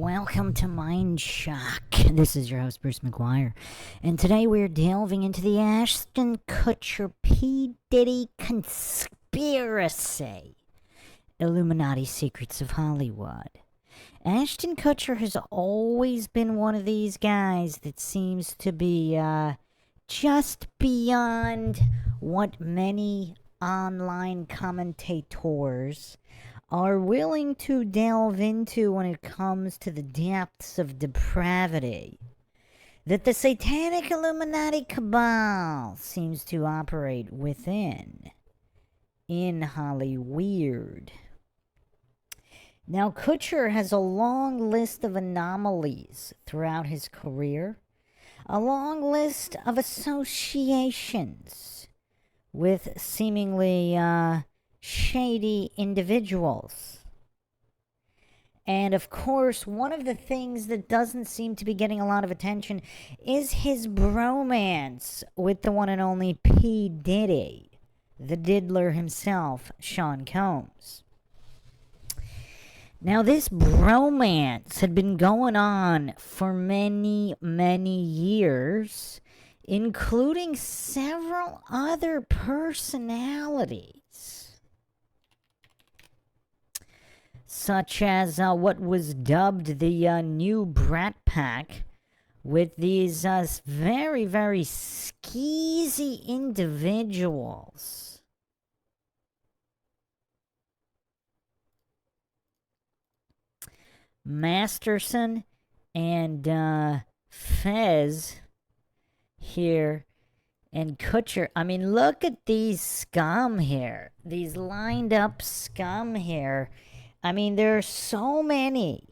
welcome to MINDSHOCK. This is your host, Bruce McGuire, and today we're delving into the Ashton Kutcher P. Diddy conspiracy. Illuminati Secrets of Hollywood. Ashton Kutcher has always been one of these guys that seems to be just beyond what many online commentators are willing to delve into when it comes to the depths of depravity that the satanic Illuminati cabal seems to operate within in hollyweird. Now, Kutcher has a long list of anomalies throughout his career, a long list of associations with seemingly shady individuals. And of course, one of the things that doesn't seem to be getting a lot of attention is his bromance with the one and only P. Diddy, the diddler himself, Sean Combs. Now, this bromance had been going on for many, many years, including several other personalities, such as what was dubbed the new Brat Pack, with these very, very skeezy individuals. Masterson and Fez here, and Kutcher. I mean, look at these scum here. These lined up scum here. I mean, there are so many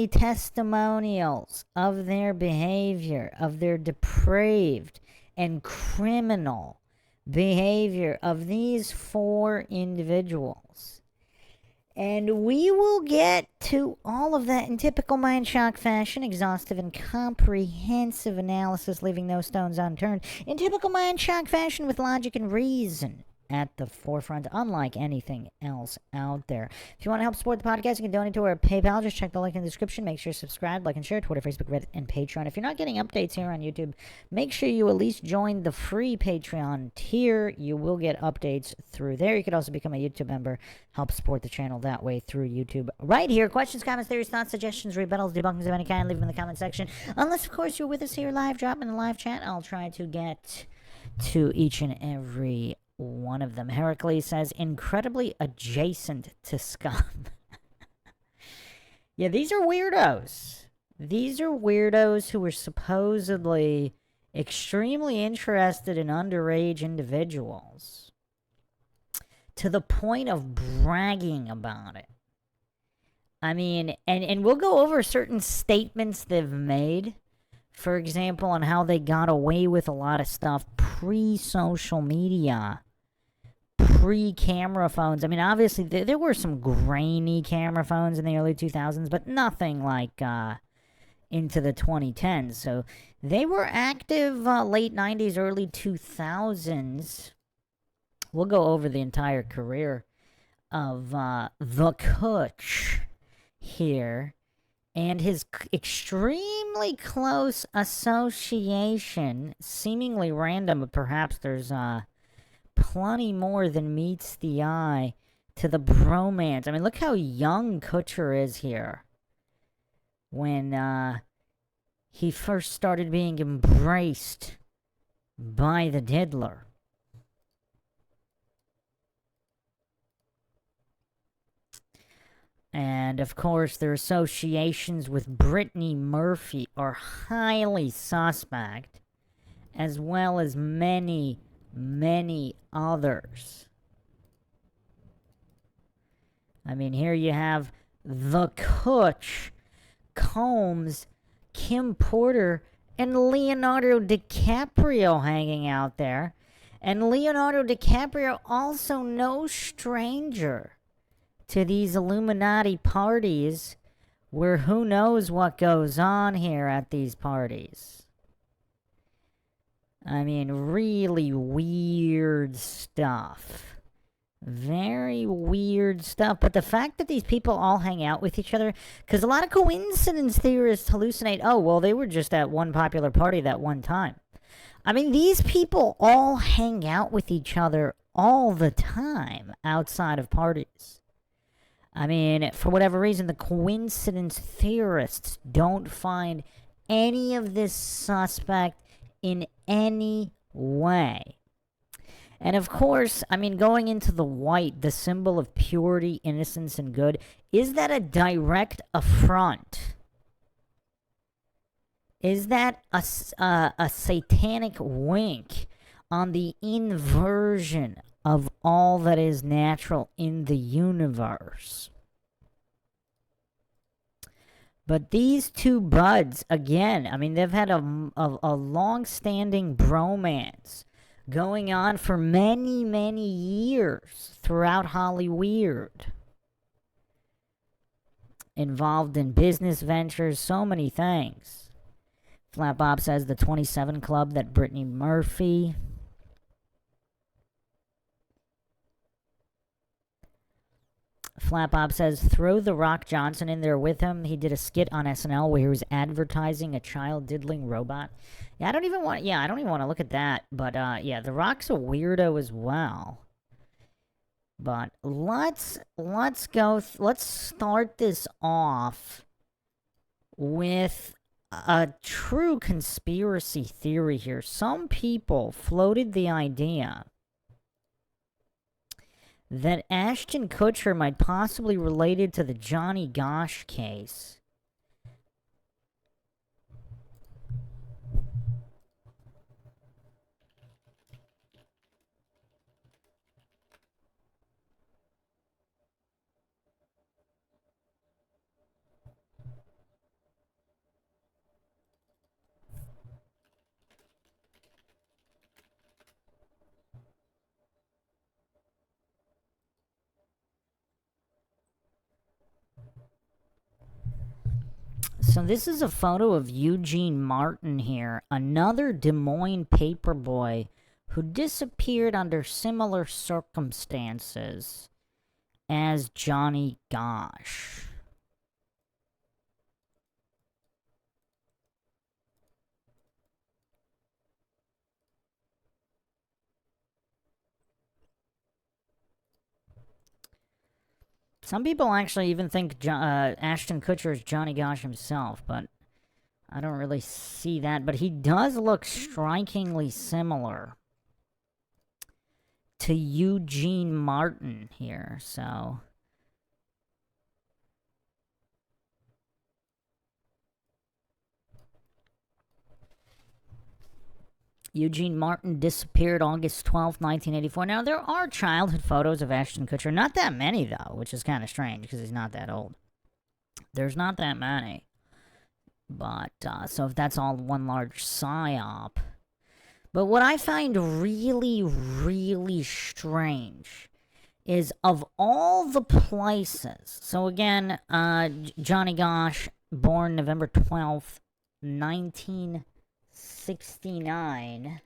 testimonials of their behavior, of their depraved and criminal behavior of these four individuals. And we will get to all of that in typical MINDSHOCK fashion, exhaustive and comprehensive analysis, leaving no stones unturned, in typical MINDSHOCK fashion with logic and reason at the forefront, unlike anything else out there. If you want to help support the podcast, you can donate to our PayPal. Just check the link in the description. Make sure to subscribe, like, and share. Twitter, Facebook, Reddit, and Patreon. If you're not getting updates here on YouTube, make sure you at least join the free Patreon tier. You will get updates through there. You could also become a YouTube member. Help support the channel that way through YouTube. Right here. Questions, comments, theories, thoughts, suggestions, rebuttals, debunkings of any kind, leave them in the comment section. Unless, of course, you're with us here live, drop in the live chat. I'll try to get to each and every one of them. Heracles says, incredibly adjacent to scum. Yeah, these are weirdos. These are weirdos who are supposedly extremely interested in underage individuals to the point of bragging about it. I mean, and we'll go over certain statements they've made, for example, on how they got away with a lot of stuff pre-social media, pre-camera phones. I mean, obviously, there were some grainy camera phones in the early 2000s, but nothing like into the 2010s. So they were active late 90s, early 2000s. We'll go over the entire career of the Kutch here and his extremely close association, seemingly random, but perhaps there's plenty more than meets the eye to the bromance. I mean, look how young Kutcher is here when he first started being embraced by the diddler. And of course, their associations with Brittany Murphy are highly suspect, as well as many others. I mean, here you have the Kutch, Combs, Kim Porter, and Leonardo DiCaprio hanging out there. And Leonardo DiCaprio also no stranger to these Illuminati parties, where who knows what goes on here at these parties. I mean, really weird stuff Very weird stuff. But the fact that these people all hang out with each other, because a lot of coincidence theorists hallucinate, oh, well, they were just at one popular party that one time. I mean, these people all hang out with each other all the time outside of parties. I mean, for whatever reason, the coincidence theorists don't find any of this suspect in any way. And of course, I mean, going into the white, the symbol of purity, innocence, and good, is that a direct affront? Is that a satanic wink on the inversion of all that is natural in the universe? But these two buds, again, I mean, they've had a long-standing bromance going on for many, many years throughout Hollyweird. Involved in business ventures, so many things. Flat Bob says the 27 Club, that Brittany Murphy. Flat Bob says, throw The Rock Johnson in there with him. He did a skit on SNL where he was advertising a child diddling robot. Yeah, I don't even want to look at that. But, yeah, The Rock's a weirdo as well. But let's start this off with a true conspiracy theory here. Some people floated the idea that Ashton Kutcher might possibly be related to the Johnny Gosch case. So this is a photo of Eugene Martin here, another Des Moines paperboy who disappeared under similar circumstances as Johnny Gosch. Some people actually even think Ashton Kutcher is Johnny Gosch himself, but I don't really see that. But he does look strikingly similar to Eugene Martin here, so... Eugene Martin disappeared August 12th, 1984. Now, there are childhood photos of Ashton Kutcher. Not that many, though, which is kind of strange because he's not that old. There's not that many. But, so if that's all one large psyop. But what I find really, really strange is of all the places. So again, Johnny Gosch, born November 12th, 1969.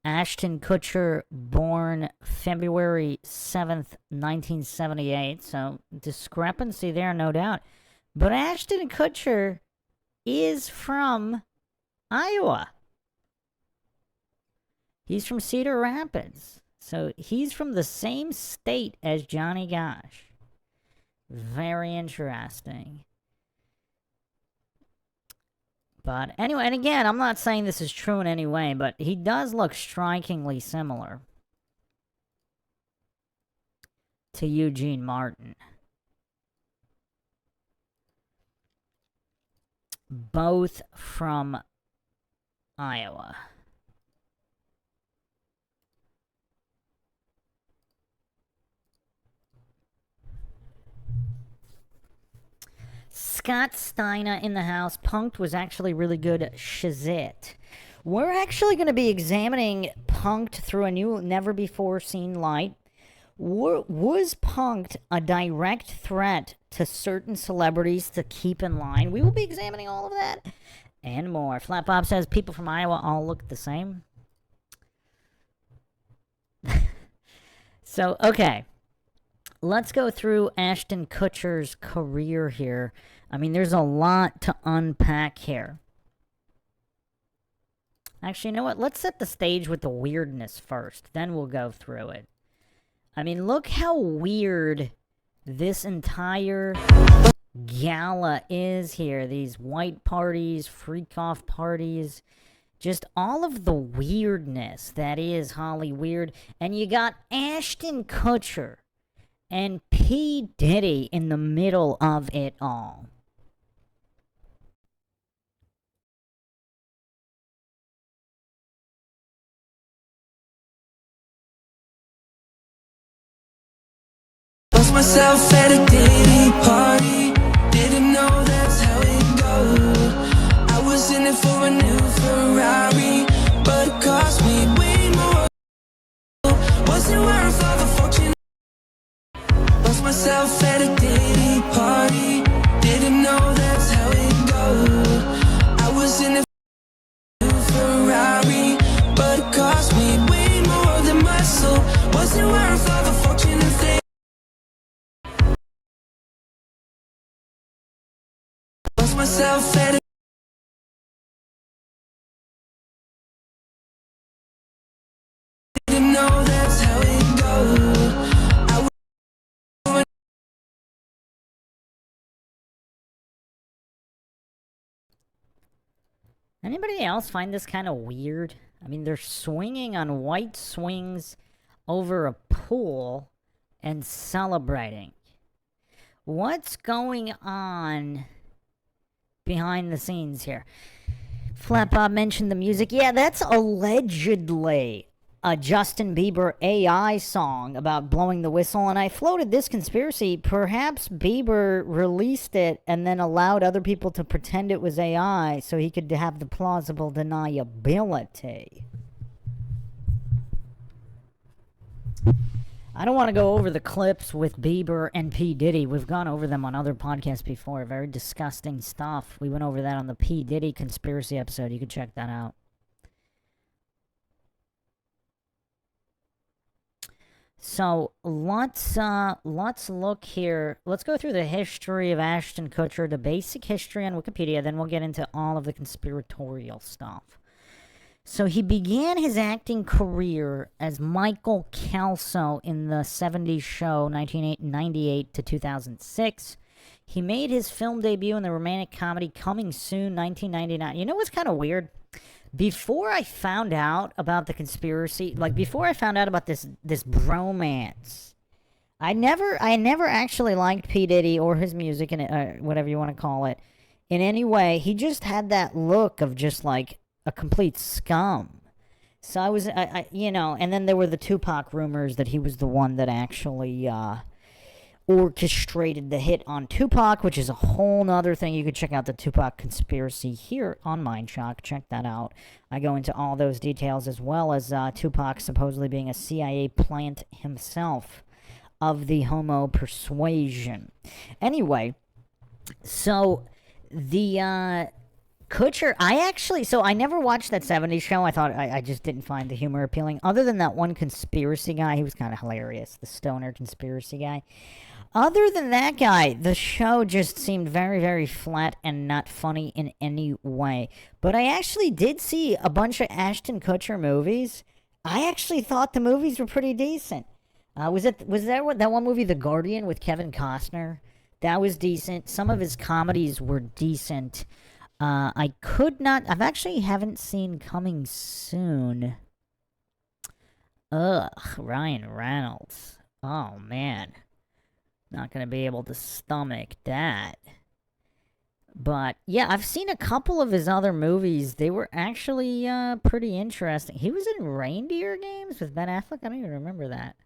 Ashton Kutcher, born February 7th, 1978. So, discrepancy there, no doubt. But Ashton Kutcher is from Iowa. He's from Cedar Rapids. So, he's from the same state as Johnny Gosch. Very interesting. But anyway, and again, I'm not saying this is true in any way, but he does look strikingly similar to Eugene Martin. Both from Iowa. Scott Steiner in the house. Punk'd was actually really good. Shazit. We're actually going to be examining Punk'd through a new, never-before-seen light. Was Punk'd a direct threat to certain celebrities to keep in line? We will be examining all of that and more. Flat Bob says people from Iowa all look the same. So, okay. Let's go through Ashton Kutcher's career here. I mean, there's a lot to unpack here. Actually, you know what? Let's set the stage with the weirdness first. Then we'll go through it. I mean, look how weird this entire gala is here. These white parties, freak-off parties. Just all of the weirdness that is Hollyweird. And you got Ashton Kutcher and P. Diddy in the middle of it all. Lost myself at a Diddy party. Didn't know that's how it goes. I was in it for a new Ferrari, but it cost me way more. Wasn't worth all the fortune. Lost myself at a Diddy party. Didn't know that's how it goes. I was in it for a new Ferrari, but it cost me way more than my soul. Wasn't worth all the fortune and fame. Lost myself at a didn't know that's how it goes. I was Anybody else find this kind of weird? I mean, they're swinging on white swings over a pool and celebrating. What's going on behind the scenes here? Flat Bob mentioned the music. Yeah, that's allegedly a Justin Bieber AI song about blowing the whistle, and I floated this conspiracy. Perhaps Bieber released it and then allowed other people to pretend it was AI so he could have the plausible deniability. I don't want to go over the clips with Bieber and P. Diddy. We've gone over them on other podcasts before. Very disgusting stuff. We went over that on the P. Diddy conspiracy episode. You can check that out. So let's look here. Let's go through the history of Ashton Kutcher, the basic history on Wikipedia. Then we'll get into all of the conspiratorial stuff. So he began his acting career as Michael Kelso in the 70s show 1998 to 2006. He made his film debut in the romantic comedy Coming Soon 1999. You know what's kind of weird? Before I found out about the conspiracy, like before I found out about this bromance, I never actually liked P. Diddy or his music and whatever you want to call it in any way. He just had that look of just like a complete scum. So I was, and then there were the Tupac rumors that he was the one that actually orchestrated the hit on Tupac, which is a whole nother thing. You can check out the Tupac conspiracy here on MINDSHOCK. Check that out. I go into all those details, as well as Tupac supposedly being a CIA plant himself of the homo persuasion. Anyway, so the Kutcher, I never watched that 70s show. I thought I just didn't find the humor appealing. Other than that one conspiracy guy, he was kind of hilarious, the stoner conspiracy guy. Other than that guy, the show just seemed very, very flat and not funny in any way. But I actually did see a bunch of Ashton Kutcher movies. I actually thought the movies were pretty decent. Was that one movie, The Guardian, with Kevin Costner? That was decent. Some of his comedies were decent. I've actually haven't seen Coming Soon. Ugh, Ryan Reynolds. Oh, man. Not going to be able to stomach that. But, yeah, I've seen a couple of his other movies. They were actually pretty interesting. He was in Reindeer Games with Ben Affleck? I don't even remember that.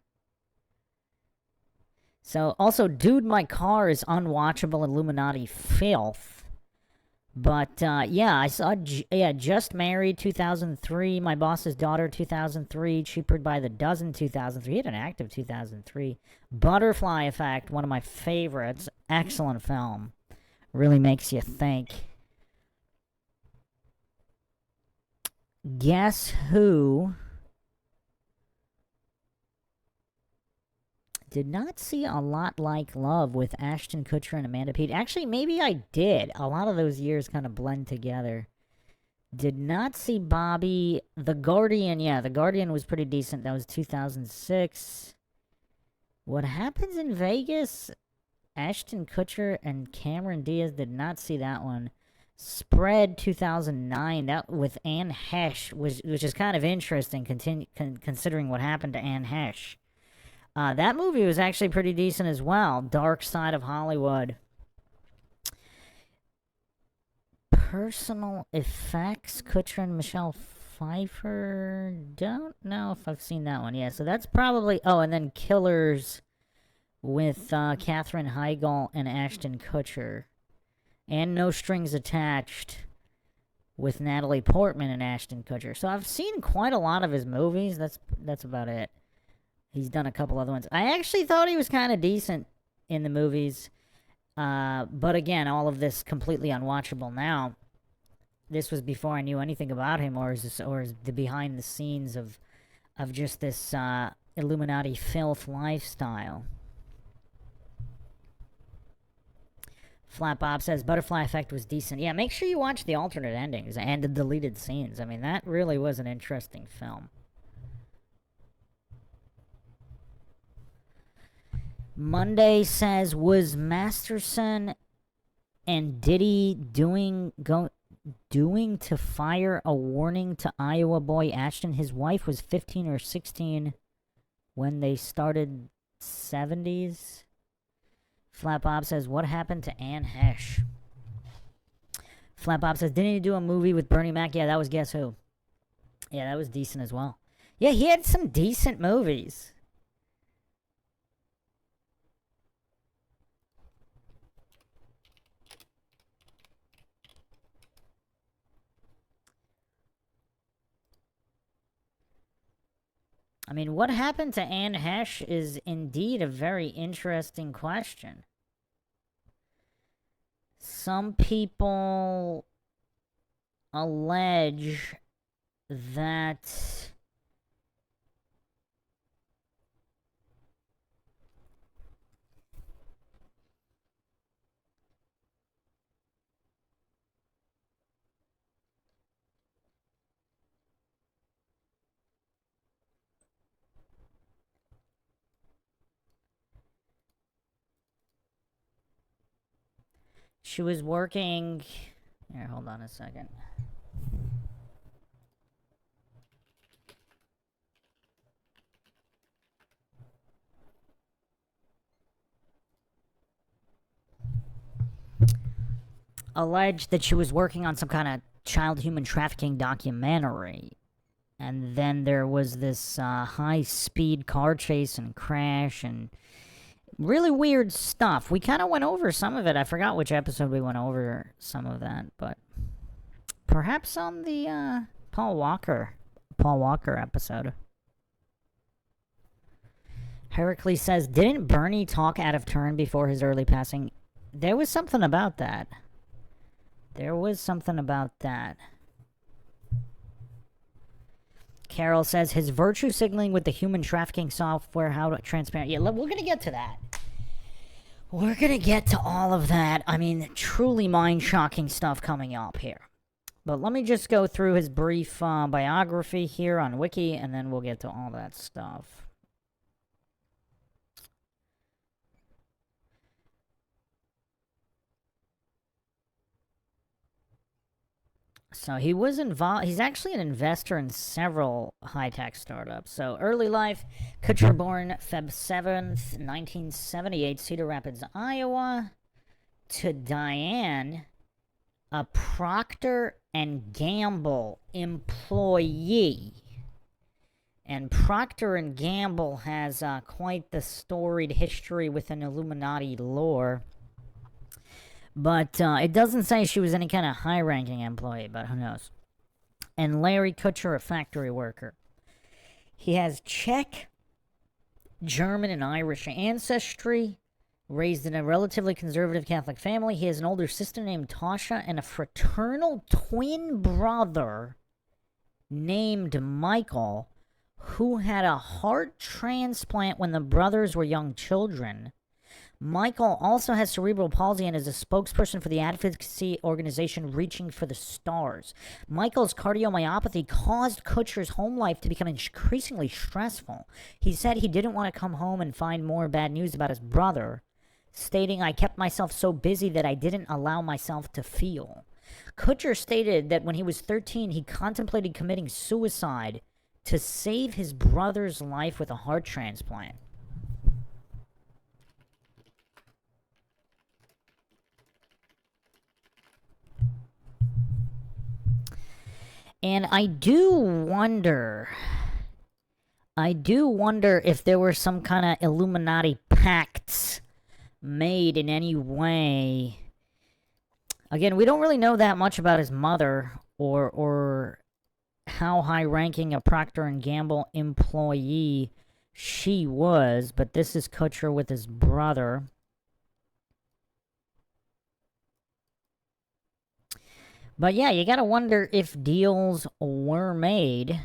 So, also, Dude, My Car is unwatchable Illuminati filth. But, I saw, Just Married, 2003, My Boss's Daughter, 2003, Cheaper by the Dozen, 2003, he had an active 2003, Butterfly Effect, one of my favorites, excellent film, really makes you think. Guess Who? Did not see A Lot Like Love with Ashton Kutcher and Amanda Peet. Actually, maybe I did. A lot of those years kind of blend together. Did not see Bobby. The Guardian, yeah, The Guardian was pretty decent. That was 2006. What Happens in Vegas? Ashton Kutcher and Cameron Diaz. Did not see that one. Spread 2009. That with Anne Hesh, which is kind of interesting, considering what happened to Anne Hesh. That movie was actually pretty decent as well. Dark Side of Hollywood. Personal Effects, Kutcher and Michelle Pfeiffer. Don't know if I've seen that one. Yeah, so that's probably... Oh, and then Killers with Katherine Heigl and Ashton Kutcher. And No Strings Attached with Natalie Portman and Ashton Kutcher. So I've seen quite a lot of his movies. That's about it. He's done a couple other ones. I actually thought he was kind of decent in the movies. But again, all of this completely unwatchable now. This was before I knew anything about him, or is the behind the scenes of just this Illuminati filth lifestyle. Flat Bob says Butterfly Effect was decent. Yeah, make sure you watch the alternate endings and the deleted scenes. I mean, that really was an interesting film. Monday says, was Masterson and Diddy doing to fire a warning to Iowa boy Ashton? His wife was 15 or 16 when they started 70s. Flat Bob says, what happened to Anne Hesh? Flat Bob says, didn't he do a movie with Bernie Mac? Yeah, that was Guess Who. Yeah, that was decent as well. Yeah, he had some decent movies. I mean, what happened to Anne Hesh is indeed a very interesting question. Some people allege that she was working... Here, hold on a second. Alleged that she was working on some kind of child human trafficking documentary. And then there was this high-speed car chase and crash and... really weird stuff. We kind of went over some of it. I forgot which episode we went over some of that, but perhaps on the Paul Walker episode. Heracles says, didn't Bernie talk out of turn before his early passing? There was something about that. Carol says, his virtue signaling with the human trafficking software, how transparent. Yeah, we're going to get to that. We're going to get to all of that. I mean, truly mind-shocking stuff coming up here. But let me just go through his brief biography here on Wiki, and then we'll get to all that stuff. So he was involved. He's actually an investor in several high-tech startups. So early life, Kutcher born Feb 7th, 1978, Cedar Rapids, Iowa. To Diane, a Procter and Gamble employee. And Procter and Gamble has quite the storied history within Illuminati lore. But it doesn't say she was any kind of high-ranking employee, but who knows. And Larry Kutcher, a factory worker. He has Czech, German, and Irish ancestry. Raised in a relatively conservative Catholic family. He has an older sister named Tasha and a fraternal twin brother named Michael, who had a heart transplant when the brothers were young children. Michael also has cerebral palsy and is a spokesperson for the advocacy organization Reaching for the Stars. Michael's cardiomyopathy caused Kutcher's home life to become increasingly stressful. He said he didn't want to come home and find more bad news about his brother, stating, "I kept myself so busy that I didn't allow myself to feel." Kutcher stated that when he was 13, he contemplated committing suicide to save his brother's life with a heart transplant. And I do wonder if there were some kind of Illuminati pacts made in any way. Again, we don't really know that much about his mother or how high-ranking a Procter & Gamble employee she was, but this is Kutcher with his brother. But yeah, you gotta wonder if deals were made.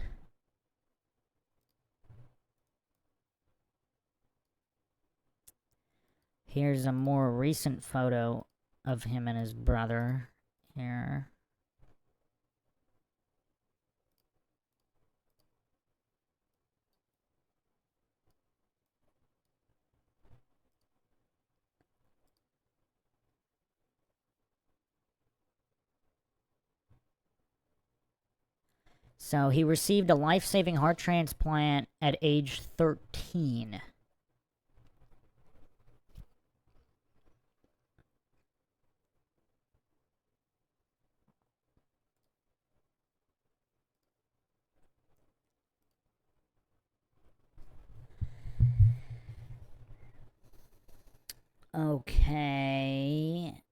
Here's a more recent photo of him and his brother here. So he received a life-saving heart transplant at age 13. Okay.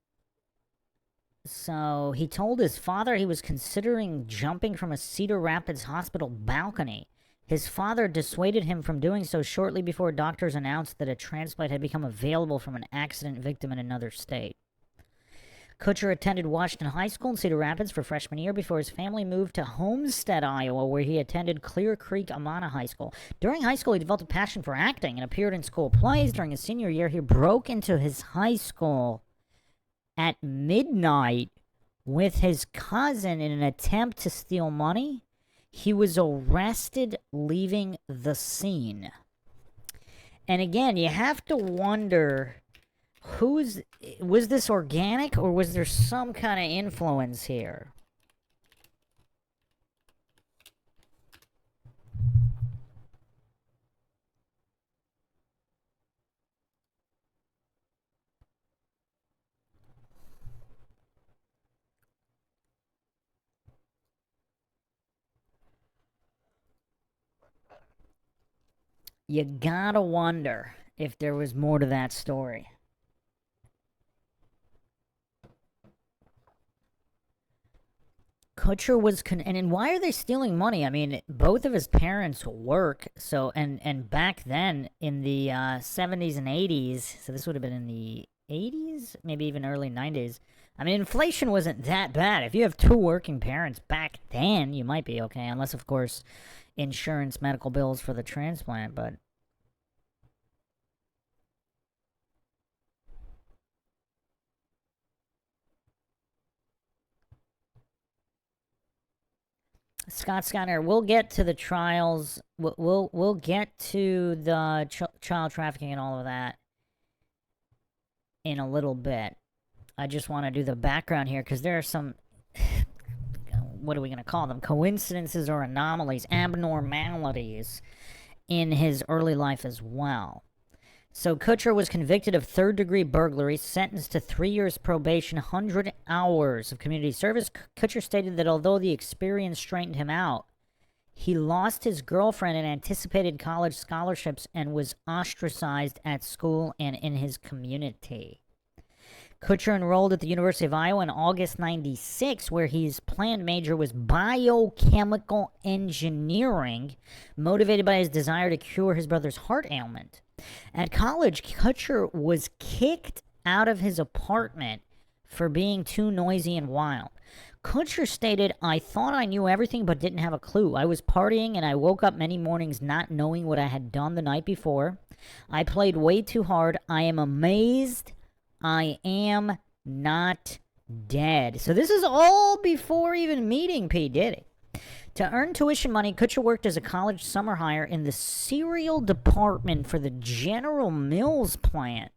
So he told his father he was considering jumping from a Cedar Rapids hospital balcony. His father dissuaded him from doing so shortly before doctors announced that a transplant had become available from an accident victim in another state. Kutcher attended Washington High School in Cedar Rapids for freshman year before his family moved to Homestead, Iowa, where he attended Clear Creek Amana High School. During high school, he developed a passion for acting and appeared in school plays. During his senior year, he broke into his high school at midnight with his cousin in an attempt to steal money. He was arrested leaving the scene. And again, you have to wonder, was this organic or was there some kind of influence here? You gotta wonder if there was more to that story. Kutcher was and why are they stealing money? I mean, both of his parents work, so and back then in the 70s and 80s, so this would have been in the 80s, maybe even early 90s. I mean, inflation wasn't that bad. If you have two working parents back then, you might be okay, unless of course insurance, medical bills for the transplant, but Scott Sconner, we'll get to the trials. We'll get to the child trafficking and all of that in a little bit. I just want to do the background here because there are some, what are we going to call them? Coincidences or anomalies, abnormalities in his early life as well. So Kutcher was convicted of third-degree burglary, sentenced to 3 years probation, 100 hours of community service. Kutcher stated that although the experience straightened him out, he lost his girlfriend and anticipated college scholarships and was ostracized at school and in his community. Kutcher enrolled at the University of Iowa in August '96, where his planned major was biochemical engineering, motivated by his desire to cure his brother's heart ailment. At college, Kutcher was kicked out of his apartment for being too noisy and wild. Kutcher stated, "I thought I knew everything but didn't have a clue. I was partying and I woke up many mornings not knowing what I had done the night before. I played way too hard. I am amazed I am not dead." So this is all before even meeting P. Diddy. To earn tuition money, Kutcher worked as a college summer hire in the cereal department for the General Mills plant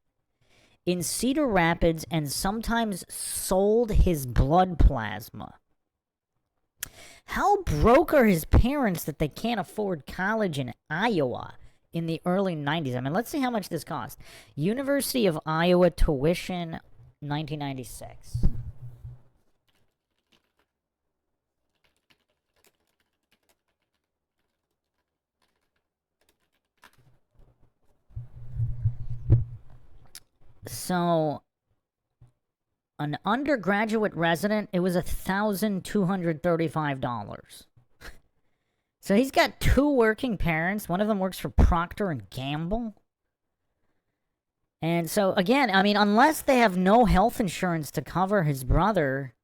in Cedar Rapids and sometimes sold his blood plasma. How broke are his parents that they can't afford college in Iowa in the early 90s? I mean, let's see how much this cost. University of Iowa tuition, 1996. So, an undergraduate resident, it was $1,235. So he's got two working parents. One of them works for Procter and Gamble. And so, again, I mean, unless they have no health insurance to cover his brother,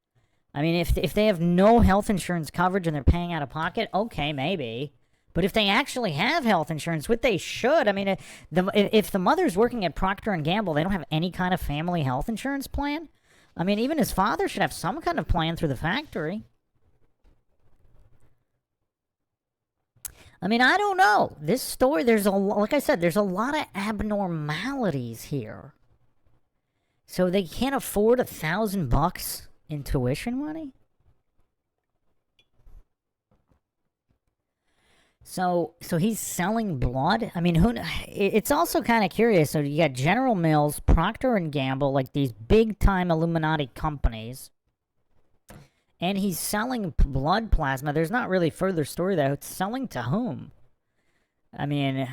I mean, if they have no health insurance coverage and they're paying out of pocket, okay, maybe. But if they actually have health insurance, which they should, I mean, if the mother's working at Procter and Gamble, they don't have any kind of family health insurance plan. I mean, even his father should have some kind of plan through the factory. I mean, I don't know. This story, like I said, there's a lot of abnormalities here. So they can't afford $1,000 in tuition money? So he's selling blood? I mean, it's also kind of curious. So you got General Mills, Procter and Gamble, like these big-time Illuminati companies. And he's selling blood plasma. There's not really further story, though. It's selling to whom? I mean,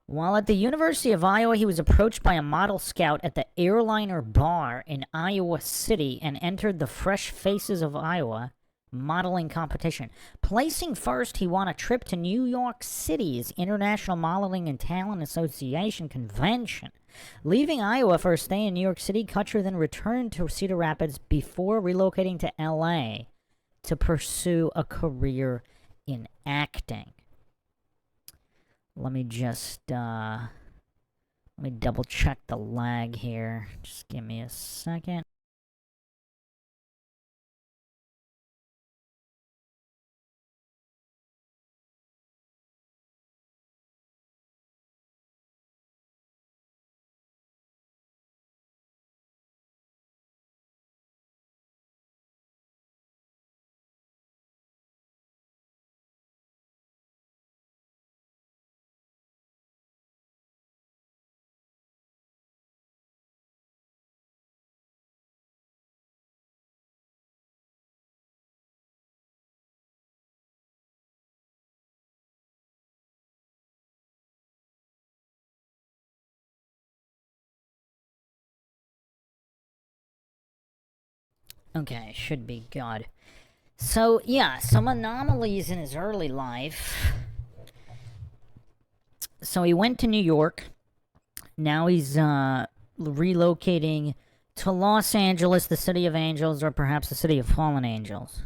while at the University of Iowa, he was approached by a model scout at the Airliner Bar in Iowa City and entered the Fresh Faces of Iowa modeling competition. Placing first, he won a trip to New York City's International Modeling and Talent Association convention. Leaving Iowa for a stay in New York City, Kutcher then returned to Cedar Rapids before relocating to LA to pursue a career in acting. Let me just, let me double check the lag here. Just give me a second. Okay, should be good. So, yeah, some anomalies in his early life. So he went to New York. Now he's relocating to Los Angeles, the City of Angels, or perhaps the City of Fallen Angels.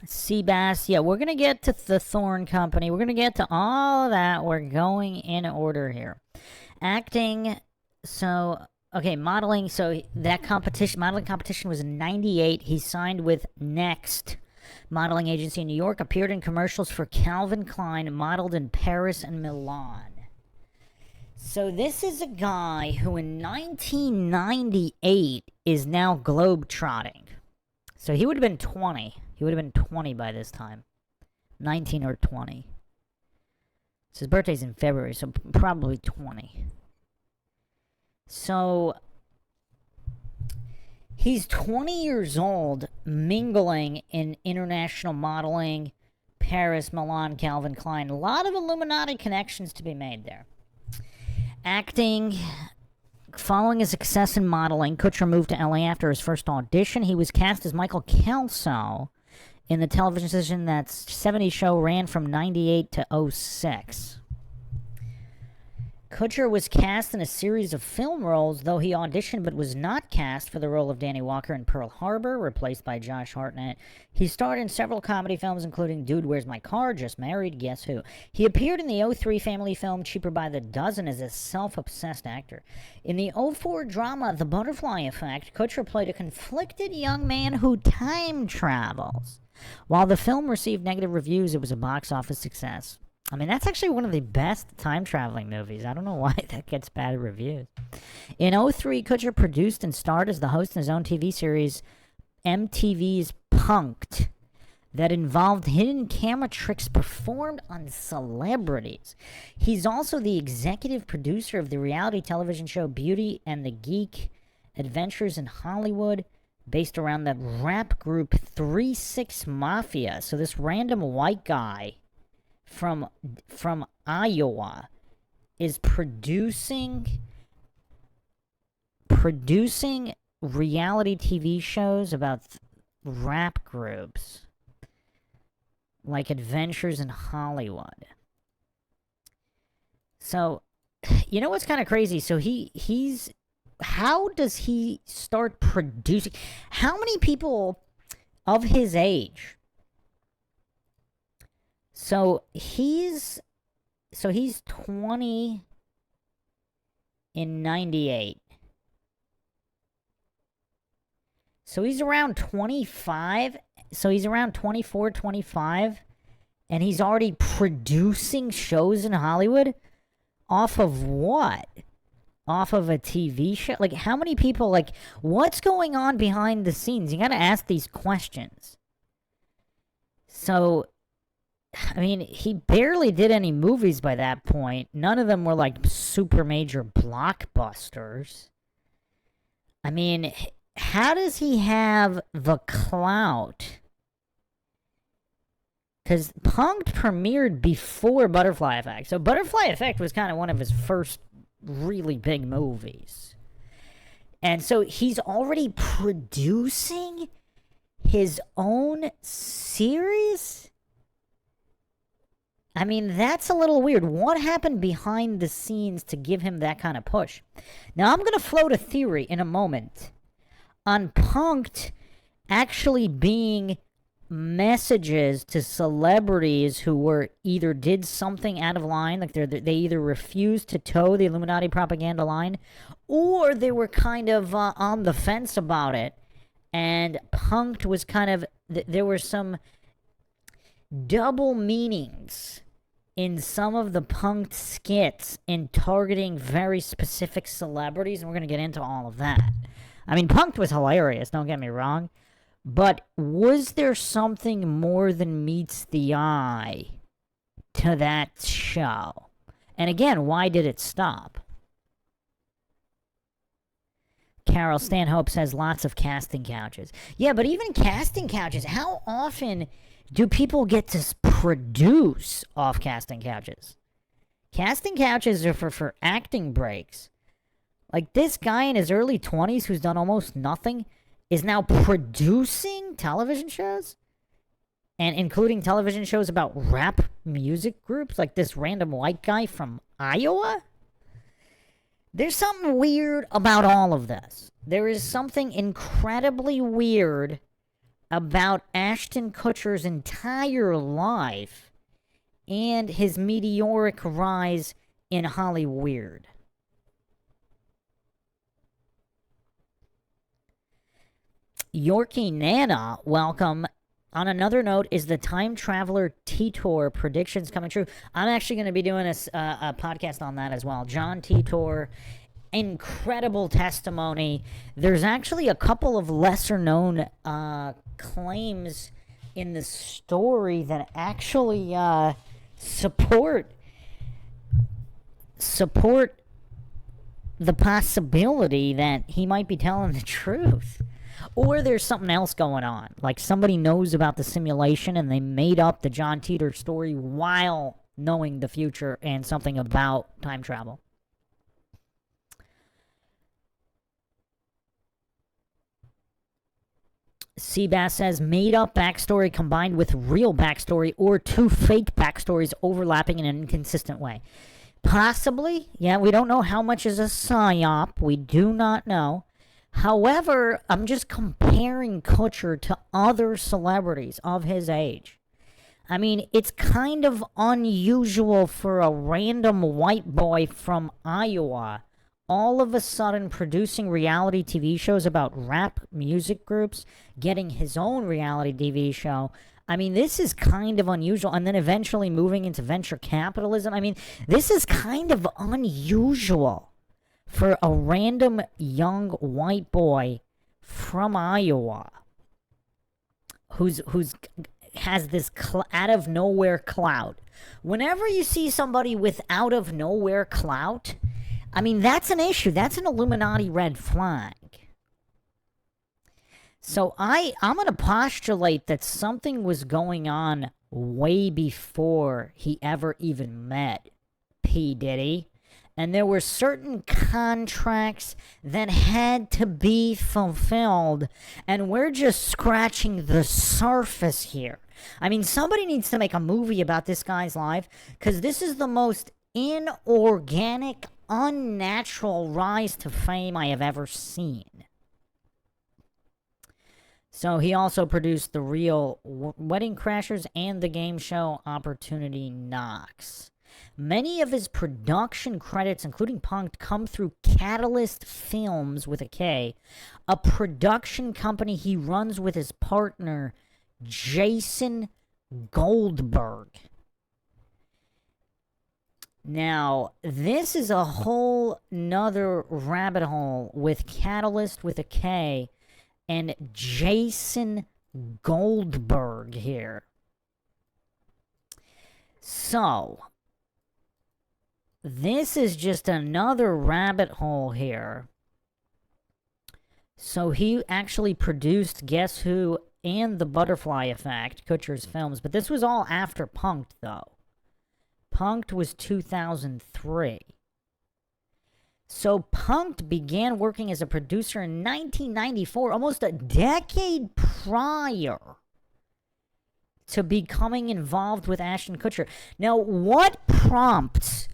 Seabass, yeah, we're going to get to the Thorn Company. We're going to get to all of that. We're going in order here. Acting, so, okay, modeling. So that modeling competition was in 98. He signed with Next modeling agency in New York, appeared in commercials for Calvin Klein, modeled in Paris and Milan. So this is a guy who in 1998 is now globe-trotting. So he would have been 20. He would have been 20 by this time. 19 or 20. So his birthday's in February, so probably 20. So he's 20 years old, mingling in international modeling, Paris, Milan, Calvin Klein. A lot of Illuminati connections to be made there. Acting. Following his success in modeling, Kutcher moved to LA after his first audition. He was cast as Michael Kelso in the television station that 70s show ran from 98 to 06. Kutcher was cast in a series of film roles, though he auditioned but was not cast for the role of Danny Walker in Pearl Harbor, replaced by Josh Hartnett. He starred in several comedy films, including Dude, Where's My Car?, Just Married, Guess Who? He appeared in the 2003 family film Cheaper by the Dozen as a self-obsessed actor. In the 2004 drama The Butterfly Effect, Kutcher played a conflicted young man who time travels. While the film received negative reviews, it was a box office success. I mean, that's actually one of the best time-traveling movies. I don't know why that gets bad reviews. In 2003, Kutcher produced and starred as the host in his own TV series, MTV's Punk'd, that involved hidden camera tricks performed on celebrities. He's also the executive producer of the reality television show Beauty and the Geek Adventures in Hollywood, based around the rap group 3 6 Mafia. So this random white guy from Iowa is producing reality TV shows about rap groups like Adventures in Hollywood. So, you know what's kind of crazy? So he's how does he start producing? How many people of his age? So he's 20 in 98. So he's around 25. So he's around 24, 25. And he's already producing shows in Hollywood? Off of what? Off of a TV show? Like, how many people, like, what's going on behind the scenes? You gotta ask these questions. So, I mean, he barely did any movies by that point. None of them were, like, super major blockbusters. I mean, how does he have the clout? Because Punk'd premiered before Butterfly Effect. So Butterfly Effect was kind of one of his first really big movies. And so he's already producing his own series? I mean, that's a little weird. What happened behind the scenes to give him that kind of push? Now, I'm going to float a theory in a moment on Punk'd actually being messages to celebrities who were either did something out of line, like they either refused to toe the Illuminati propaganda line, or they were kind of on the fence about it. And Punk'd was kind of, there were some double meanings in some of the Punk'd skits in targeting very specific celebrities, and we're going to get into all of that. I mean, Punk'd was hilarious, don't get me wrong, but was there something more than meets the eye to that show? And again, why did it stop? Carol Stanhope says lots of casting couches. Yeah, but even casting couches, how often do people get to produce off casting couches? Casting couches are for acting breaks. Like, this guy in his early 20s who's done almost nothing is now producing television shows? And including television shows about rap music groups? Like this random white guy from Iowa? There's something weird about all of this. There is something incredibly weird about Ashton Kutcher's entire life and his meteoric rise in Hollyweird. Yorkie Nana, welcome. On another note, is the Time Traveler Titor predictions coming true? I'm actually going to be doing a podcast on that as well. John Titor, incredible testimony. There's actually a couple of lesser-known claims in the story that actually support the possibility that he might be telling the truth. Or there's something else going on. Like somebody knows about the simulation and they made up the John Titor story while knowing the future and something about time travel. Seabass says, made up backstory combined with real backstory or two fake backstories overlapping in an inconsistent way. Possibly. Yeah, we don't know how much is a psyop. We do not know. However, I'm just comparing Kutcher to other celebrities of his age. I mean, it's kind of unusual for a random white boy from Iowa all of a sudden producing reality TV shows about rap music groups, getting his own reality TV show. I mean, this is kind of unusual. And then eventually moving into venture capitalism. I mean, this is kind of unusual for a random young white boy from Iowa who's has this out of nowhere clout. Whenever you see somebody with out of nowhere clout, I mean, that's an issue. That's an Illuminati red flag. So I'm going to postulate that something was going on way before he ever even met P. Diddy. And there were certain contracts that had to be fulfilled. And we're just scratching the surface here. I mean, somebody needs to make a movie about this guy's life, because this is the most inorganic, unnatural rise to fame I have ever seen. So he also produced The Real Wedding Crashers and the game show Opportunity Knocks. Many of his production credits, including Punk'd, come through Catalyst Films with a K, a production company he runs with his partner, Jason Goldberg. Now, this is a whole nother rabbit hole with Catalyst with a K and Jason Goldberg here. So, this is just another rabbit hole here. So he actually produced Guess Who and The Butterfly Effect, Kutcher's films, but this was all after Punk'd, though. Punk'd was 2003. So Punk'd began working as a producer in 1994, almost a decade prior to becoming involved with Ashton Kutcher. Now, what prompts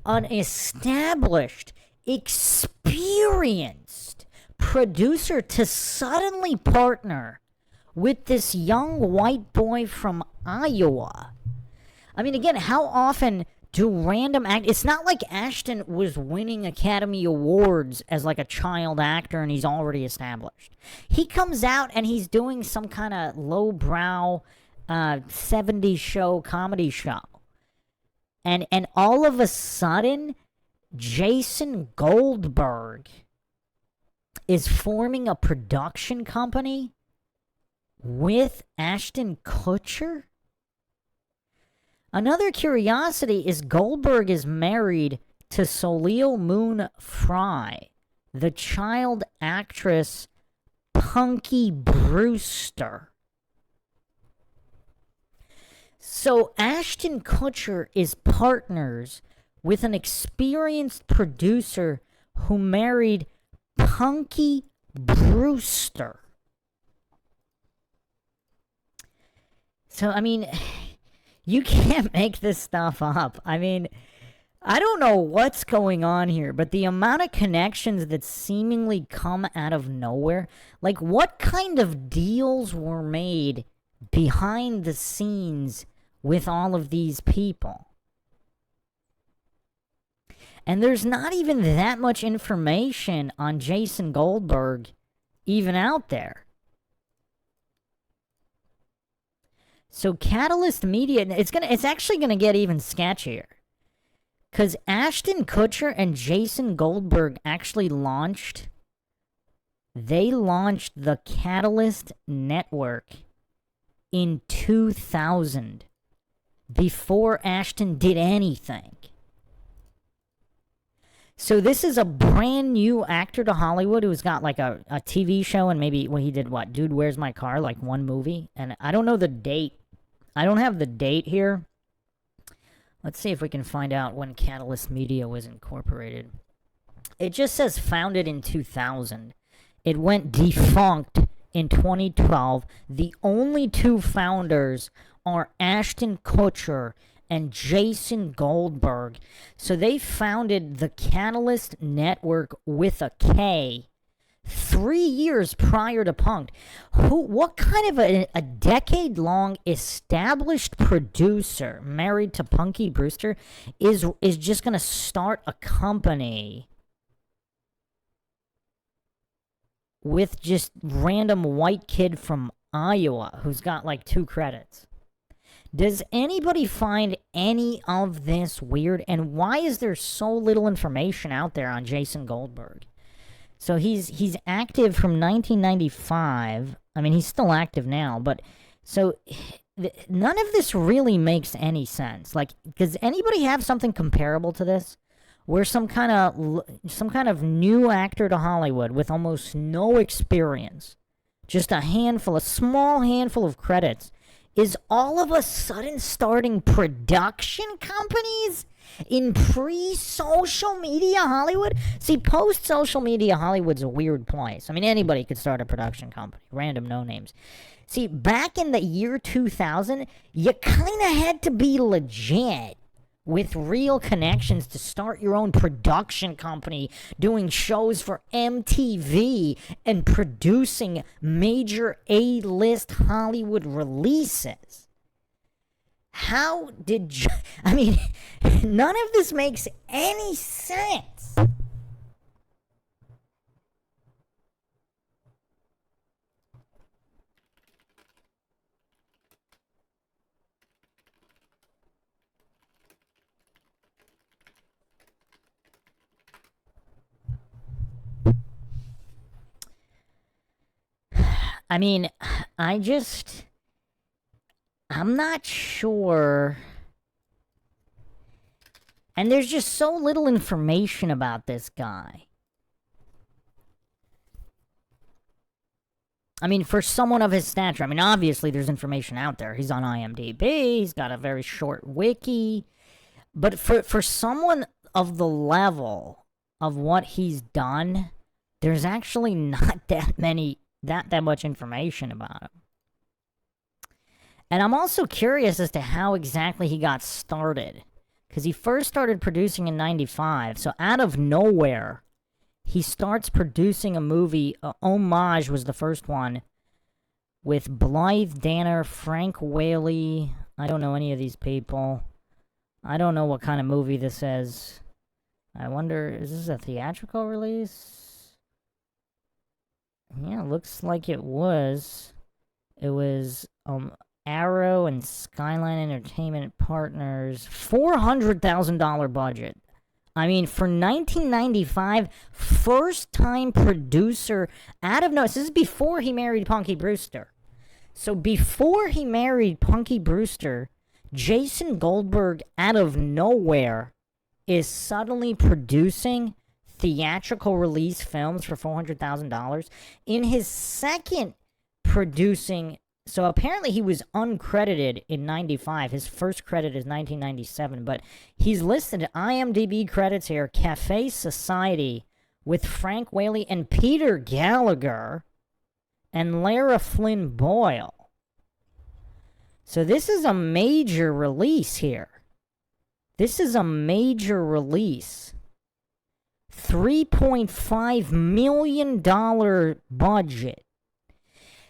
an established, experienced producer to suddenly partner with this young white boy from Iowa? I mean, again, how often do random it's not like Ashton was winning Academy Awards as like a child actor and he's already established. He comes out and he's doing some kind of lowbrow 70s show, comedy show. And all of a sudden, Jason Goldberg is forming a production company with Ashton Kutcher? Another curiosity is Goldberg is married to Soleil Moon Frye, the child actress Punky Brewster. So Ashton Kutcher is partners with an experienced producer who married Punky Brewster. So, I mean, you can't make this stuff up. I mean, I don't know what's going on here, but the amount of connections that seemingly come out of nowhere, like what kind of deals were made behind the scenes with all of these people? And there's not even that much information on Jason Goldberg even out there. So Catalyst Media, it's actually gonna get even sketchier, because Ashton Kutcher and Jason Goldberg actually launched the Catalyst Network in 2000, before Ashton did anything. So this is a brand new actor to Hollywood who's got like a TV show, and maybe he did what? Dude, Where's My Car? Like one movie. And I don't know the date. I don't have the date here. Let's see if we can find out when Catalyst Media was incorporated. It just says founded in 2000. It went defunct in 2012. The only two founders are Ashton Kutcher and Jason Goldberg. So they founded the Catalyst Network with a K 3 years prior to Punk'd. What kind of a decade-long established producer married to Punky Brewster is just going to start a company with just random white kid from Iowa who's got like 2 credits? Does anybody find any of this weird? And why is there so little information out there on Jason Goldberg? So he's active from 1995. I mean, he's still active now, but so none of this really makes any sense. Like, does anybody have something comparable to this, where some kind of new actor to Hollywood with almost no experience, just a small handful of credits, is all of a sudden starting production companies in pre-social media Hollywood? See, post-social media Hollywood's a weird place. I mean, anybody could start a production company, random no-names. See, back in the year 2000, you kind of had to be legit with real connections to start your own production company, doing shows for MTV and producing major A-list Hollywood releases. How did I mean, none of this makes any sense. I mean, I'm not sure. And there's just so little information about this guy. I mean, for someone of his stature, I mean, obviously there's information out there. He's on IMDb, he's got a very short wiki. But for someone of the level of what he's done, there's actually not that much information about him. And I'm also curious as to how exactly he got started. Because he first started producing in 95. So out of nowhere, he starts producing a movie. Homage was the first one. With Blythe Danner, Frank Whaley. I don't know any of these people. I don't know what kind of movie this is. I wonder, is this a theatrical release? Yeah, looks like it was. It was Arrow and Skyline Entertainment Partners. $400,000 budget. I mean, for 1995, first-time producer out of nowhere. This is before he married Punky Brewster. So before he married Punky Brewster, Jason Goldberg, out of nowhere, is suddenly producing theatrical release films for $400,000. In his second producing, so apparently he was uncredited in 95. His first credit is 1997, but he's listed IMDb credits here: Cafe Society with Frank Whaley and Peter Gallagher and Lara Flynn Boyle. So this is a major release here. This is a major release. $3.5 million budget.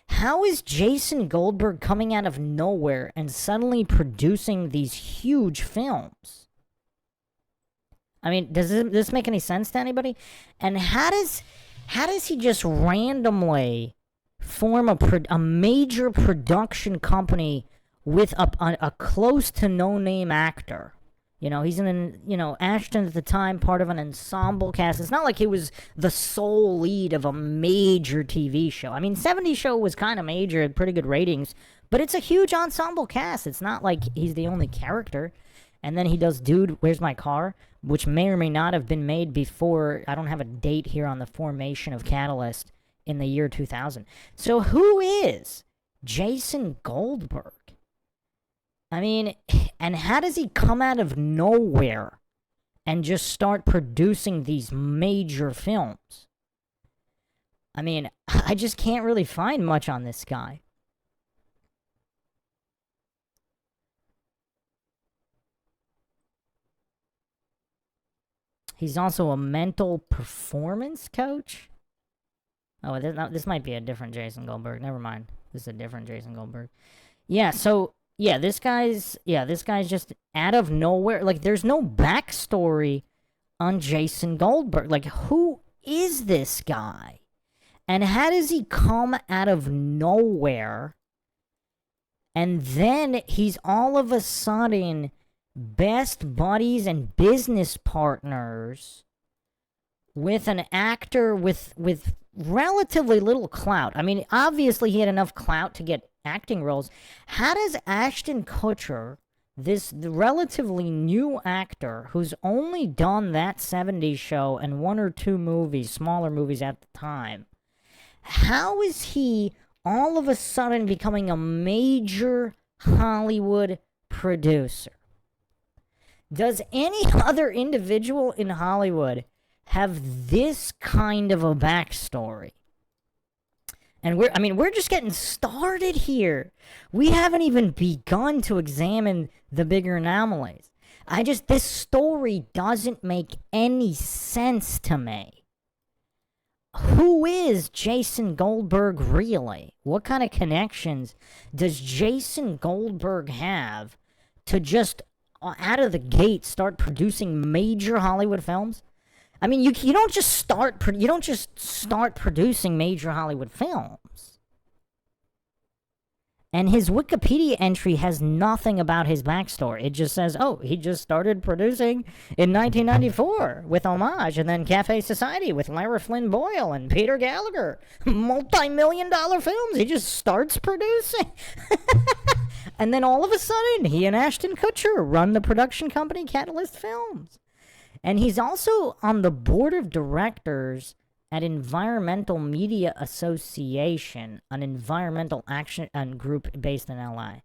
How is Jason Goldberg coming out of nowhere and suddenly producing these huge films? I mean, does this make any sense to anybody? And how does he just randomly form a major production company with a close to no name actor? You know, he's Ashton at the time, part of an ensemble cast. It's not like he was the sole lead of a major TV show. I mean, 70s Show was kind of major, had pretty good ratings, but it's a huge ensemble cast. It's not like he's the only character. And then he does Dude, Where's My Car?, which may or may not have been made before. I don't have a date here on the formation of Catalyst in the year 2000. So who is Jason Goldberg? I mean, and how does he come out of nowhere and just start producing these major films? I mean, I just can't really find much on this guy. He's also a mental performance coach. Oh, this might be a different Jason Goldberg. Never mind. This is a different Jason Goldberg. Yeah, so, yeah, this guy's just out of nowhere. Like, there's no backstory on Jason Goldberg. Like, who is this guy? And how does he come out of nowhere? And then he's all of a sudden best buddies and business partners with an actor with relatively little clout. I mean, obviously he had enough clout to get acting roles. How does Ashton Kutcher, the relatively new actor who's only done that 70s show and one or two movies, smaller movies at the time, how is he all of a sudden becoming a major Hollywood producer? Does any other individual in Hollywood have this kind of a backstory? And we're just getting started here. We haven't even begun to examine the bigger anomalies. This story doesn't make any sense to me. Who is Jason Goldberg really? What kind of connections does Jason Goldberg have to just out of the gate start producing major Hollywood films? I mean, you don't just start producing major Hollywood films. And his Wikipedia entry has nothing about his backstory. It just says, oh, he just started producing in 1994 with Homage, and then Cafe Society with Lara Flynn Boyle and Peter Gallagher. Multi-million-dollar films. He just starts producing. And then all of a sudden, he and Ashton Kutcher run the production company Catalyst Films. And he's also on the board of directors at Environmental Media Association, an environmental action group based in LA.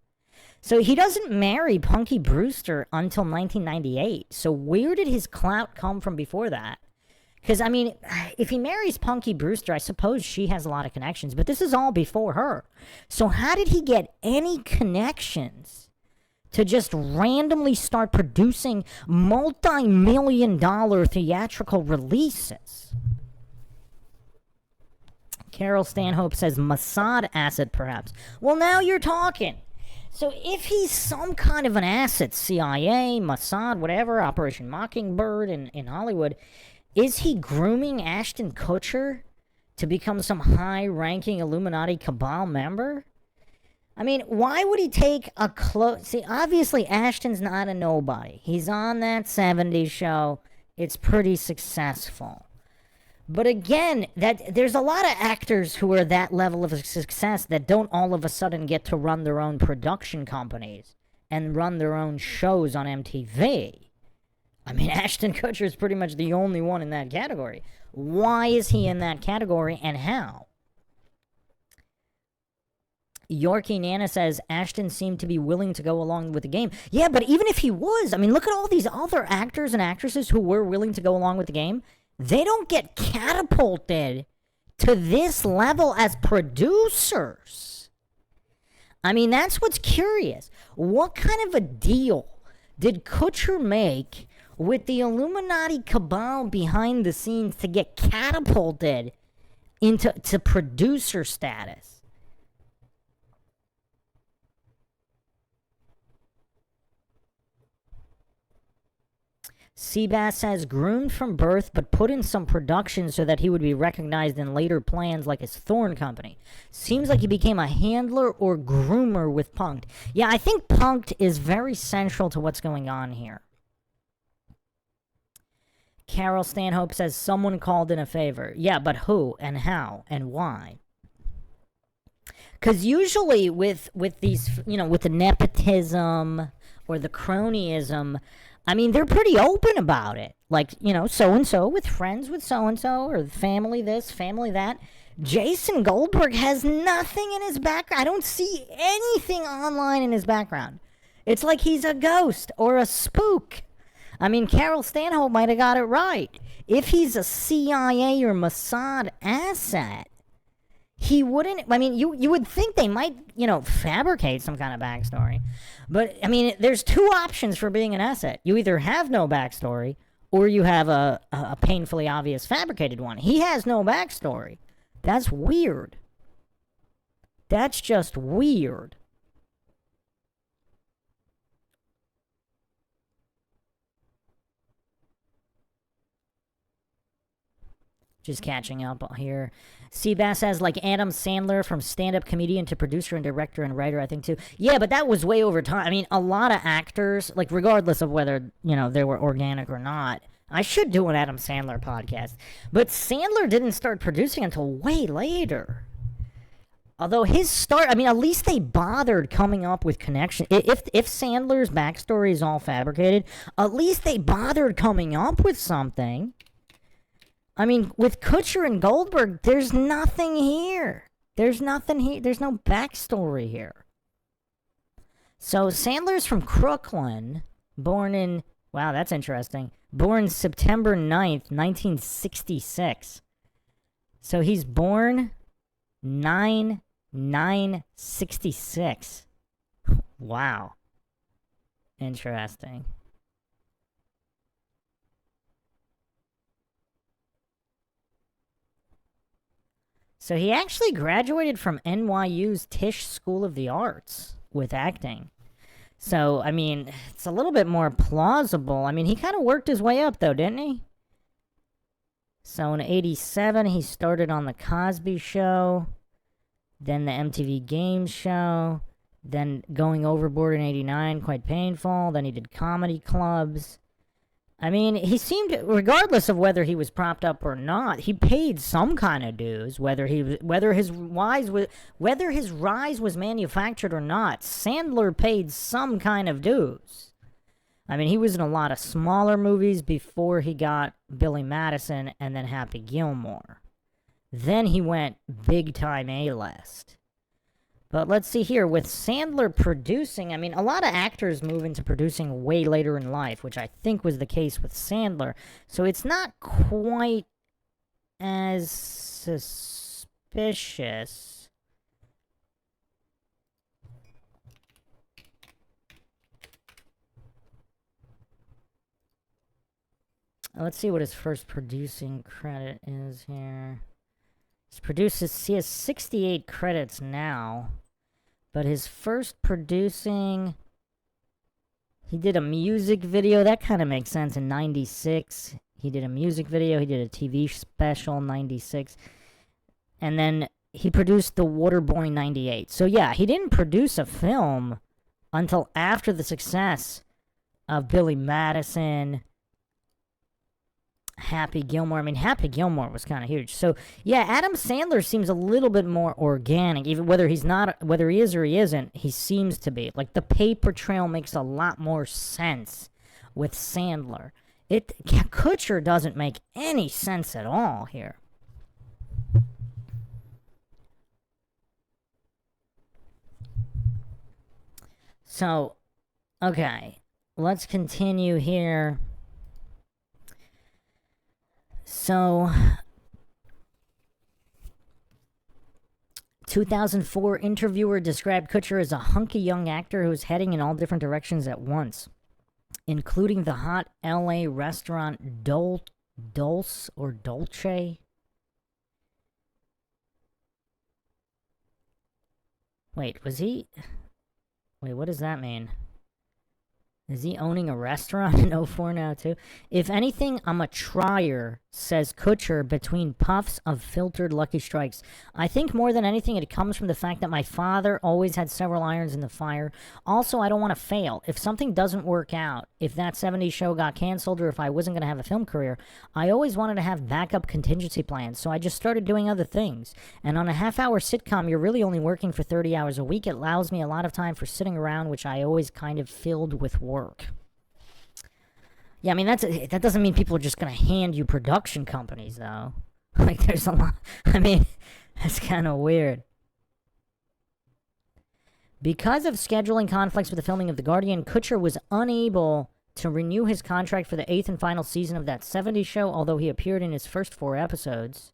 So he doesn't marry Punky Brewster until 1998. So where did his clout come from before that? Because, I mean, if he marries Punky Brewster, I suppose she has a lot of connections, but this is all before her. So how did he get any connections to just randomly start producing multi-million-dollar theatrical releases? Carol Stanhope says Mossad asset, perhaps. Well, now you're talking. So if he's some kind of an asset, CIA, Mossad, whatever, Operation Mockingbird in Hollywood, is he grooming Ashton Kutcher to become some high-ranking Illuminati cabal member? I mean, why would he take a close... See, obviously, Ashton's not a nobody. He's on that 70s show. It's pretty successful. But again, there's a lot of actors who are that level of success that don't all of a sudden get to run their own production companies and run their own shows on MTV. I mean, Ashton Kutcher is pretty much the only one in that category. Why is he in that category, and how? Yorkie Nana says Ashton seemed to be willing to go along with the game. Yeah, but even if he was, I mean, look at all these other actors and actresses who were willing to go along with the game. They don't get catapulted to this level as producers. I mean, that's what's curious. What kind of a deal did Kutcher make with the Illuminati cabal behind the scenes to get catapulted into producer status? Seabass says, groomed from birth, but put in some production so that he would be recognized in later plans like his Thorn company. Seems like he became a handler or groomer with Punk'd. Yeah, I think Punk'd is very central to what's going on here. Carol Stanhope says, someone called in a favor. Yeah, but who and how and why? Because usually with these, with the nepotism or the cronyism, I mean, they're pretty open about it. Like, so-and-so with friends with so-and-so, or family this, family that. Jason Goldberg has nothing in his background. I don't see anything online in his background. It's like he's a ghost or a spook. I mean, Carol Stanhope might have got it right. If he's a CIA or Mossad asset, he wouldn't... I mean, you would think they might, fabricate some kind of backstory. But, I mean, there's two options for being an asset. You either have no backstory, or you have a painfully obvious fabricated one. He has no backstory. That's weird. That's just weird. Just catching up here. Seabass says, like Adam Sandler, from stand-up comedian to producer and director and writer, I think, too. Yeah, but that was way over time. I mean, a lot of actors, like, regardless of whether, you know, they were organic or not, I should do an Adam Sandler podcast. But Sandler didn't start producing until way later. Although his start, I mean, at least they bothered coming up with connection. If Sandler's backstory is all fabricated, at least they bothered coming up with something. I mean, with Kutcher and Goldberg, there's nothing here. There's nothing here. There's no backstory here. So Sandler's from Crooklyn, born in, wow, that's interesting, born September 9th, 1966. So he's born 9/9/66. Wow. Interesting. So he actually graduated from NYU's Tisch School of the Arts with acting. So, I mean, it's a little bit more plausible. I mean, he kind of worked his way up, though, didn't he? So in 87, he started on The Cosby Show, then the MTV Game Show, then Going Overboard in 89, quite painful. Then he did comedy clubs. I mean, he seemed, regardless of whether he was propped up or not, he paid some kind of dues. Whether his rise was manufactured or not, Sandler paid some kind of dues. I mean, he was in a lot of smaller movies before he got Billy Madison and then Happy Gilmore. Then he went big time A-list. But let's see here, with Sandler producing, I mean, a lot of actors move into producing way later in life, which I think was the case with Sandler. So it's not quite as suspicious. Let's see what his first producing credit is here. He has 68 credits now. But his first producing, he did a music video. That kind of makes sense. In 96, he did a music video. He did a TV special in 96. And then he produced The Waterboy in 98. So yeah, he didn't produce a film until after the success of Billy Madison, Happy Gilmore. I mean, Happy Gilmore was kind of huge. So, yeah, Adam Sandler seems a little bit more organic. Even whether he is or he isn't, he seems to be. Like, the paper trail makes a lot more sense with Sandler. Kutcher doesn't make any sense at all here. So, okay, let's continue here. So, 2004 interviewer described Kutcher as a hunky young actor who was heading in all different directions at once, including the hot LA restaurant Dulce or Dolce. Wait, what does that mean? Is he owning a restaurant in 04 now, too? If anything, I'm a trier, says Kutcher between puffs of filtered Lucky Strikes. I think more than anything, it comes from the fact that my father always had several irons in the fire. Also, I don't want to fail. If something doesn't work out, if that 70s show got canceled or if I wasn't going to have a film career, I always wanted to have backup contingency plans, so I just started doing other things. And on a half-hour sitcom, you're really only working for 30 hours a week. It allows me a lot of time for sitting around, which I always kind of filled with work. Yeah, I mean, that doesn't mean people are just going to hand you production companies, though. Like, there's a lot. I mean, that's kind of weird. Because of scheduling conflicts with the filming of The Guardian, Kutcher was unable to renew his contract for the 8th and final season of that 70s show, although he appeared in his first 4 episodes.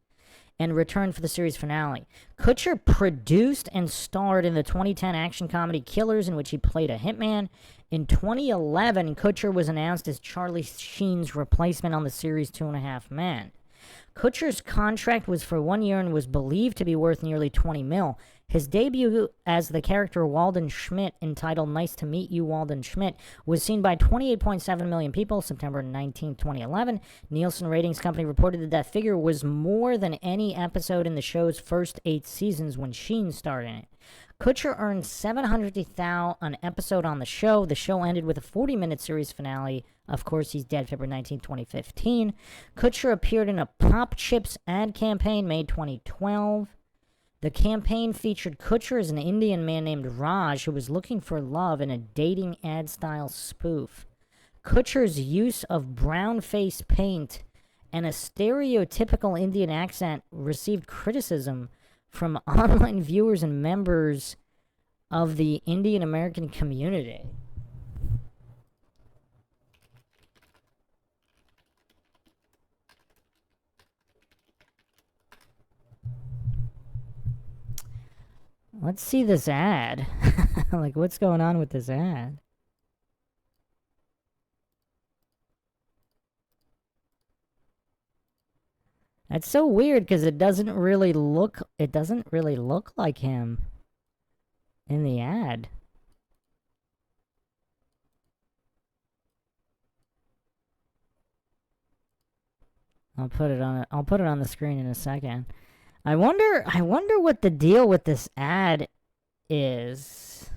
and returned for the series finale. Kutcher produced and starred in the 2010 action comedy Killers, in which he played a hitman. In 2011, Kutcher was announced as Charlie Sheen's replacement on the series 2.5 Men. Kutcher's contract was for 1 year and was believed to be worth nearly $20 million. His debut as the character Walden Schmidt, entitled Nice to Meet You, Walden Schmidt, was seen by 28.7 million people September 19, 2011. Nielsen Ratings Company reported that that figure was more than any episode in the show's first 8 seasons when Sheen starred in it. Kutcher earned $750,000 an episode on the show. The show ended with a 40-minute series finale. Of course, he's dead February 19, 2015. Kutcher appeared in a Pop Chips ad campaign May 2012. The campaign featured Kutcher as an Indian man named Raj who was looking for love in a dating ad-style spoof. Kutcher's use of brown face paint and a stereotypical Indian accent received criticism from online viewers and members of the Indian American community. Let's see this ad. Like, what's going on with this ad? That's so weird because it doesn't really look like him in the ad. I'll put it on the screen in a second. I wonder what the deal with this ad is.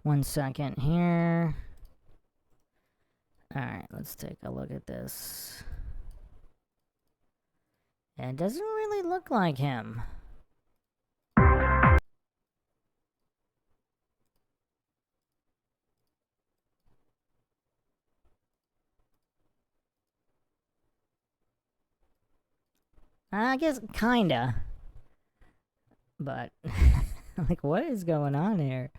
One second here. Alright, let's take a look at this. It doesn't really look like him. I guess kinda. But, like, what is going on here?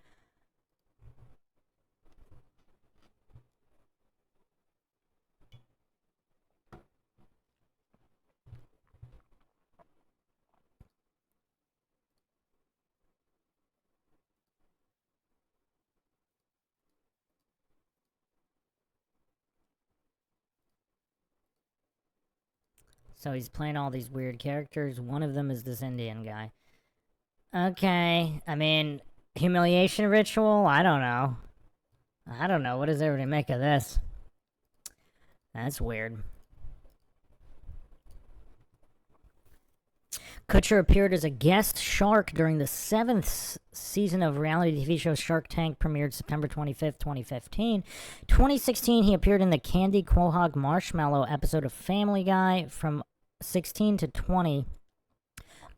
So he's playing all these weird characters. One of them is this Indian guy. Okay, I mean, humiliation ritual? I don't know. What does everybody make of this? That's weird. Kutcher appeared as a guest shark during the 7th season of reality TV show Shark Tank, premiered September 25th, 2015. 2016, he appeared in the Candy Quahog Marshmallow episode of Family Guy. From 16 to 20,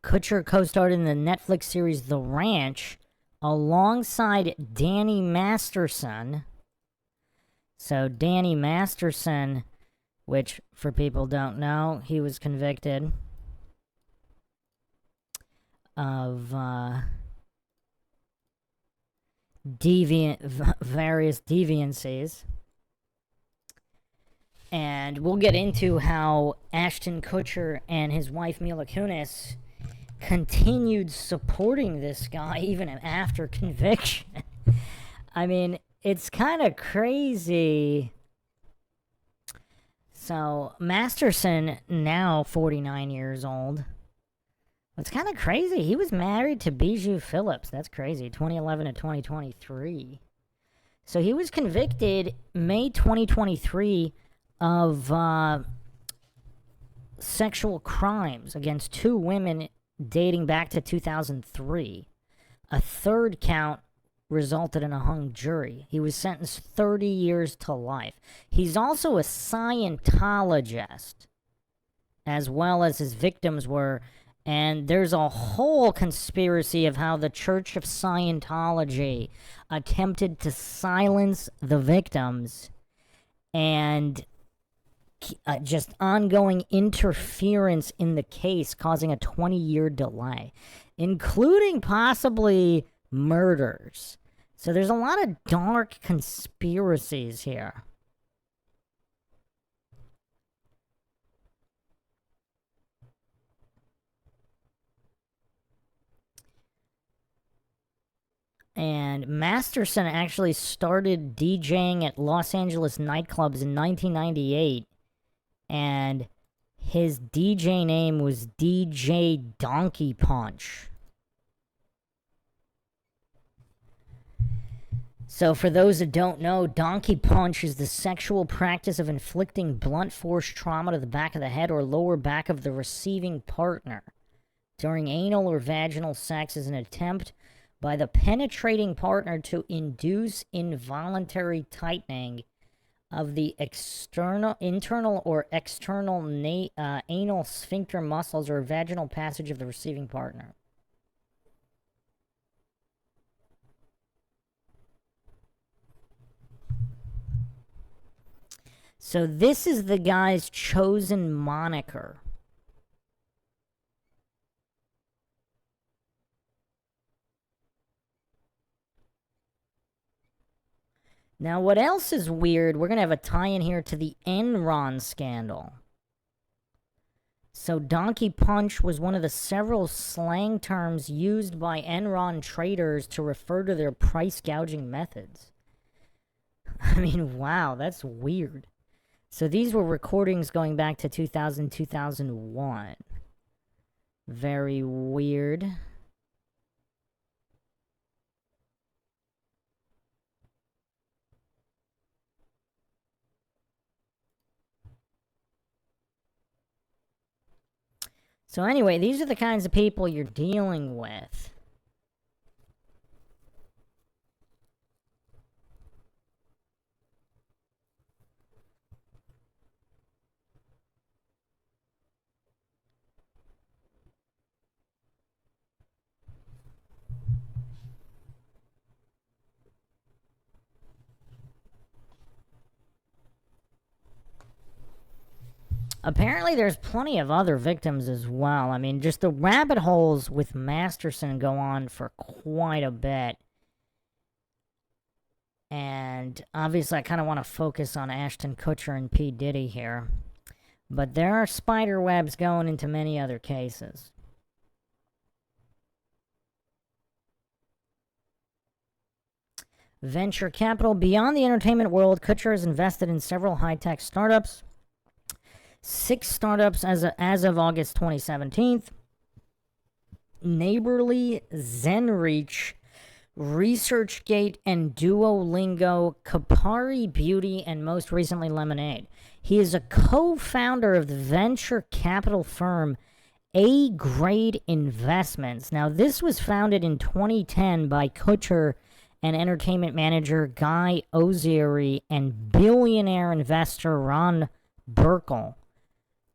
Kutcher co-starred in the Netflix series The Ranch alongside Danny Masterson. So Danny Masterson, which for people don't know, he was convicted of various deviancies. And we'll get into how Ashton Kutcher and his wife Mila Kunis continued supporting this guy even after conviction. I mean, it's kind of crazy. So, Masterson, now 49 years old. It's kind of crazy. He was married to Bijou Phillips. That's crazy. 2011 to 2023. So he was convicted May 2023 of sexual crimes against 2 women dating back to 2003. A third count resulted in a hung jury. He was sentenced 30 years to life. He's also a Scientologist, as well as his victims were And there's a whole conspiracy of how the Church of Scientology attempted to silence the victims and just ongoing interference in the case, causing a 20-year delay, including possibly murders. So there's a lot of dark conspiracies here. And Masterson actually started DJing at Los Angeles nightclubs in 1998. And his DJ name was DJ Donkey Punch. So for those that don't know, Donkey Punch is the sexual practice of inflicting blunt force trauma to the back of the head or lower back of the receiving partner during anal or vaginal sex as an attempt by the penetrating partner to induce involuntary tightening of the internal or external anal sphincter muscles or vaginal passage of the receiving partner. So this is the guy's chosen moniker. Now, what else is weird? We're going to have a tie-in here to the Enron scandal. So Donkey Punch was one of the several slang terms used by Enron traders to refer to their price gouging methods. I mean, wow, that's weird. So these were recordings going back to 2000, 2001. Very weird. So anyway, these are the kinds of people you're dealing with. Apparently, there's plenty of other victims as well. I mean, just the rabbit holes with Masterson go on for quite a bit. And obviously, I kind of want to focus on Ashton Kutcher and P. Diddy here. But there are spider webs going into many other cases. Venture capital. Beyond the entertainment world, Kutcher has invested in several high-tech startups. 6 startups as of August 2017. Neighborly, ZenReach, ResearchGate, and Duolingo, Kapari Beauty, and most recently Lemonade. He is a co-founder of the venture capital firm A-Grade Investments. Now, this was founded in 2010 by Kutcher and entertainment manager Guy Ozieri and billionaire investor Ron Burkle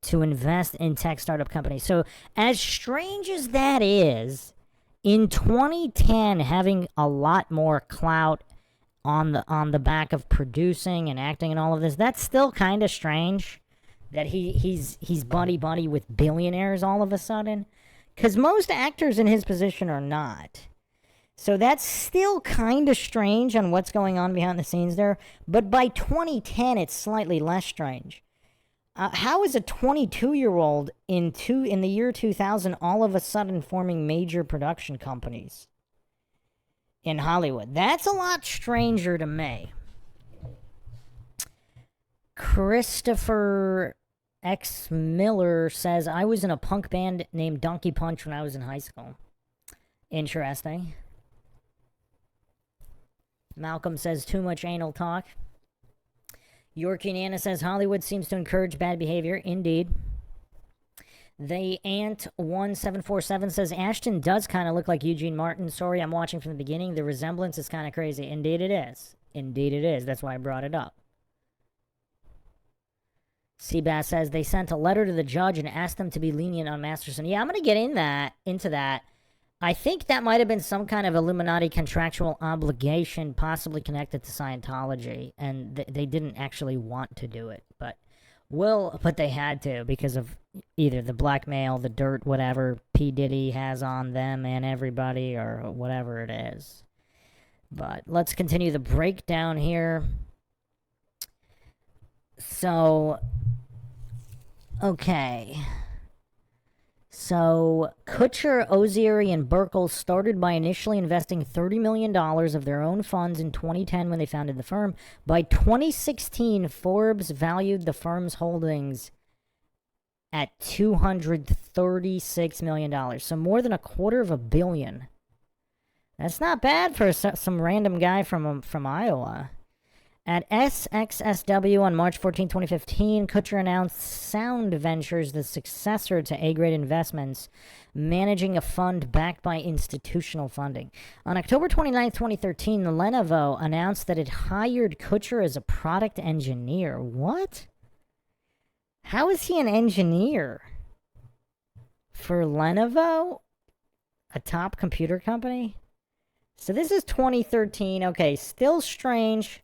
to invest in tech startup companies. So, as strange as that is, in 2010, having a lot more clout on the back of producing and acting and all of this, that's still kind of strange that he's buddy with billionaires all of a sudden, because most actors in his position are not. So that's still kind of strange on what's going on behind the scenes there. But by 2010, it's slightly less strange. How is a 22-year-old in the year 2000 all of a sudden forming major production companies in Hollywood? That's a lot stranger to me. Christopher X. Miller says, I was in a punk band named Donkey Punch when I was in high school. Interesting. Malcolm says, too much anal talk. Yorkie Nana says, Hollywood seems to encourage bad behavior. Indeed. The Ant1747 says, Ashton does kind of look like Eugene Martin. Sorry, I'm watching from the beginning. The resemblance is kind of crazy. Indeed it is. Indeed it is. That's why I brought it up. Seabass says they sent a letter to the judge and asked them to be lenient on Masterson. Yeah, I'm going to get into that. I think that might have been some kind of Illuminati contractual obligation, possibly connected to Scientology, and they didn't actually want to do it, but they had to because of either the blackmail, the dirt, whatever P. Diddy has on them and everybody, or whatever it is. But let's continue the breakdown here. So, okay. So, Kutcher, Osieri, and Burkle started by initially investing $30 million of their own funds in 2010 when they founded the firm. By 2016, Forbes valued the firm's holdings at $236 million. So more than $250 million. That's not bad for some random guy from Iowa. At SXSW on March 14, 2015, Kutcher announced Sound Ventures, the successor to A-Grade Investments, managing a fund backed by institutional funding. On October 29, 2013, Lenovo announced that it hired Kutcher as a product engineer. What? How is he an engineer? For Lenovo? A top computer company? So this is 2013. Okay, still strange.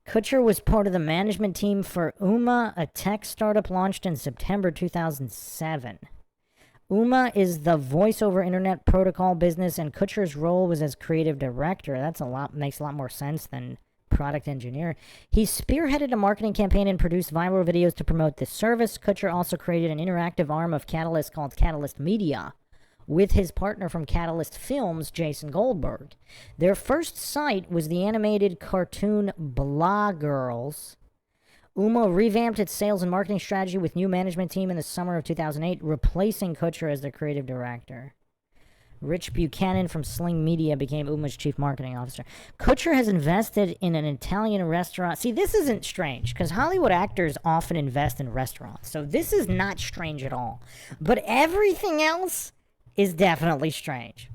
Kutcher was part of the management team for Uma, a tech startup launched in September 2007. Uma is the voice-over internet protocol business, and Kutcher's role was as creative director. Makes a lot more sense than product engineer. He spearheaded a marketing campaign and produced viral videos to promote this service. Kutcher also created an interactive arm of Catalyst called Catalyst Media, with his partner from Catalyst Films, Jason Goldberg. Their first site was the animated cartoon Blah Girls. Uma revamped its sales and marketing strategy with new management team in the summer of 2008, replacing Kutcher as their creative director. Rich Buchanan from Sling Media became Uma's chief marketing officer. Kutcher has invested in an Italian restaurant. See, this isn't strange, because Hollywood actors often invest in restaurants, so this is not strange at all. But everything else is definitely strange.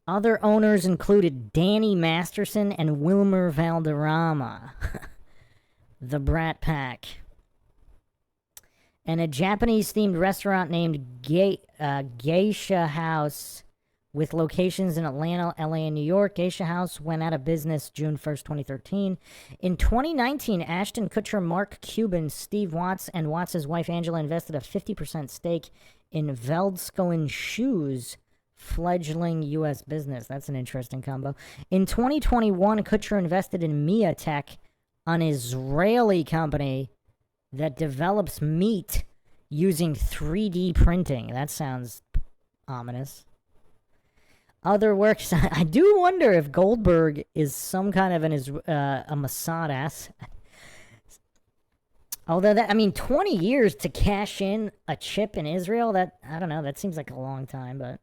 Other owners included Danny Masterson and Wilmer Valderrama, the Brat Pack, and a Japanese-themed restaurant named Geisha House with locations in Atlanta, LA, and New York. Geisha House went out of business June 1st, 2013. In 2019, Ashton Kutcher, Mark Cuban, Steve Watts, and Watts' wife Angela invested a 50% stake in Veldskoen Shoes, fledgling U.S. business. That's an interesting combo. In 2021, Kutcher invested in Mia Tech, an Israeli company that develops meat using 3D printing. That sounds ominous. Other works, I do wonder if Goldberg is some kind of a Mossad asset. Although 20 years to cash in a chip in Israel, I don't know, that seems like a long time, but.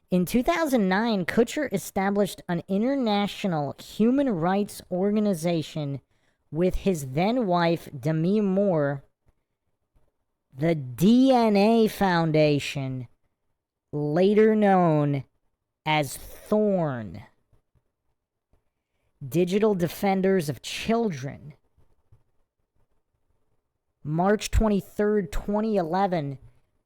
In 2009, Kutcher established an international human rights organization with his then-wife, Demi Moore, the DNA Foundation, later known as Thorn. Digital Defenders of Children. March 23rd, 2011,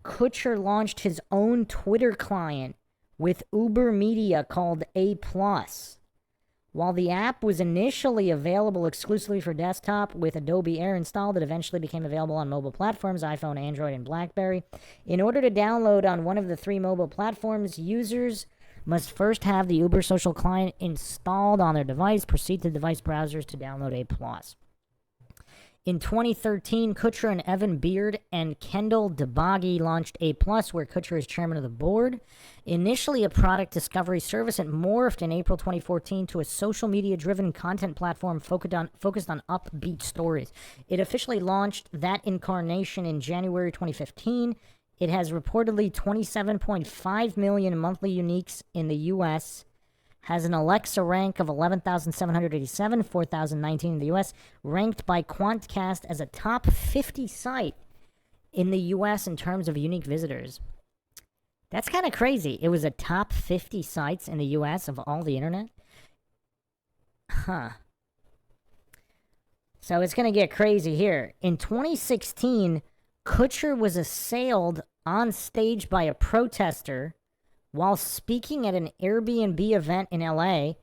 Kutcher launched his own Twitter client with Uber Media called A+. While the app was initially available exclusively for desktop with Adobe Air installed, it eventually became available on mobile platforms, iPhone, Android, and BlackBerry. In order to download on one of the three mobile platforms, users must first have the Uber social client installed on their device, proceed to device browsers to download A+. In 2013, Kutcher and Evan Beard and Kendall DeBoggy launched A+, where Kutcher is chairman of the board. Initially a product discovery service, it morphed in April 2014 to a social media-driven content platform focused on upbeat stories. It officially launched that incarnation in January 2015. It has reportedly 27.5 million monthly uniques in the U.S., has an Alexa rank of 11,787, 4,019 in the U.S., ranked by Quantcast as a top 50 site in the U.S. in terms of unique visitors. That's kind of crazy. It was a top 50 sites in the U.S. of all the internet. Huh. So it's going to get crazy here. In 2016, Kutcher was assailed on stage by a protester while speaking at an Airbnb event in LA,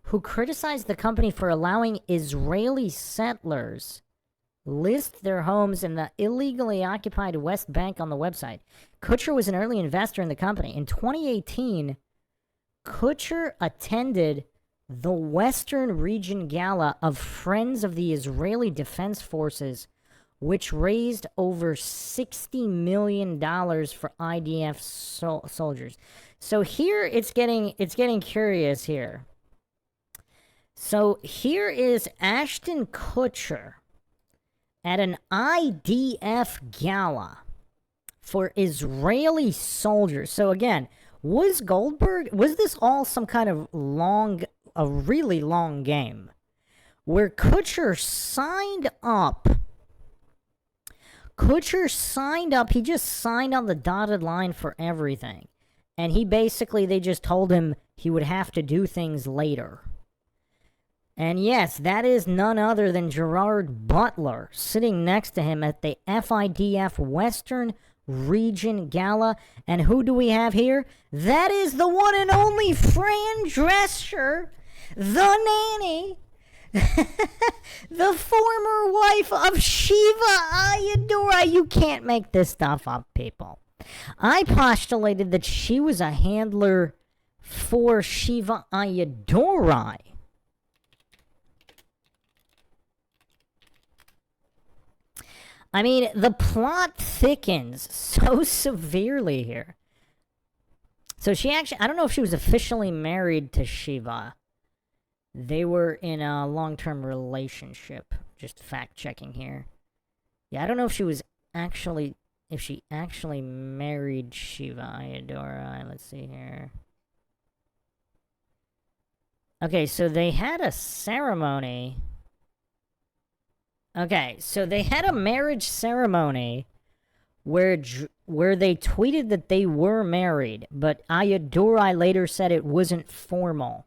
who criticized the company for allowing Israeli settlers list their homes in the illegally occupied West Bank on the website. Kutcher was an early investor in the company. In 2018, Kutcher attended the Western Region Gala of Friends of the Israeli Defense Forces, which raised over $60 million for IDF soldiers. So here it's getting curious here. So here is Ashton Kutcher at an IDF gala for Israeli soldiers. So again, was this all some kind of a really long game where Kutcher signed up? He just signed on the dotted line for everything. And they just told him he would have to do things later. And yes, that is none other than Gerard Butler sitting next to him at the FIDF Western Region Gala. And who do we have here? That is the one and only Fran Drescher, the nanny, the former wife of Shiva Ayyadurai. You can't make this stuff up, people. I postulated that she was a handler for Shiva Ayyadurai. I mean, the plot thickens so severely here. So she actually, I don't know if she was officially married to Shiva. They were in a long-term relationship. Just fact-checking here. Yeah, I don't know if she actually married Shiva Ayyadurai. Let's see here. Okay, so they had a ceremony. Okay, so they had a marriage ceremony where they tweeted that they were married, but Ayyadurai later said it wasn't formal,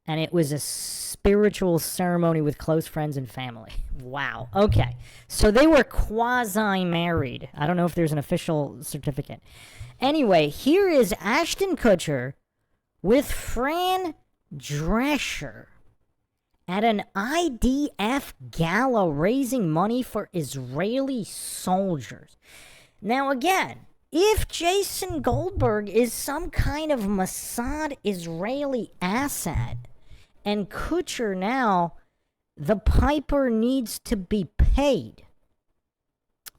and it was a spiritual ceremony with close friends and family. Wow. Okay, so they were quasi-married. I don't know if there's an official certificate. Anyway, here is Ashton Kutcher with Fran Drescher at an IDF gala raising money for Israeli soldiers. Now again, if Jason Goldberg is some kind of Mossad Israeli asset, and Kutcher now, the piper needs to be paid.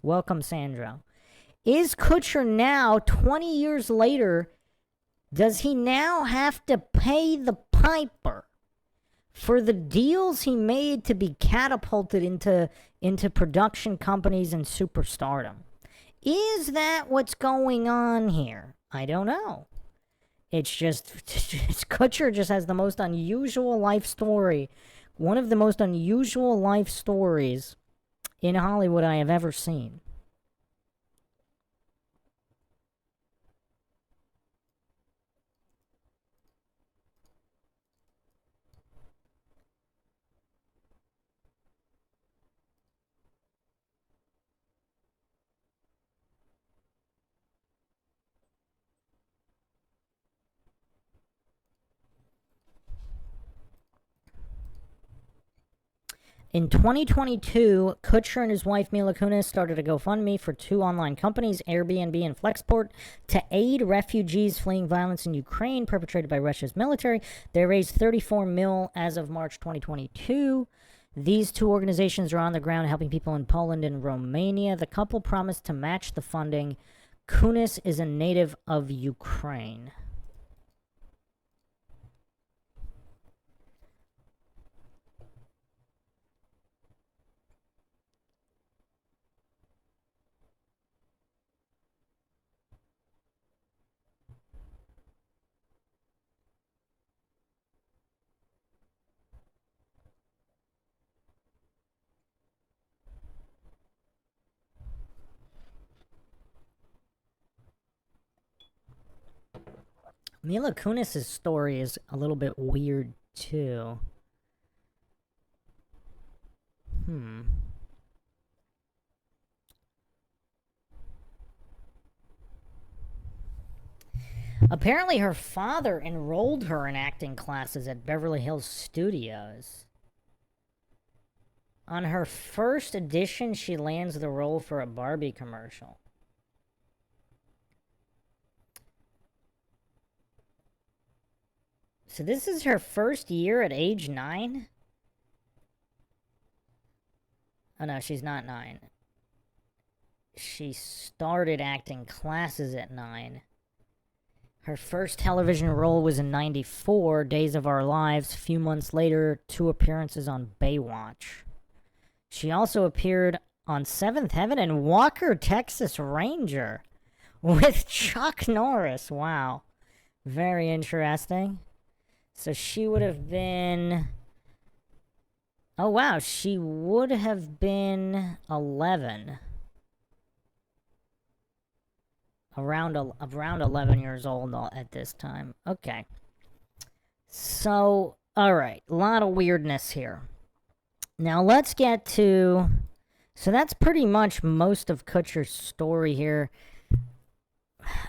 Welcome, Sandro. Is Kutcher now, 20 years later, does he now have to pay the piper for the deals he made to be catapulted into production companies and superstardom? Is that what's going on here? I don't know. Kutcher just has the most unusual life story. One of the most unusual life stories in Hollywood I have ever seen. In 2022, Kutcher and his wife Mila Kunis started a GoFundMe for two online companies, Airbnb and Flexport, to aid refugees fleeing violence in Ukraine perpetrated by Russia's military. They raised $34 million as of March 2022. These two organizations are on the ground helping people in Poland and Romania. The couple promised to match the funding. Kunis is a native of Ukraine. Mila Kunis' story is a little bit weird, too. Apparently, her father enrolled her in acting classes at Beverly Hills Studios. On her first audition, she lands the role for a Barbie commercial. So this is her first year at age 9? Oh no, she's not 9. She started acting classes at 9. Her first television role was in '94, Days of Our Lives. A few months later, 2 appearances on Baywatch. She also appeared on Seventh Heaven and Walker, Texas Ranger with Chuck Norris. Wow. Very interesting. So she would have been... Oh, wow. She would have been 11. Around 11 years old at this time. Okay. So, alright. A lot of weirdness here. Now, let's get to... So that's pretty much most of Kutcher's story here.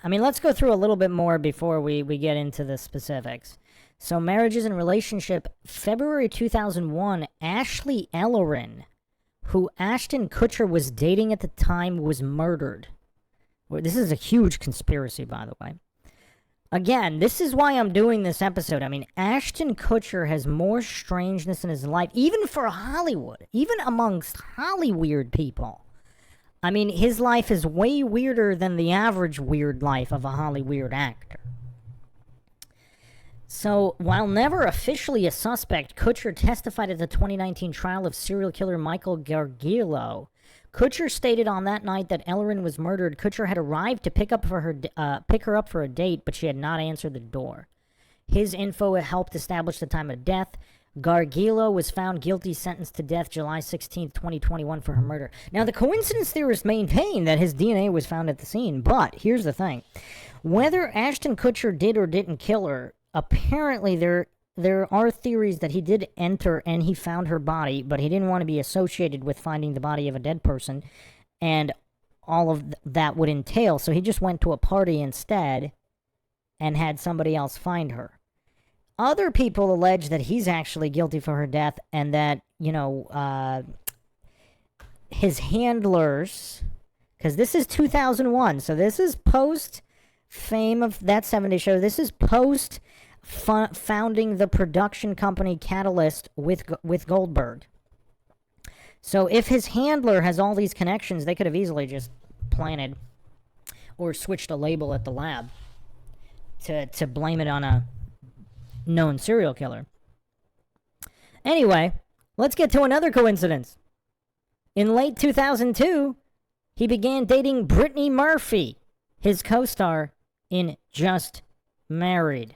I mean, let's go through a little bit more before we get into the specifics. So, marriages and relationship. February 2001, Ashley Ellerin, who Ashton Kutcher was dating at the time, was murdered. This is a huge conspiracy, by the way. Again, this is why I'm doing this episode. I mean, Ashton Kutcher has more strangeness in his life, even for Hollywood, even amongst hollyweird people. I mean, his life is way weirder than the average weird life of a hollyweird actor. So, while never officially a suspect, Kutcher testified at the 2019 trial of serial killer Michael Gargiulo. Kutcher stated on that night that Ellerin was murdered. Kutcher had arrived to pick her up for a date, but she had not answered the door. His info helped establish the time of death. Gargiulo was found guilty, sentenced to death July 16, 2021 for her murder. Now, the coincidence theorists maintain that his DNA was found at the scene, but here's the thing. Whether Ashton Kutcher did or didn't kill her, apparently there are theories that he did enter and he found her body, but he didn't want to be associated with finding the body of a dead person, and all of that would entail. So he just went to a party instead and had somebody else find her. Other people allege that he's actually guilty for her death and that, his handlers, because this is 2001, so this is post-fame of That 70s Show. This is post founding the production company Catalyst with Goldberg. So if his handler has all these connections, they could have easily just planted or switched a label at the lab to blame it on a known serial killer. Anyway, let's get to another coincidence. In late 2002, he began dating Brittany Murphy, his co-star in Just Married.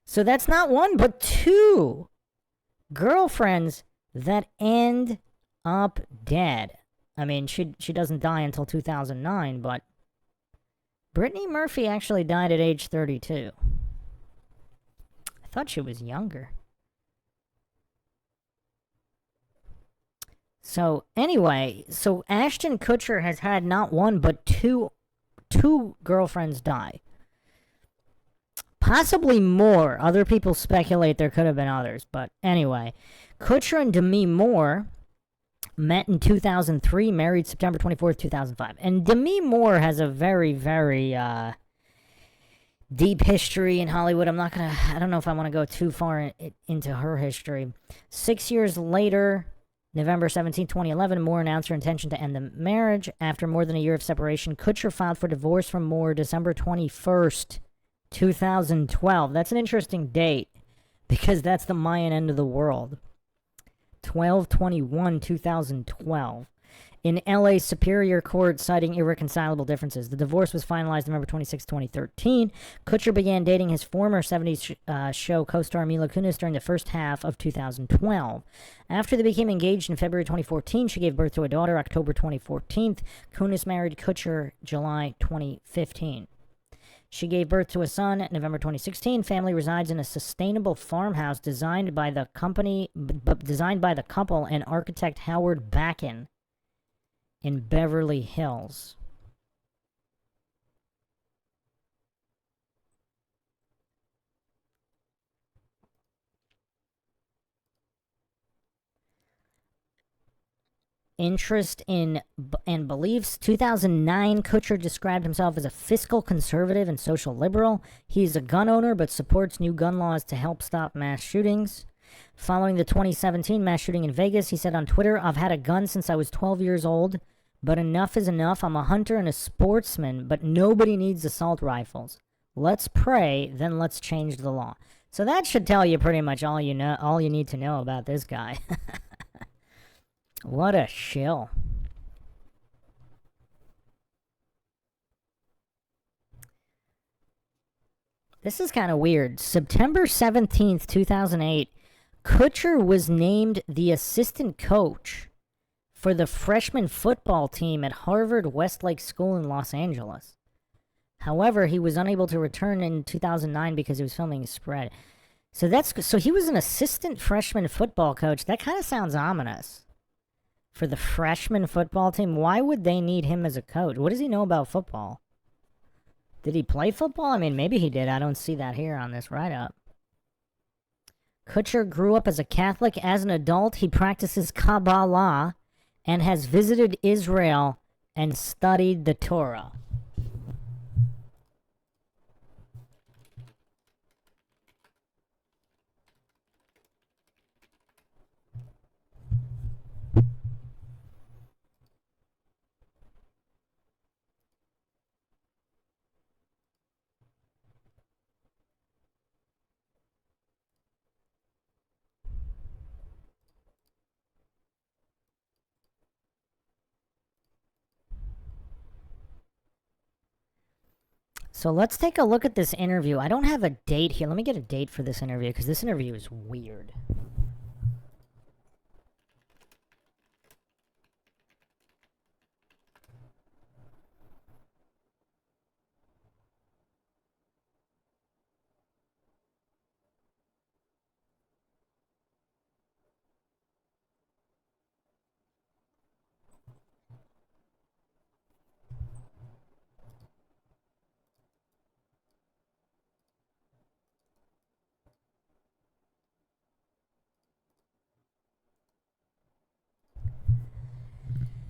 So that's not one, but 2 girlfriends that end up dead. I mean, she doesn't die until 2009, but Brittany Murphy actually died at age 32. I thought she was younger. So anyway, so Ashton Kutcher has had not one, but two girlfriends die. Possibly more. Other people speculate there could have been others. But anyway, Kutcher and Demi Moore met in 2003, married September 24th, 2005. And Demi Moore has a very, very deep history in Hollywood. I don't know if I want to go too far into her history. 6 years later, November 17, 2011, Moore announced her intention to end the marriage. After more than a year of separation, Kutcher filed for divorce from Moore December 21st, 2012. That's an interesting date because that's the Mayan end of the world. 12/21/2012. In LA Superior Court, citing irreconcilable differences. The divorce was finalized November 26, 2013. Kutcher began dating his former 70s show co-star Mila Kunis during the first half of 2012. After they became engaged in February 2014, she gave birth to a daughter October 2014. Kunis married Kutcher July 2015. She gave birth to a son in November 2016. Family resides in a sustainable farmhouse designed by the couple and architect Howard Backen in Beverly Hills. Interest in and beliefs. 2009, Kutcher described himself as a fiscal conservative and social liberal. He's a gun owner but supports new gun laws to help stop mass shootings. Following the 2017 mass shooting in Vegas, he said on Twitter, "I've had a gun since I was 12 years old, but enough is enough. I'm a hunter and a sportsman, but nobody needs assault rifles. Let's pray, then let's change the law." So that should tell you pretty much all you need to know about this guy. What a shill. This is kind of weird. September 17th, 2008, Kutcher was named the assistant coach for the freshman football team at Harvard Westlake School in Los Angeles. However, he was unable to return in 2009 because he was filming a spread. So he was an assistant freshman football coach. That kind of sounds ominous. For the freshman football team, why would they need him as a coach? What does he know about football? Did he play football? I mean, maybe he did. I don't see that here on this write-up. Kutcher grew up as a Catholic. As an adult, he practices Kabbalah and has visited Israel and studied the Torah. So let's take a look at this interview. I don't have a date here. Let me get a date for this interview because this interview is weird.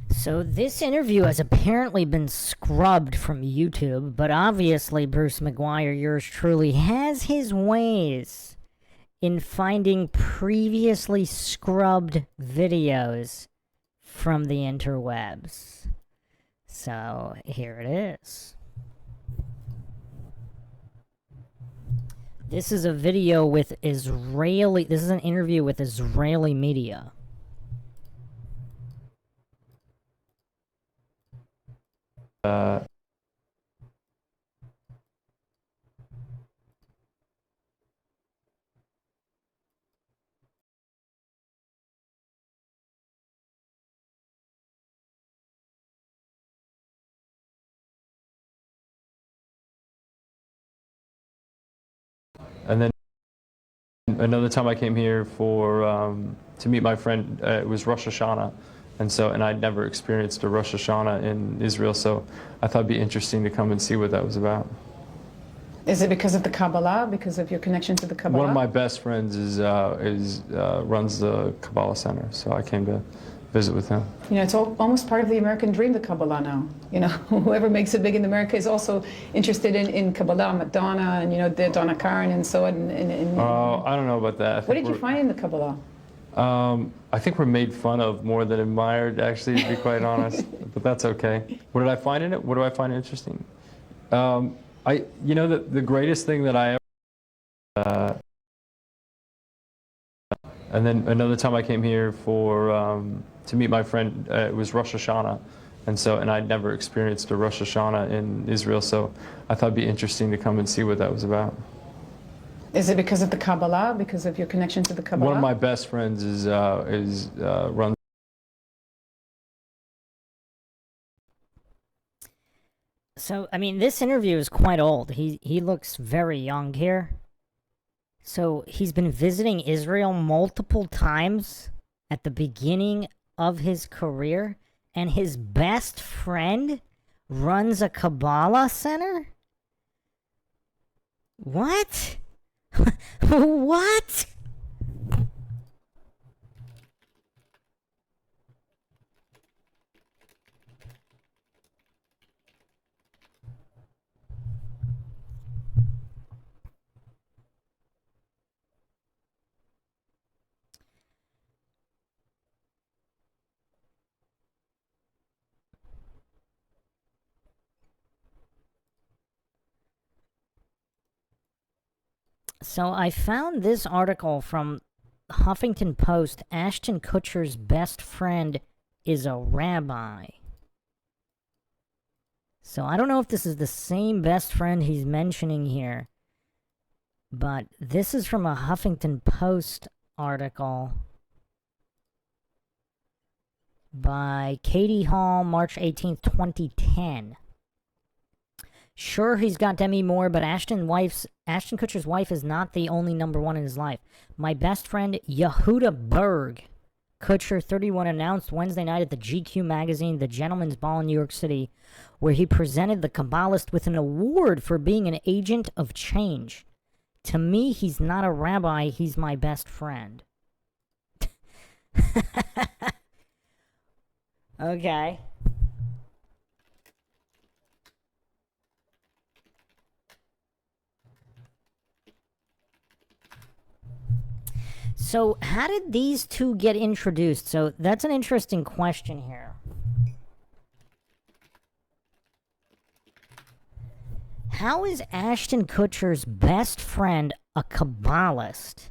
So this interview has apparently been scrubbed from YouTube, but obviously Bruce McGuire, yours truly, has his ways in finding previously scrubbed videos from the interwebs. So here it is. This is a video with this is an interview with Israeli media. And then another time I came here to meet my friend. It was Rosh Hashanah, and I'd never experienced a Rosh Hashanah in Israel, so I thought it'd be interesting to come and see what that was about. Is it because of the Kabbalah? Because of your connection to the Kabbalah? One of my best friends runs the Kabbalah Center, so I came to visit with him. You know, it's almost part of the American dream, the Kabbalah now. You know, whoever makes it big in America is also interested in Kabbalah, Madonna, and, you know, the Donna Karan and so on. I don't know about that. What did you find in the Kabbalah? I think we're made fun of more than admired, actually, to be quite honest. But that's okay. What did I find in it? What do I find interesting? You know, the greatest thing that I ever... and then another time I came here to meet my friend. It was Rosh Hashanah, and I'd never experienced a Rosh Hashanah in Israel, so I thought it'd be interesting to come and see what that was about. Is it because of the Kabbalah? Because of your connection to the Kabbalah? One of my best friends runs. So, I mean, this interview is quite old. He looks very young here. So, he's been visiting Israel multiple times at the beginning of his career, and his best friend runs a Kabbalah center? What? What? So I found this article from Huffington Post. Ashton Kutcher's best friend is a rabbi. So I don't know if this is the same best friend he's mentioning here, but this is from a Huffington Post article by Katie Hall, March 18th, 2010. Sure, he's got Demi Moore, but Ashton Kutcher's wife is not the only number one in his life. My best friend, Yehuda Berg. Kutcher, 31, announced Wednesday night at the GQ magazine, The Gentleman's Ball in New York City, where he presented the Kabbalist with an award for being an agent of change. To me, he's not a rabbi, he's my best friend. Okay. So, how did these two get introduced? So, that's an interesting question here. How is Ashton Kutcher's best friend a Kabbalist?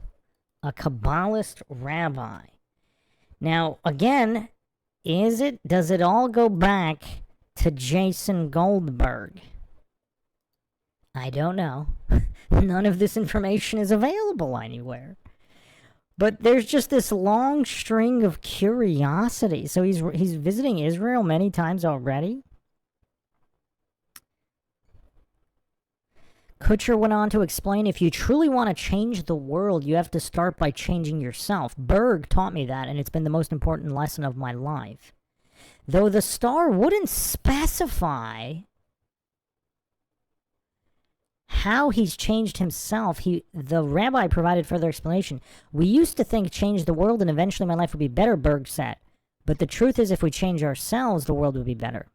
A Kabbalist rabbi? Now, again, does it all go back to Jason Goldberg? I don't know. None of this information is available anywhere. But there's just this long string of curiosity. So he's visiting Israel many times already. Kutcher went on to explain, if you truly want to change the world, you have to start by changing yourself. Berg taught me that, and it's been the most important lesson of my life. Though the star wouldn't specify how he's changed himself, the rabbi provided further explanation. We used to think change the world and eventually my life would be better, Berg said. But the truth is, if we change ourselves, the world would be better.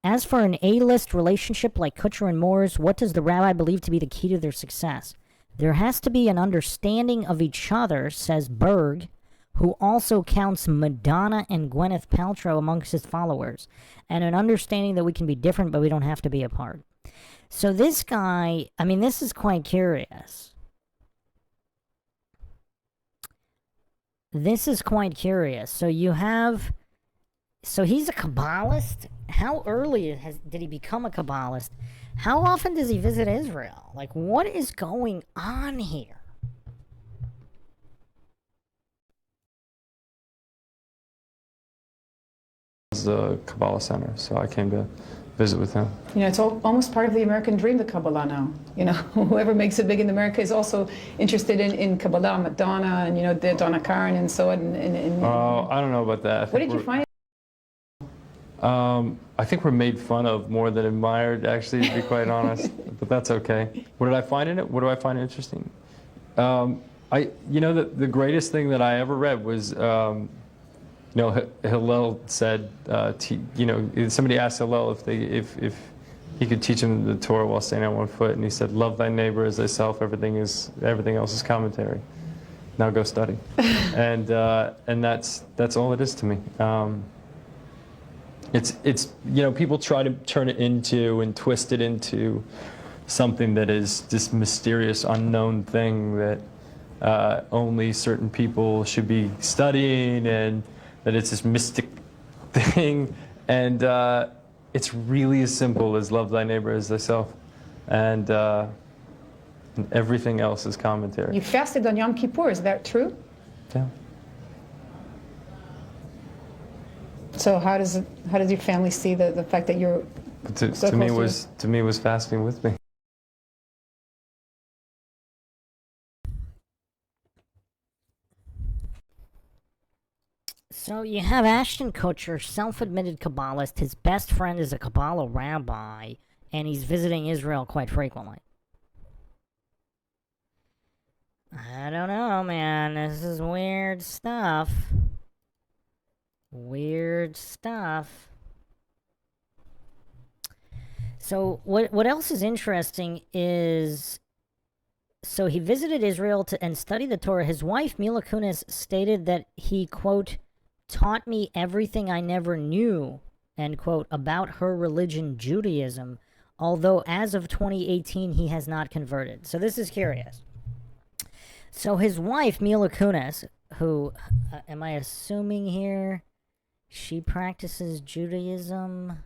As for an A-list relationship like Kutcher and Moore's, what does the rabbi believe to be the key to their success? There has to be an understanding of each other, says Berg, who also counts Madonna and Gwyneth Paltrow amongst his followers, and an understanding that we can be different, but we don't have to be apart. So this guy, I mean, this is quite curious. This is quite curious. So he's a Kabbalist. How early did he become a Kabbalist? How often does he visit Israel? Like, what is going on here? The Kabbalah Center, so I came to visit with him. You know, it's almost part of the American dream, the Kabbalah now. You know, whoever makes it big in America is also interested in Kabbalah, Madonna, and, you know, the Donna Karan and so on. I don't know about that. What did you find? I think we're made fun of more than admired, actually, to be quite honest. But that's okay. What did I find in it? What do I find interesting? The greatest thing that I ever read was, Hillel said, somebody asked Hillel if he could teach him the Torah while standing on one foot, and he said, "Love thy neighbor as thyself. Everything else is commentary. Now go study." and that's all it is to me. It's people try to turn it into and twist it into something that is this mysterious unknown thing that only certain people should be studying, and that it's this mystic thing, and it's really as simple as love thy neighbor as thyself, and everything else is commentary. You fasted on Yom Kippur, is that true? Yeah. So how does your family see the fact that you're To, so to me close was to me was fasting with me. So you have Ashton Kutcher, self-admitted Kabbalist. His best friend is a Kabbalah rabbi, and he's visiting Israel quite frequently. I don't know, man. This is weird stuff. Weird stuff. So what else is interesting is, so he visited Israel and studied the Torah. His wife, Mila Kunis, stated that he, quote, taught me everything I never knew, end quote, about her religion, Judaism, although as of 2018, he has not converted. So this is curious. So his wife, Mila Kunis, who, am I assuming here, she practices Judaism?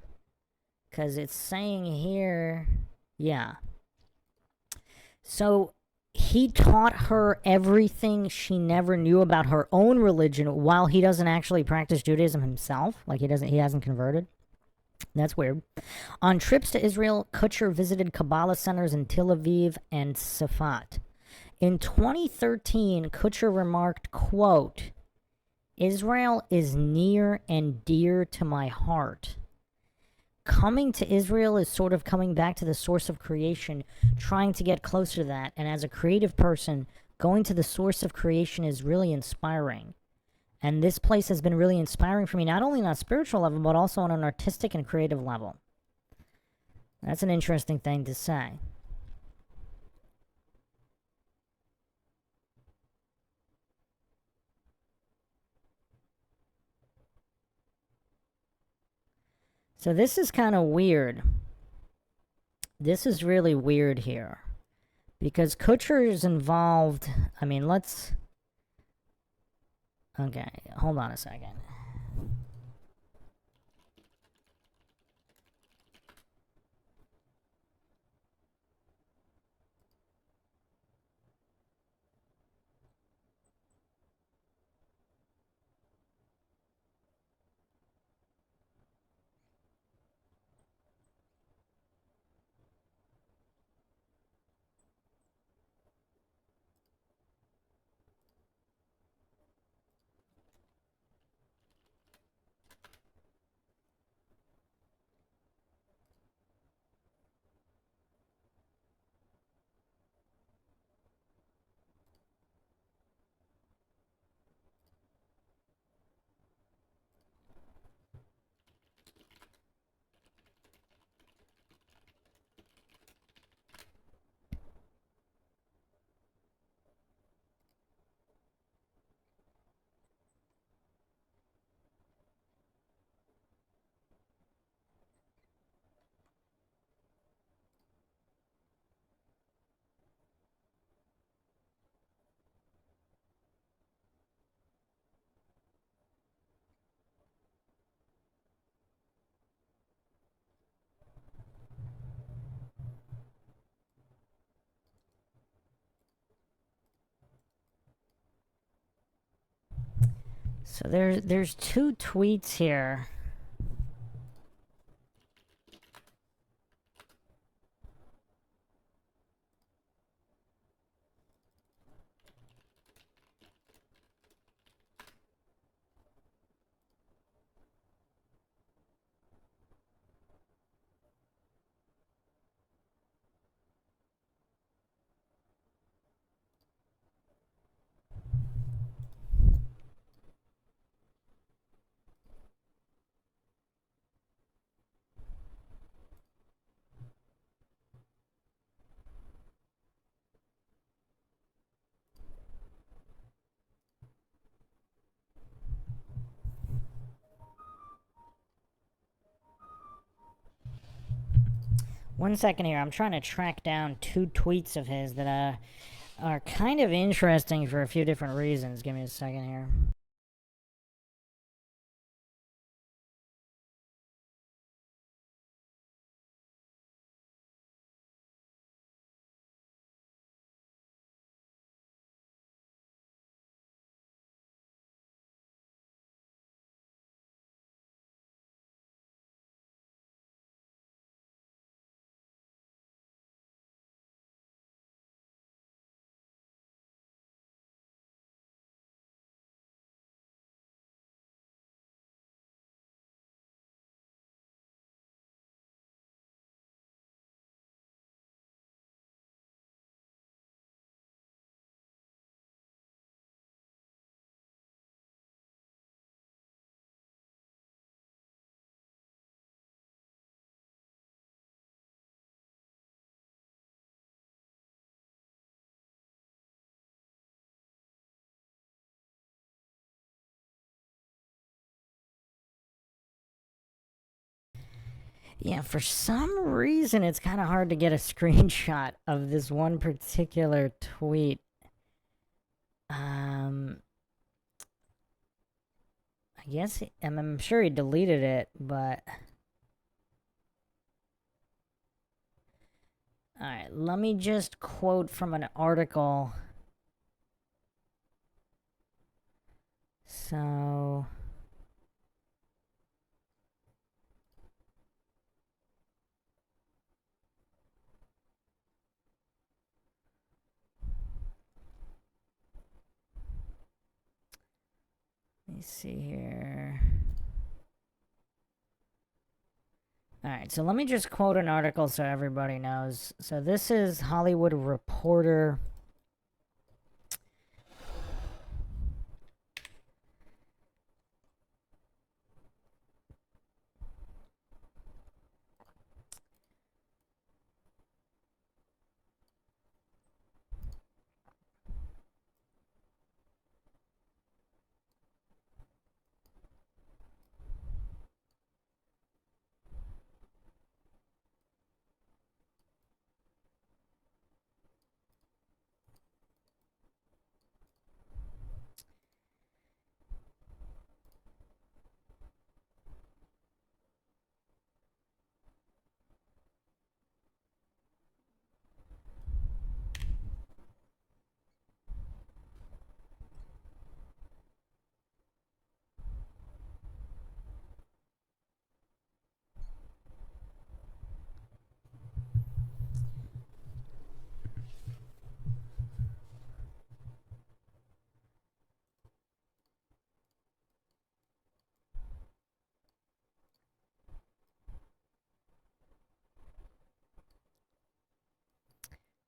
Because it's saying here, yeah. So he taught her everything she never knew about her own religion while he doesn't actually practice Judaism himself. Like he hasn't converted. That's weird. On trips to Israel, Kutcher visited Kabbalah centers in Tel Aviv and Safat. In 2013, Kutcher remarked, quote, Israel is near and dear to my heart. Coming to Israel is sort of coming back to the source of creation, trying to get closer to that. And as a creative person, going to the source of creation is really inspiring. And this place has been really inspiring for me, not only on a spiritual level, but also on an artistic and creative level. That's an interesting thing to say. So this is kind of weird. This is really weird here. Because Kutcher is involved. I mean, let's... Okay, hold on a second. So there's two tweets here. One second here. I'm trying to track down two tweets of his that are kind of interesting for a few different reasons. Give me a second here. Yeah, for some reason, it's kind of hard to get a screenshot of this one particular tweet. I guess I'm sure he deleted it, but all right, let me just quote from an article. So let me see here. All right, so let me just quote an article so everybody knows. So this is Hollywood Reporter.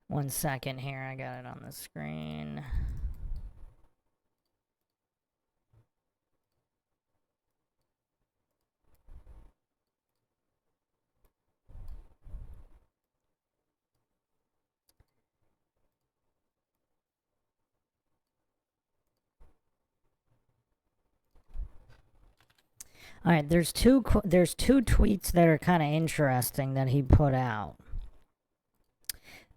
One second here, I got it on the screen. All right, there's two tweets that are kind of interesting that he put out.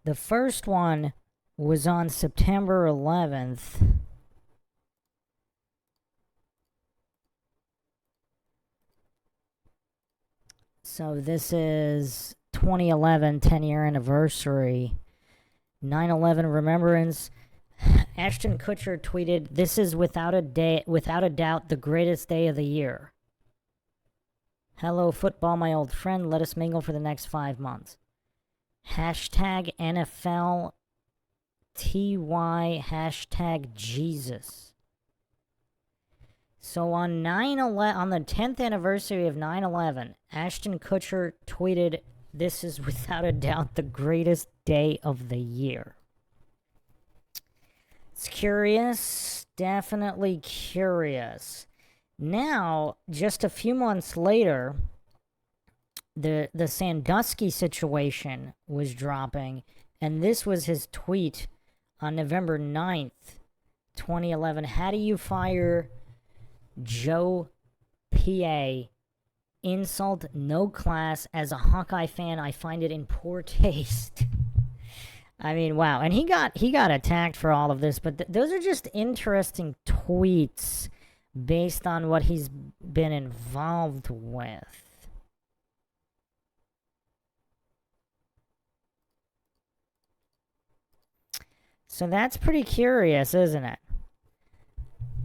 The first one was on September 11th. So this is 2011, 10-year anniversary. 9/11 remembrance. Ashton Kutcher tweeted, "This is without a doubt the greatest day of the year. Hello, football, my old friend. Let us mingle for the next 5 months. Hashtag NFL TY, hashtag Jesus." So on 9/11, on the 10th anniversary of 9/11, Ashton Kutcher tweeted, "This is without a doubt the greatest day of the year." It's curious, definitely curious. Now, just a few months later, the Sandusky situation was dropping, and this was his tweet on November 9th, 2011. "How do you fire Joe P.A.? Insult, no class. As a Hawkeye fan, I find it in poor taste." I mean, wow. And he got attacked for all of this, but those are just interesting tweets based on what he's been involved with. So that's pretty curious, isn't it?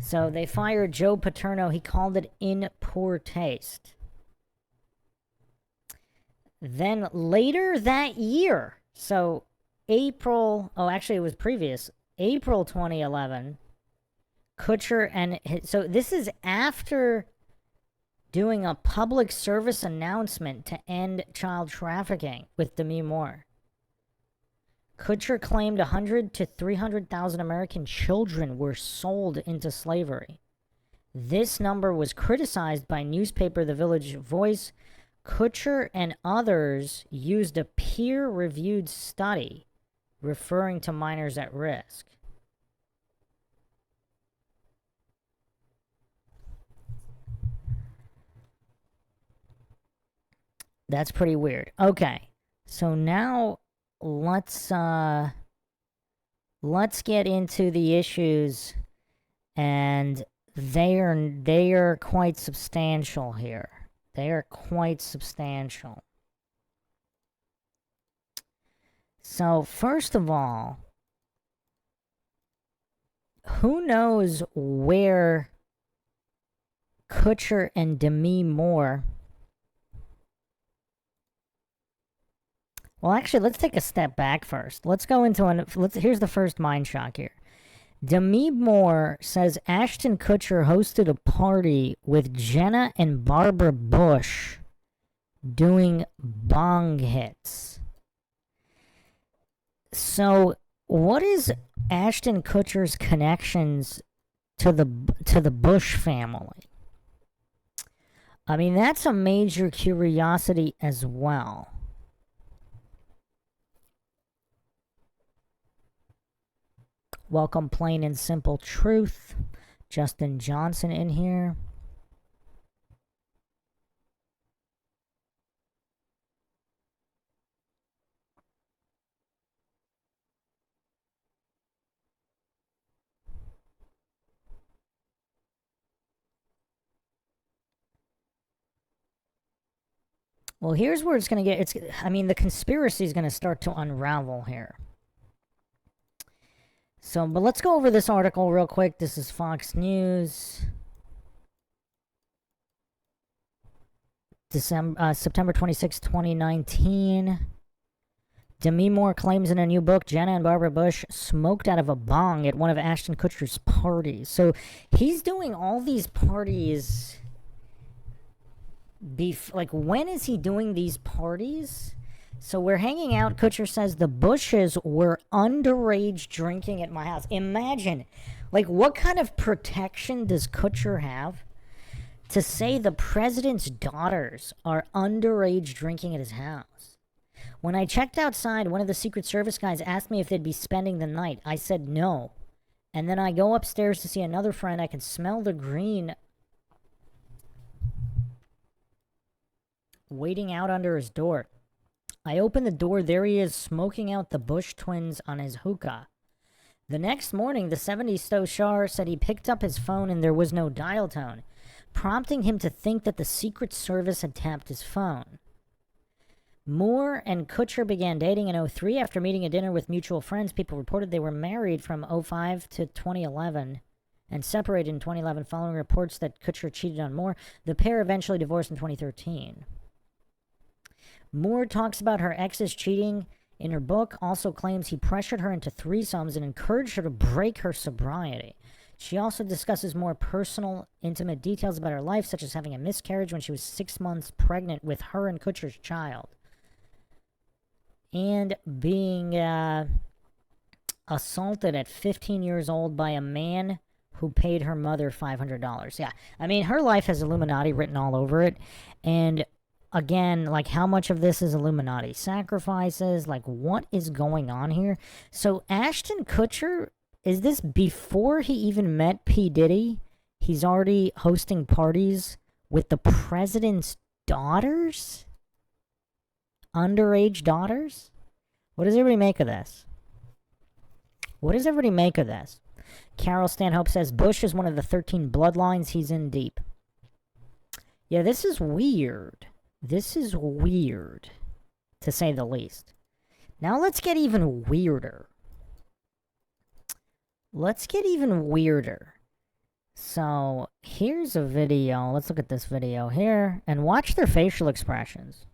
So they fired Joe Paterno. He called it in poor taste. Then later that year, so April 2011, Kutcher and so this is after doing a public service announcement to end child trafficking with Demi Moore. Kutcher claimed 100 to 300,000 American children were sold into slavery. This number was criticized by newspaper The Village Voice. Kutcher and others used a peer-reviewed study referring to minors at risk. That's pretty weird. Okay. So now let's get into the issues, and they are quite substantial here. They are quite substantial. So first of all, who knows where Kutcher and Demi Moore... Well, actually, let's take a step back first. Let's go into here's the first mind shock here. Demi Moore says Ashton Kutcher hosted a party with Jenna and Barbara Bush doing bong hits. So, what is Ashton Kutcher's connections to the Bush family? I mean, that's a major curiosity as well. Welcome, Plain and Simple Truth. Justin Johnson in here. Well, here's where it's going to get... I mean, the conspiracy is going to start to unravel here. So, but let's go over this article real quick. This is Fox News. September 26, 2019. Demi Moore claims in a new book Jenna and Barbara Bush smoked out of a bong at one of Ashton Kutcher's parties. So, he's doing all these parties... like, when is he doing these parties? So we're hanging out. Kutcher says the Bushes were underage drinking at my house. Imagine, like, what kind of protection does Kutcher have to say the president's daughters are underage drinking at his house? When I checked outside, one of the Secret Service guys asked me if they'd be spending the night. I said no. And then I go upstairs to see another friend. I can smell the green waiting out under his door. I open the door, there he is, smoking out the Bush twins on his hookah. The next morning, the 70s Stoshar said he picked up his phone and there was no dial tone, prompting him to think that the Secret Service had tapped his phone. Moore and Kutcher began dating in 2003 after meeting at dinner with mutual friends. People reported they were married from 2005 to 2011 and separated in 2011 following reports that Kutcher cheated on Moore. The pair eventually divorced in 2013. Moore talks about her ex's cheating in her book, also claims he pressured her into threesomes and encouraged her to break her sobriety. She also discusses more personal, intimate details about her life, such as having a miscarriage when she was 6 months pregnant with her and Kutcher's child, and being assaulted at 15 years old by a man who paid her mother $500. Yeah, I mean, her life has Illuminati written all over it, and again, like, how much of this is Illuminati sacrifices? Like, what is going on here? So, Ashton Kutcher, is this before he even met P. Diddy? He's already hosting parties with the president's daughters? Underage daughters? What does everybody make of this? What does everybody make of this? Carol Stanhope says, Bush is one of the 13 bloodlines. He's in deep. Yeah, this is weird. This is weird, to say the least. Now let's get even weirder. Let's get even weirder. So, here's a video. Let's look at this video here and watch their facial expressions.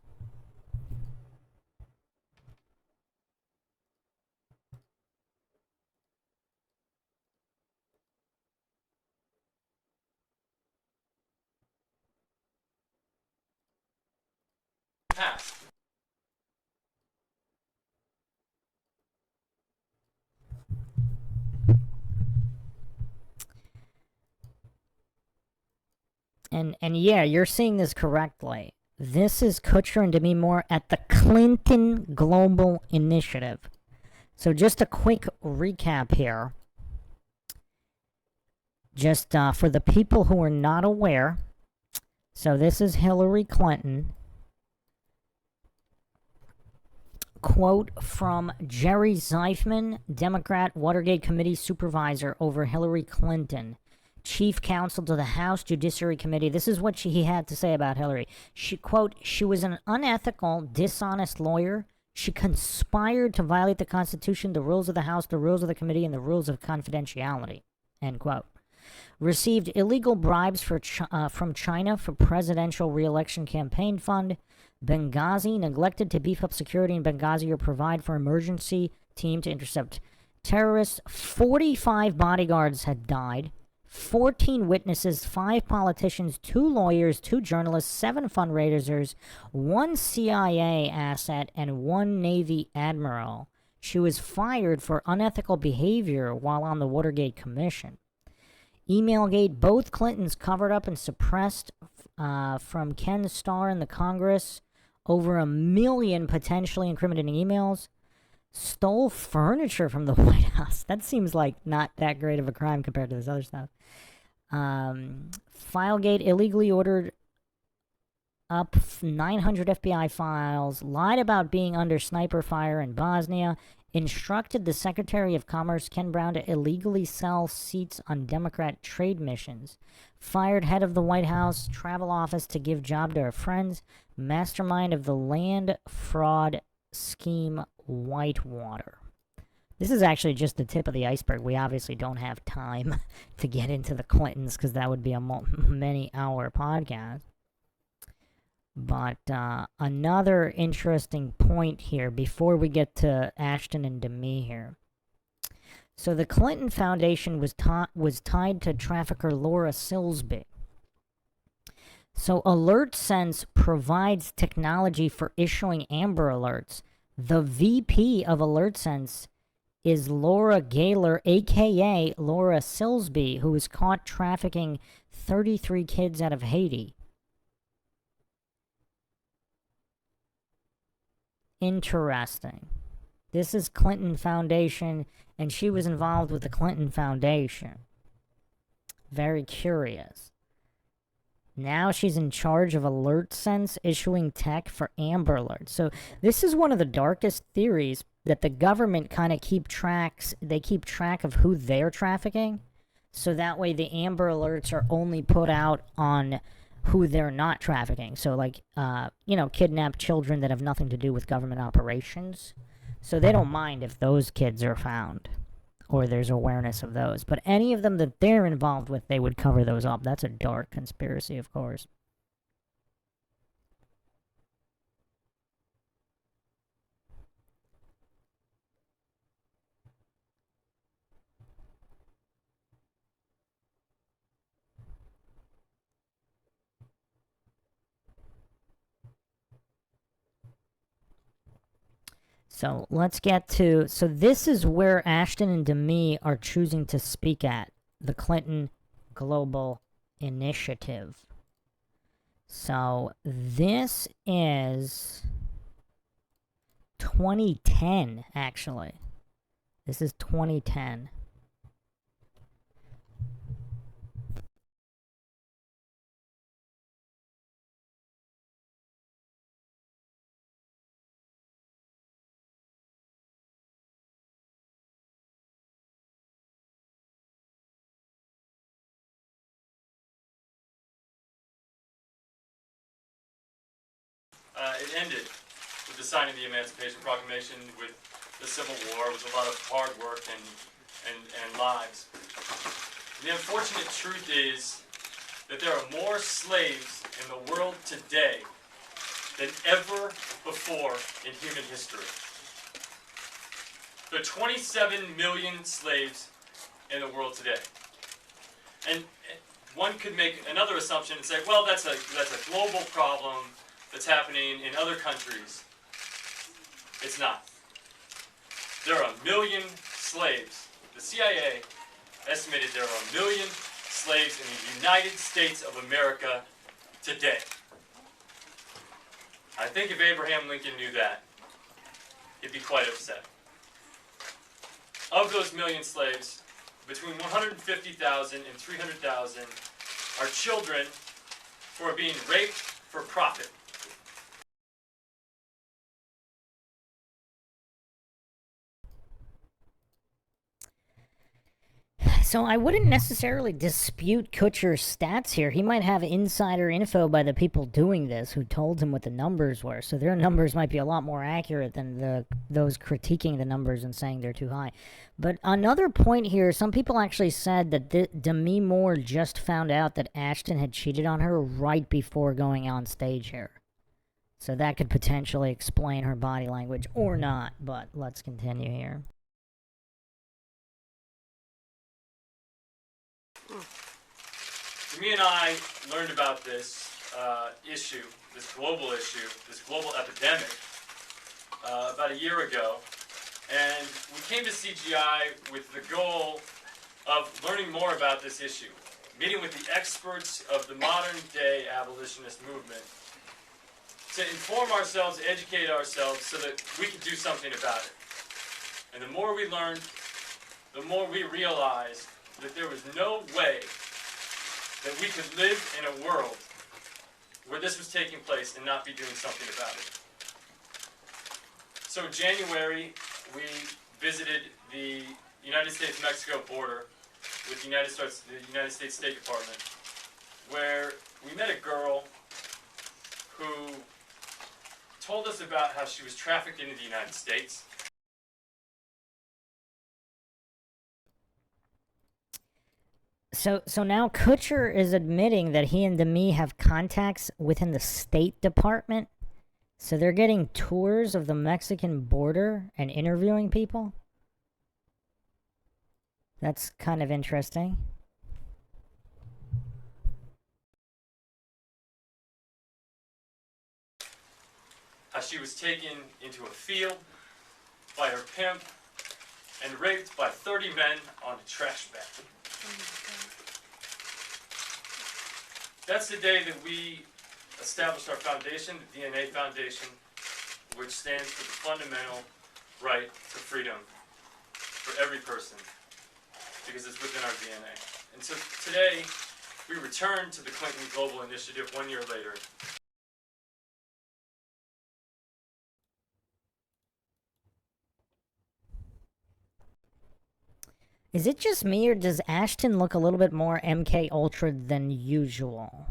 And yeah, you're seeing this correctly. This is Kutcher and Demi Moore at the Clinton Global Initiative. So just a quick recap here. Just for the people who are not aware. So this is Hillary Clinton. Quote from Jerry Zeifman, Democrat Watergate Committee supervisor over Hillary Clinton, chief counsel to the House Judiciary Committee. This is what he had to say about Hillary. She, quote, she was an unethical, dishonest lawyer. She conspired to violate the Constitution, the rules of the House, the rules of the committee, and the rules of confidentiality, end quote. Received illegal bribes from China for presidential re-election campaign fund. Benghazi neglected to beef up security in Benghazi or provide for emergency team to intercept terrorists. 45 bodyguards had died. 14 witnesses, 5 politicians, 2 lawyers, 2 journalists, 7 fundraisers, 1 CIA asset, and 1 Navy admiral. She was fired for unethical behavior while on the Watergate Commission. Emailgate, both Clintons covered up and suppressed from Ken Starr in the Congress over 1 million potentially incriminating emails. Stole furniture from the White House. That seems like not that great of a crime compared to this other stuff. Filegate, illegally ordered up 900 FBI files, lied about being under sniper fire in Bosnia, instructed the Secretary of Commerce, Ken Brown, to illegally sell seats on Democrat trade missions, fired head of the White House travel office to give job to her friends, mastermind of the land fraud scheme Whitewater. This is actually just the tip of the iceberg. We obviously don't have time to get into the Clintons because that would be a many-hour podcast. But another interesting point here before we get to Ashton and Demi here. So the Clinton Foundation was tied to trafficker Laura Silsby. So AlertSense provides technology for issuing Amber Alerts. The VP of AlertSense is Laura Gaylor, a.k.a. Laura Silsby, who was caught trafficking 33 kids out of Haiti. Interesting. This is Clinton Foundation, and she was involved with the Clinton Foundation. Very curious. Now she's in charge of AlertSense, issuing tech for Amber Alerts. So this is one of the darkest theories, that the government kind of keep track of who they're trafficking. So that way the Amber Alerts are only put out on who they're not trafficking. So like, kidnapped children that have nothing to do with government operations. So they don't mind if those kids are found or there's awareness of those. But any of them that they're involved with, they would cover those up. That's a dark conspiracy, of course. So let's get to, so this is where Ashton and Demi are choosing to speak at, the Clinton Global Initiative. So this is 2010, actually. This is 2010. It ended with the signing of the Emancipation Proclamation, with the Civil War, with a lot of hard work and lives. And the unfortunate truth is that there are more slaves in the world today than ever before in human history. There are 27 million slaves in the world today. And one could make another assumption and say, well, that's a global problem that's happening in other countries. It's not. There are 1 million slaves. The CIA estimated there are 1 million slaves in the United States of America today. I think if Abraham Lincoln knew that, he'd be quite upset. Of those 1 million slaves, between 150,000 and 300,000 are children who are being raped for profit. So I wouldn't necessarily dispute Kutcher's stats here. He might have insider info by the people doing this who told him what the numbers were. So their numbers might be a lot more accurate than those critiquing the numbers and saying they're too high. But another point here, some people actually said that Demi Moore just found out that Ashton had cheated on her right before going on stage here. So that could potentially explain her body language or not, but let's continue here. Me and I learned about this issue, this global epidemic, about a year ago. And we came to CGI with the goal of learning more about this issue, meeting with the experts of the modern day abolitionist movement to inform ourselves, educate ourselves so that we could do something about it. And the more we learned, the more we realized that there was no way that we could live in a world where this was taking place and not be doing something about it. So in January, we visited the United States-Mexico border with the United States State Department, where we met a girl who told us about how she was trafficked into the United States. So now Kutcher is admitting that he and Demi have contacts within the State Department. So they're getting tours of the Mexican border and interviewing people. That's kind of interesting. How she was taken into a field by her pimp and raped by 30 men on a trash bag. That's the day that we established our foundation, the DNA Foundation, which stands for the fundamental right to freedom for every person, because it's within our DNA. And so today, we return to the Clinton Global Initiative 1 year later. Is it just me, or does Ashton look a little bit more MK Ultra than usual?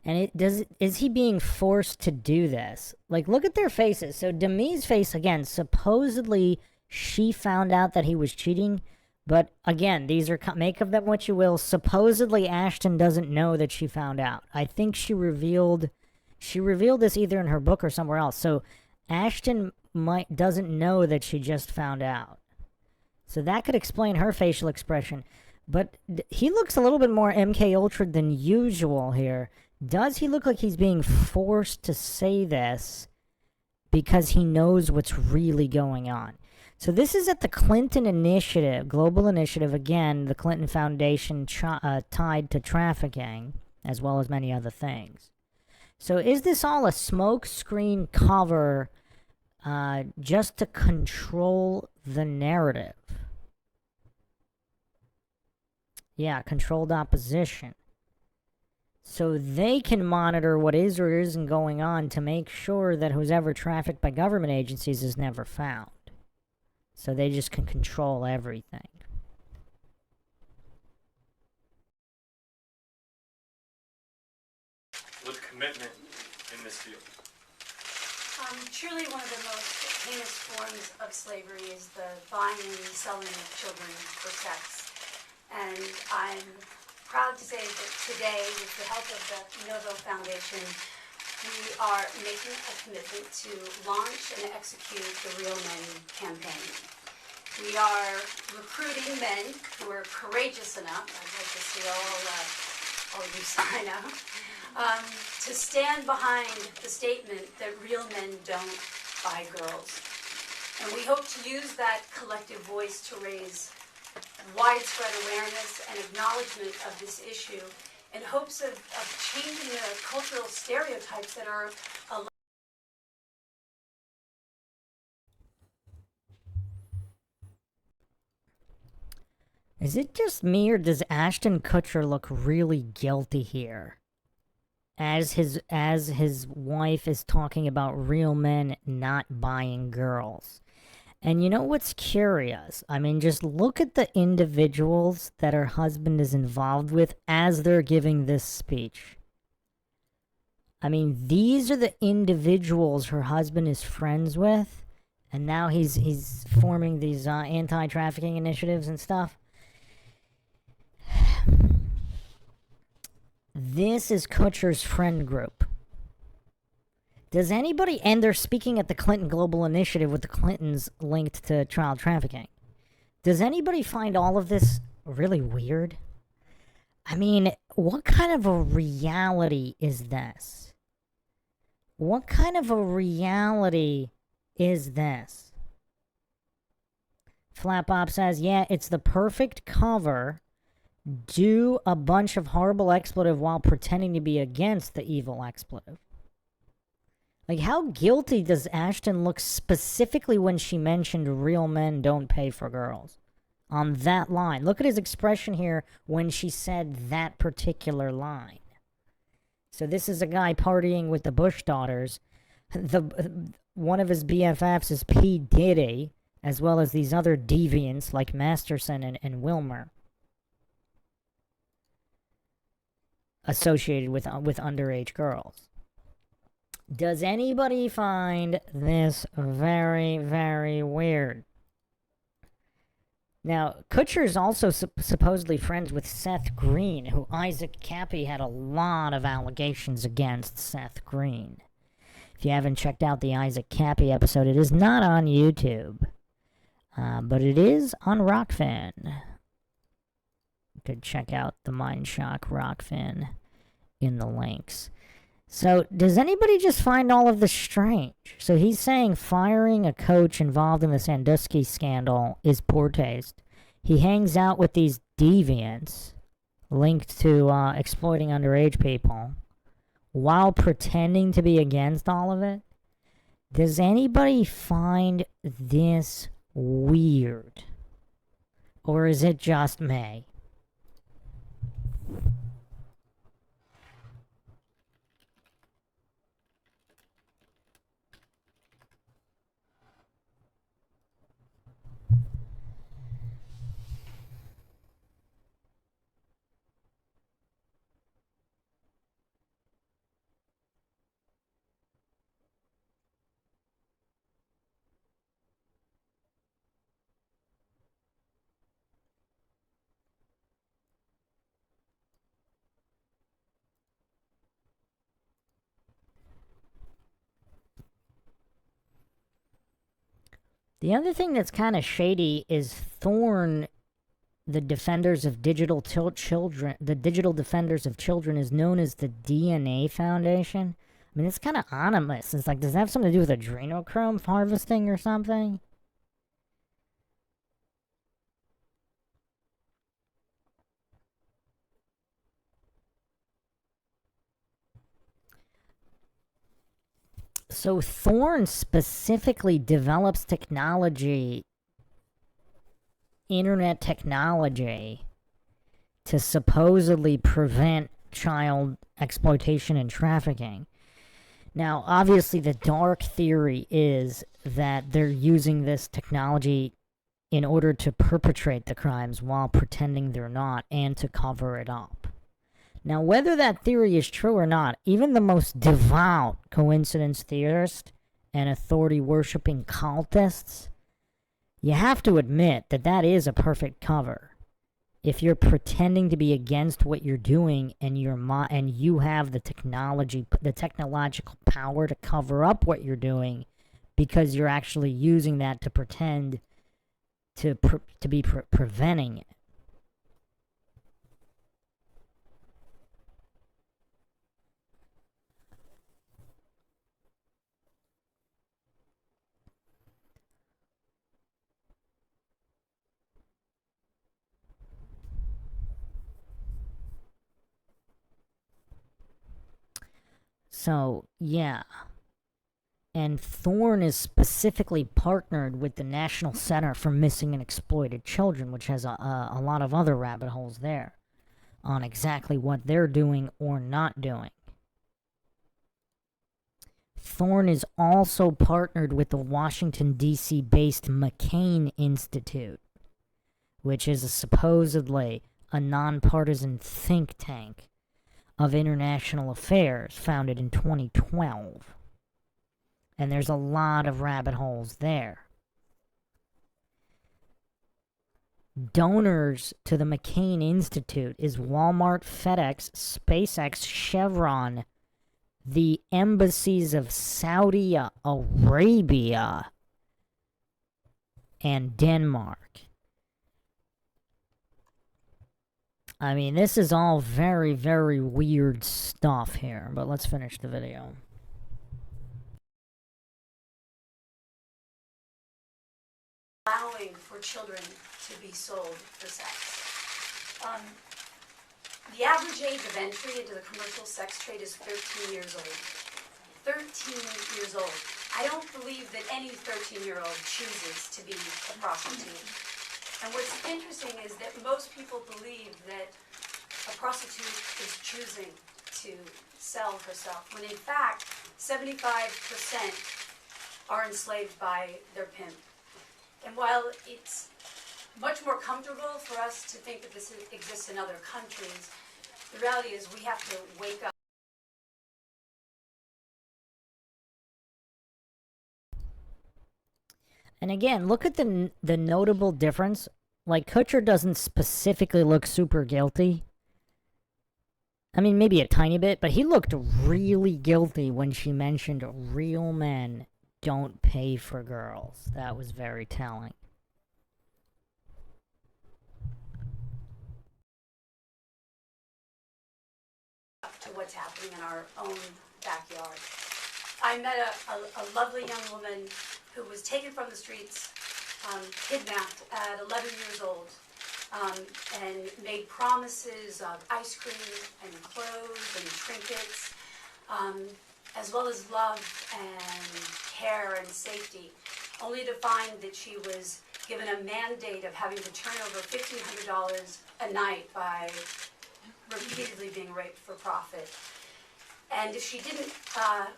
And is he being forced to do this? Like, look at their faces. So Demi's face, again, supposedly she found out that he was cheating. But again, these are, make of them what you will. Supposedly Ashton doesn't know that she found out. I think she revealed this either in her book or somewhere else. So Ashton doesn't know that she just found out. So that could explain her facial expression. But he looks a little bit more MK Ultra than usual here. Does he look like he's being forced to say this because he knows what's really going on? So this is at the Clinton Initiative, Global Initiative, again, the Clinton Foundation tied to trafficking, as well as many other things. So is this all a smokescreen cover just to control the narrative? Yeah, controlled opposition. So they can monitor what is or isn't going on to make sure that who's ever trafficked by government agencies is never found. So they just can control everything. With commitment in this field. Truly one of the most heinous forms of slavery is the buying and selling of children for sex. And I'm proud to say that today, with the help of the Novo Foundation, we are making a commitment to launch and execute the Real Men campaign. We are recruiting men who are courageous enough, I'd like to see all of you sign up, to stand behind the statement that real men don't buy girls. And we hope to use that collective voice to raise widespread awareness and acknowledgement of this issue in hopes of changing the cultural stereotypes that are allowed. Is it just me, or does Ashton Kutcher look really guilty here? As his wife is talking about real men not buying girls. And you know what's curious? I mean, just look at the individuals that her husband is involved with as they're giving this speech. I mean, these are the individuals her husband is friends with, and now he's forming these anti-trafficking initiatives and stuff. This is Kutcher's friend group. Does anybody, and they're speaking at the Clinton Global Initiative with the Clintons linked to child trafficking. Does anybody find all of this really weird? I mean, what kind of a reality is this? What kind of a reality is this? Flapop says, yeah, it's the perfect cover. Do a bunch of horrible expletive while pretending to be against the evil expletive. Like, how guilty does Ashton look specifically when she mentioned real men don't pay for girls? On that line. Look at his expression here when she said that particular line. So this is a guy partying with the Bush daughters. One of his BFFs is P. Diddy, as well as these other deviants like Masterson and Wilmer. Associated with underage girls. Does anybody find this very, very weird? Now, Kutcher is also supposedly friends with Seth Green, who Isaac Cappy had a lot of allegations against Seth Green. If you haven't checked out the Isaac Cappy episode, it is not on YouTube, but it is on Rockfin. You could check out the MindShock Rockfin in the links. So, does anybody just find all of this strange? So he's saying firing a coach involved in the Sandusky scandal is poor taste. He hangs out with these deviants linked to exploiting underage people while pretending to be against all of it. Does anybody find this weird? Or is it just me? The other thing that's kind of shady is Thorn, the Defenders of Digital Children. The Digital Defenders of Children is known as the DNA Foundation. I mean, it's kind of ominous. It's like, does that have something to do with adrenochrome harvesting or something? So Thorn specifically develops technology, internet technology, to supposedly prevent child exploitation and trafficking. Now, obviously, the dark theory is that they're using this technology in order to perpetrate the crimes while pretending they're not and to cover it up. Now, whether that theory is true or not, even the most devout coincidence theorists and authority-worshipping cultists, you have to admit that that is a perfect cover. If you're pretending to be against what you're doing and you have the technological power to cover up what you're doing because you're actually using that to pretend to be preventing it. So, yeah. And Thorn is specifically partnered with the National Center for Missing and Exploited Children, which has a lot of other rabbit holes there on exactly what they're doing or not doing. Thorne is also partnered with the Washington, D.C. based McCain Institute, which is supposedly a nonpartisan think tank of international affairs founded in 2012. And there's a lot of rabbit holes there. Donors to the McCain Institute is Walmart, FedEx, SpaceX, Chevron, the embassies of Saudi Arabia, and Denmark. I mean, this is all very, very weird stuff here, but let's finish the video. Allowing for children to be sold for sex. The average age of entry into the commercial sex trade is 13 years old. 13 years old. I don't believe that any 13-year-old chooses to be a prostitute. And what's interesting is that most people believe that a prostitute is choosing to sell herself, when in fact, 75% are enslaved by their pimp. And while it's much more comfortable for us to think that this exists in other countries, the reality is we have to wake up. And again, look at the notable difference. Like, Kutcher doesn't specifically look super guilty. I mean, maybe a tiny bit, but he looked really guilty when she mentioned real men don't pay for girls. That was very telling. To what's happening in our own backyard. I met a lovely young woman who was taken from the streets, kidnapped at 11 years old, and made promises of ice cream and clothes and trinkets, as well as love and care and safety, only to find that she was given a mandate of having to turn over $1,500 a night by repeatedly being raped for profit. And if she didn't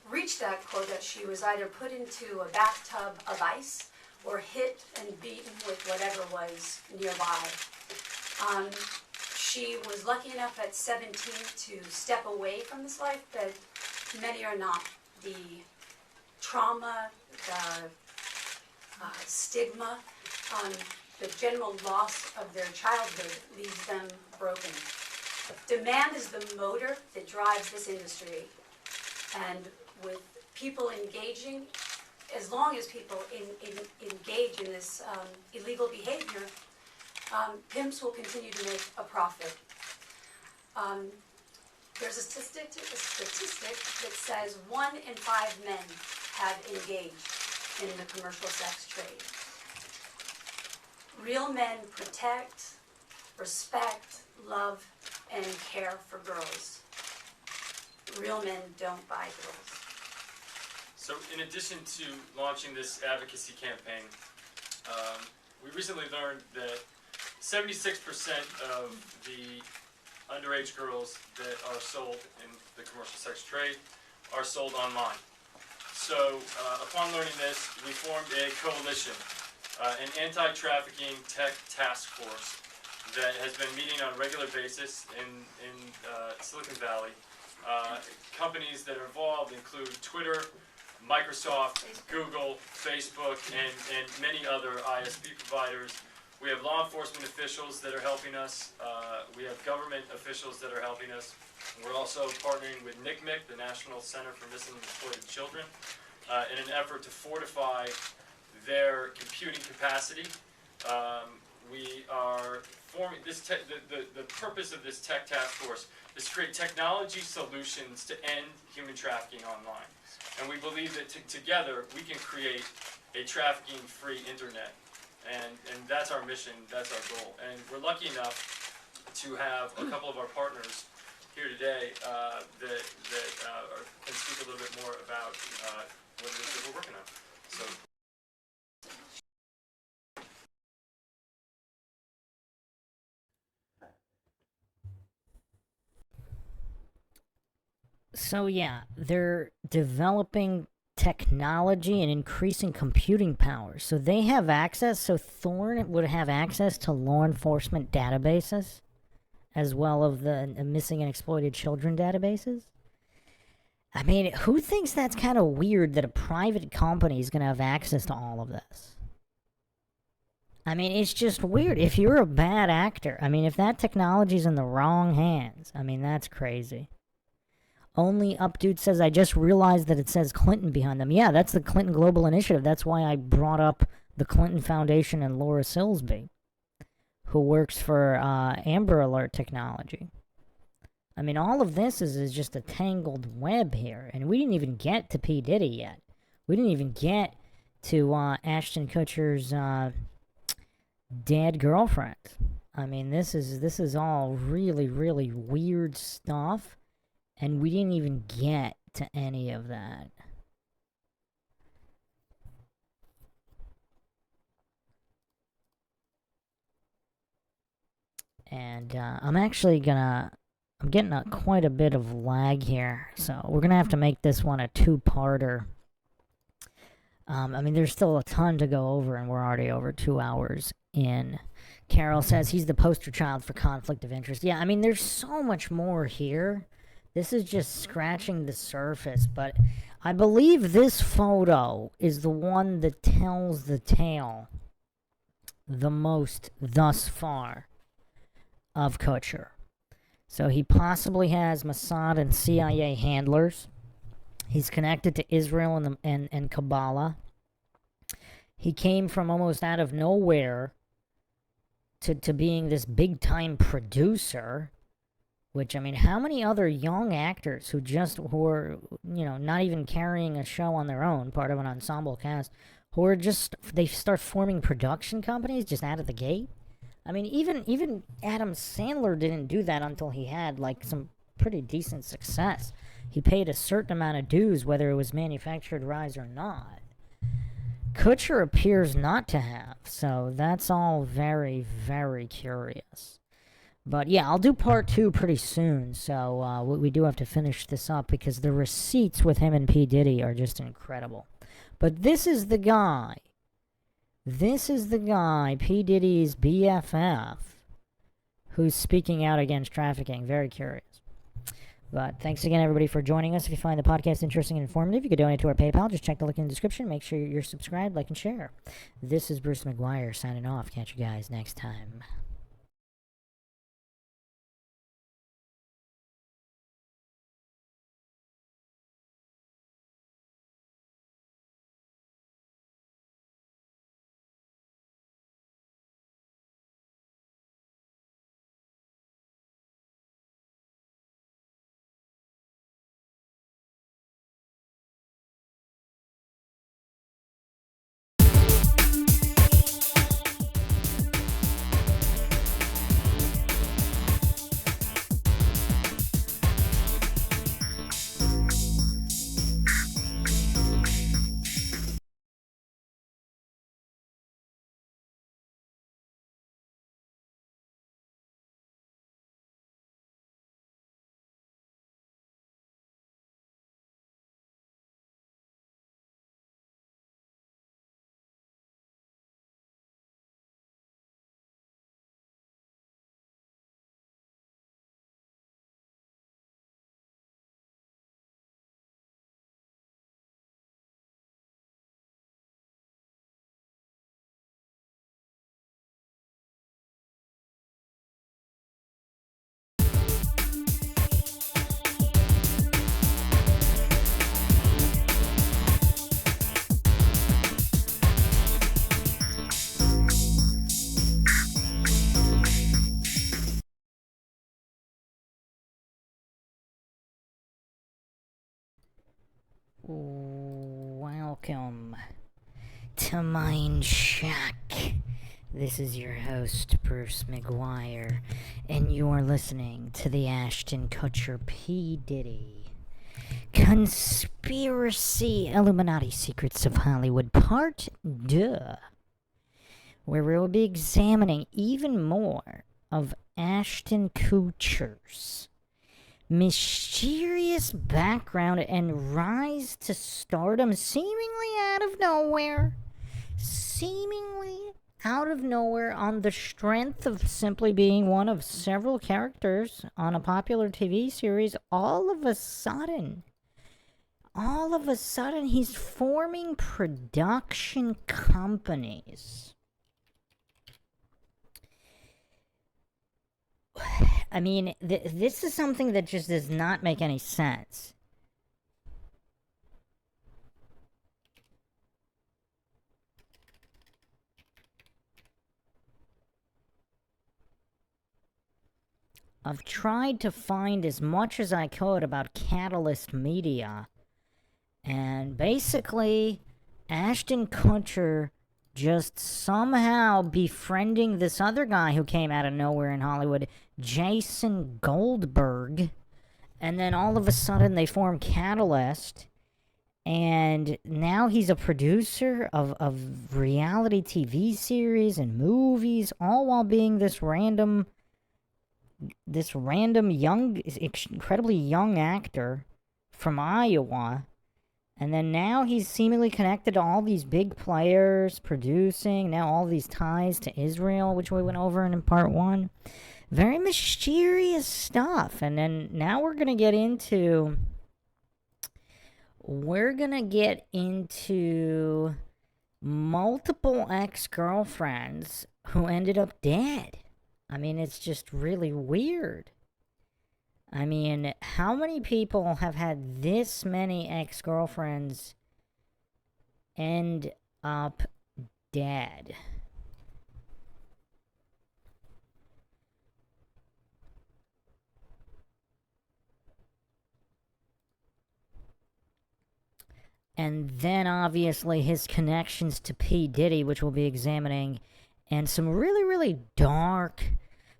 reach that quota, she was either put into a bathtub of ice or hit and beaten with whatever was nearby. She was lucky enough at 17 to step away from this life, but many are not. The trauma, the stigma, the general loss of their childhood leaves them broken. Demand is the motor that drives this industry, and with people engaging, as long as people engage in this illegal behavior, pimps will continue to make a profit. There's a statistic that says 1 in 5 men have engaged in the commercial sex trade. Real men protect, respect, love, and care for girls. Real men don't buy girls. So in addition to launching this advocacy campaign, we recently learned that 76% of the underage girls that are sold in the commercial sex trade are sold online. So upon learning this, we formed a coalition, an anti-trafficking tech task force that has been meeting on a regular basis in Silicon Valley. Companies that are involved include Twitter, Microsoft, Google, Facebook, and many other ISP providers. We have law enforcement officials that are helping us. We have government officials that are helping us. We're also partnering with NCMEC, the National Center for Missing and Exploited Children, in an effort to fortify their computing capacity. We are forming this. The purpose of this tech task force is to create technology solutions to end human trafficking online. And we believe that together we can create a trafficking-free internet. And that's our mission, that's our goal. And we're lucky enough to have a couple of our partners here today that can speak a little bit more about what it is that we're working on. So. So yeah, they're developing technology and increasing computing power. So they have access, so Thorne would have access to law enforcement databases, as well as the missing and exploited children databases. I mean, who thinks that's kind of weird that a private company is going to have access to all of this? I mean, it's just weird. If you're a bad actor, I mean, if that technology's in the wrong hands, I mean, that's crazy. Only Updude says, I just realized that it says Clinton behind them. Yeah, that's the Clinton Global Initiative. That's why I brought up the Clinton Foundation and Laura Silsby, who works for Amber Alert Technology. I mean, all of this is just a tangled web here. And we didn't even get to P. Diddy yet. We didn't even get to Ashton Kutcher's dead girlfriend. I mean, this is all really, really weird stuff. And we didn't even get to any of that. And I'm getting quite a bit of lag here. So we're going to have to make this one a two-parter. I mean, there's still a ton to go over, and we're already over 2 hours in. Carol says he's the poster child for conflict of interest. Yeah, I mean, there's so much more here. This is just scratching the surface, but I believe this photo is the one that tells the tale the most thus far of Kutcher. So he possibly has Mossad and CIA handlers. He's connected to Israel and Kabbalah. He came from almost out of nowhere to being this big-time producer. Which, I mean, how many other young actors who are, you know, not even carrying a show on their own, part of an ensemble cast, who are just, they start forming production companies just out of the gate? I mean, even Adam Sandler didn't do that until he had, like, some pretty decent success. He paid a certain amount of dues, whether it was manufactured rise or not. Kutcher appears not to have, so that's all very, very curious. But yeah, I'll do part 2 pretty soon, so we do have to finish this up because the receipts with him and P. Diddy are just incredible. But this is the guy, P. Diddy's BFF, who's speaking out against trafficking. Very curious. But thanks again, everybody, for joining us. If you find the podcast interesting and informative, you can donate to our PayPal. Just check the link in the description. Make sure you're subscribed, like, and share. This is Bruce McGuire signing off. Catch you guys next time. Welcome to MINDSHOCK. This is your host, Bruce McGuire, and you're listening to the Ashton Kutcher P. Diddy Conspiracy Illuminati Secrets of Hollywood Part 2, where we'll be examining even more of Ashton Kutcher's mysterious background and rise to stardom seemingly out of nowhere. Seemingly out of nowhere on the strength of simply being one of several characters on a popular TV series. All of a sudden, he's forming production companies. I mean, this is something that just does not make any sense. I've tried to find as much as I could about Catalyst Media, and basically, Ashton Kutcher just somehow befriending this other guy who came out of nowhere in Hollywood, Jason Goldberg, and then all of a sudden they form Catalyst, and now he's a producer of reality TV series and movies, all while being this random young, incredibly young actor from Iowa. And then now he's seemingly connected to all these big players, producing, now all these ties to Israel, which we went over in part 1. Very mysterious stuff. And then now we're going to get into multiple ex-girlfriends who ended up dead. I mean, it's just really weird. I mean, how many people have had this many ex-girlfriends end up dead? And then, obviously, his connections to P. Diddy, which we'll be examining, and some really, really dark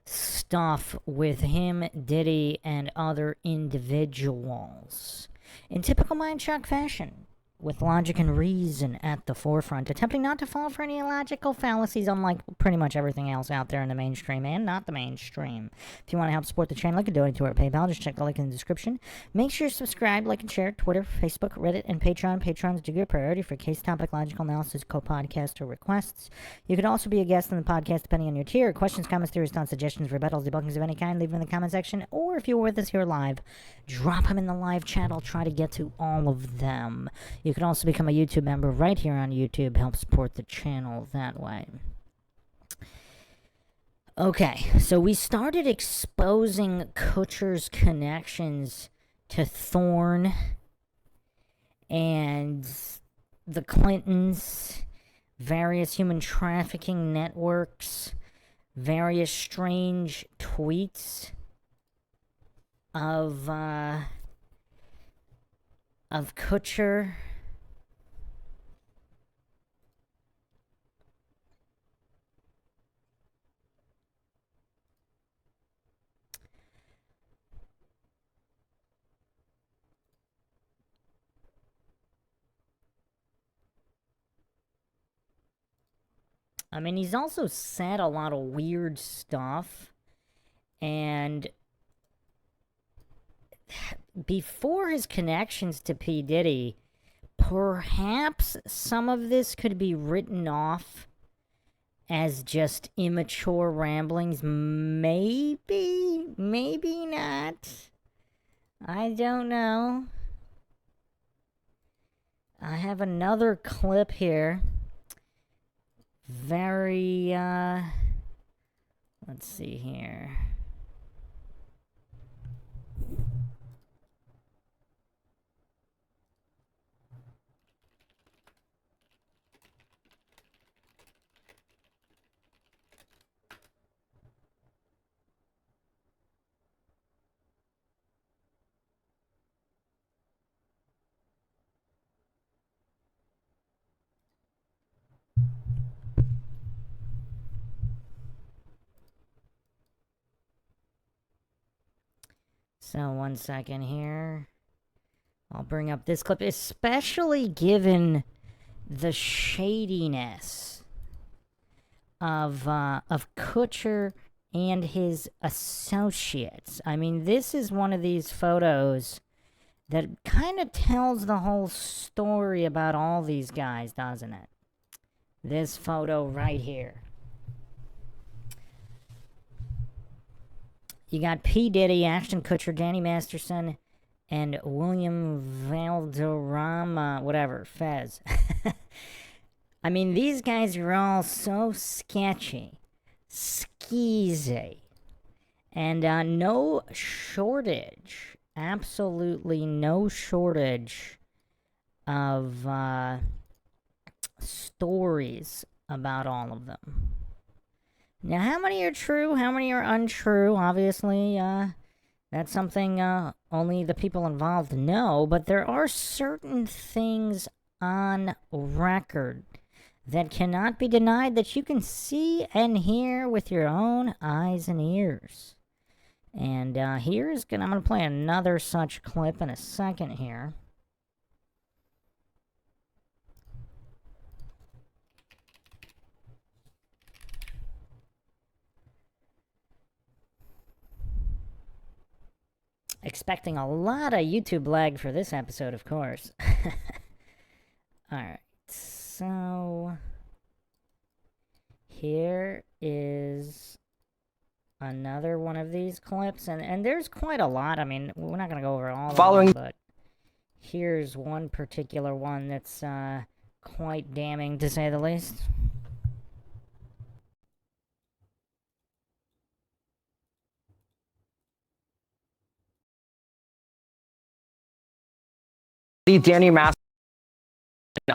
stuff with him, Diddy, and other individuals. In typical MINDSHOCK fashion, with logic and reason at the forefront, attempting not to fall for any illogical fallacies, unlike pretty much everything else out there in the mainstream and not the mainstream. If you want to help support the channel, you can donate to our PayPal. Just check the link in the description. Make sure to subscribe, like, and share. Twitter, Facebook, Reddit, and Patreon. Patreons do get priority for case topic, logical analysis, co-podcaster requests. You could also be a guest on the podcast depending on your tier. Questions, comments, theories, thoughts, suggestions, rebuttals, debunkings of any kind, leave them in the comment section. Or if you're with us here live, drop them in the live chat. I'll try to get to all of them. You can also become a YouTube member right here on YouTube. Help support the channel that way. Okay, so we started exposing Kutcher's connections to Thorne and the Clintons, various human trafficking networks, various strange tweets of Kutcher. I mean, he's also said a lot of weird stuff, and before his connections to P. Diddy, perhaps some of this could be written off as just immature ramblings. Maybe, maybe not. I don't know. I have another clip here. Very, let's see here. So, 1 second here. I'll bring up this clip, especially given the shadiness of Kutcher and his associates. I mean, this is one of these photos that kind of tells the whole story about all these guys, doesn't it? This photo right here. You got P. Diddy, Ashton Kutcher, Danny Masterson, and William Valderrama, whatever, Fez. I mean, these guys are all so sketchy, skeezy, and no shortage, absolutely no shortage of stories about all of them. Now, how many are true? How many are untrue? Obviously, that's something only the people involved know, but there are certain things on record that cannot be denied that you can see and hear with your own eyes and ears. And I'm going to play another such clip in a second here. Expecting a lot of YouTube lag for this episode, of course. Alright, so here is another one of these clips, and there's quite a lot. I mean, we're not going to go over all of them, but here's one particular one that's quite damning, to say the least. Danny Masterson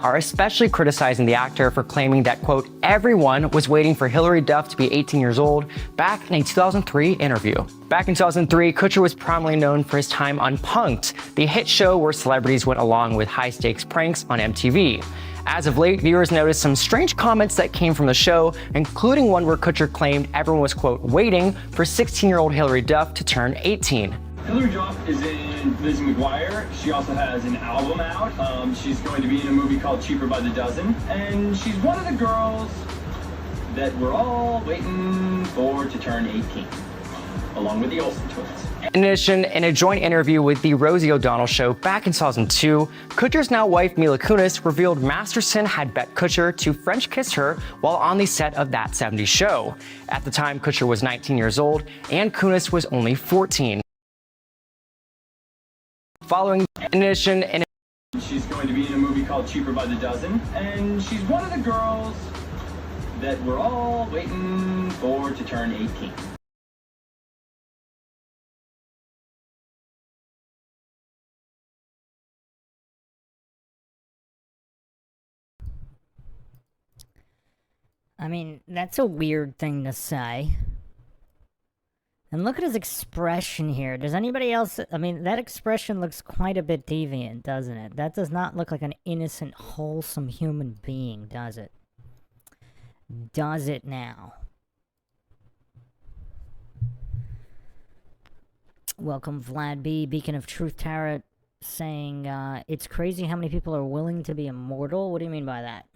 are especially criticizing the actor for claiming that, quote, everyone was waiting for Hilary Duff to be 18 years old back in a 2003 interview. Back in 2003, Kutcher was primarily known for his time on Punk'd, the hit show where celebrities went along with high-stakes pranks on MTV. As of late, viewers noticed some strange comments that came from the show, including one where Kutcher claimed everyone was, quote, waiting for 16-year-old Hilary Duff to turn 18. Hilary Duff is in Lizzie McGuire. She also has an album out. She's going to be in a movie called Cheaper by the Dozen. And she's one of the girls that we're all waiting for to turn 18, along with the Olsen twins. In addition, in a joint interview with The Rosie O'Donnell Show back in 2002, Kutcher's now wife Mila Kunis revealed Masterson had bet Kutcher to French kiss her while on the set of That 70s Show. At the time, Kutcher was 19 years old and Kunis was only 14. Following, in addition, she's going to be in a movie called Cheaper by the Dozen, and she's one of the girls that we're all waiting for to turn 18. I mean, that's a weird thing to say. And look at his expression here. Does anybody else... I mean, that expression looks quite a bit deviant, doesn't it? That does not look like an innocent, wholesome human being, does it? Does it now? Welcome, Vlad B. Beacon of Truth Tarot, saying, it's crazy how many people are willing to be immortal. What do you mean by that?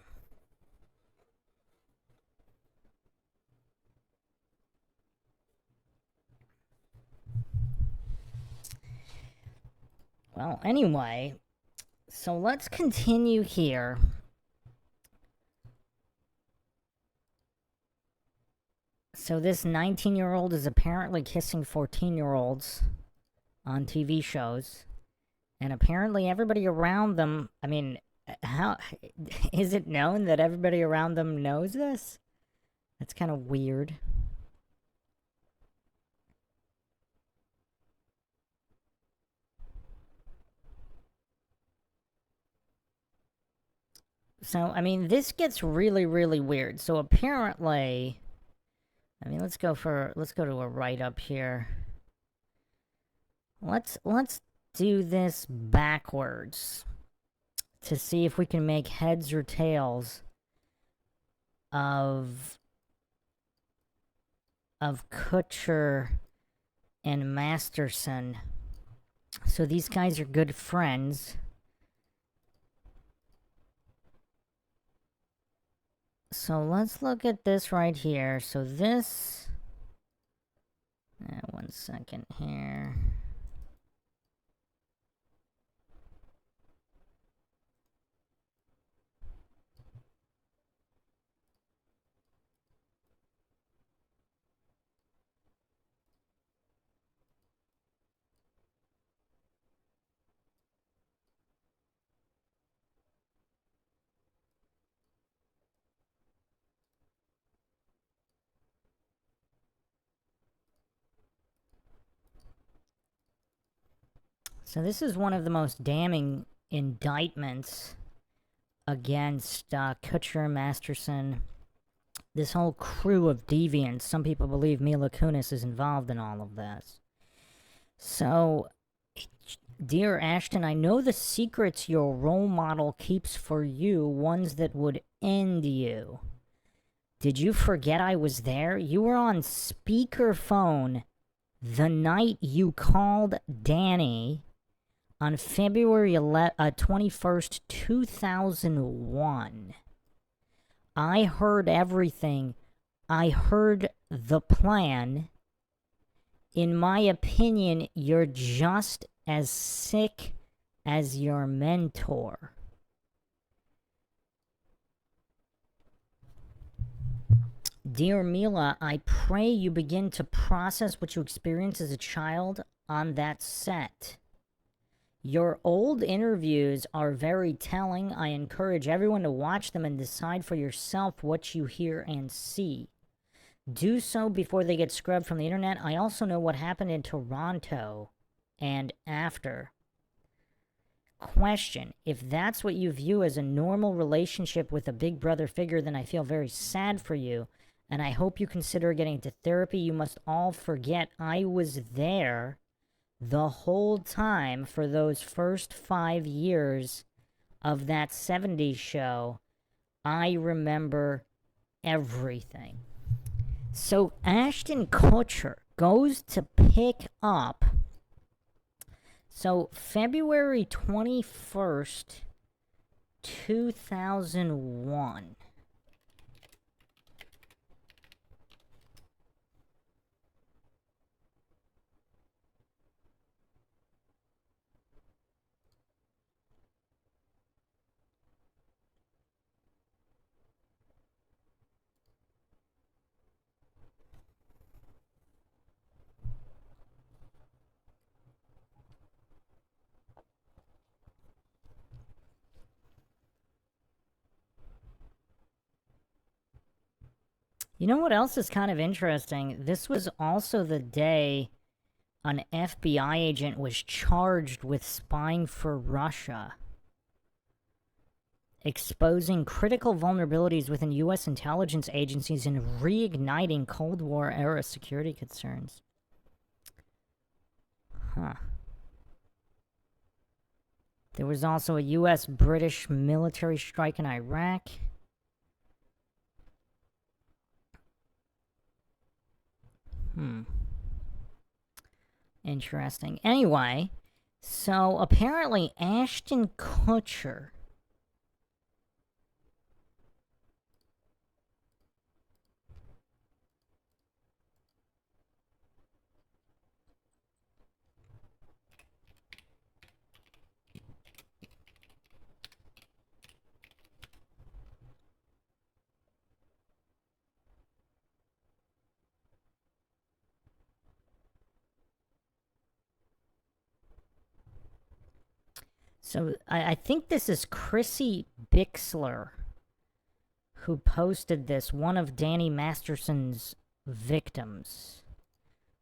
Well, anyway, so let's continue here. So this 19-year-old is apparently kissing 14-year-olds on TV shows. And apparently everybody around them, I mean, how is it known that everybody around them knows this? That's kind of weird. So, I mean, this gets really, really weird. So apparently, I mean, let's go to a write-up here. Let's do this backwards to see if we can make heads or tails of Kutcher and Masterson. So these guys are good friends. So let's look at this right here. So this 1 second here. So this is one of the most damning indictments against Kutcher, Masterson, this whole crew of deviants. Some people believe Mila Kunis is involved in all of this. So, dear Ashton, I know the secrets your role model keeps for you, ones that would end you. Did you forget I was there? You were on speakerphone the night you called Danny on February 21st, 2001. I heard everything. I heard the plan. In my opinion, you're just as sick as your mentor. Dear Mila, I pray you begin to process what you experienced as a child on that set. Your old interviews are very telling. I encourage everyone to watch them and decide for yourself what you hear and see. Do so before they get scrubbed from the internet. I also know what happened in Toronto and after. Question: if that's what you view as a normal relationship with a big brother figure, then I feel very sad for you, and I hope you consider getting into therapy. You must all forget I was there the whole time for those first 5 years of that 70s show. I remember everything. So Ashton Kutcher goes to pick up. So February 21st, 2001. You know what else is kind of interesting? This was also the day an FBI agent was charged with spying for Russia, exposing critical vulnerabilities within U.S. intelligence agencies and reigniting Cold War-era security concerns. Huh. There was also a U.S.-British military strike in Iraq. Interesting. Anyway, so apparently Ashton Kutcher So I think this is Chrissy Bixler who posted this, one of Danny Masterson's victims.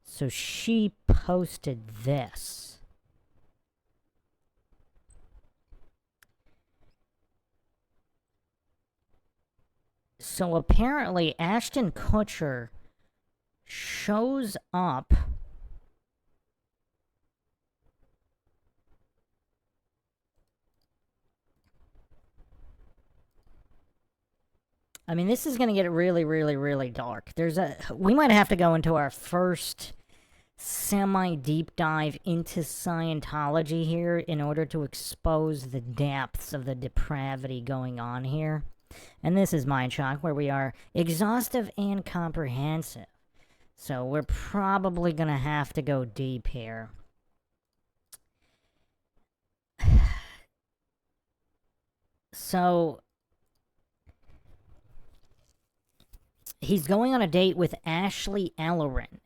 So she posted this. So apparently Ashton Kutcher shows up I mean, this is going to get really, really, really dark. We might have to go into our first semi-deep dive into Scientology here in order to expose the depths of the depravity going on here. And this is MINDSHOCK, where we are exhaustive and comprehensive. So we're probably gonna have to go deep here. So he's going on a date with Ashley Ellerin.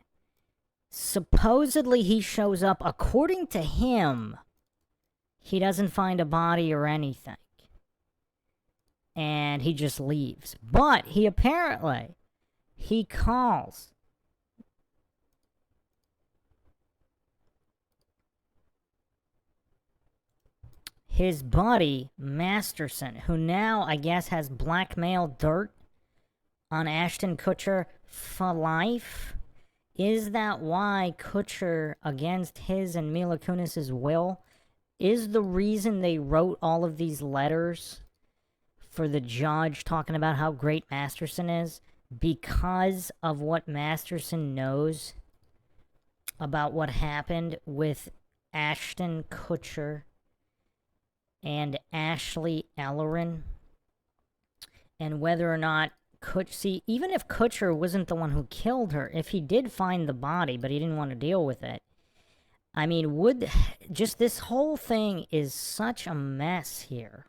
Supposedly he shows up, according to him, he doesn't find a body or anything. And he just leaves. But he apparently, he calls his buddy, Masterson, who now, I guess, has blackmail dirt on Ashton Kutcher for life. Is that why Kutcher, against his and Mila Kunis's will, is the reason they wrote all of these letters for the judge talking about how great Masterson is? Because of what Masterson knows about what happened with Ashton Kutcher and Ashley Ellerin, and whether or not see, even if Kutcher wasn't the one who killed her, if he did find the body, but he didn't want to deal with it, I mean, just this whole thing is such a mess here.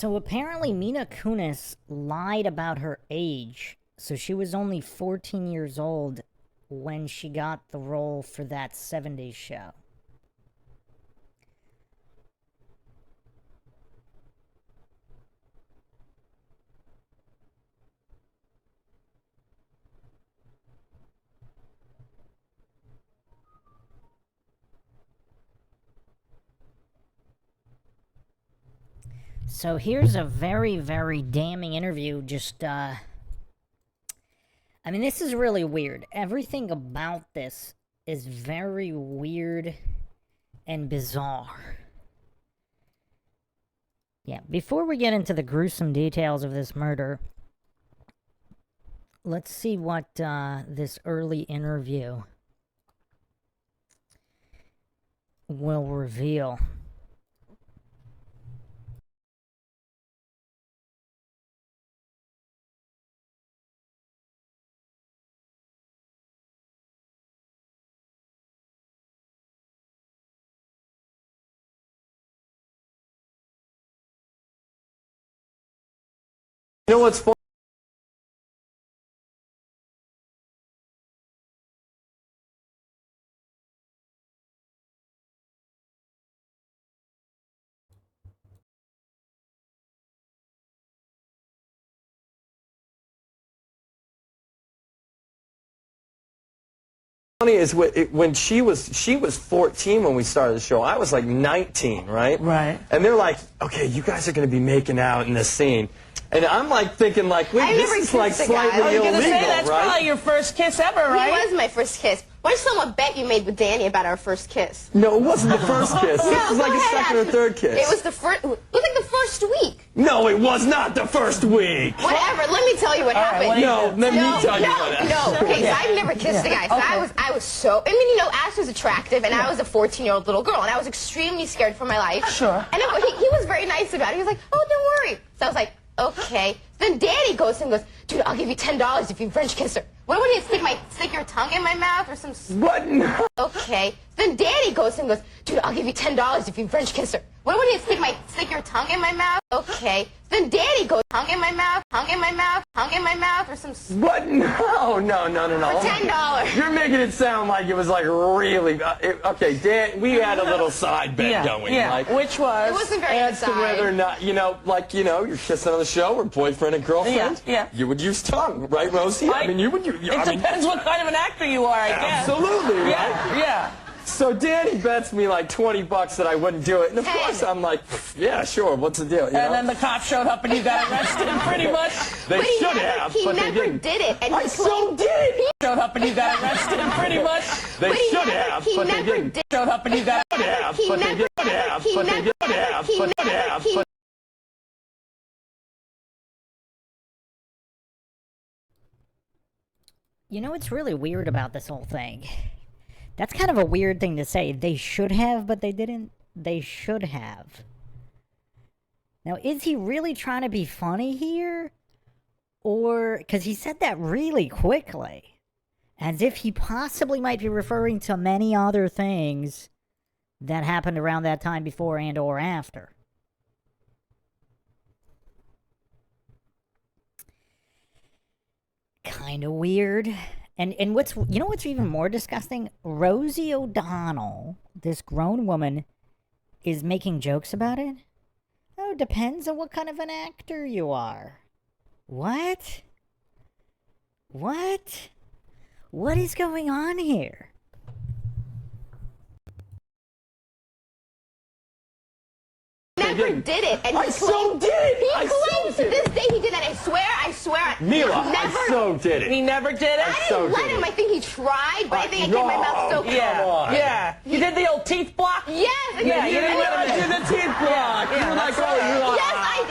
So apparently Mila Kunis lied about her age. So she was only 14 years old when she got the role for that 70s show. So here's a very, very damning interview. Just, I mean, this is really weird. Everything about this is very weird and bizarre. Yeah, before we get into the gruesome details of this murder, let's see what this early interview will reveal. You know what's funny? Is when she was 14 when we started the show. I was like 19, right? Right. And they're like, okay, you guys are going to be making out in this scene. And I'm like thinking like, wait, this is like slightly illegal, that's right? probably your first kiss ever, right? It was my first kiss. Why don't you tell them a bet you made with Danny about our first kiss? No, it wasn't the first kiss. No, This was like go a ahead, second or Ashton. third kiss. It was the first. It was like the first week. No, it was not the first week. Whatever. Let me tell you what happened. what do you No, let me tell you what happened. No. Okay, so I've never kissed a guy. So I was so. I mean, you know, Ash was attractive, and I was a 14-year-old little girl, and I was extremely scared for my life. Sure. And he was very nice about it. He was like, "Oh, don't worry." So I was like, "Okay." Then Danny goes and goes, "Dude, I'll give you $10 if you French kiss her." What do you stick your tongue in my mouth or some? What? No. Okay. Then Daddy goes and goes, dude, I'll give you $10 if you French kiss her. What do you stick your tongue in my mouth? Okay. Then Daddy goes, tongue in my mouth, or some. What? No. For $10. You're making it sound like it was like really. Okay, Dan, we had a little side bet going. Yeah. Like, Which was? It wasn't very as to whether or not, you're kissing on the show or boyfriend and girlfriend. Yeah. You would use tongue, right, Rosie? I mean, you would. It depends what kind of an actor you are, I guess. Absolutely, right? Yeah. So Danny bets me like $20 that I wouldn't do it, and of course I'm like, yeah, sure, what's the deal? You know? And then the cop showed up and you got arrested, pretty much. They should have, but they didn't. He never did it, and I so did. Showed up and you got arrested, pretty much. They should have, but they didn't. Showed up and you got arrested. But they didn't. You know what's really weird about this whole thing? That's kind of a weird thing to say. They should have, but they didn't. They should have. Now, is he really trying to be funny here? Or, because he said that really quickly. As if he possibly might be referring to many other things that happened around that time before and or after. Kind of weird. And what's, you know what's even more disgusting? Rosie O'Donnell, this grown woman, is making jokes about it? Oh, depends on what kind of an actor you are. What? What? What is going on here? Never did it, and I so did. He I claims so to this day he did that. I swear. Mila, never. I so did it. He never did it? I didn't let him. I think he tried, but I think I kept my mouth so closed. Yeah. You did the old teeth block? Yes. Yeah, you didn't let him do the teeth block. You were like, oh,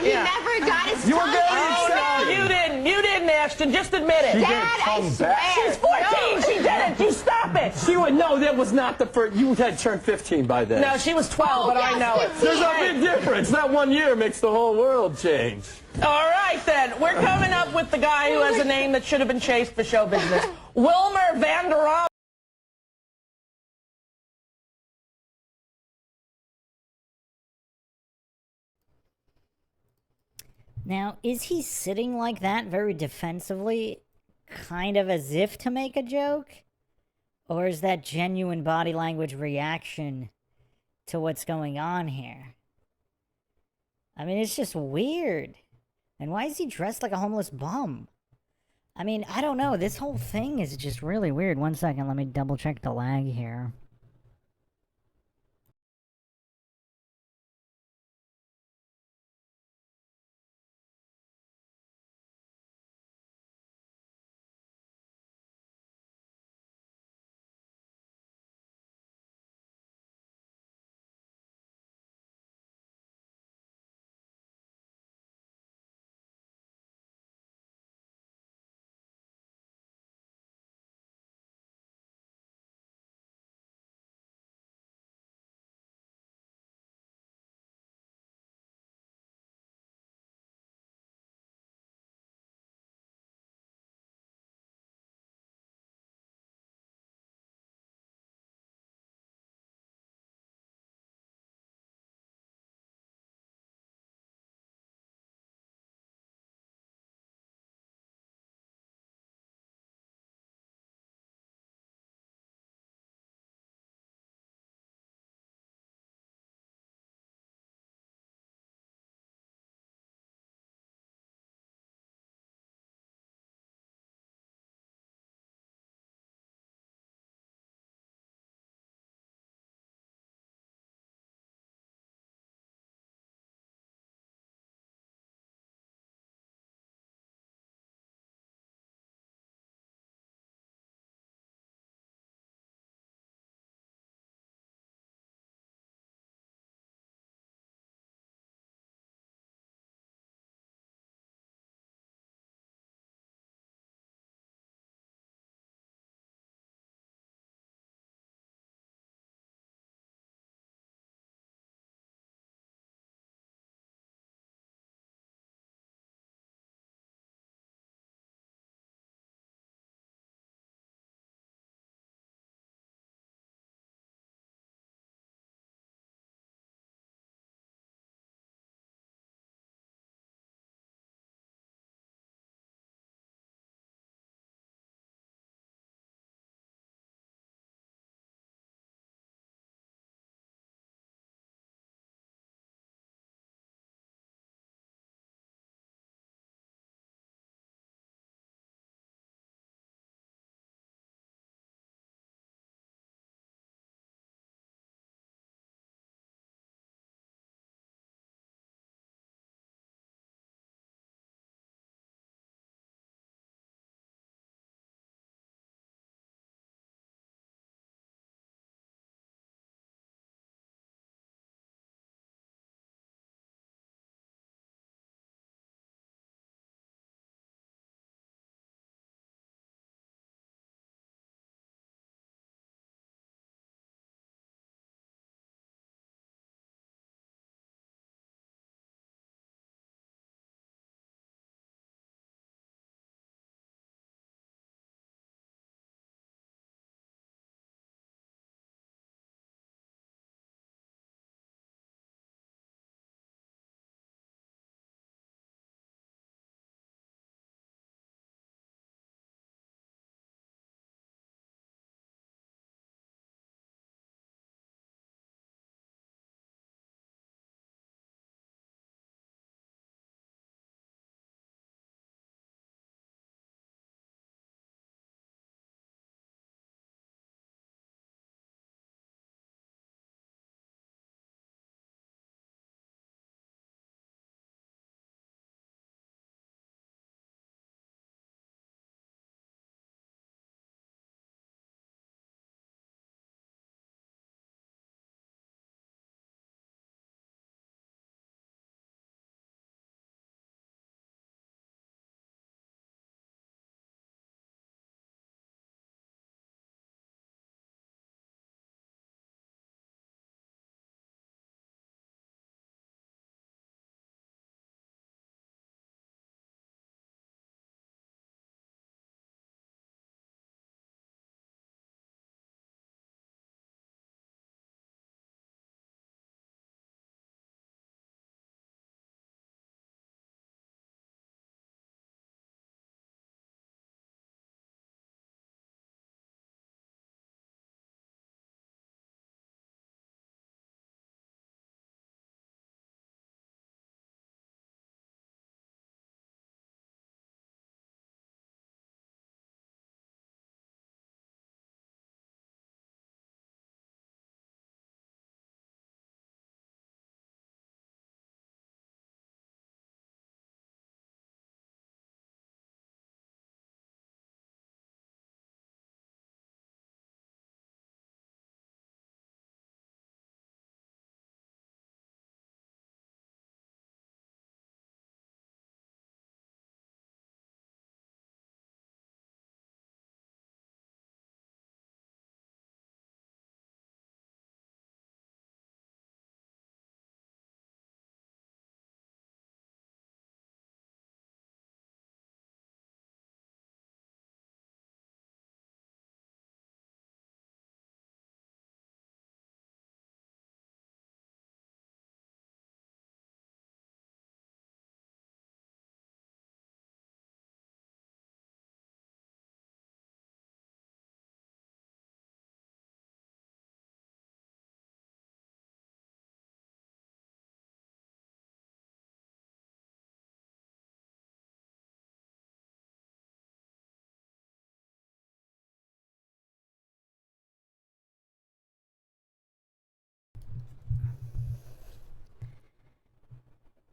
Yes, he never got his You were tongue very in. excited. You didn't, Ashton. Just admit it. Dad, I swear. She's 14. She did it. You stop it. She would know that was not the first. You had turned 15 by then. No, she was 12, but I know it. There's a big difference. That 1 year makes the whole world change. All right, then. We're coming up with the guy who has a name that should have been chased for show business. Wilmer Vanderom. Now, is he sitting like that very defensively, kind of as if to make a joke? Or is that genuine body language reaction to what's going on here? I mean, it's just weird. And why is he dressed like a homeless bum? I mean, I don't know. This whole thing is just really weird. 1 second, let me double check the lag here.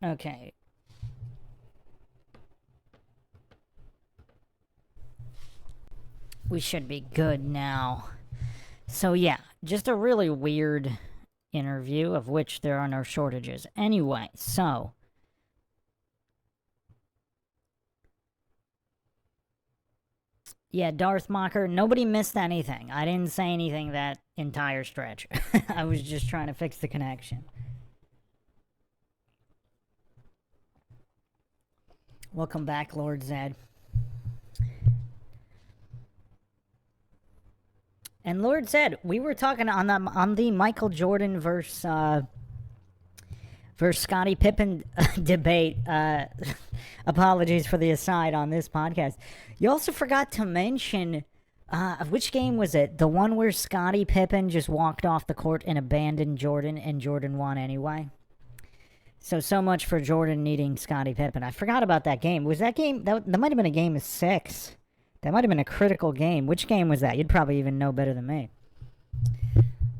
Okay. We should be good now. So yeah, just a really weird interview, of which there are no shortages. Anyway, so... Yeah, Darth Mocker, nobody missed anything. I didn't say anything that entire stretch. I was just trying to fix the connection. Welcome back, Lord Zed. And Lord Zed, we were talking on the Michael Jordan versus Scottie Pippen debate. Apologies for the aside on this podcast. You also forgot to mention, which game was it? The one where Scottie Pippen just walked off the court and abandoned Jordan, and Jordan won anyway. So much for Jordan needing Scottie Pippen. I forgot about that game. Was that game? That might have been a game of 6. That might have been a critical game. Which game was that? You'd probably even know better than me.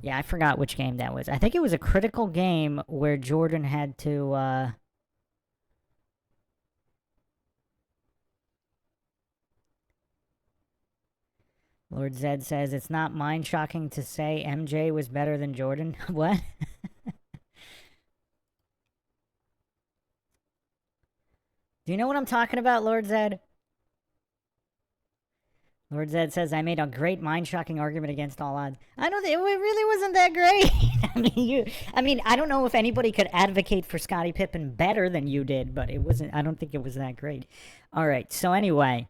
Yeah, I forgot which game that was. I think it was a critical game where Jordan had to... Lord Zed says, it's not mind-shocking to say MJ was better than Jordan. What? Do you know what I'm talking about, Lord Zed? Lord Zed says, I made a great mind-shocking argument against all odds. I don't think it really wasn't that great. I mean, I don't know if anybody could advocate for Scottie Pippen better than you did, but it wasn't, I don't think it was that great. All right, so anyway.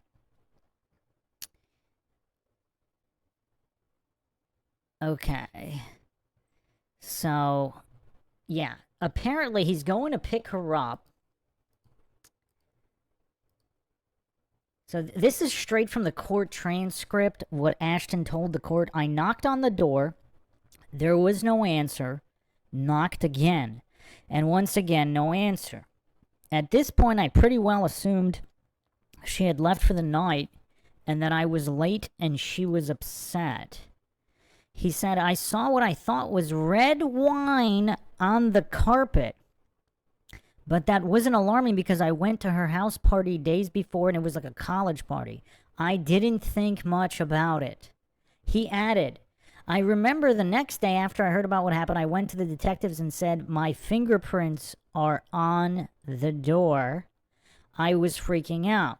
Okay. So, yeah. Apparently, he's going to pick her up. So this is straight from the court transcript, what Ashton told the court. I knocked on the door. There was no answer. Knocked again. And once again, no answer. At this point, I pretty well assumed she had left for the night and that I was late and she was upset. He said, I saw what I thought was red wine on the carpet. But that wasn't alarming because I went to her house party days before and it was like a college party. I didn't think much about it. He added, I remember the next day after I heard about what happened, I went to the detectives and said, my fingerprints are on the door. I was freaking out.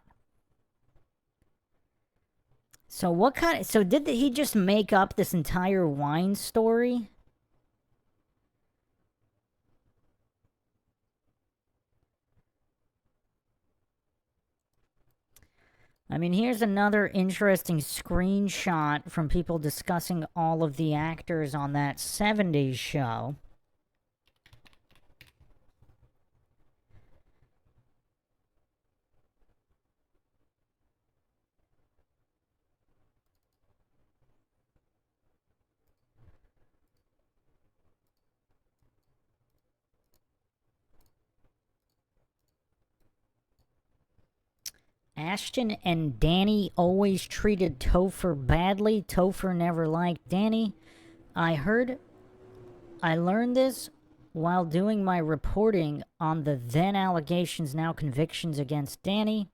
So what kind of, so did he just make up this entire wine story? I mean, here's another interesting screenshot from people discussing all of the actors on that 70s show. Ashton and Danny always treated Topher badly. Topher never liked Danny. I learned this while doing my reporting on the then allegations, now convictions against Danny.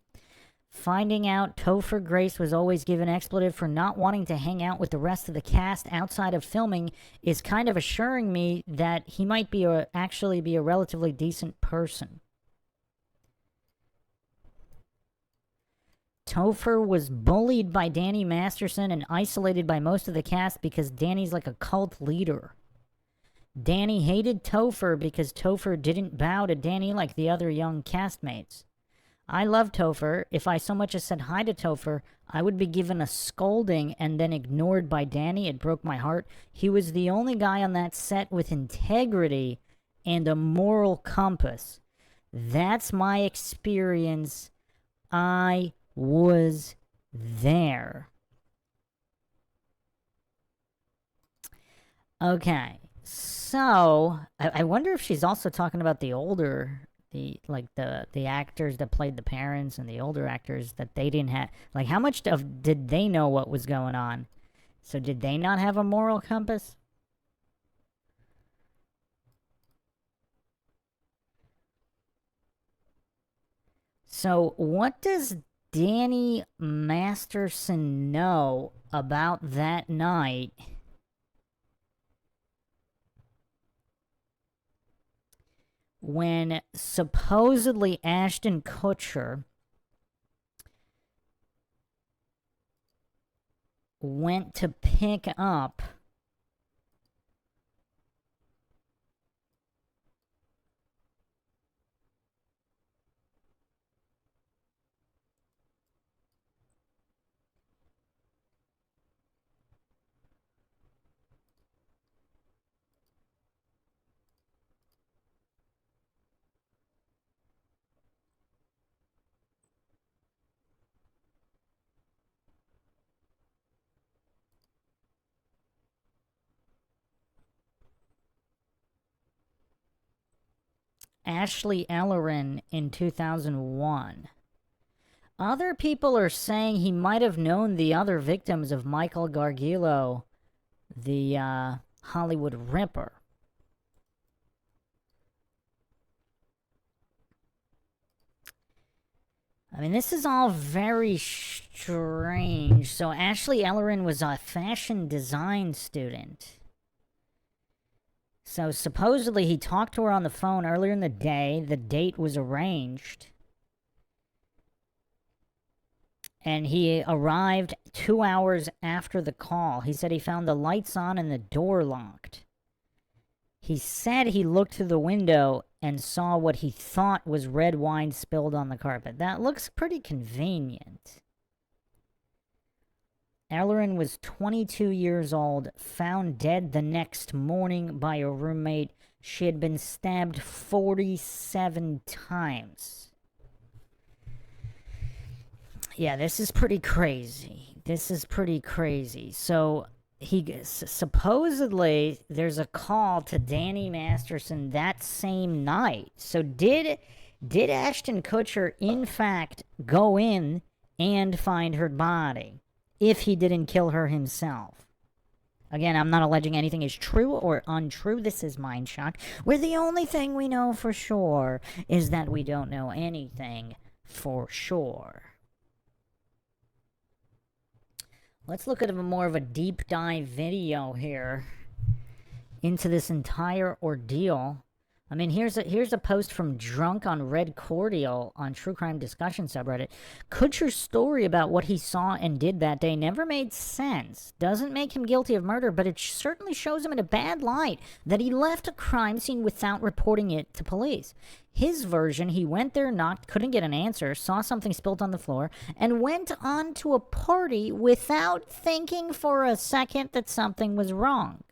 Finding out Topher Grace was always given expletive for not wanting to hang out with the rest of the cast outside of filming is kind of assuring me that he might be actually be a relatively decent person. Topher was bullied by Danny Masterson and isolated by most of the cast because Danny's like a cult leader. Danny hated Topher because Topher didn't bow to Danny like the other young castmates. I love Topher. If I so much as said hi to Topher, I would be given a scolding and then ignored by Danny. It broke my heart. He was the only guy on that set with integrity and a moral compass. That's my experience. I was there. Okay, so I wonder if she's also talking about the older, the actors that played the parents and the older actors that they didn't have. Like, how much did they know what was going on? So did they not have a moral compass? So, what does Danny Masterson know about that night when supposedly Ashton Kutcher went to pick up Ashley Ellerin in 2001. Other people are saying he might have known the other victims of Michael Gargillo, the Hollywood Ripper. I mean, this is all very strange. So Ashley Ellerin was a fashion design student. So supposedly he talked to her on the phone earlier in the day. The date was arranged. And he arrived 2 hours after the call. He said he found the lights on and the door locked. He said he looked through the window and saw what he thought was red wine spilled on the carpet. That looks pretty convenient. Ellerin was 22 years old, found dead the next morning by a roommate. She had been stabbed 47 times. Yeah, this is pretty crazy. This is pretty crazy. So, supposedly, there's a call to Danny Masterson that same night. So, did Ashton Kutcher, in fact, go in and find her body? If he didn't kill her himself. Again, I'm not alleging anything is true or untrue. This is MINDSHOCK, where the only thing we know for sure is that we don't know anything for sure. Let's look at more of a deep dive video here into this entire ordeal. I mean, here's a post from Drunk on Red Cordial on True Crime Discussion subreddit. Kutcher's story about what he saw and did that day never made sense. Doesn't make him guilty of murder, but it certainly shows him in a bad light that he left a crime scene without reporting it to police. His version, he went there, knocked, couldn't get an answer, saw something spilt on the floor, and went on to a party without thinking for a second that something was wrong.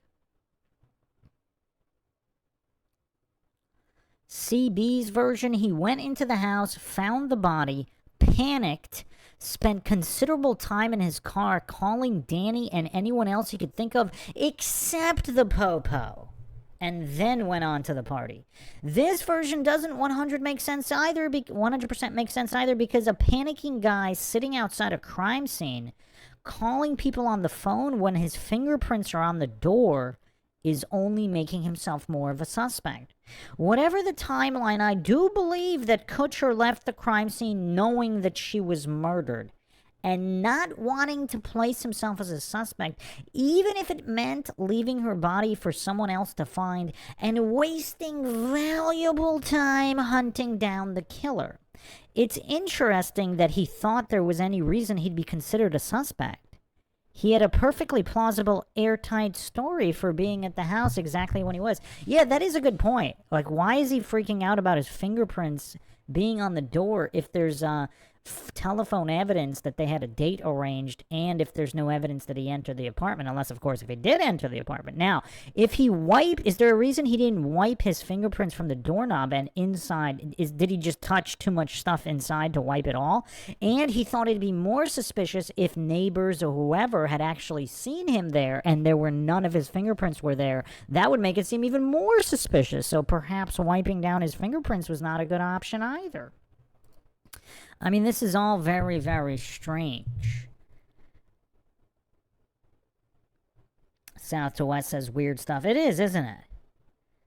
CB's version, he went into the house, found the body, panicked, spent considerable time in his car calling Danny and anyone else he could think of except the Popo, and then went on to the party. This version doesn't 100% make sense either because a panicking guy sitting outside a crime scene calling people on the phone when his fingerprints are on the door is only making himself more of a suspect. Whatever the timeline, I do believe that Kutcher left the crime scene knowing that she was murdered and not wanting to place himself as a suspect, even if it meant leaving her body for someone else to find and wasting valuable time hunting down the killer. It's interesting that he thought there was any reason he'd be considered a suspect. He had a perfectly plausible, airtight story for being at the house exactly when he was. Yeah, that is a good point. Like, why is he freaking out about his fingerprints being on the door if there's telephone evidence that they had a date arranged, and if there's no evidence that he entered the apartment, unless, of course, if he did enter the apartment. Now, if he is there a reason he didn't wipe his fingerprints from the doorknob and inside? Did he just touch too much stuff inside to wipe it all? And he thought it'd be more suspicious if neighbors or whoever had actually seen him there and there were none of his fingerprints were there. That would make it seem even more suspicious. So perhaps wiping down his fingerprints was not a good option either. I mean, this is all very, very strange. South to West says weird stuff. It is, isn't it?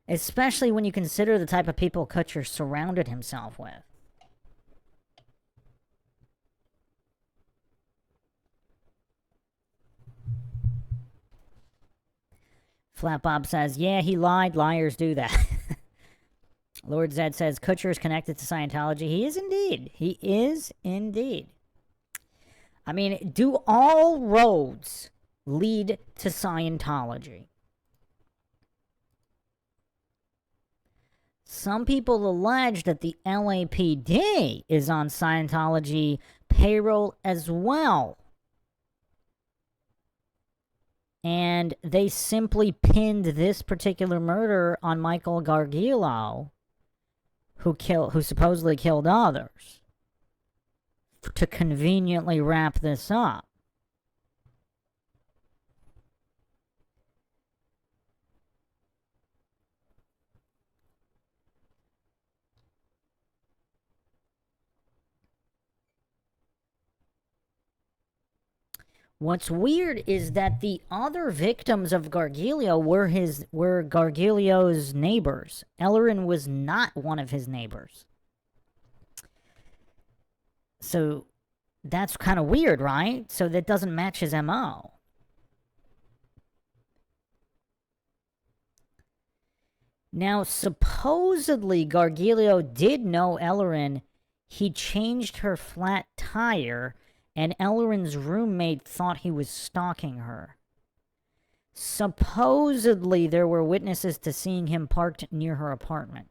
Especially when you consider the type of people Kutcher surrounded himself with. Flat Bob says, yeah, he lied. Liars do that. Lord Zed says, Kutcher is connected to Scientology. He is indeed. He is indeed. I mean, do all roads lead to Scientology? Some people allege that the LAPD is on Scientology payroll as well. And they simply pinned this particular murder on Michael Gargiulo, who supposedly killed others, to conveniently wrap this up. What's weird is that the other victims of Gargiulo were Gargiulo's neighbors. Ellerin was not one of his neighbors. So that's kind of weird, right? So that doesn't match his MO. Now, supposedly Gargiulo did know Ellerin. He changed her flat tire, and Ellerin's roommate thought he was stalking her. Supposedly, there were witnesses to seeing him parked near her apartment.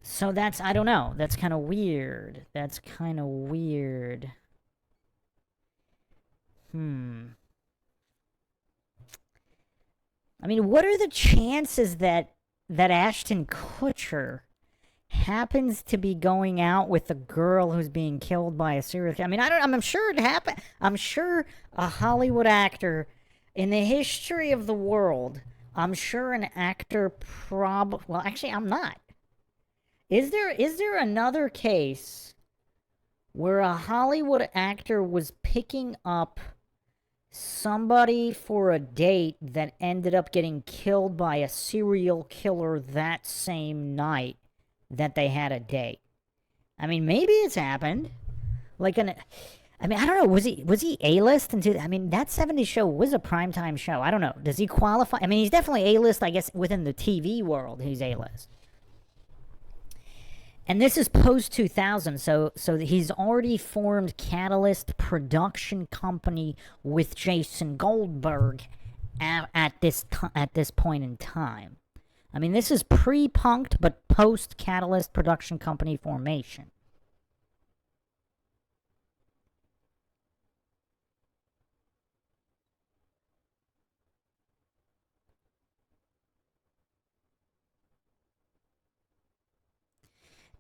So that's, I don't know, that's kind of weird. That's kind of weird. I mean, what are the chances that Ashton Kutcher happens to be going out with a girl who's being killed by a serial killer? I mean, I'm sure it happened. I'm sure a Hollywood actor in the history of the world, I'm sure an actor well, actually, I'm not. Is there another case where a Hollywood actor was picking up somebody for a date that ended up getting killed by a serial killer that same night that they had a date? I mean, maybe it's happened. Like I mean, I don't know. Was he A-list? I mean, that 70s show was a primetime show. I don't know. Does he qualify? I mean, he's definitely A-list, I guess, within the TV world. He's A-list. And this is post-2000, so he's already formed Catalyst Production Company with Jason Goldberg at this point in time. I mean, this is pre-Punk'd, but post-Catalyst Production Company formation.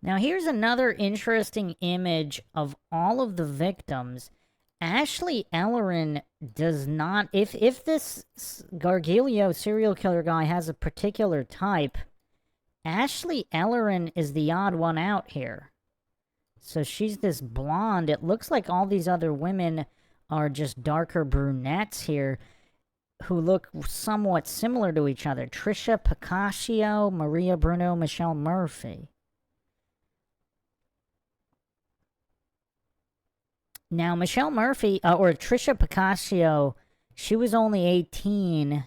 Now, here's another interesting image of all of the victims. Ashley Ellerin does not... If this Gargiulo serial killer guy has a particular type, Ashley Ellerin is the odd one out here. So she's this blonde. It looks like all these other women are just darker brunettes here who look somewhat similar to each other. Trisha Pacascio, Maria Bruno, Michelle Murphy. Now, Michelle Murphy, or Trisha Pacascio, she was only 18,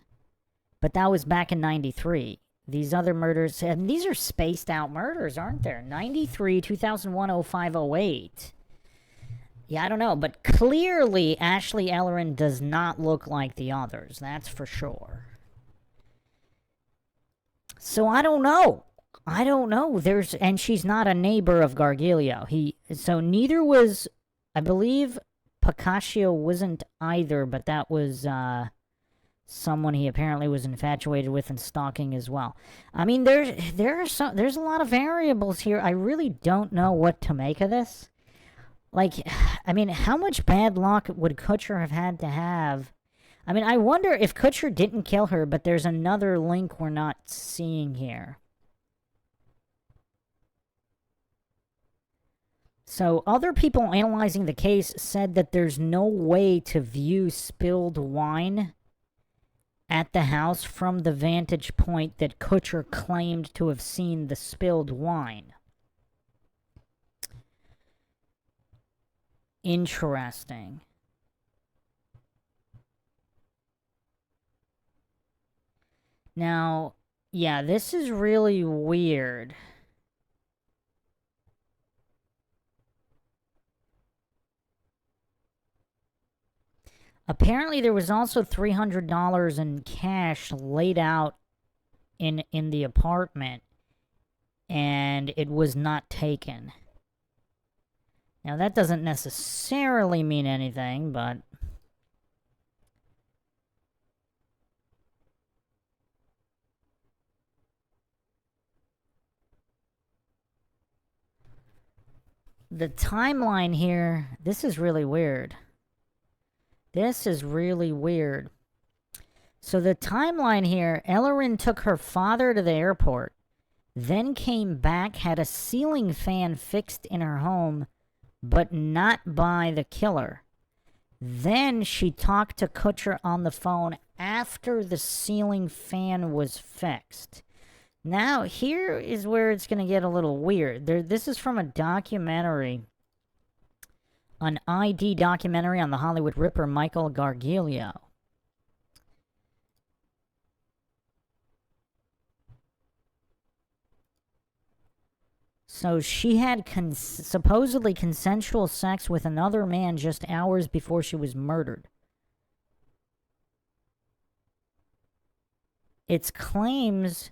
but that was back in 93. These other murders, and these are spaced out murders, aren't there? 93, 2001, 05, 08. Yeah, I don't know, but clearly Ashley Ellerin does not look like the others, that's for sure. So I don't know. And she's not a neighbor of Gargiulo. So neither was... I believe Pacascio wasn't either, but that was someone he apparently was infatuated with and stalking as well. I mean, there's a lot of variables here. I really don't know what to make of this. Like, I mean, how much bad luck would Kutcher have had to have? I mean, I wonder if Kutcher didn't kill her, but there's another link we're not seeing here. So, other people analyzing the case said that there's no way to view spilled wine at the house from the vantage point that Kutcher claimed to have seen the spilled wine. Interesting. Now, yeah, this is really weird. Apparently, there was also $300 in cash laid out in the apartment, and it was not taken. Now, that doesn't necessarily mean anything, but... the timeline here, this is really weird. This is really weird. So the timeline here, Ellerin took her father to the airport, then came back, had a ceiling fan fixed in her home, but not by the killer. Then she talked to Kutcher on the phone after the ceiling fan was fixed. Now, here is where it's going to get a little weird. This is from a documentary, an ID documentary on the Hollywood Ripper, Michael Gargiulo. So she had supposedly consensual sex with another man just hours before she was murdered. It's claimed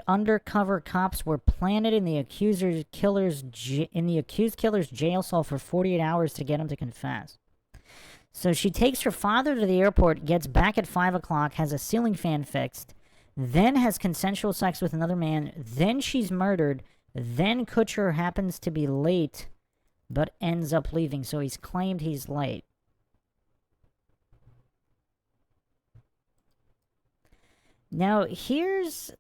undercover cops were planted in the accused killer's jail cell for 48 hours to get him to confess. So she takes her father to the airport, gets back at 5 o'clock, has a ceiling fan fixed, then has consensual sex with another man, then she's murdered, then Kutcher happens to be late, but ends up leaving, so he's claimed he's late. Now, here's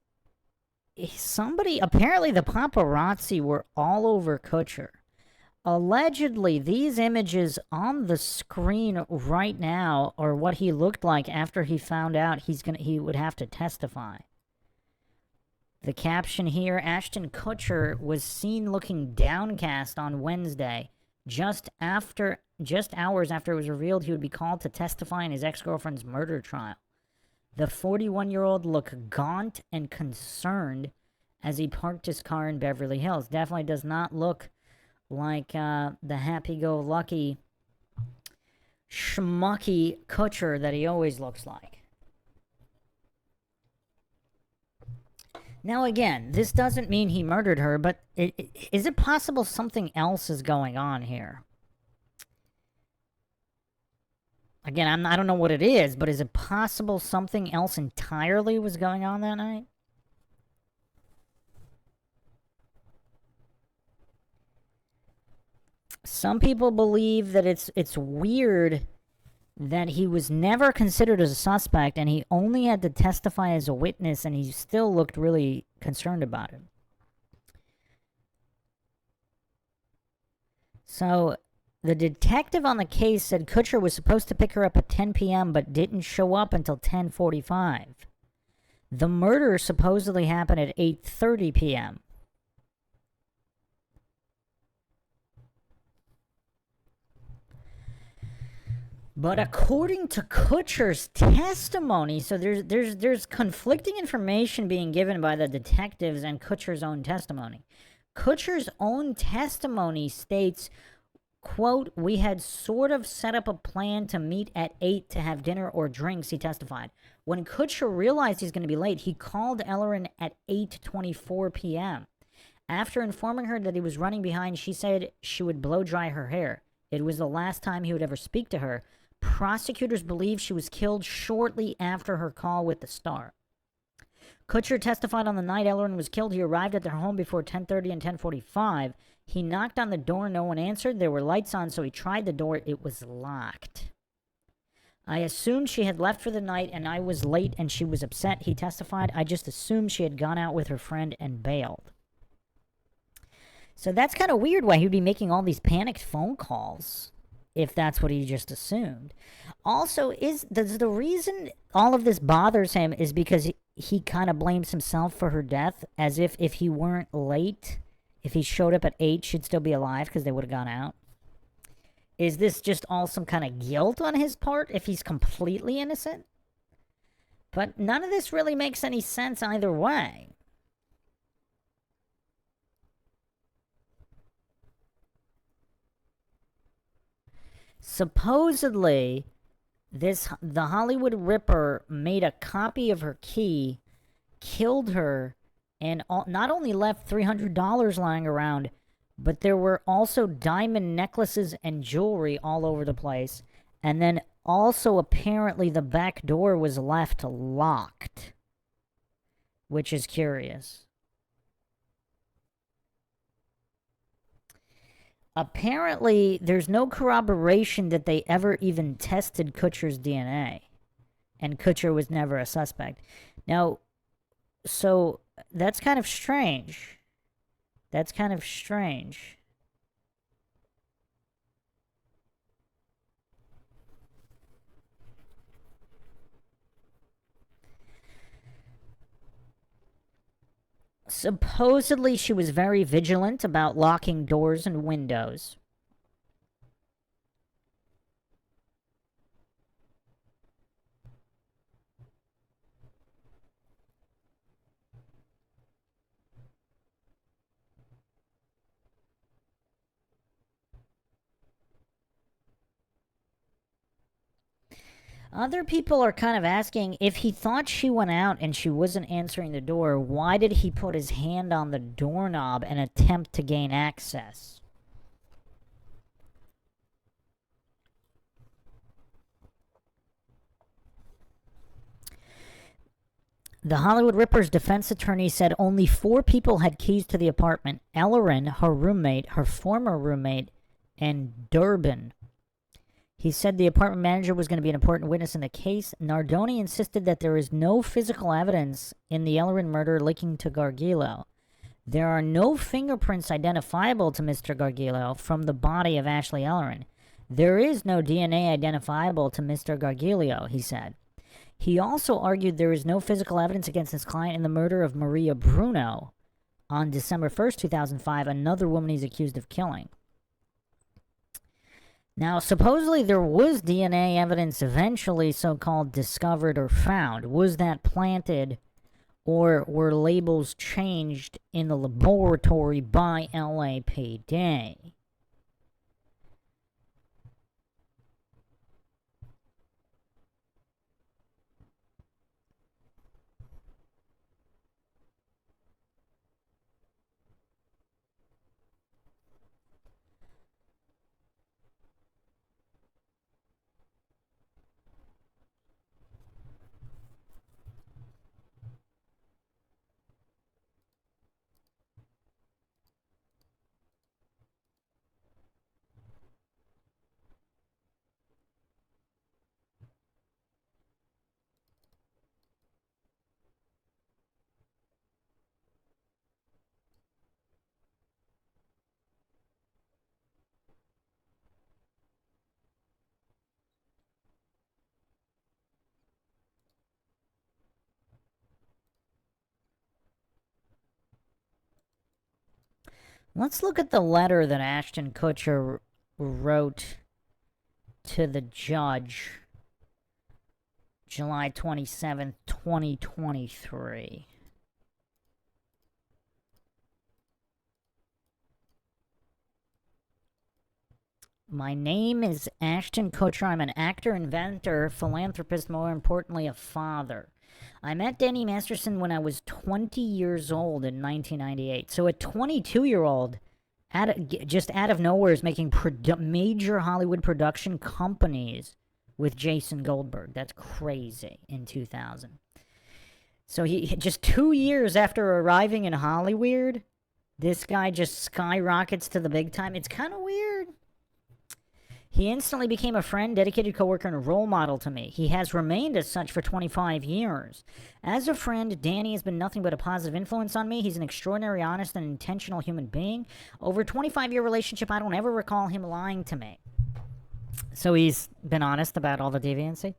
somebody, apparently the paparazzi were all over Kutcher. Allegedly, these images on the screen right now are what he looked like after he found out he would have to testify. The caption here, Ashton Kutcher was seen looking downcast on Wednesday, just hours after it was revealed he would be called to testify in his ex-girlfriend's murder trial. The 41-year-old looked gaunt and concerned as he parked his car in Beverly Hills. Definitely does not look like the happy-go-lucky, schmucky Kutcher that he always looks like. Now, again, this doesn't mean he murdered her, but is it possible something else is going on here? Again, I don't know what it is, but is it possible something else entirely was going on that night? Some people believe that it's weird that he was never considered as a suspect and he only had to testify as a witness, and he still looked really concerned about it. So, the detective on the case said Kutcher was supposed to pick her up at 10 p.m. but didn't show up until 10:45. The murder supposedly happened at 8:30 p.m. But according to Kutcher's testimony, so there's conflicting information being given by the detectives and Kutcher's own testimony. Kutcher's own testimony states, quote, "We had sort of set up a plan to meet at 8 to have dinner or drinks," he testified. When Kutcher realized he's going to be late, he called Ellerin at 8:24 p.m. After informing her that he was running behind, she said she would blow dry her hair. It was the last time he would ever speak to her. Prosecutors believe she was killed shortly after her call with the Star. Kutcher testified on the night Ellerin was killed. He arrived at their home before 10:30 and 10:45. He knocked on the door. No one answered. There were lights on, so he tried the door. It was locked. "I assumed she had left for the night and I was late and she was upset," he testified. "I just assumed she had gone out with her friend and bailed." So that's kind of weird why he would be making all these panicked phone calls, if that's what he just assumed. Also, does the reason all of this bothers him is because he kind of blames himself for her death, as if he weren't late, if he showed up at 8, she'd still be alive because they would have gone out? Is this just all some kind of guilt on his part if he's completely innocent? But none of this really makes any sense either way. Supposedly, the Hollywood Ripper made a copy of her key, killed her, and not only left $300 lying around, but there were also diamond necklaces and jewelry all over the place. And then also apparently the back door was left locked, which is curious. Apparently, there's no corroboration that they ever even tested Kutcher's DNA. And Kutcher was never a suspect. Now, so that's kind of strange. That's kind of strange. Supposedly, she was very vigilant about locking doors and windows. Other people are kind of asking, if he thought she went out and she wasn't answering the door, why did he put his hand on the doorknob and attempt to gain access? The Hollywood Ripper's defense attorney said only 4 people had keys to the apartment: Ellerin, her roommate, her former roommate, and Durbin. He said the apartment manager was going to be an important witness in the case. Nardoni insisted that there is no physical evidence in the Ellerin murder linking to Gargillo. There are no fingerprints identifiable to Mr. Gargillo from the body of Ashley Ellerin. There is no DNA identifiable to Mr. Gargillo, he said. He also argued there is no physical evidence against his client in the murder of Maria Bruno on December 1st, 2005, another woman he's accused of killing. Now, supposedly there was DNA evidence eventually so-called discovered or found. Was that planted, or were labels changed in the laboratory by LAPD? Let's look at the letter that Ashton Kutcher wrote to the judge July 27th, 2023. My name is Ashton Kutcher. I'm an actor, inventor, philanthropist, more importantly, a father. I met Danny Masterson when I was 20 years old in 1998. So a 22-year-old, just out of nowhere, is making major Hollywood production companies with Jason Goldberg. That's crazy in 2000. So he just 2 years after arriving in Hollyweird, this guy just skyrockets to the big time. It's kind of weird. He instantly became a friend, dedicated coworker, and a role model to me. He has remained as such for 25 years. As a friend, Danny has been nothing but a positive influence on me. He's an extraordinary, honest, and intentional human being. Over a 25-year relationship, I don't ever recall him lying to me. So he's been honest about all the deviancy.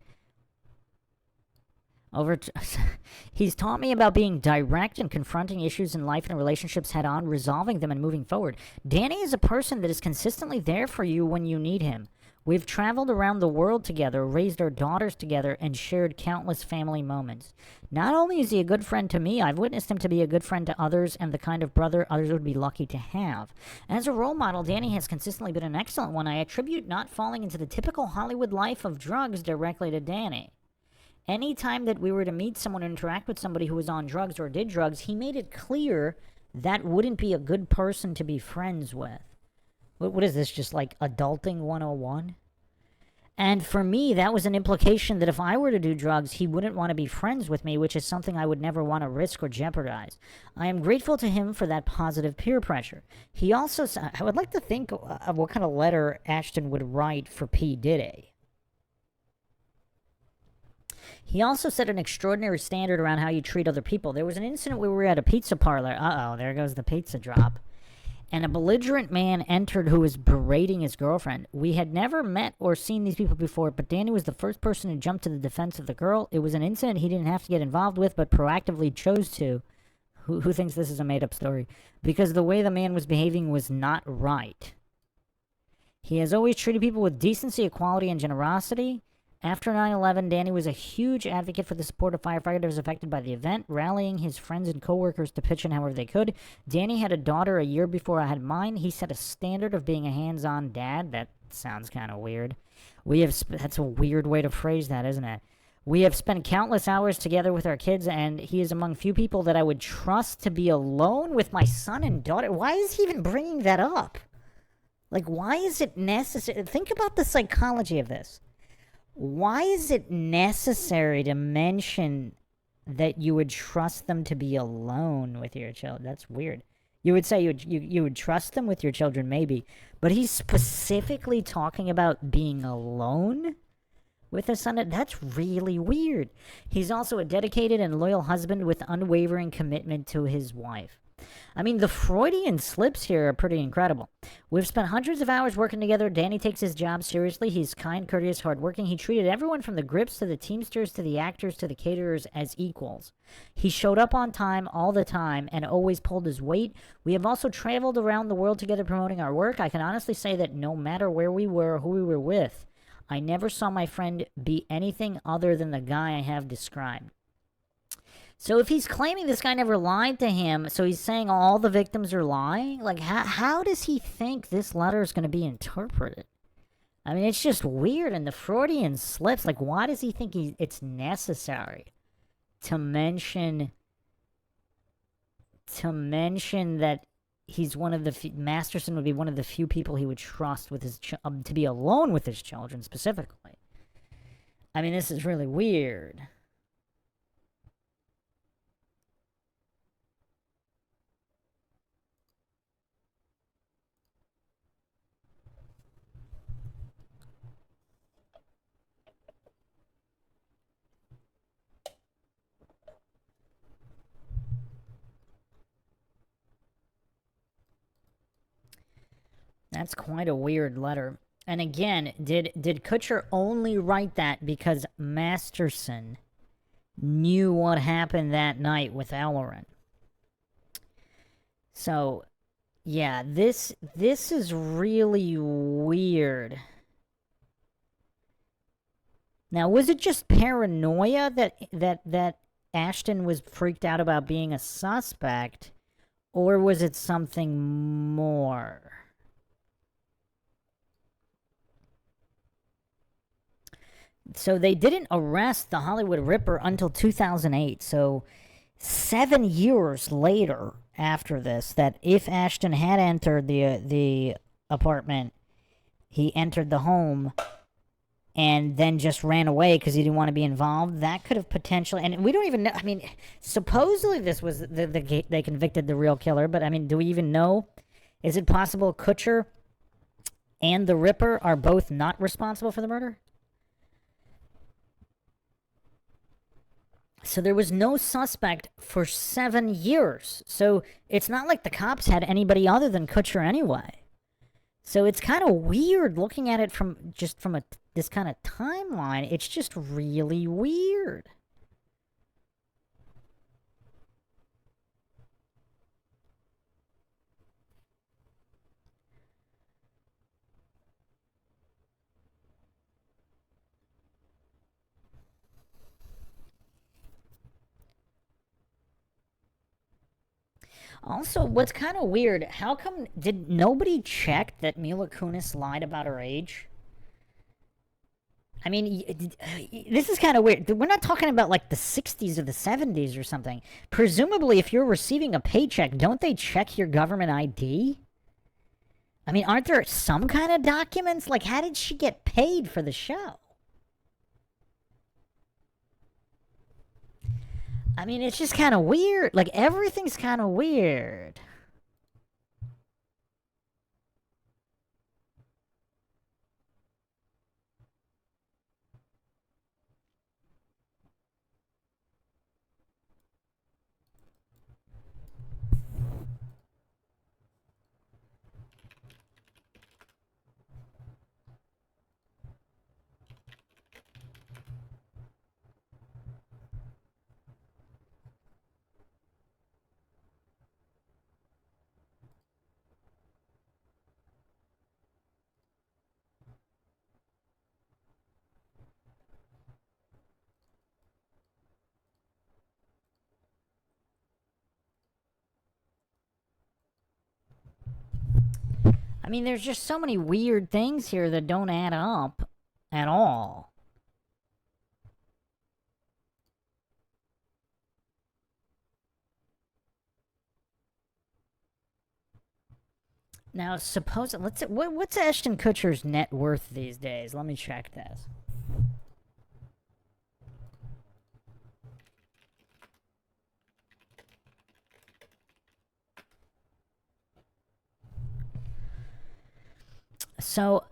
He's taught me about being direct and confronting issues in life and relationships head on, resolving them and moving forward. Danny is a person that is consistently there for you when you need him. We've traveled around the world together, raised our daughters together, and shared countless family moments. Not only is he a good friend to me, I've witnessed him to be a good friend to others and the kind of brother others would be lucky to have. As a role model, Danny has consistently been an excellent one. I attribute not falling into the typical Hollywood life of drugs directly to Danny. Any time that we were to meet someone or interact with somebody who was on drugs or did drugs, he made it clear that wouldn't be a good person to be friends with. What is this, just like adulting 101? And for me, that was an implication that if I were to do drugs, he wouldn't want to be friends with me, which is something I would never want to risk or jeopardize. I am grateful to him for that positive peer pressure. He also, I would like to think of what kind of letter Ashton would write for P. Diddy. He also set an extraordinary standard around how you treat other people. There was an incident where we were at a pizza parlor. Uh-oh, there goes the pizza drop. And a belligerent man entered who was berating his girlfriend. We had never met or seen these people before, but Danny was the first person to jump to the defense of the girl. It was an incident he didn't have to get involved with, but proactively chose to. Who thinks this is a made-up story? Because the way the man was behaving was not right. He has always treated people with decency, equality, and generosity. After 9/11, Danny was a huge advocate for the support of firefighters affected by the event, rallying his friends and coworkers to pitch in however they could. Danny had a daughter a year before I had mine. He set a standard of being a hands-on dad. That sounds kind of weird. That's a weird way to phrase that, isn't it? We have spent countless hours together with our kids, and he is among few people that I would trust to be alone with my son and daughter. Why is he even bringing that up? Like, why is it necessary? Think about the psychology of this. Why is it necessary to mention that you would trust them to be alone with your children? That's weird. You would say you would trust them with your children, maybe. But he's specifically talking about being alone with his son. That's really weird. He's also a dedicated and loyal husband with unwavering commitment to his wife. I mean, the Freudian slips here are pretty incredible. We've spent hundreds of hours working together. Danny takes his job seriously. He's kind, courteous, hardworking. He treated everyone from the grips to the teamsters to the actors to the caterers as equals. He showed up on time all the time and always pulled his weight. We have also traveled around the world together promoting our work. I can honestly say that no matter where we were or who we were with, I never saw my friend be anything other than the guy I have described. So if he's claiming this guy never lied to him, so he's saying all the victims are lying? Like, how does he think this letter is going to be interpreted? I mean, it's just weird. And the Freudian slips, like, why does he think it's necessary to mention that he's one of the Masterson would be one of the few people he would trust with his to be alone with his children specifically? I mean, this is really weird. That's quite a weird letter. And again, did Kutcher only write that because Masterson knew what happened that night with Ellerin? So, yeah, this is really weird. Now, was it just paranoia that Ashton was freaked out about being a suspect, or was it something more? So they didn't arrest the Hollywood Ripper until 2008. So 7 years later after this, that if Ashton had entered the apartment, he entered the home and then just ran away because he didn't want to be involved, that could have potentially, and we don't even know, I mean, supposedly this was, they convicted the real killer, but I mean, do we even know? Is it possible Kutcher and the Ripper are both not responsible for the murder? So there was no suspect for 7 years. So it's not like the cops had anybody other than Kutcher anyway. So it's kind of weird looking at it from this kind of timeline. It's just really weird. Also, what's kind of weird, how come did nobody check that Mila Kunis lied about her age? I mean, this is kind of weird. We're not talking about like the 60s or the 70s or something. Presumably, if you're receiving a paycheck, don't they check your government ID? I mean, aren't there some kind of documents? Like, how did she get paid for the show? I mean, it's just kind of weird. Like, everything's kind of weird. I mean, there's just so many weird things here that don't add up at all. Now, suppose what's Ashton Kutcher's net worth these days? Let me check this. So,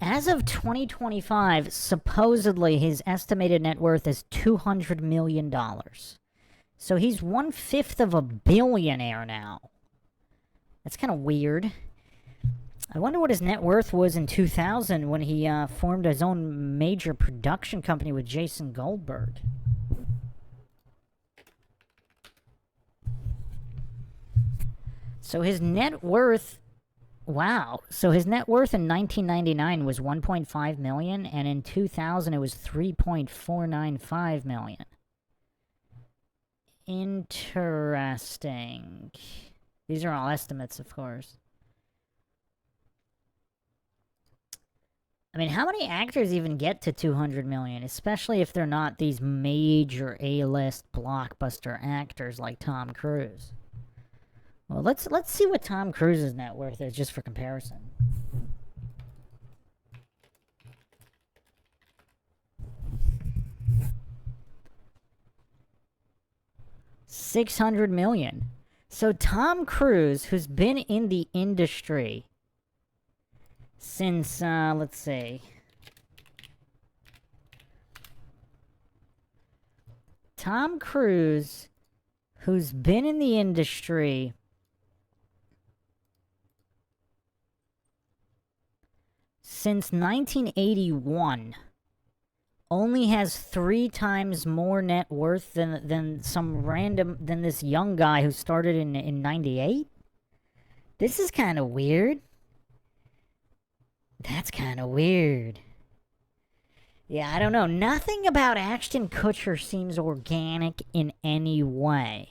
as of 2025, supposedly his estimated net worth is $200 million. So he's 1/5 of a billionaire now. That's kind of weird. I wonder what his net worth was in 2000 when he formed his own major production company with Jason Goldberg. So his net worth... Wow. So his net worth in 1999 was 1.5 million, and in 2000 it was 3.495 million. Interesting. These are all estimates, of course. I mean, how many actors even get to 200 million, especially if they're not these major A-list blockbuster actors like Tom Cruise? Well, let's see what Tom Cruise's net worth is, just for comparison. $600 million. So Tom Cruise, who's been in the industry since, let's see. Tom Cruise, who's been in the industry since 1981, only has 3 times more net worth than this young guy who started in 98? This is kind of weird. That's kind of weird. Yeah, I don't know. Nothing about Ashton Kutcher seems organic in any way.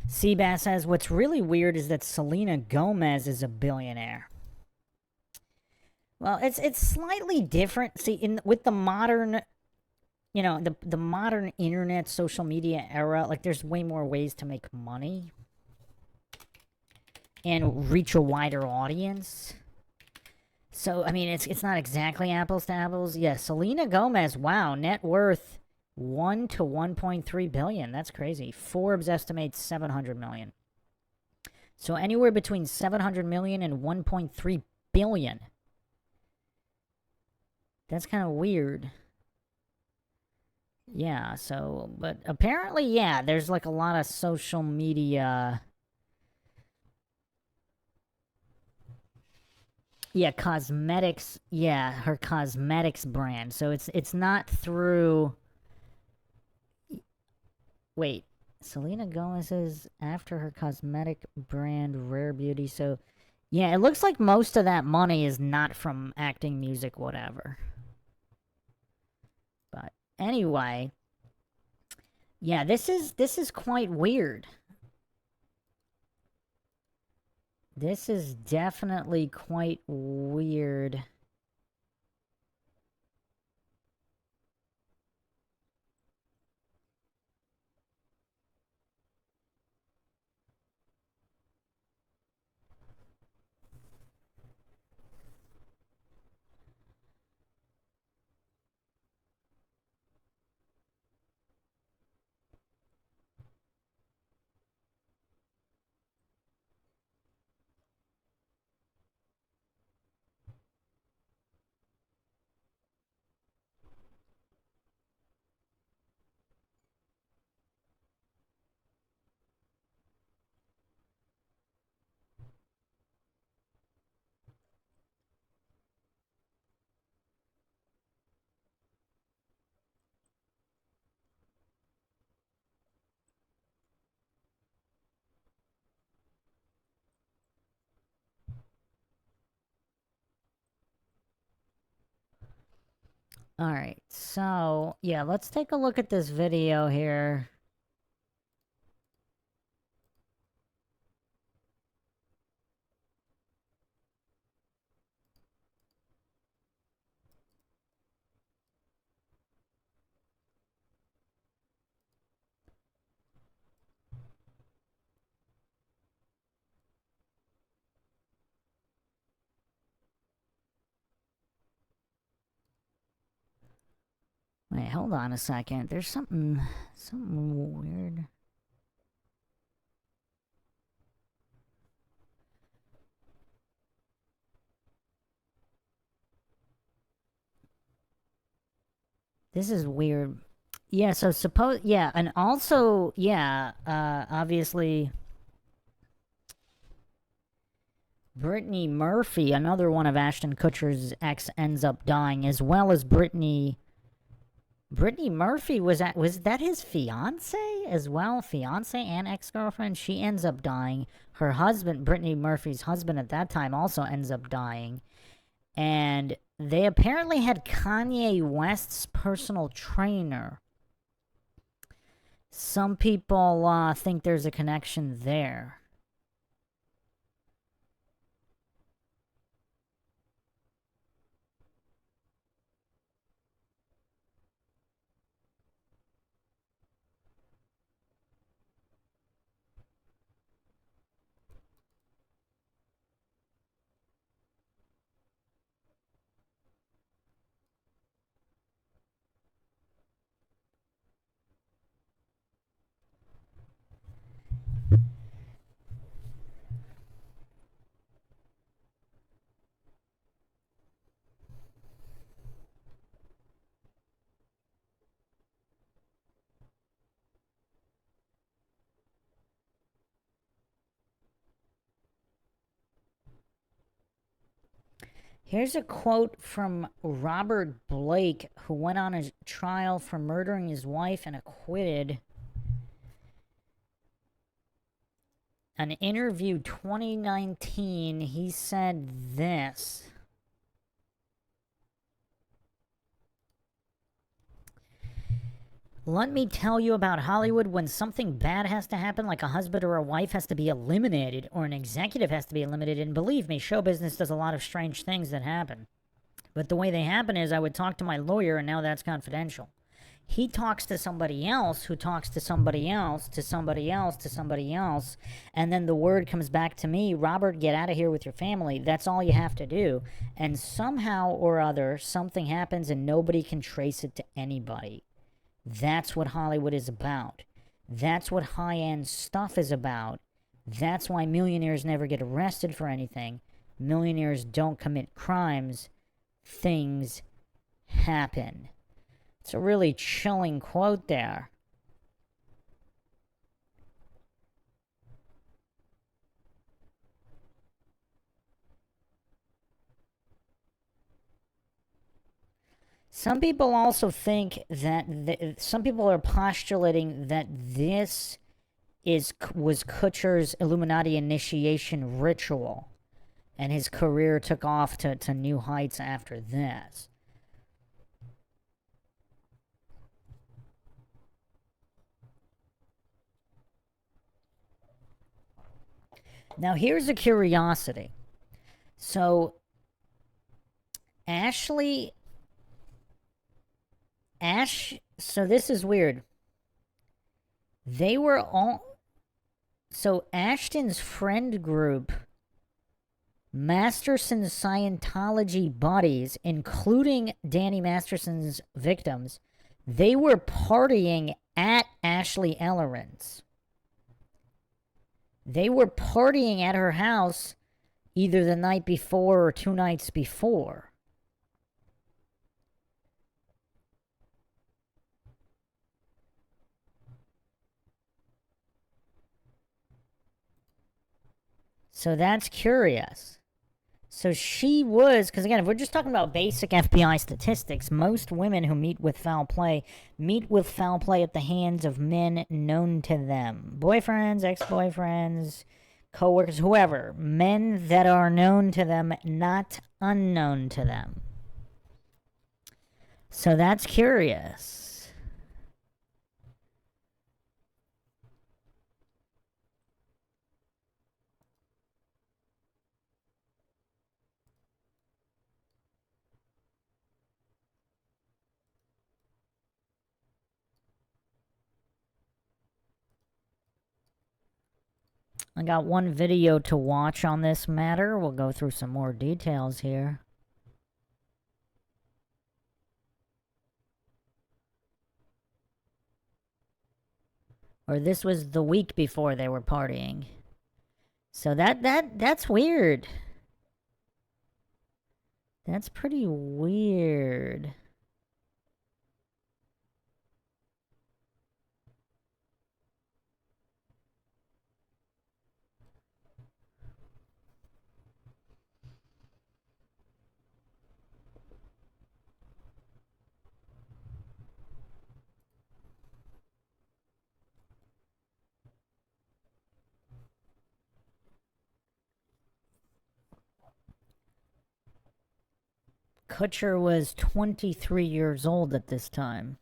Seabass says, what's really weird is that Selena Gomez is a billionaire. Well, it's slightly different. See, with the modern, you know, the modern internet, social media era, like, there's way more ways to make money and reach a wider audience. So, I mean, it's not exactly apples to apples. Yeah, Selena Gomez, wow, net worth 1 to 1.3 billion. That's crazy. Forbes estimates 700 million. So anywhere between 700 million and 1.3 billion. That's kind of weird. Yeah, so, but apparently, yeah, there's like a lot of social media. Yeah, cosmetics. Yeah, her cosmetics brand. So it's not through. Wait, Selena Gomez's after her cosmetic brand Rare Beauty. So, Yeah, it looks like most of that money is not from acting, music, whatever. But anyway, yeah, this is quite weird. This is definitely quite weird. Alright, so, yeah, let's take a look at this video here. Wait, hold on a second. There's something weird. This is weird. Yeah, so yeah, and also, yeah, obviously, Brittany Murphy, another one of Ashton Kutcher's ex, ends up dying, as well as Brittany Murphy, was that his fiance as well? Fiance and ex-girlfriend? She ends up dying. Her husband, Brittany Murphy's husband at that time, also ends up dying. And they apparently had Kanye West's personal trainer. Some people think there's a connection there. Here's a quote from Robert Blake, who went on a trial for murdering his wife and acquitted. An interview 2019, he said this. Let me tell you about Hollywood. When something bad has to happen, like a husband or a wife has to be eliminated, or an executive has to be eliminated, and believe me, show business does a lot of strange things that happen. But the way they happen is I would talk to my lawyer, and now that's confidential. He talks to somebody else, who talks to somebody else, to somebody else, to somebody else, and then the word comes back to me, Robert, get out of here with your family. That's all you have to do. And somehow or other, something happens and nobody can trace it to anybody. That's what Hollywood is about. That's what high-end stuff is about. That's why millionaires never get arrested for anything. Millionaires don't commit crimes. Things happen. It's a really chilling quote there. Some people also think that some people are postulating that this was Kutcher's Illuminati initiation ritual. And his career took off to new heights after this. Now, here's a curiosity. So, so this is weird. They were all, so Ashton's friend group, Masterson's Scientology buddies, including Danny Masterson's victims, they were partying at Ashley Ellerin's. They were partying at her house either the night before or 2 nights before. So that's curious. So she was, because again, if we're just talking about basic FBI statistics, most women who meet with foul play at the hands of men known to them. Boyfriends, ex-boyfriends, co-workers, whoever. Men that are known to them, not unknown to them. So that's curious. I got one video to watch on this matter. We'll go through some more details here. Or this was the week before they were partying. So that's weird. That's pretty weird. Kutcher was 23 years old at this time.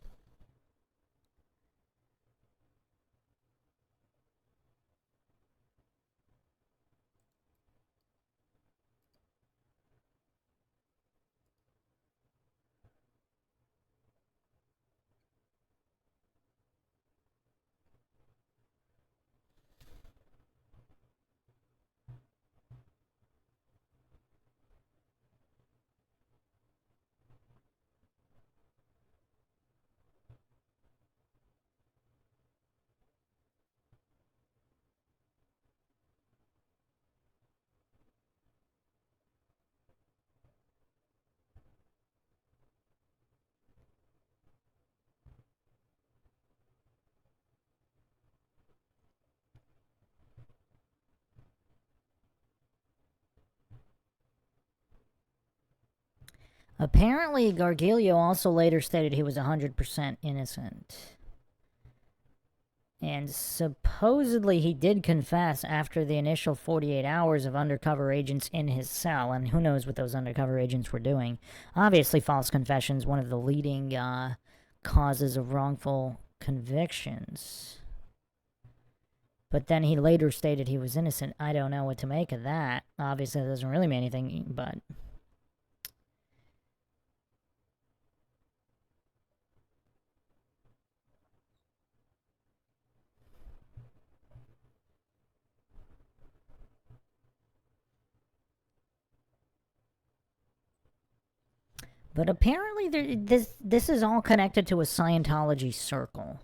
Apparently, Gargiulo also later stated he was 100% innocent. And supposedly he did confess after the initial 48 hours of undercover agents in his cell. And who knows what those undercover agents were doing. Obviously, false confessions, one of the leading causes of wrongful convictions. But then he later stated he was innocent. I don't know what to make of that. Obviously, that doesn't really mean anything, but... But apparently this is all connected to a Scientology circle.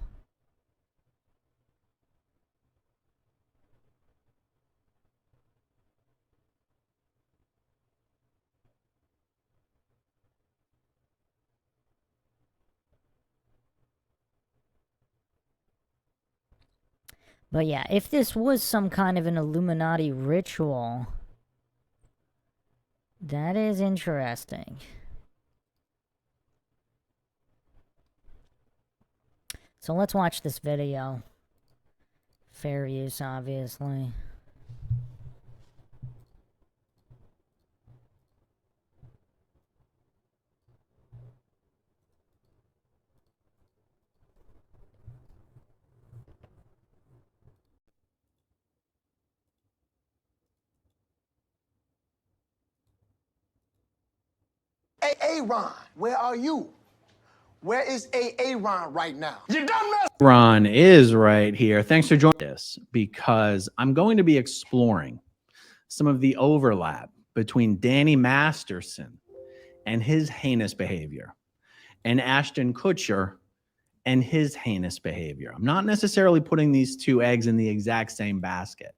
But yeah, if this was some kind of an Illuminati ritual, that is interesting. So let's watch this video. Fair use, obviously. Ron, where are you? Where is Ron right now? You done mess. Ron is right here. Thanks for joining us, because I'm going to be exploring some of the overlap between Danny Masterson and his heinous behavior and Ashton Kutcher and his heinous behavior. I'm not necessarily putting these two eggs in the exact same basket,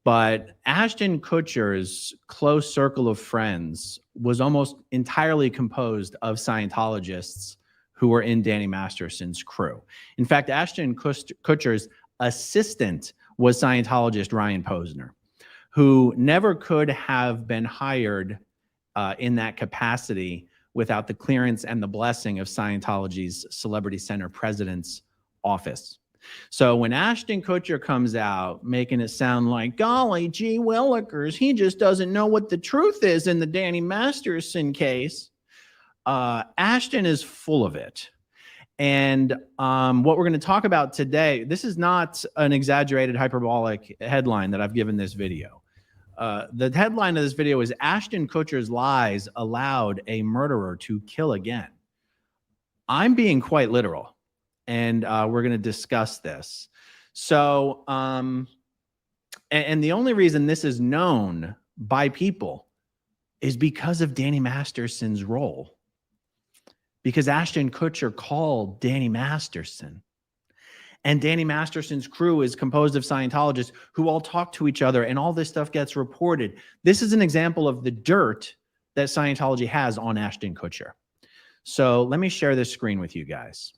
but Ashton Kutcher's close circle of friends was almost entirely composed of Scientologists who were in Danny Masterson's crew. In fact, Ashton Kutcher's assistant was Scientologist Ryan Posner, who never could have been hired in that capacity without the clearance and the blessing of Scientology's Celebrity Center president's office. So when Ashton Kutcher comes out making it sound like, golly gee willikers, he just doesn't know what the truth is in the Danny Masterson case, Ashton is full of it. And what we're going to talk about today, this is not an exaggerated hyperbolic headline that I've given this video. The headline of this video is Ashton Kutcher's lies allowed a murderer to kill again. I'm being quite literal, and we're going to discuss this. So, and the only reason this is known by people is because of Danny Masterson's role. Because Ashton Kutcher called Danny Masterson. And Danny Masterson's crew is composed of Scientologists who all talk to each other, and all this stuff gets reported. This is an example of the dirt that Scientology has on Ashton Kutcher. So let me share this screen with you guys.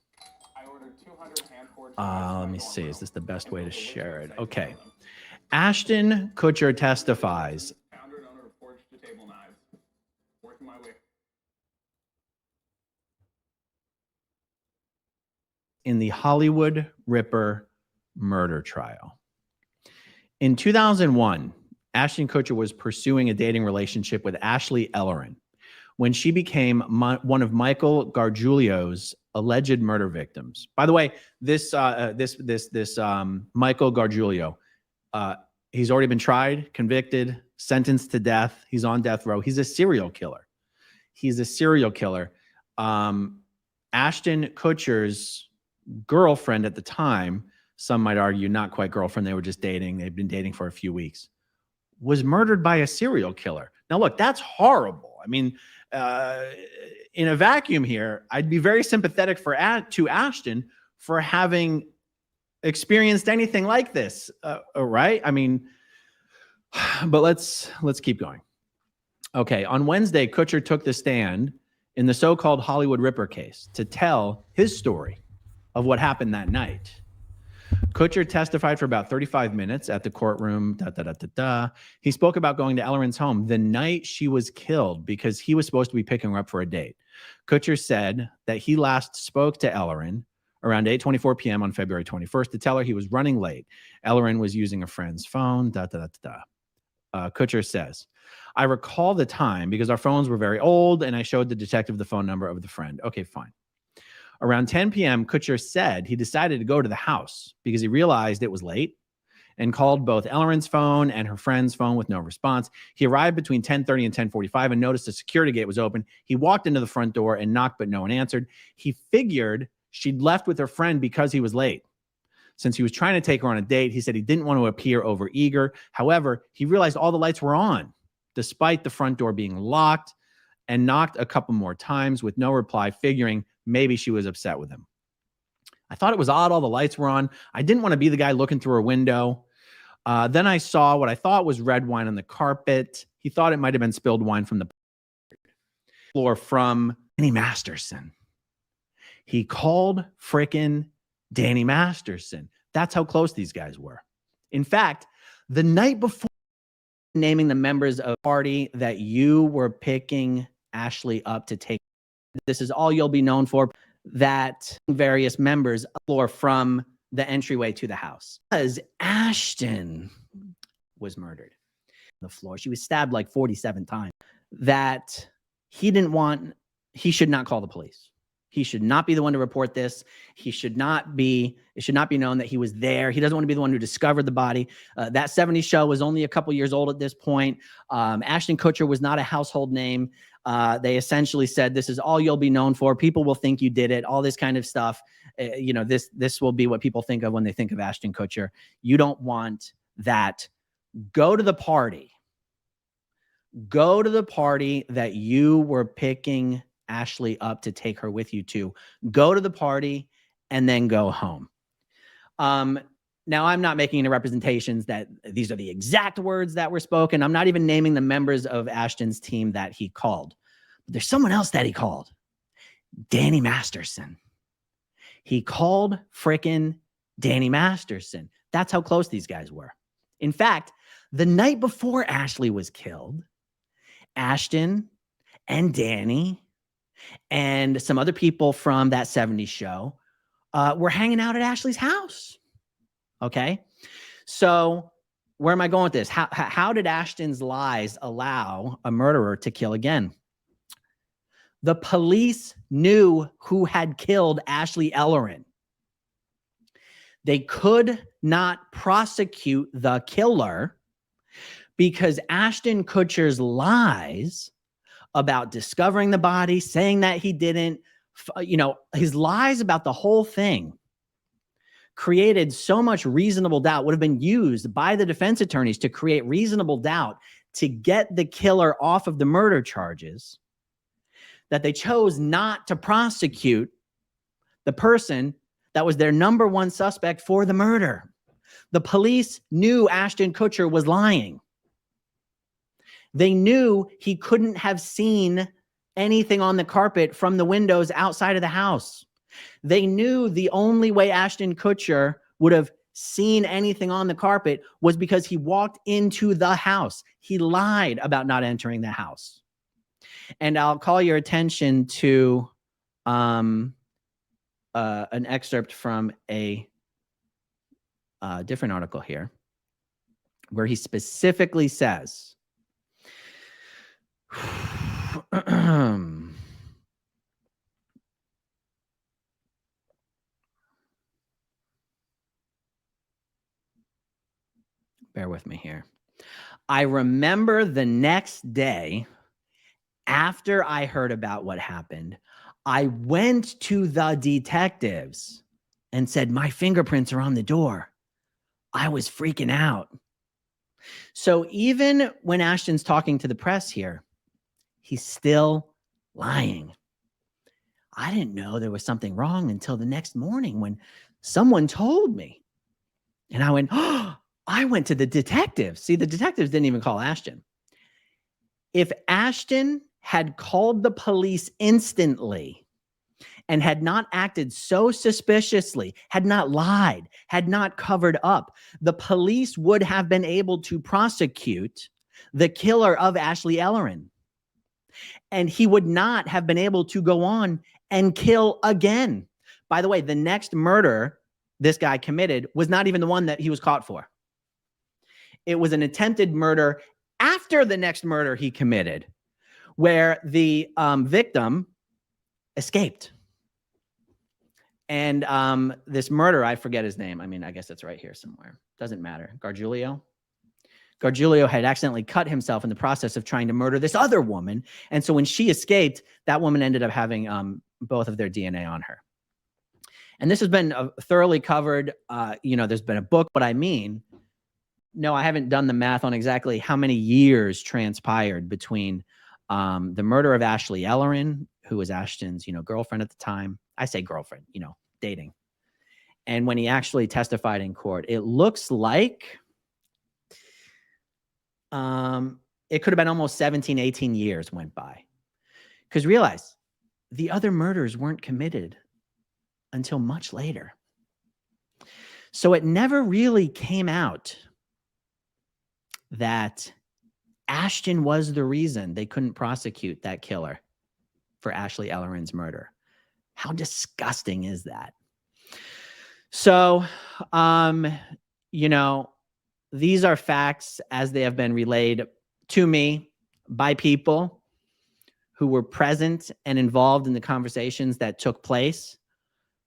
Let me see. Is this the best way to share it? Okay. Ashton Kutcher testifies. In the Hollywood Ripper murder trial. In 2001, Ashton Kutcher was pursuing a dating relationship with Ashley Ellerin when she became one of Michael Gargiulo's alleged murder victims. By the way, this Michael Gargiulo, he's already been tried, convicted, sentenced to death. He's on death row. He's a serial killer. He's a serial killer. Ashton Kutcher's girlfriend at the time, some might argue not quite girlfriend, they were just dating, they'd been dating for a few weeks, was murdered by a serial killer. Now look, that's horrible. I mean, in a vacuum here, I'd be very sympathetic to Ashton for having experienced anything like this, right? I mean, but let's keep going. Okay, on Wednesday, Kutcher took the stand in the so-called Hollywood Ripper case to tell his story of what happened that night. Kutcher testified for about 35 minutes at the courtroom. He spoke about going to Ellerin's home the night she was killed because he was supposed to be picking her up for a date. Kutcher said that he last spoke to Ellerin around 8:24 p.m. on February 21st to tell her he was running late. Ellerin was using a friend's phone. Kutcher says, I recall the time because our phones were very old and I showed the detective the phone number of the friend. Okay, fine. Around 10 p.m., Kutcher said he decided to go to the house because he realized it was late and called both Ellerin's phone and her friend's phone with no response. He arrived between 10:30 and 10:45 and noticed the security gate was open. He walked into the front door and knocked, but no one answered. He figured she'd left with her friend because he was late. Since he was trying to take her on a date, he said he didn't want to appear overeager. However, he realized all the lights were on, despite the front door being locked, and knocked a couple more times with no reply, figuring maybe she was upset with him. I thought it was odd all the lights were on. I didn't want to be the guy looking through her window. Then I saw what I thought was red wine on the carpet. He thought it might have been spilled wine from the floor from Danny Masterson. He called frickin' Danny Masterson. That's how close these guys were. In fact, the night before naming the members of the party that you were picking Ashley up to take, this is all you'll be known for, that various members floor from the entryway to the house. Because Ashton was murdered on the floor. She was stabbed like 47 times. That he should not call the police. He should not be the one to report this. It should not be known that he was there. He doesn't want to be the one who discovered the body. That 70s show was only a couple years old at this point. Ashton Kutcher was not a household name. They essentially said, this is all you'll be known for. People will think you did it, all this kind of stuff. You know, this will be what people think of when they think of Ashton Kutcher. You don't want that. Go to the party. Go to the party that you were picking Ashley up to take her with you to. Go to the party and then go home. Now, I'm not making any representations that these are the exact words that were spoken. I'm not even naming the members of Ashton's team that he called. But there's someone else that he called. Danny Masterson. He called frickin' Danny Masterson. That's how close these guys were. In fact, the night before Ashley was killed, Ashton and Danny and some other people from that 70s show were hanging out at Ashley's house. Okay. So where am I going with this? How did Ashton's lies allow a murderer to kill again? The police knew who had killed Ashley Ellerin. They could not prosecute the killer because Ashton Kutcher's lies about discovering the body, saying that he didn't, you know, his lies about the whole thing created so much reasonable doubt, would have been used by the defense attorneys to create reasonable doubt to get the killer off of the murder charges, that they chose not to prosecute the person that was their number one suspect for the murder. The police knew Ashton Kutcher was lying. They knew he couldn't have seen anything on the carpet from the windows outside of the house. They knew the only way Ashton Kutcher would have seen anything on the carpet was because he walked into the house. He lied about not entering the house. And I'll call your attention to an excerpt from a different article here where he specifically says, bear with me here. I remember the next day after I heard about what happened, I went to the detectives and said, my fingerprints are on the door. I was freaking out. So even when Ashton's talking to the press here, he's still lying. I didn't know there was something wrong until the next morning when someone told me. And I went, oh, I went to the detectives. See, the detectives didn't even call Ashton. If Ashton had called the police instantly and had not acted so suspiciously, had not lied, had not covered up, the police would have been able to prosecute the killer of Ashley Ellerin. And he would not have been able to go on and kill again. By the way, the next murder this guy committed was not even the one that he was caught for. It was an attempted murder after the next murder he committed, where the victim escaped. And this murderer, I forget his name. I mean, I guess it's right here somewhere. Doesn't matter. Gargiulo had accidentally cut himself in the process of trying to murder this other woman. And so when she escaped, that woman ended up having both of their DNA on her. And this has been thoroughly covered. You know, there's been a book, but I mean, no, I haven't done the math on exactly how many years transpired between the murder of Ashley Ellerin, who was Ashton's, you know, girlfriend at the time. I say girlfriend, you know, dating. And when he actually testified in court, it looks like it could have been almost 17, 18 years went by. Because realize the other murders weren't committed until much later. So it never really came out that Ashton was the reason they couldn't prosecute that killer for Ashley Ellerin's murder. How disgusting is that? So, you know, these are facts as they have been relayed to me by people who were present and involved in the conversations that took place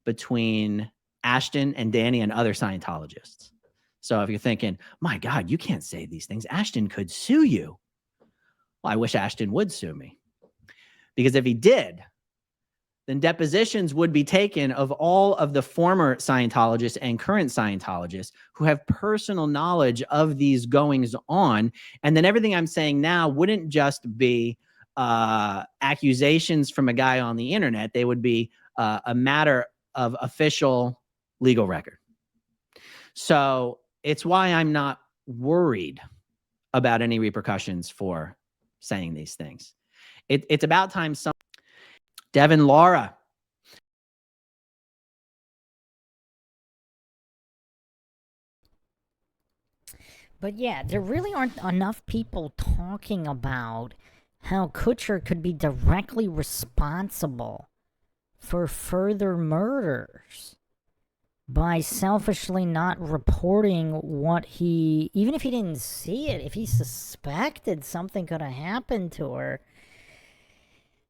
between Ashton and Danny and other Scientologists. So if you're thinking, my God, you can't say these things, Ashton could sue you. Well, I wish Ashton would sue me. Because if he did, then depositions would be taken of all of the former Scientologists and current Scientologists who have personal knowledge of these goings on. And then everything I'm saying now wouldn't just be accusations from a guy on the internet. They would be a matter of official legal record. So it's why I'm not worried about any repercussions for saying these things. It's about time some Devin Laura. But yeah, there really aren't enough people talking about how Kutcher could be directly responsible for further murders by selfishly not reporting what he, even if he didn't see it, if he suspected something could have happened to her.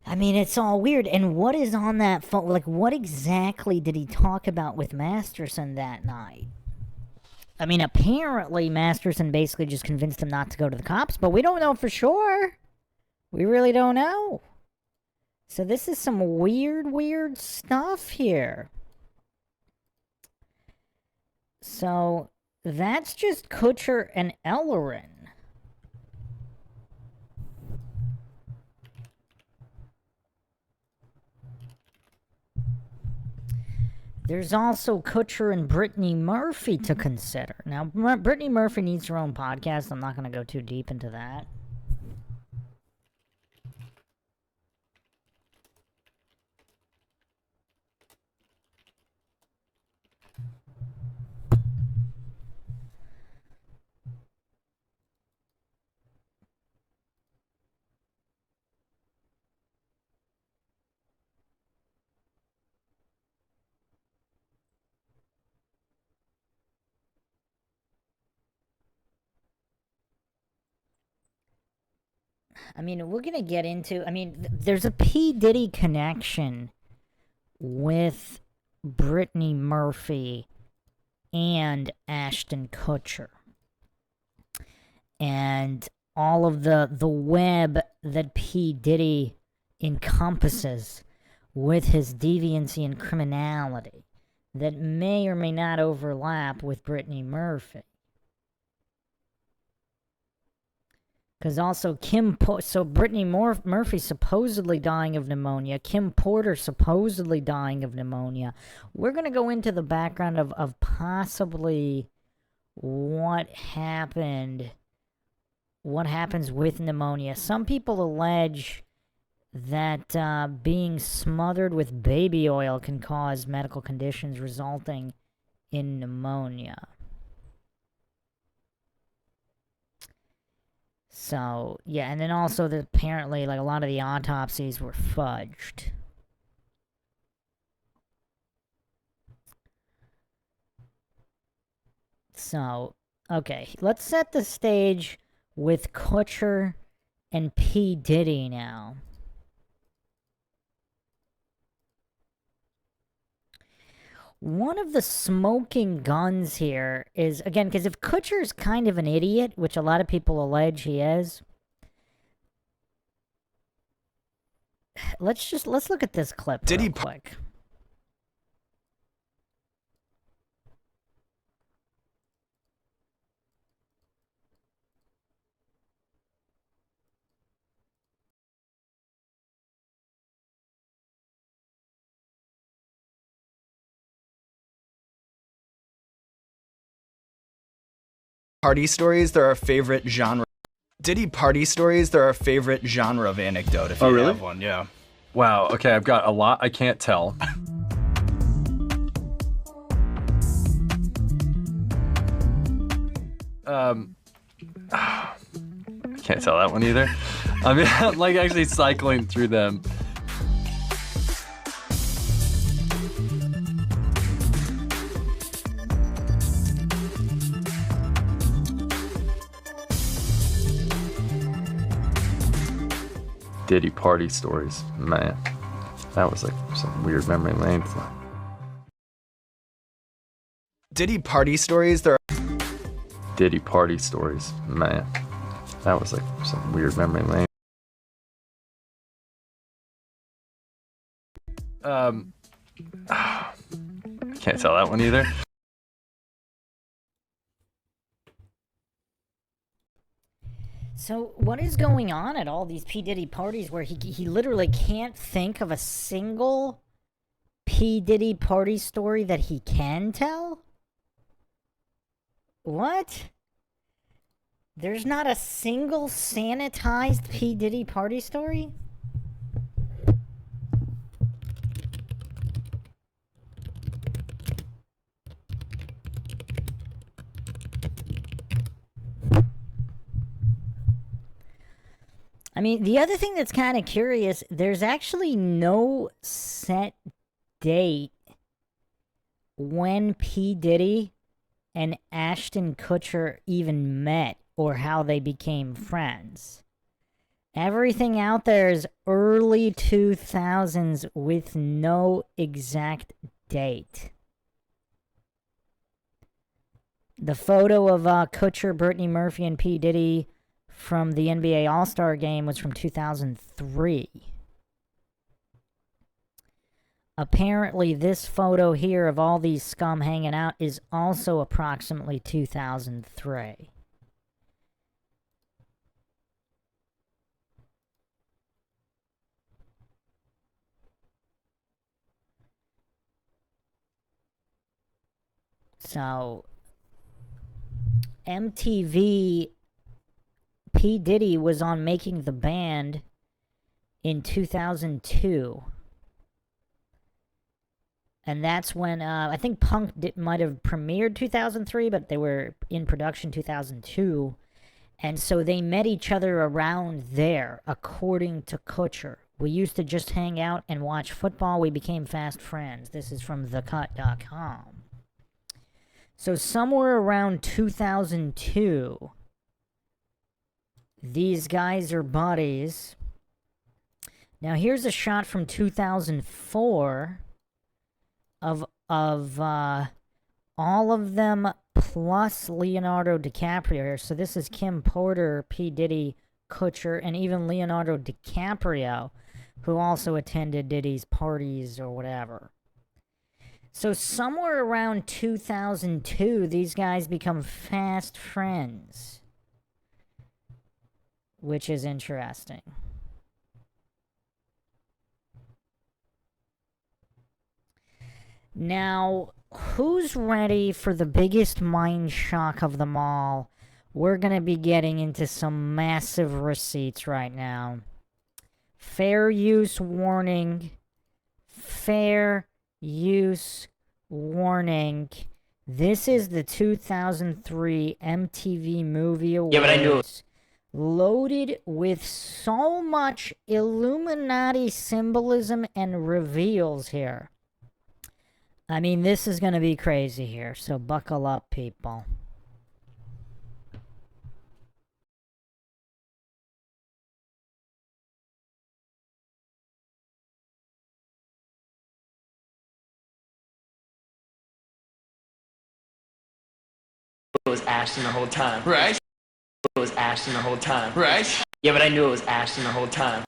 I mean, it's all weird. And what is on that phone? Like, what exactly did he talk about with Masterson that night? I mean, apparently Masterson basically just convinced him not to go to the cops, but we don't know for sure. We really don't know. So this is some weird stuff here. So that's just Kutcher and Ellerin. There's also Kutcher and Brittany Murphy to consider. Now, Brittany Murphy needs her own podcast. I'm not going to go too deep into that. I mean, we're going to get into... I mean, there's a P. Diddy connection with Brittany Murphy and Ashton Kutcher. And all of the web that P. Diddy encompasses with his deviancy and criminality that may or may not overlap with Brittany Murphy. Because also so Brittany Murphy supposedly dying of pneumonia, Kim Porter supposedly dying of pneumonia. We're going to go into the background of possibly what happens with pneumonia. Some people allege that being smothered with baby oil can cause medical conditions resulting in pneumonia. So, yeah, and then also that apparently, like, a lot of the autopsies were fudged. So, okay, let's set the stage with Kutcher and P. Diddy now. One of the smoking guns here is, again, because if Kutcher's kind of an idiot, which a lot of people allege he is, let's look at this clip real quick. Party stories, they're our favorite genre. Diddy party stories, they're our favorite genre of anecdote, if you really? have one, yeah. Wow, okay, I've got a lot I can't tell. I can't tell that one either. I mean, I'm like actually cycling through them. Diddy party stories, man. That was like some weird memory lane. Diddy party stories, they're Diddy party stories, man. That was like some weird memory lane. Can't tell that one either. So what is going on at all these P. Diddy parties where he literally can't think of a single P. Diddy party story that he can tell? What? There's not a single sanitized P. Diddy party story? I mean, the other thing that's kind of curious, there's actually no set date when P. Diddy and Ashton Kutcher even met or how they became friends. Everything out there is early 2000s with no exact date. The photo of Kutcher, Brittany Murphy, and P. Diddy from the NBA All-Star Game was from 2003. Apparently, this photo here of all these scum hanging out is also approximately 2003. So, MTV, P. Diddy was on Making the Band in 2002. And that's when, I think Punk might have premiered 2003, but they were in production 2002. And so they met each other around there, according to Kutcher. We used to just hang out and watch football. We became fast friends. This is from thecut.com. So somewhere around 2002, these guys are buddies. Now here's a shot from 2004 of all of them plus Leonardo DiCaprio. So this is Kim Porter, P. Diddy, Kutcher, and even Leonardo DiCaprio, who also attended Diddy's parties or whatever. So somewhere around 2002, these guys become fast friends, which is interesting. Now, who's ready for the biggest mind shock of them all? We're going to be getting into some massive receipts right now. Fair use warning. Fair use warning. This is the 2003 MTV Movie Awards. Yeah, but I knew it. Loaded with so much Illuminati symbolism and reveals here. I mean, this is going to be crazy here, so buckle up, people. It was Ashton the whole time. Right. It was Ashton the whole time. Right. Yeah, but I knew it was Ashton the whole time.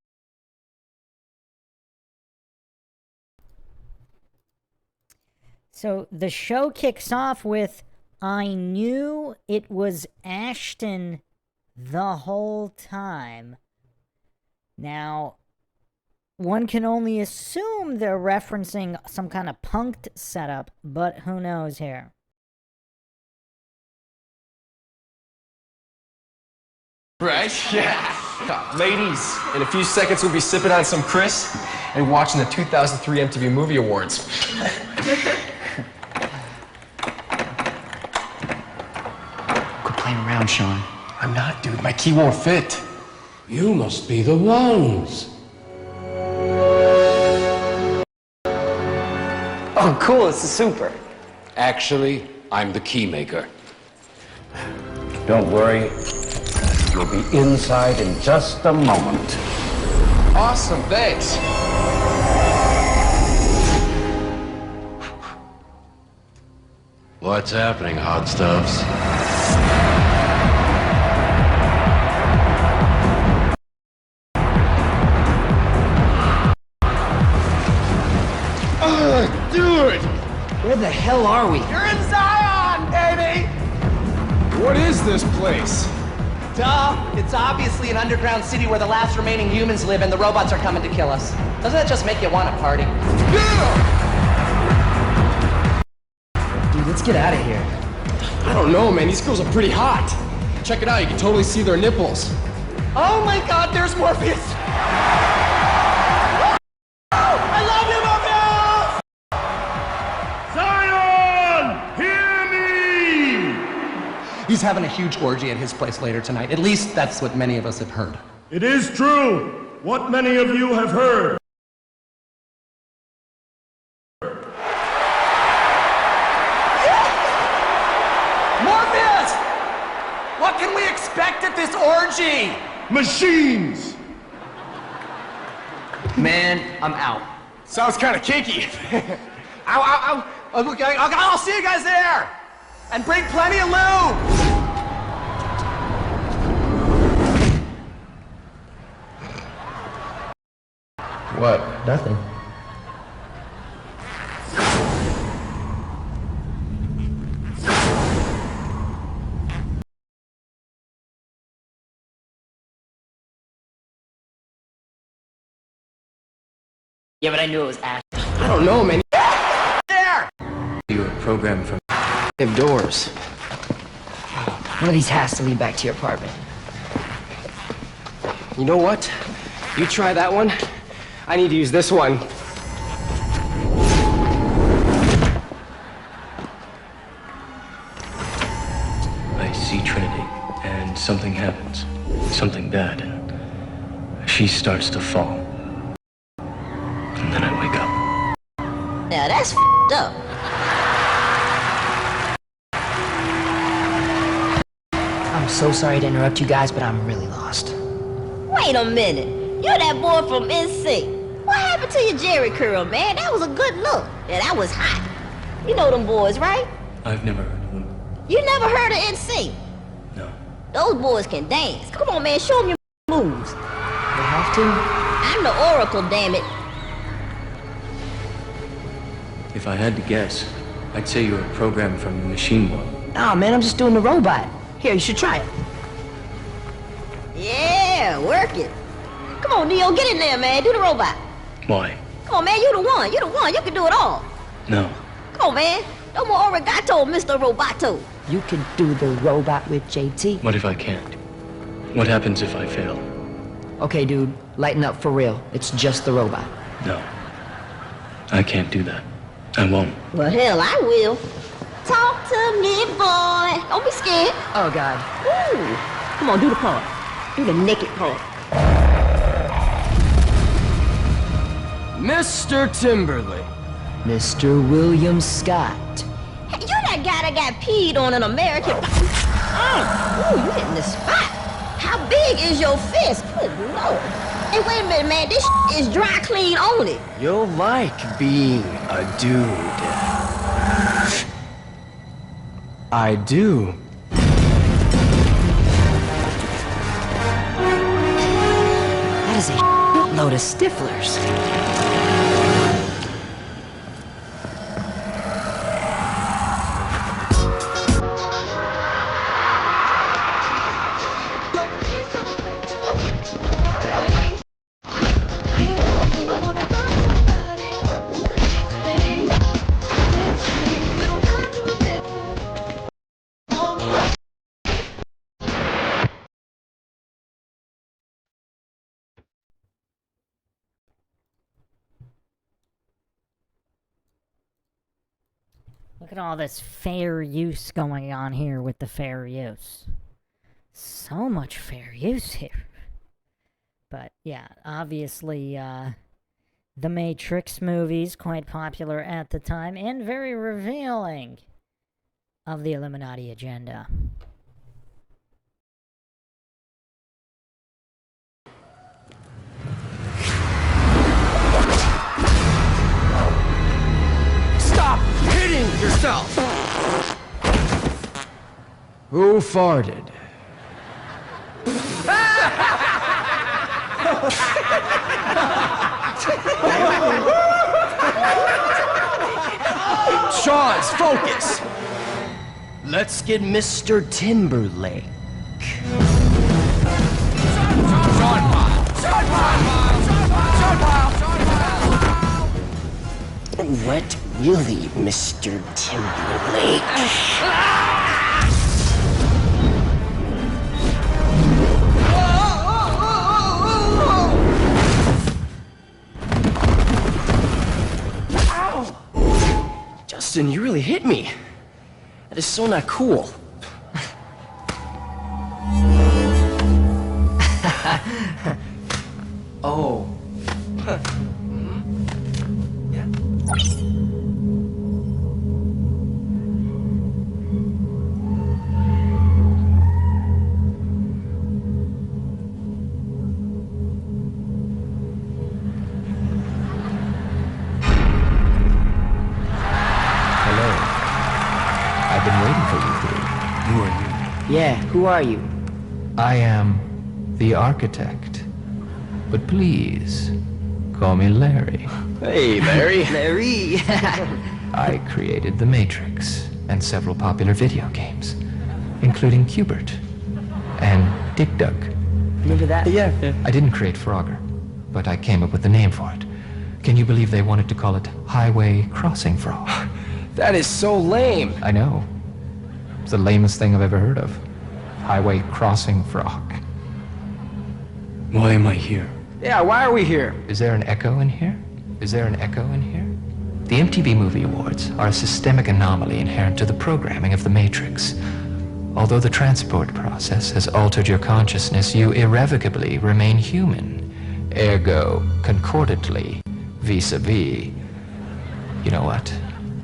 So the show kicks off with, I knew it was Ashton the whole time. Now, one can only assume they're referencing some kind of punked setup, but who knows here. Right? Yeah. Ladies, in a few seconds we'll be sipping on some Chris and watching the 2003 MTV Movie Awards. Quit playing around, Sean. I'm not, dude. My key won't fit. You must be the ones. Oh, cool. It's a super. Actually, I'm the key maker. Don't worry. You'll be inside in just a moment. Awesome, thanks. What's happening, hot stuffs? Dude! Where the hell are we? You're in Zion, baby! What is this place? Duh! It's obviously an underground city where the last remaining humans live and the robots are coming to kill us. Doesn't that just make you want to party? Dude, let's get out of here. I don't know, man. These girls are pretty hot. Check it out. You can totally see their nipples. Oh my god, there's Morpheus! I love you, Morpheus! Zion! Hear me! He's having a huge orgy at his place later tonight. At least that's what many of us have heard. It is true. What many of you have heard. Morpheus! What can we expect at this orgy? Machines! Man, I'm out. Sounds kind of kinky. I'll see you guys there! And bring plenty of lube! What? Nothing. Yeah, but I knew it was Ashton. I don't know, man. There! You were programmed from doors. One of these has to lead back to your apartment. You know what? You try that one. I need to use this one. I see Trinity, and something happens. Something bad. She starts to fall. And then I wake up. Now that's f***ed up. I'm so sorry to interrupt you guys, but I'm really lost. Wait a minute. You're that boy from NSYNC. What happened to your Jerry curl, man? That was a good look. Yeah, that was hot. You know them boys, right? I've never heard of them. You never heard of NSYNC? No. Those boys can dance. Come on, man, show them your moves. They have to? I'm the Oracle, damn it. If I had to guess, I'd say you were programmed from the machine world. Nah, man, I'm just doing the robot. Here, you should try it. Yeah, work it. Come on, Neo, get in there, man. Do the robot. Why? Come on, man, you the one. You the one. You can do it all. No. Come on, man. No more arigato, Mr. Roboto. You can do the robot with JT. What if I can't? What happens if I fail? Okay, dude, lighten up for real. It's just the robot. No. I can't do that. I won't. Well, hell, I will. Talk to me, boy. Don't be scared. Oh, God. Ooh. Come on, do the part. Do the naked part. Mr. Timberlake. Mr. William Scott. Hey, you that guy that got peed on an American... Ooh, you hitting the spot. How big is your fist? Good Lord. Hey, wait a minute, man. This is dry clean on it. You'll like being a dude. I do. That is a load of stiflers. Look at all this fair use going on here with the fair use. So much fair use here. But yeah, obviously the Matrix movies, quite popular at the time and very revealing of the Illuminati agenda. Stop hitting yourself! Who farted? Shaw's, focus. Let's get Mr. Timberlake. What really, Mr. Timberlake? Justin, you really hit me. That is so not cool. Oh. Yeah. I've been waiting for you three. Who are you? Yeah, who are you? I am the architect. But please, call me Larry. Hey, Larry. Larry. I created The Matrix and several popular video games, including Cubert and Dig Dug. Remember that? Yeah. I didn't create Frogger, but I came up with the name for it. Can you believe they wanted to call it Highway Crossing Frog? That is so lame. I know. It's the lamest thing I've ever heard of. Highway Crossing Frog. Why am I here? Yeah, why are we here? Is there an echo in here? Is there an echo in here? The MTV Movie Awards are a systemic anomaly inherent to the programming of The Matrix. Although the transport process has altered your consciousness, you irrevocably remain human. Ergo, concordantly, vis-a-vis. You know what?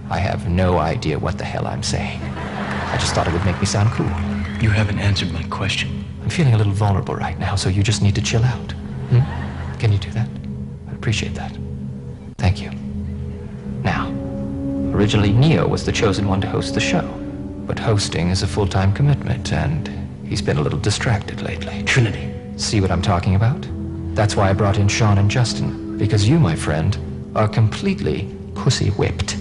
I have no idea what the hell I'm saying. I just thought it would make me sound cool. You haven't answered my question. I'm feeling a little vulnerable right now, so you just need to chill out. Can you do that? I'd appreciate that. Thank you. Now, originally Neo was the chosen one to host the show, but hosting is a full-time commitment, and he's been a little distracted lately. Trinity. See what I'm talking about? That's why I brought in Sean and Justin, because you, my friend, are completely pussy-whipped.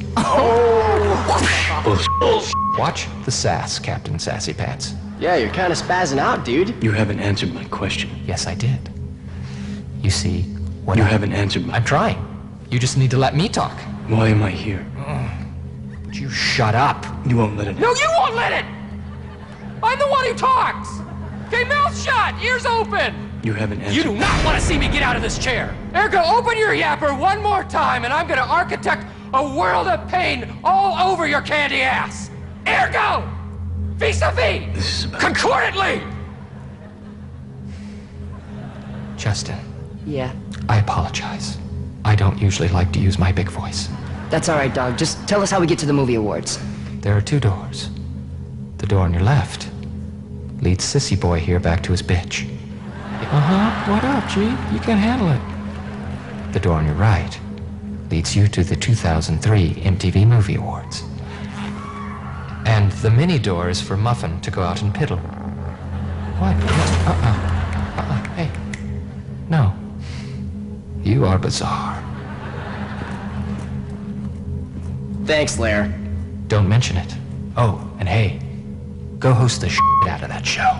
Watch the sass, Captain Sassy Pants. Yeah, you're kind of spazzing out, dude. You haven't answered my question. Yes, I did. You see, You haven't answered my... I'm trying. You just need to let me talk. Why am I here? Would you shut up? You won't let it... No, you won't let it! I'm the one who talks! Okay, mouth shut, ears open! You haven't answered... You do not want to see me get out of this chair! Ergo, open your yapper one more time and I'm gonna architect a world of pain all over your candy ass! Ergo! Vis-a-vis! This is about... Concordantly! Justin, Yeah, I apologize. I don't usually like to use my big voice. that's all right, dog. Just tell us how we get to the movie awards. There are two doors. The door on your left leads Sissy Boy here back to his bitch. Uh-huh, what up, G? You can handle it. The door on your right leads you to the 2003 MTV Movie Awards. And the mini door is for Muffin to go out and piddle. What? Hey. No. You are bizarre. Thanks, Lair. Don't mention it. Oh, and hey, go host the shit out of that show.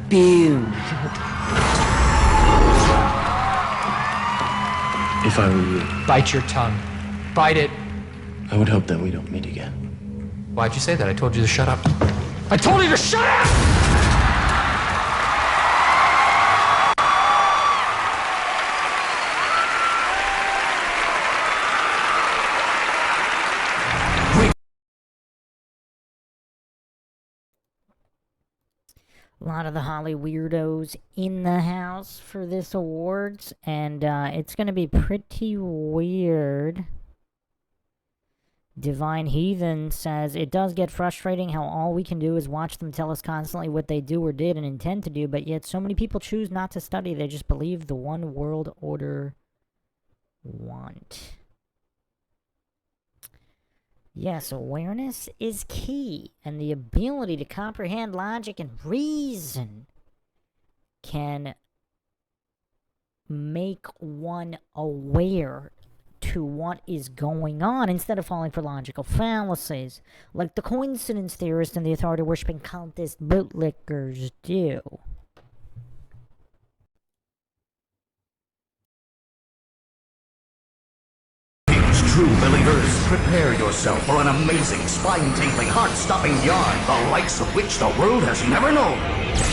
Boom. If I were you, Bite your tongue. Bite it. I would hope that we don't meet again. Why'd you say that? I told you to shut up. I told you to shut up! A lot of the Holly weirdos in the house for this awards, and it's going to be pretty weird. Divine Heathen says, it does get frustrating how all we can do is watch them tell us constantly what they do or did and intend to do, but yet so many people choose not to study. They just believe the one world order want. Yes, awareness is key, and the ability to comprehend logic and reason can make one aware to to what is going on instead of falling for logical fallacies, like the coincidence theorists and the authority-worshipping cultist bootlickers do. True believers, prepare yourself for an amazing, spine-tingling, heart-stopping yarn, the likes of which the world has never known.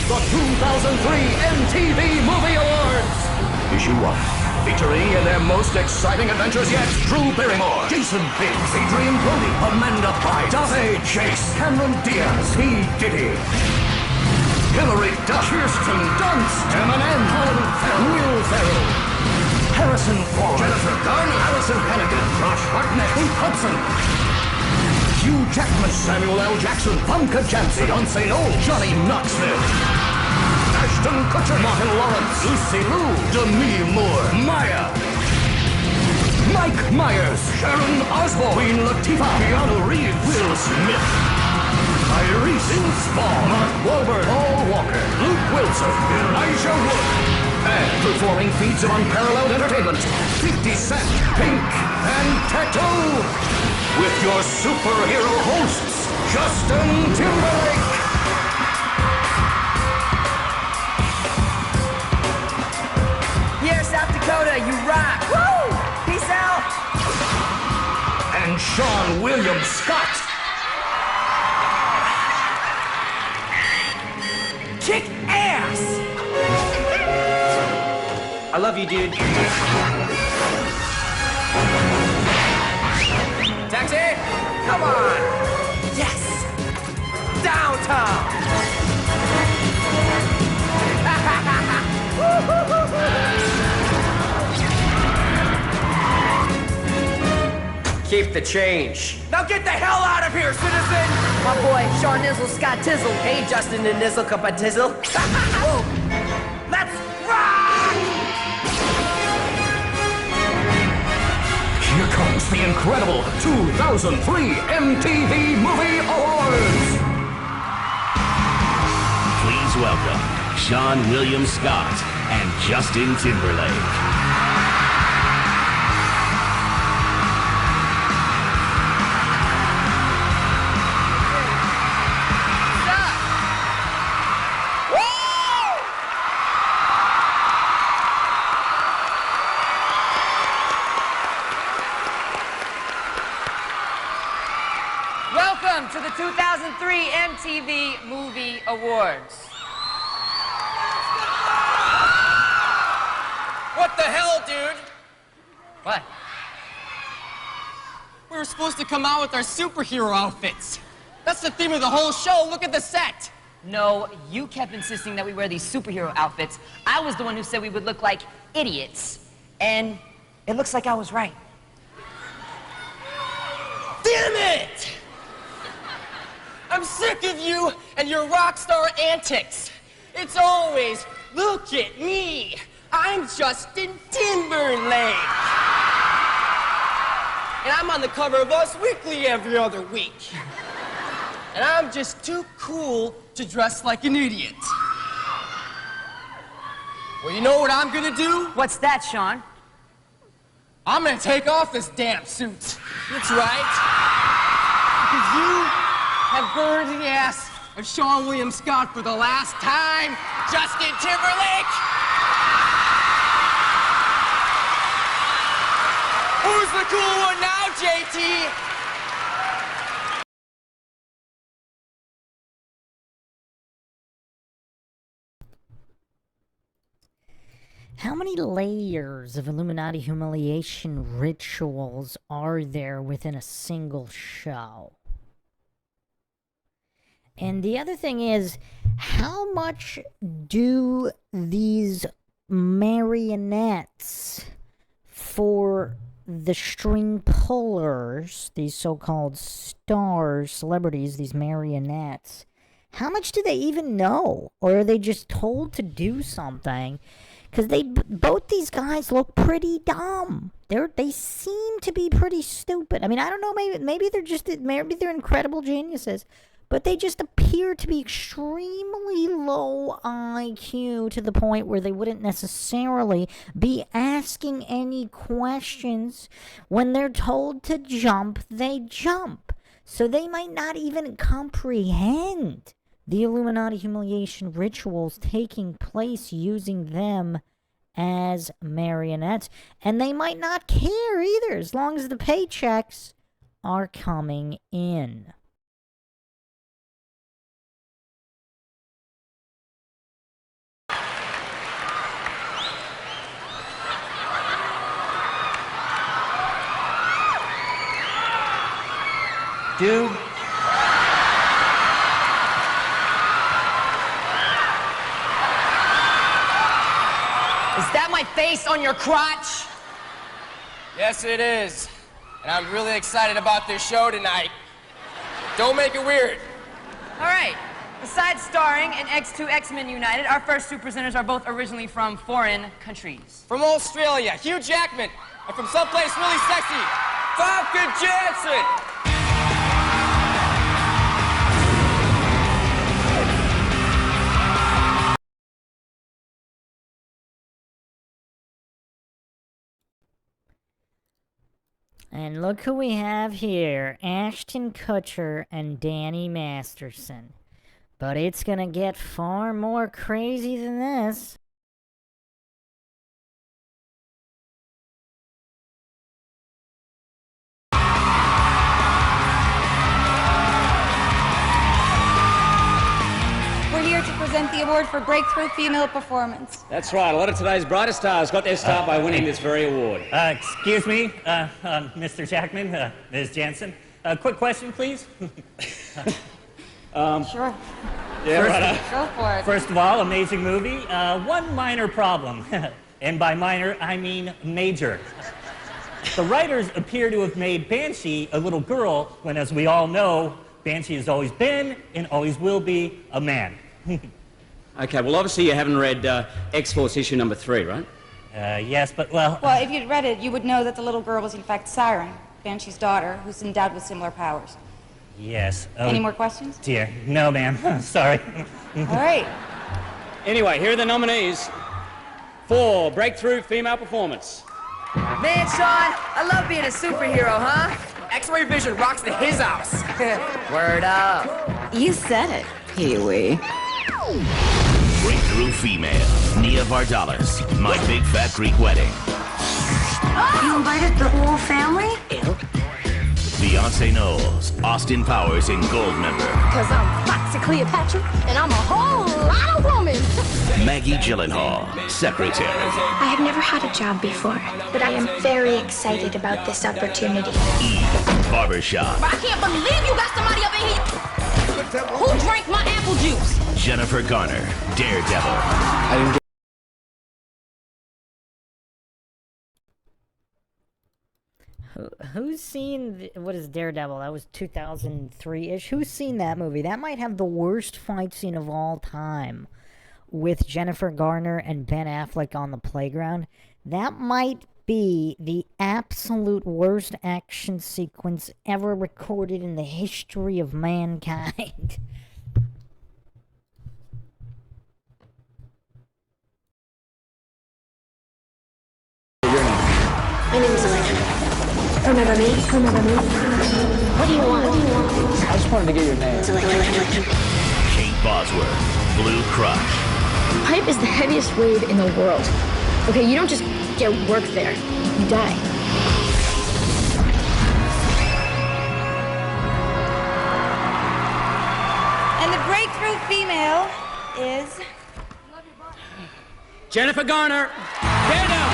The 2003 MTV Movie Awards! Issue 1. Featuring in their most exciting adventures yet, Drew Barrymore, Jason Biggs, Adrian Brody, Amanda Bynes, Dave Chase, Cameron Diaz, P. Diddy, Hilary Duff, Kirsten Dunst, Eminem, Colin Farrell, Will Ferrell, Harrison Ford, Jennifer Garner, Allison Hannigan, Josh Hartnett, Kate Hudson, Hugh Jackman, Samuel L. Jackson, Famke Janssen, Beyonce Knowles, Johnny Knoxville, Ashton Kutcher, Martin Lawrence, Lucy Liu, Demi Moore, Maya, Mike Myers, Sharon Osbourne, Queen Latifah, Keanu Reeves, Will Smith, Tyrese Inspawn, Mark Wahlberg, Paul Walker, Luke Wilson, Elijah Wood, and performing feats of unparalleled entertainment, 50 Cent, Pink, and Tattoo, with your superhero hosts, Justin Timberlake. Here, South Dakota, you rock. Woo! Peace out. And Sean William Scott. Kick ass! I love you, dude. Taxi! Come on! Yes! Downtown! Keep the change. Now get the hell out of here, citizen! My boy, Sean Nizzle, Scott Tizzle. Hey, Justin and Nizzle, cup of tizzle. Let's rock! Here comes the incredible 2003 MTV Movie Awards. Please welcome Sean William Scott and Justin Timberlake. Welcome to the 2003 MTV Movie Awards. What the hell, dude? What? We were supposed to come out with our superhero outfits. That's the theme of the whole show. Look at the set. No, you kept insisting that we wear these superhero outfits. I was the one who said we would look like idiots. And it looks like I was right. Damn it! I'm sick of you and your rock star antics. It's always, look at me. I'm Justin Timberlake. And I'm on the cover of Us Weekly every other week. And I'm just too cool to dress like an idiot. Well, you know what I'm gonna do? What's that, Sean? I'm gonna take off this damn suit. That's right. Because you have burned the ass of Sean William Scott for the last time, Justin Timberlake. Who's the cool one now, JT? How many layers of Illuminati humiliation rituals are there within a single show? And the other thing is, how much do these marionettes for the string pullers, these so-called stars, celebrities, these marionettes, how much do they even know? Or are they just told to do something? Because both these guys look pretty dumb. They seem to be pretty stupid. I mean, I don't know. Maybe they're incredible geniuses. but they just appear to be extremely low IQ to the point where they wouldn't necessarily be asking any questions. When they're told to jump, they jump. So they might not even comprehend the Illuminati humiliation rituals taking place using them as marionettes. And they might not care either, as long as the paychecks are coming in. Dude. Is that my face on your crotch? Yes, it is. And I'm really excited about this show tonight. Don't make it weird. All right. Besides starring in X2 X-Men United, our first two presenters are both originally from foreign countries. From Australia, Hugh Jackman. And from someplace really sexy, Famke Janssen. And look who we have here, Ashton Kutcher and Danny Masterson. But it's gonna get far more crazy than this. We're here to present the award for Breakthrough Female Performance. That's right. A lot of today's brightest stars got their start by winning this very award. Excuse me, Mr. Jackman, Ms. Jansen. Quick question, please. Sure. Yeah, right. Go for it. First of all, amazing movie. One minor problem, and by minor, I mean major. The writers appear to have made Banshee a little girl, when, as we all know, Banshee has always been and always will be a man. Okay, well, obviously you haven't read X-Force issue number 3, right? Yes, but, well... Well, if you'd read it, you would know that the little girl was in fact Siren, Banshee's daughter, who's endowed with similar powers. Yes. Any more questions? Dear. No, ma'am. Sorry. All right. Anyway, here are the nominees for Breakthrough Female Performance. Man, Sean, I love being a superhero, huh? X-Ray Vision rocks the his house. Word up. You said it, Pee-wee. Breakthrough Female, Nia Vardalos, My Big Fat Greek Wedding. You invited the whole family? Beyonce Knowles, Austin Powers in Goldmember. Because I'm Foxy Cleopatra, and I'm a whole lot of woman. Maggie Gyllenhaal, Secretary. I have never had a job before, but I am very excited about this opportunity. Eve, Barbershop. I can't believe you got somebody up in here. Who drank my apple juice? Jennifer Garner, Daredevil. Who's seen, what is Daredevil? That was 2003-ish. Who's seen that movie? That might have the worst fight scene of all time, with Jennifer Garner and Ben Affleck on the playground. That might be the absolute worst action sequence ever recorded in the history of mankind. My name is Elena. Remember me? Remember me? What do you want? I just wanted to get your name. Kate Bosworth, Blue Crush. Pipe is the heaviest wave in the world. Okay, you don't just get work there. You die. And the breakthrough female is... Jennifer Garner, Daredevil.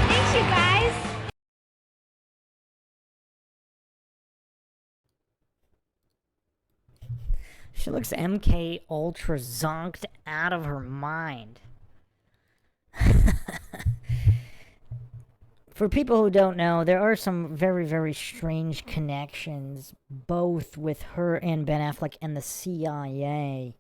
Thanks, you guys. She looks MK Ultra zonked out of her mind. For people who don't know, there are some very, very strange connections, both with her and Ben Affleck and the CIA.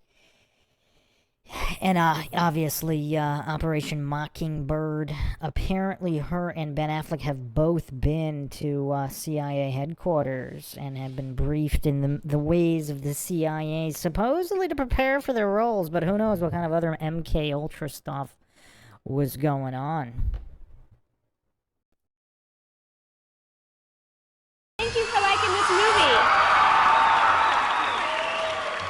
And obviously, Operation Mockingbird. Apparently, her and Ben Affleck have both been to CIA headquarters and have been briefed in the ways of the CIA, supposedly to prepare for their roles, but who knows what kind of other MK Ultra stuff was going on. Thank you for liking this movie.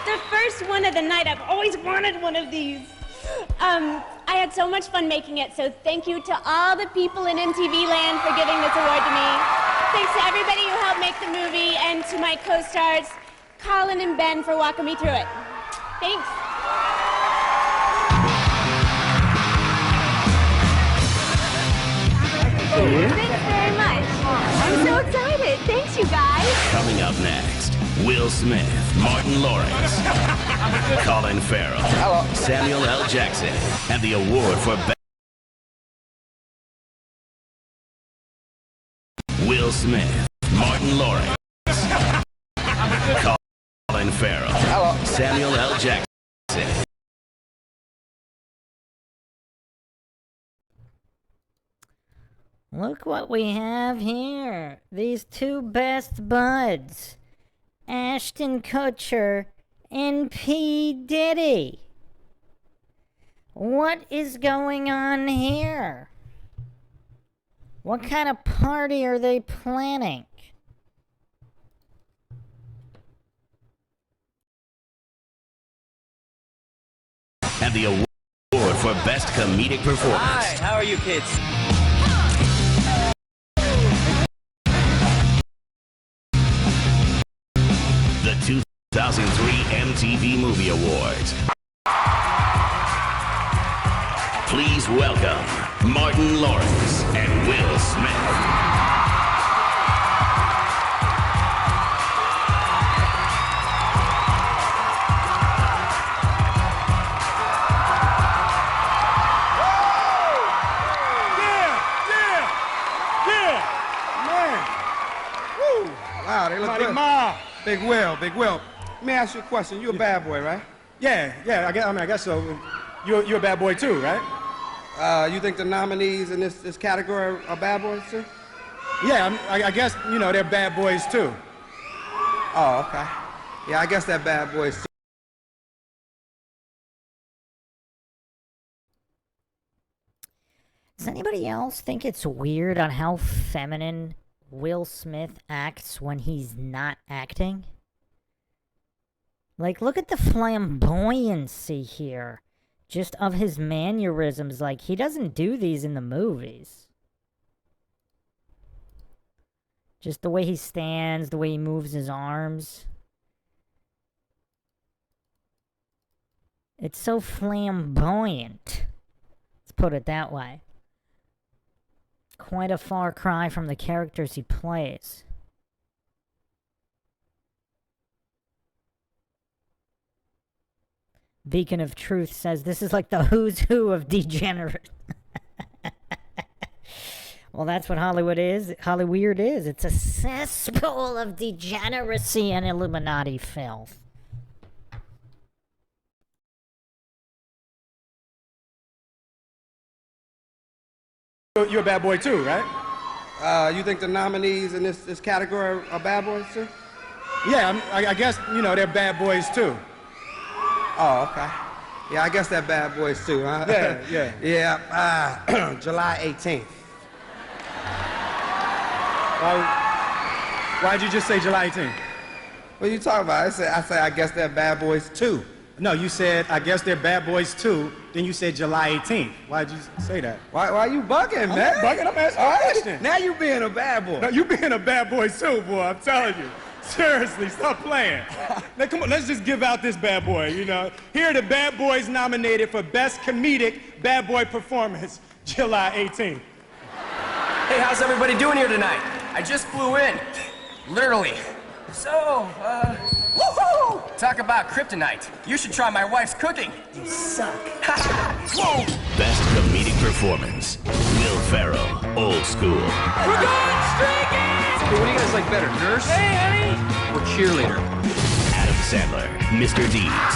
The first one of the night. I've always wanted one of these. I had so much fun making it, so thank you to all the people in MTV land for giving this award to me. Thanks to everybody who helped make the movie, and to my co-stars, Colin and Ben, for walking me through it. Thanks. Thanks very much. I'm so excited. Thanks, you guys. Coming up next, Will Smith, Martin Lawrence, Colin Farrell, Samuel L. Jackson, and the award for Will Smith, Martin Lawrence, Colin Farrell, Samuel L. Jackson. Look what we have here. These two best buds. Ashton Kutcher and P. Diddy. What is going on here? What kind of party are they planning? And the award for Best Comedic Performance. Hi, how are you kids? The 2003 MTV Movie Awards. Please welcome Martin Lawrence and Will Smith. Wow, they look Mighty good. Ma. Big Will, Big Will. Let me ask you a question. You a bad boy, right? Yeah, I guess so. You're a bad boy too, right? You think the nominees in this category are bad boys too? Yeah, I guess, you know, they're bad boys too. Oh, okay. Yeah, I guess they're bad boys too. Does anybody else think it's weird on how feminine Will Smith acts when he's not acting? Like, look at the flamboyancy here. Just of his mannerisms. Like, he doesn't do these in the movies. Just the way he stands, the way he moves his arms. It's so flamboyant. Let's put it that way. Quite a far cry from the characters he plays. Beacon of Truth says this is like the who's who of degenerate. Well, that's what Hollywood is. Hollyweird is. It's a cesspool of degeneracy and Illuminati filth. You're a bad boy too, right? You think the nominees in this category are bad boys too? Yeah, I guess, you know, they're bad boys too. Oh, okay. Yeah, I guess they're bad boys too, huh? Yeah. Yeah, July 18th. Why'd you just say July 18th? What are you talking about? I say I guess they're bad boys too. No, you said, I guess they're bad boys too. Then you said July 18th. Why'd you say that? Why you bugging, man? I'm not bugging, I'm asking a question. Now you being a bad boy. No, you being a bad boy too, boy, I'm telling you. Seriously, stop playing. Now, come on, let's just give out this bad boy, you know. Here are the bad boys nominated for Best Comedic Bad Boy Performance, July 18th. Hey, how's everybody doing here tonight? I just flew in. Literally. So, woohoo! Talk about kryptonite. You should try my wife's cooking. You suck. Whoa! Best comedic performance. Will Ferrell, Old School. We're going streaking! Hey, what do you guys like better, nurse? Hey, honey! Or cheerleader? Adam Sandler, Mr. Deeds.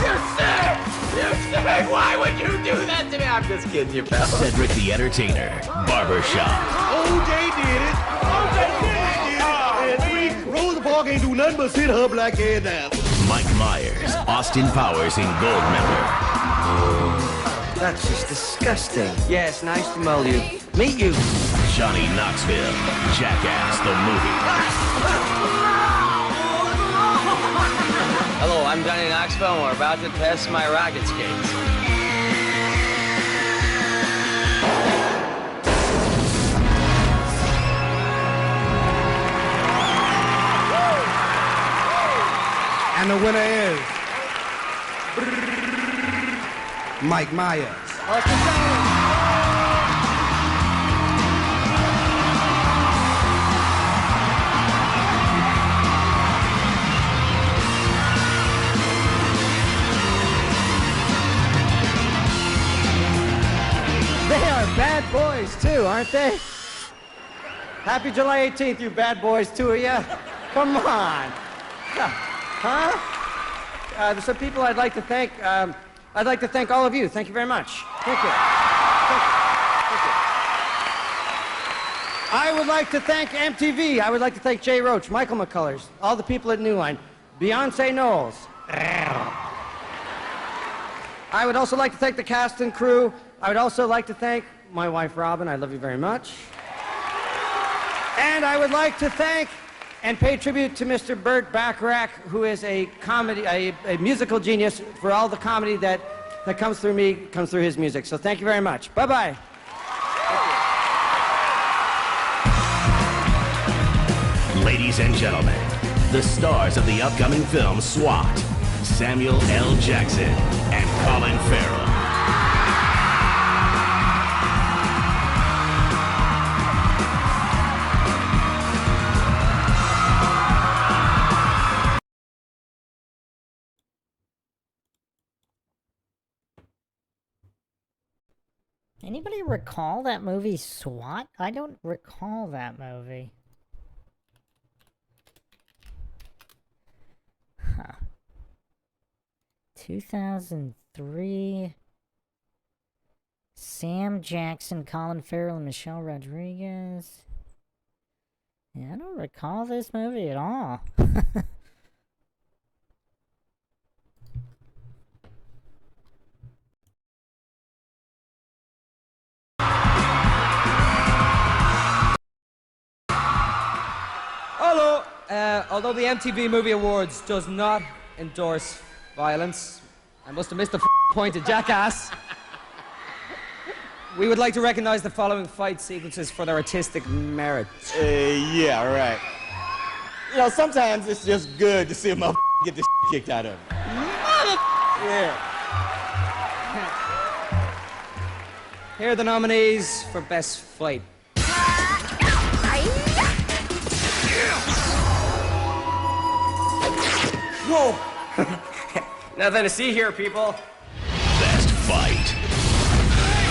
You're sick! You're sick! Why would you do that to me? I'm just kidding you, pal. Cedric the Entertainer, Barbershop. OJ did it. OJ did it. And Rosa Parks ain't do nothing but sit her black head down. Mike Myers, Austin Powers in Goldmember. That's just disgusting. Yes, nice to know you. Meet you. Johnny Knoxville, Jackass the movie. Hello, I'm Johnny Knoxville, and we're about to test my rocket skates. And the winner is Mike Myers. They are bad boys, too, aren't they? Happy July 18th, you bad boys, two of you. Come on. Huh? There's some people I'd like to thank. I'd like to thank all of you. Thank you very much. Thank you. Thank you. I would like to thank MTV. I would like to thank Jay Roach, Michael McCullers, all the people at New Line, Beyonce Knowles. I would also like to thank the cast and crew. I would also like to thank my wife, Robin. I love you very much. And I would like to thank and pay tribute to Mr. Burt Bacharach, who is a musical genius for all the comedy that comes through me, comes through his music. So thank you very much. Bye-bye. Ladies and gentlemen, the stars of the upcoming film SWAT, Samuel L. Jackson and Colin Farrell. Anybody recall that movie SWAT? I don't recall that movie. Huh. 2003. Sam Jackson, Colin Farrell, and Michelle Rodriguez. Yeah, I don't recall this movie at all. Hello. Although the MTV Movie Awards does not endorse violence, I must have missed the point of Jackass. We would like to recognize the following fight sequences for their artistic merit. Yeah, right. You know, sometimes it's just good to see a motherfucker get the kicked out of him. Yeah. Here are the nominees for Best Fight. Whoa! Nothing to see here, people. Best Fight.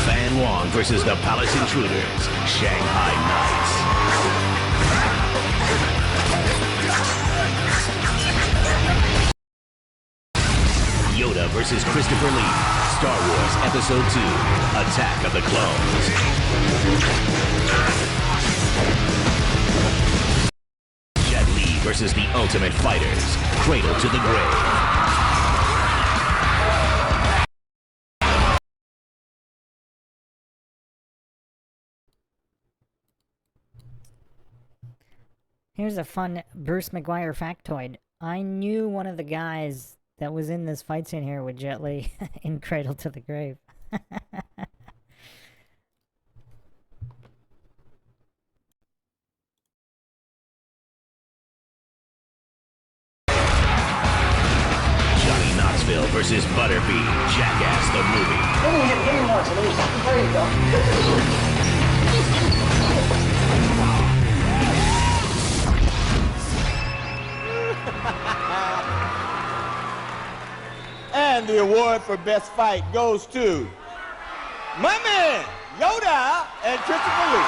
Fan Wong versus the Palace Intruders, Shanghai Knights. Yoda versus Christopher Lee, Star Wars Episode 2, Attack of the Clones. Jet Li versus the Ultimate Fighters, Cradle to the Grave. Here's a fun Bruce McGuire factoid. I knew one of the guys that was in this fight scene here with Jet Li in Cradle to the Grave. Johnny Knoxville versus Butterbean, Jackass the movie. Give me one, so there you go. And the award for best fight goes to my man, Yoda and Christopher Lee.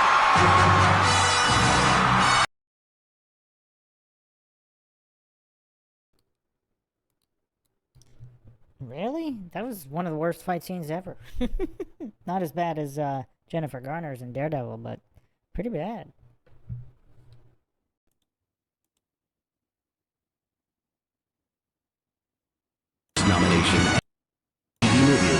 Really? That was one of the worst fight scenes ever. Not as bad as Jennifer Garner's in Daredevil, but pretty bad. Nomination. Movie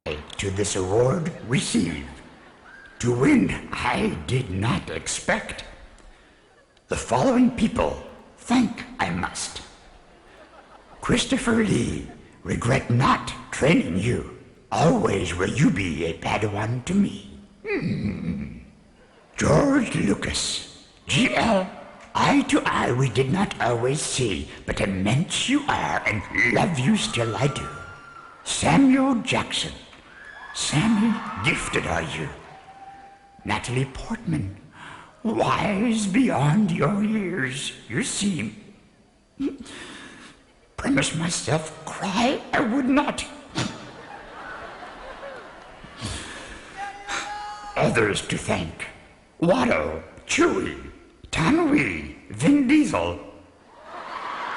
Award. To this award received. To win, I did not expect. The following people thank I must. Christopher Lee, regret not training you. Always will you be a Padawan to me. George Lucas, GL, eye to eye we did not always see, but immense you are and love you still I do. Samuel Jackson, Sammy, gifted are you. Natalie Portman, wise beyond your years, you seem. Premise myself, cry I would not. Others to thank. Watto, Chewie, Tanwi, Vin Diesel,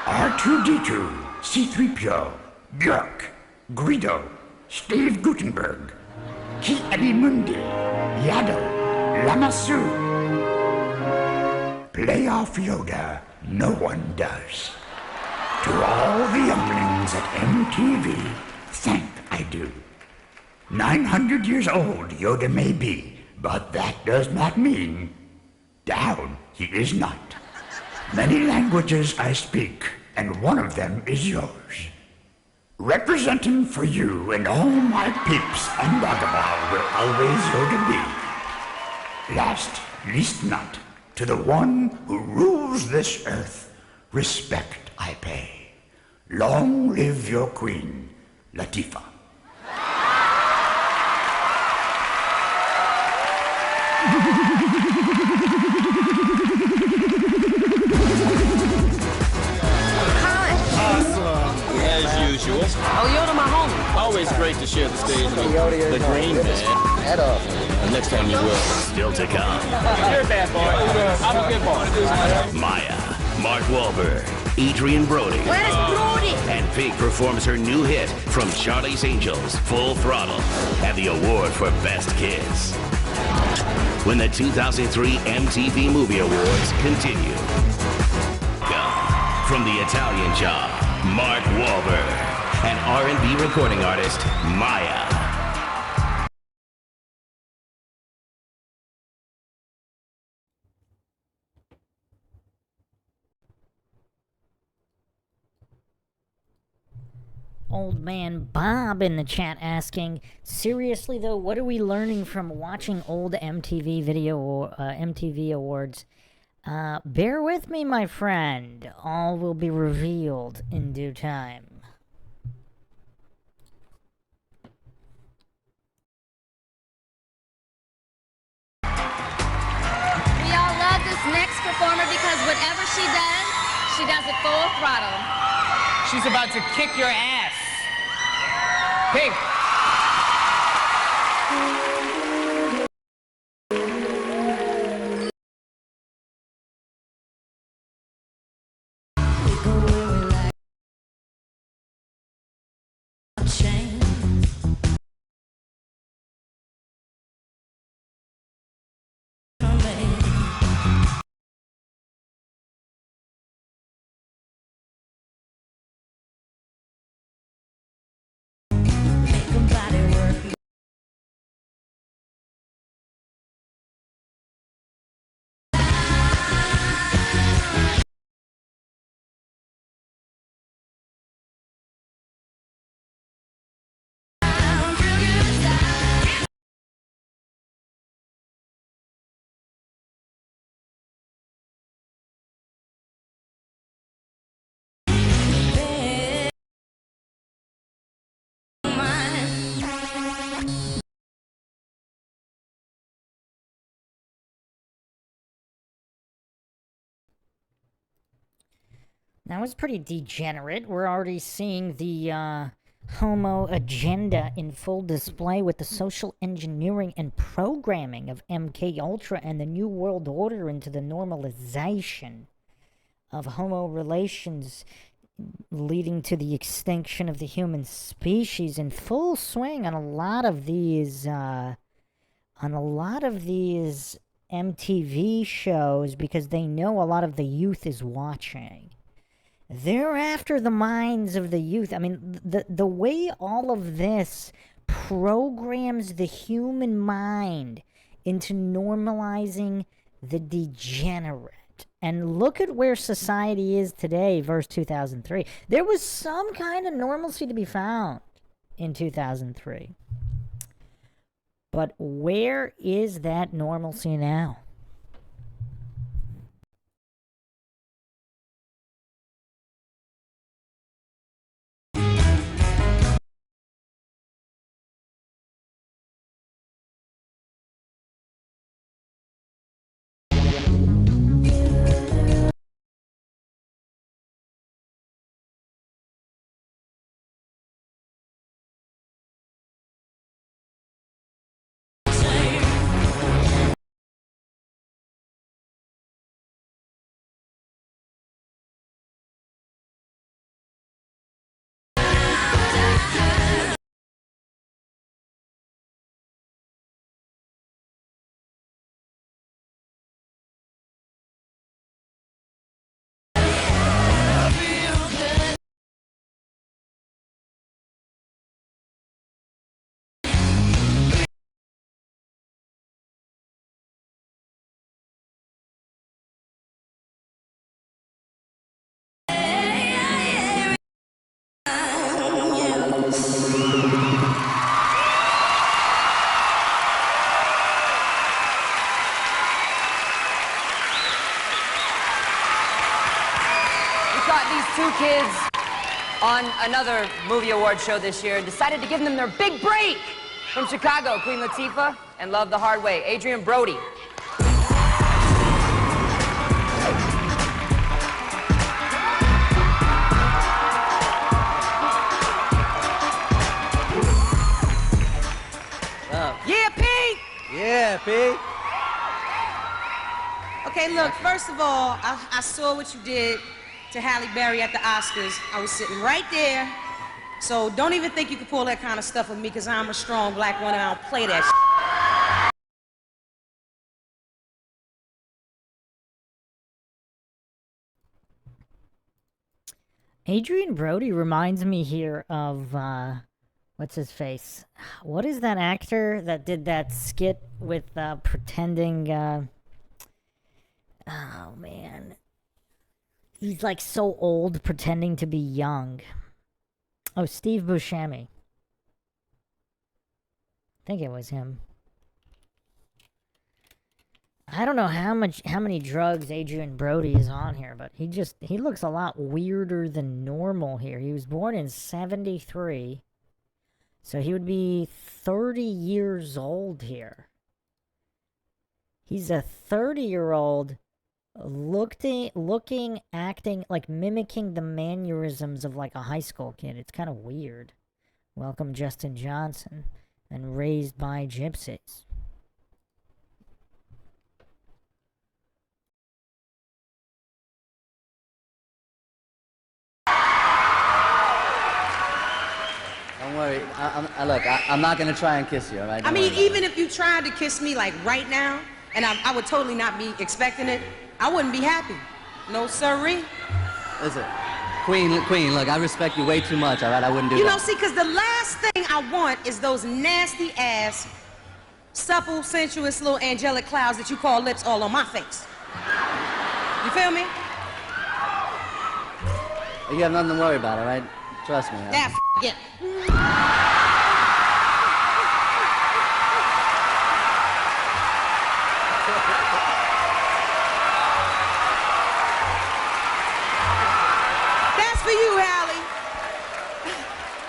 R2-D2, C-3PO, Björk, Greedo, Steve Guttenberg, Ki Adimundi, Yaddle, Lamassu. Playoff Yoda, no one does. To all the younglings at MTV, thank I do. 900 years old Yoda may be, but that does not mean down he is not. Many languages I speak, and one of them is yours. Representing for you and all my peeps and Dagobah will always Yoda be. Last, least not, to the one who rules this earth, respect I pay. Long live your queen, Latifah. Awesome, as usual. Oh, Yoda, my homie. Always great to share the stage with the Green Man. Head up. Next time you will. Still to come. You're a bad boy. I'm a good boy. Maya, Mark Wahlberg, Adrian Brody. Where's Brody? And Pink performs her new hit from Charlie's Angels, Full Throttle, and the award for Best Kids. When the 2003 MTV Movie Awards continue. From the Italian Job, Mark Wahlberg, and R&B recording artist, Maya. Old man Bob in the chat asking, seriously though, what are we learning from watching old MTV MTV awards? Bear with me, my friend. All will be revealed in due time. We all love this next performer because whatever she does it full throttle. She's about to kick your ass. Pink. That was pretty degenerate. We're already seeing the homo agenda in full display with the social engineering and programming of MK Ultra and the New World Order into the normalization of homo relations, leading to the extinction of the human species in full swing on a lot of these MTV shows, because they know a lot of the youth is watching. They're after the minds of the youth. I mean, the way all of this programs the human mind into normalizing the degenerate. And look at where society is today versus 2003. There was some kind of normalcy to be found in 2003. But where is that normalcy now? Two kids on another movie award show this year decided to give them their big break. From Chicago, Queen Latifah and Love the Hard Way, Adrian Brody. Yeah, Pete! Yeah, Pete. Okay, look, first of all, I saw what you did to Halle Berry at the Oscars. I was sitting right there. So don't even think you can pull that kind of stuff with me, because I'm a strong black woman and I don't play that shit. Adrian Brody reminds me here of, what's his face? What is that actor that did that skit with pretending, oh man. He's like so old pretending to be young. Oh, Steve Buscemi. I think it was him. I don't know how many drugs Adrian Brody is on here, but he looks a lot weirder than normal here. He was born in 73. So he would be 30 years old here. He's a 30-year-old looking, acting, like mimicking the mannerisms of like a high school kid. It's kind of weird. Welcome, Justin Johnson, and Raised by Gypsies. Don't worry. Look, I'm not gonna try and kiss you, all right? I mean, even if you tried to kiss me like right now, and I would totally not be expecting it, I wouldn't be happy. No sirree. Listen, Queen, look, I respect you way too much, all right? I wouldn't do that. You know, see, because the last thing I want is those nasty ass, supple, sensuous little angelic clouds that you call lips all on my face. You feel me? You have nothing to worry about, all right? Trust me. Yeah, yeah. That's for you, Hallie.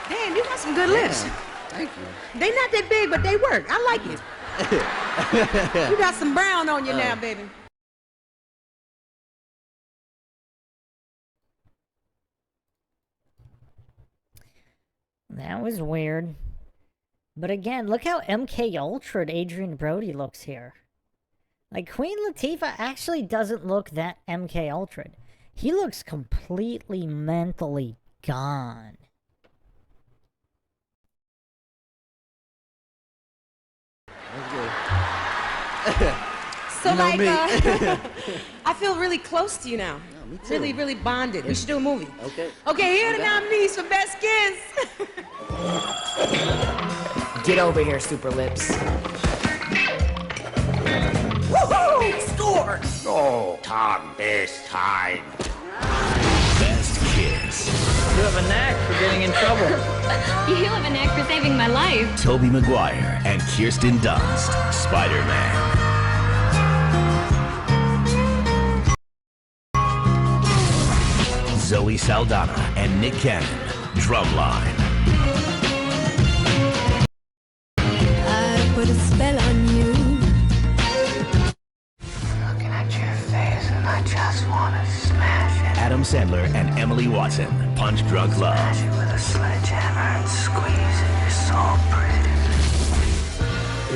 Damn, you got some good lips. Thank you. They not that big, but they work. I like it. You got some brown on you now, baby. That was weird. But again, look how MK Ultra Adrian Brody looks here. Like, Queen Latifah actually doesn't look that MK Ultra. He looks completely mentally gone. So, like, I feel really close to you now. Yeah, me too. Really, really bonded. We should do a movie. Okay. Okay, here are the nominees for Best Kiss. Get over here, Super Lips. Woohoo! Score! Oh, Tom, this time. Best Kiss. You have a knack for getting in trouble. You have a knack for saving my life. Tobey Maguire and Kirsten Dunst, Spider-Man. Zoe Saldana and Nick Cannon, Drumline. I put a spell on you. Looking at your face and I just want to smash it. Adam Sandler and Emily Watson, Punch Drunk Love. Smash it with a sledgehammer and squeeze it. You're so pretty.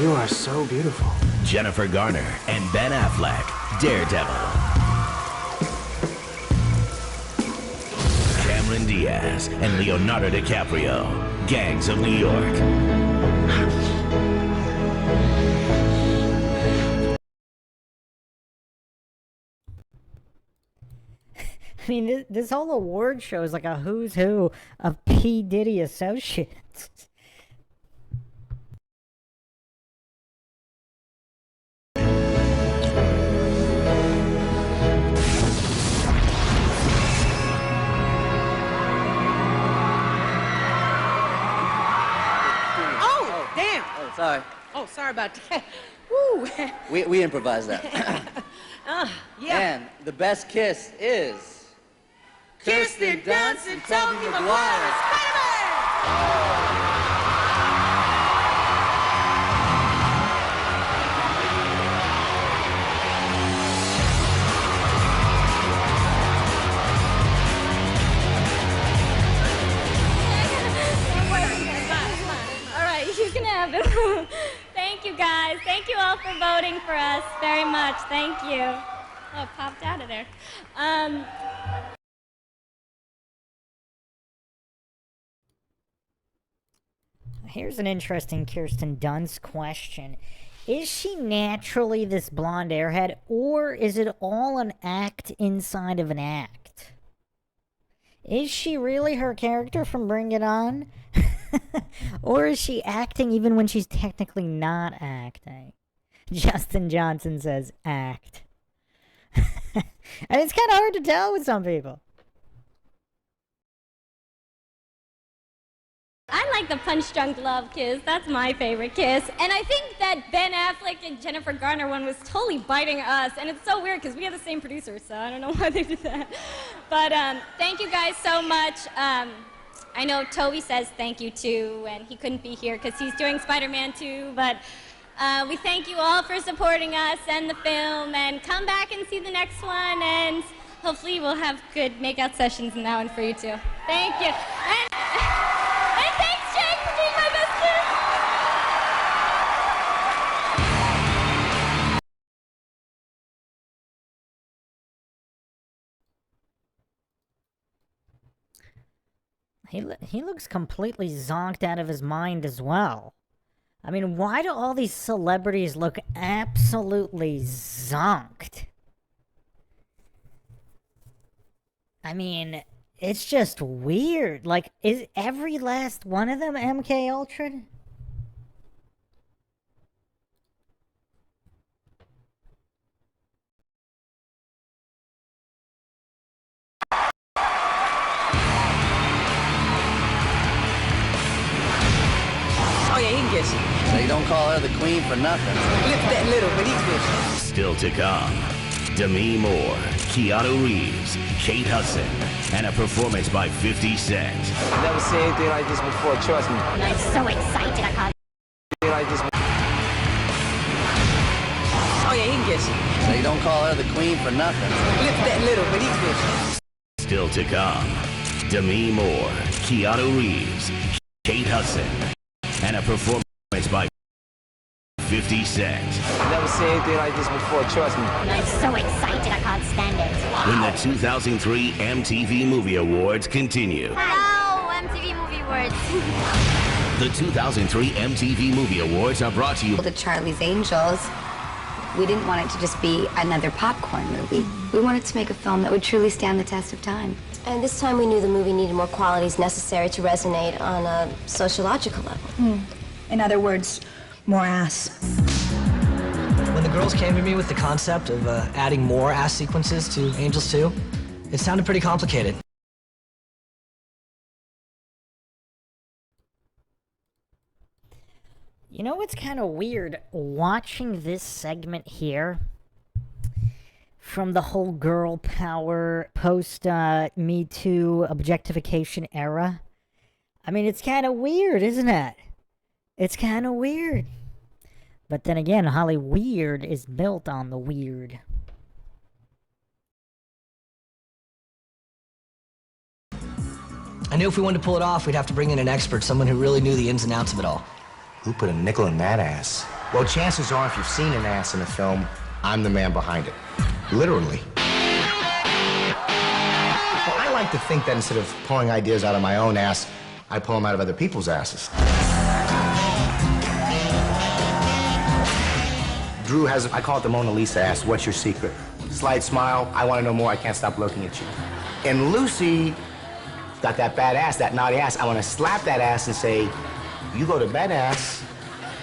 You are so beautiful. Jennifer Garner and Ben Affleck, Daredevil. Cameron Diaz and Leonardo DiCaprio, Gangs of New York. I mean, this whole award show is like a who's who of P. Diddy associates. Oh, damn. Oh, sorry. Oh, sorry about that. Woo. We improvised that. Yeah. And the best kiss is... Kirsten Dunst and Tobey Maguire. Spider-Man! All right, you can have it. Thank you, guys. Thank you all for voting for us very much. Thank you. Oh, it popped out of there. Here's an interesting Kirsten Dunst question. Is she naturally this blonde airhead, or is it all an act inside of an act? Is she really her character from Bring It On? Or is she acting even when she's technically not acting? Justin Johnson says act. And it's kind of hard to tell with some people. I like the Punch Drunk Love kiss. That's my favorite kiss. And I think that Ben Affleck and Jennifer Garner one was totally biting us. And it's so weird because we have the same producer, so I don't know why they did that. But thank you guys so much. I know Toby says thank you too, and he couldn't be here because he's doing Spider-Man 2. But we thank you all for supporting us and the film. And come back and see the next one. And hopefully we'll have good makeout sessions in that one for you too. Thank you. And thanks, Jake, for being my best friend. He looks completely zonked out of his mind as well. I mean, why do all these celebrities look absolutely zonked? I mean, it's just weird. Like, is every last one of them MK Ultra? Oh, yeah, he can kiss you. So you don't call her the queen for nothing. Lift that little, but he can kiss you. Still to come, Demi Moore, Keanu Reeves, Kate Hudson, and a performance by 50 Cent. Never seen anything like this before, trust me. I'm so excited I can't. Like this. Oh, yeah, he can kiss you. So you don't call her the queen for nothing. Lift that little, but he can kiss you. Still to come, Demi Moore, Keanu Reeves, Kate Hudson, and a performance by 50 Cent. Never seen anything like this before, trust me. I'm so excited, I can't stand it. When the 2003 MTV Movie Awards continue. Hello, MTV Movie Awards. The 2003 MTV Movie Awards are brought to you The Charlie's Angels. We didn't want it to just be another popcorn movie. We wanted to make a film that would truly stand the test of time. And this time we knew the movie needed more qualities necessary to resonate on a sociological level. In other words, more ass. When the girls came to me with the concept of adding more ass sequences to Angels 2, it sounded pretty complicated. You know what's kind of weird? Watching this segment here from the whole girl power post Me Too objectification era. I mean, it's kind of weird, isn't it? It's kind of weird. But then again, Hollyweird is built on the weird. I knew if we wanted to pull it off, we'd have to bring in an expert, someone who really knew the ins and outs of it all. Who put a nickel in that ass? Well, chances are if you've seen an ass in a film, I'm the man behind it. Literally. Well, I like to think that instead of pulling ideas out of my own ass, I pull them out of other people's asses. Drew has, I call it the Mona Lisa ass. What's your secret? Slight smile, I want to know more, I can't stop looking at you. And Lucy got that bad ass, that naughty ass. I want to slap that ass and say, you go to bed, ass.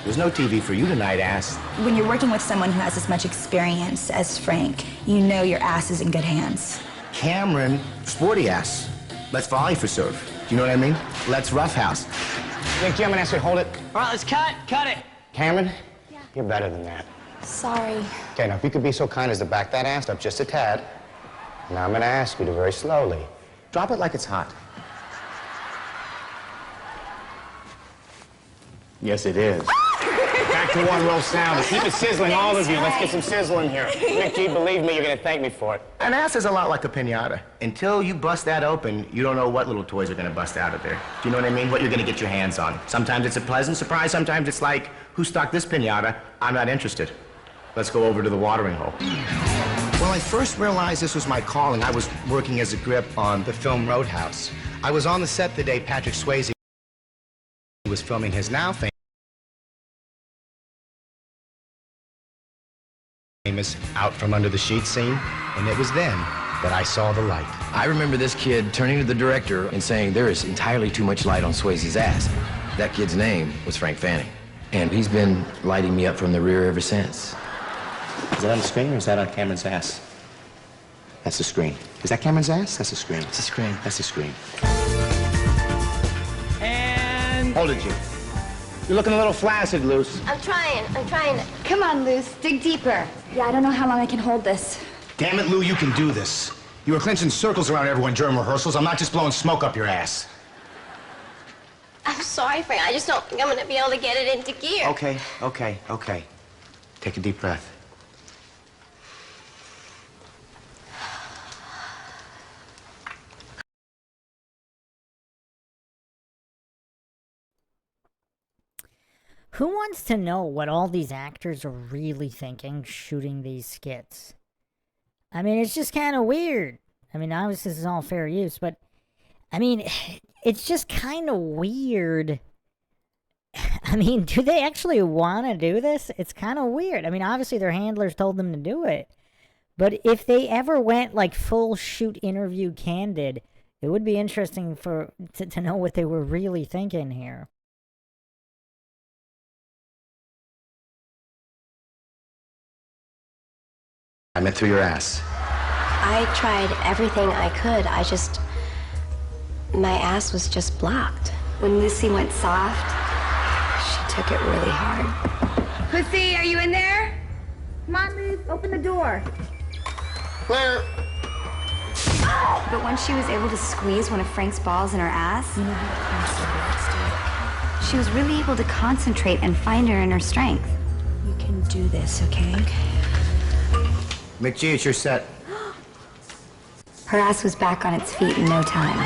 There's no TV for you tonight, ass. When you're working with someone who has as much experience as Frank, you know your ass is in good hands. Cameron, sporty ass. Let's volley for serve. Do you know what I mean? Let's roughhouse. Nick, Jim, and ask you, hold it. All right, let's cut it. Cameron, you're better than that. Sorry. Okay, now if you could be so kind as to back that ass up just a tad. Now I'm gonna ask you to very slowly. Drop it like it's hot. Yes, it is. Back to one roll sound. Keep it sizzling, all of you. Let's get some sizzling here. Nick G, believe me, you're gonna thank me for it. An ass is a lot like a piñata. Until you bust that open, you don't know what little toys are gonna bust out of there. Do you know what I mean? What you're gonna get your hands on. Sometimes it's a pleasant surprise, sometimes it's like, who stocked this piñata? I'm not interested. Let's go over to the watering hole. When I first realized this was my calling, I was working as a grip on the film Roadhouse. I was on the set the day Patrick Swayze was filming his now famous Out From Under the Sheets scene, and it was then that I saw the light. I remember this kid turning to the director and saying, there is entirely too much light on Swayze's ass. That kid's name was Frank Fanning, and he's been lighting me up from the rear ever since. Is that on the screen or is that on Cameron's ass? That's the screen. Is that Cameron's ass? That's the screen. It's a screen. That's the screen. And... Hold it, Jim. You're looking a little flaccid, Luce. I'm trying. Come on, Luce, dig deeper. Yeah, I don't know how long I can hold this. Damn it, Lou, you can do this. You were clinching circles around everyone during rehearsals. I'm not just blowing smoke up your ass. I'm sorry, Frank. I just don't think I'm going to be able to get it into gear. Okay. Take a deep breath. Who wants to know what all these actors are really thinking shooting these skits? I mean, it's just kind of weird. I mean, obviously this is all fair use, but I mean, it's just kind of weird. I mean, do they actually want to do this? It's kind of weird. I mean, obviously their handlers told them to do it. But if they ever went like full shoot interview candid, it would be interesting to know what they were really thinking here. I meant through your ass. I tried everything I could. My ass was just blocked. When Lucy went soft, she took it really hard. Pussy, are you in there? Come on, Luce, open the door. Claire! But once she was able to squeeze one of Frank's balls in her ass, she was really able to concentrate and find her inner strength. You can do this, okay? McG, it's your set. Her ass was back on its feet in no time.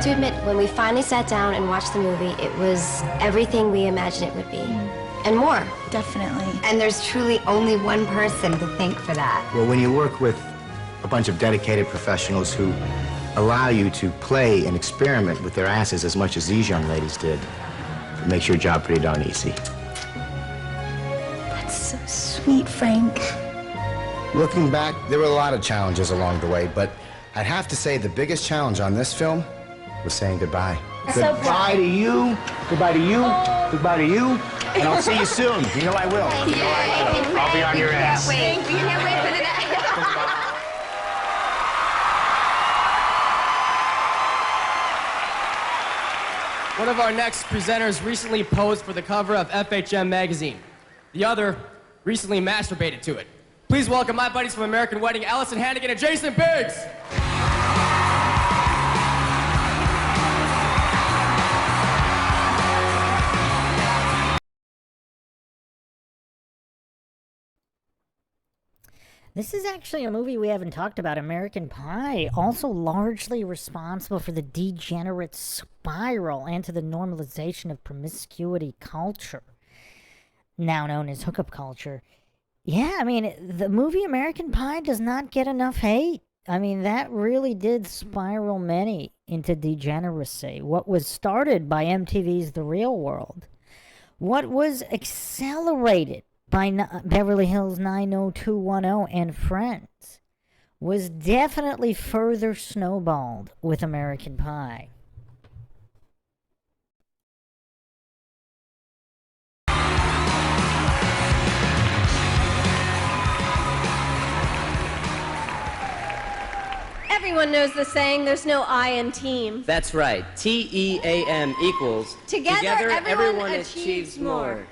to admit, when we finally sat down and watched the movie, it was everything we imagined it would be. And more. Definitely. And there's truly only one person to thank for that. Well, when you work with a bunch of dedicated professionals who allow you to play and experiment with their asses as much as these young ladies did, it makes your job pretty darn easy. That's so sweet, Frank. Looking back, there were a lot of challenges along the way, but I'd have to say the biggest challenge on this film was saying goodbye. So Goodbye to you, goodbye to you, goodbye to you, and I'll see you soon. You know I will. You know I will. I'll be on your ass. Wait, you can't wait for the next. One of our next presenters recently posed for the cover of FHM magazine. The other recently masturbated to it. Please welcome my buddies from American Wedding, Allison Hannigan and Jason Biggs. This is actually a movie we haven't talked about, American Pie, also largely responsible for the degenerate spiral and to the normalization of promiscuity culture, now known as hookup culture. Yeah, I mean, the movie American Pie does not get enough hate. I mean, that really did spiral many into degeneracy. What was started by MTV's The Real World, what was accelerated by Beverly Hills 90210 and Friends, was definitely further snowballed with American Pie. Everyone knows the saying, there's no I in team. That's right. TEAM equals Together everyone achieves more.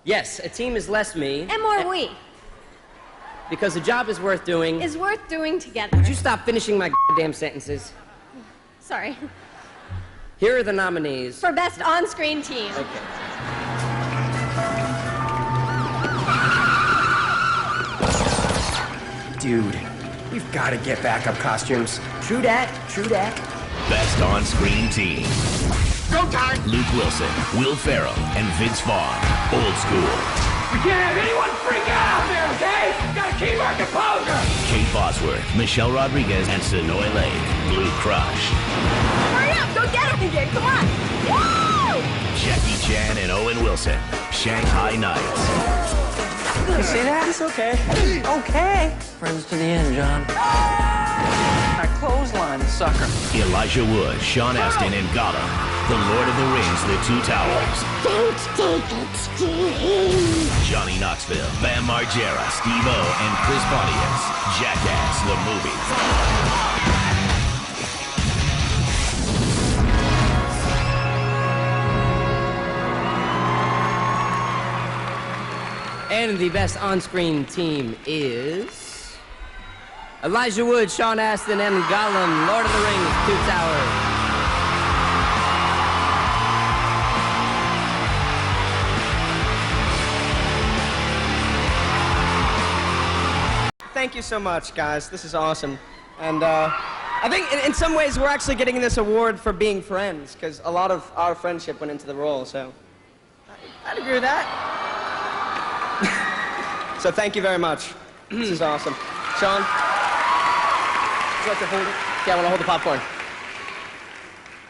Yes, a team is less me. And more we. Because the job is worth doing. Is worth doing together. Would you stop finishing my goddamn sentences? Sorry. Here are the nominees. For best on-screen team. Okay. Dude, we've got to get backup costumes. True that, true that. Best on-screen team. Go time! Luke Wilson, Will Ferrell, and Vince Vaughn. Old school. We can't have anyone freak out there, okay? Gotta keep our composure! Kate Bosworth, Michelle Rodriguez, and Sonoy Lake. Blue Crush. Hurry up! Go get him again! Come on! Woo! Jackie Chan and Owen Wilson. Shanghai Nights. You see that? It's okay. Okay. Friends to the end, John. I clothesline, sucker. Elijah Wood, Sean Astin, and Gollum. The Lord of the Rings, The Two Towers. Don't take it, Steve. Johnny Knoxville, Bam Margera, Steve-O, and Chris Pontius. Jackass, the movie. And the best on-screen team is Elijah Wood, Sean Astin, and Gollum, Lord of the Rings, Two Towers. Thank you so much, guys. This is awesome. And I think in some ways we're actually getting this award for being friends, because a lot of our friendship went into the role, so I'd agree with that. So thank you very much. This is awesome. Sean, would you like to hold it? Yeah, I want to hold the popcorn.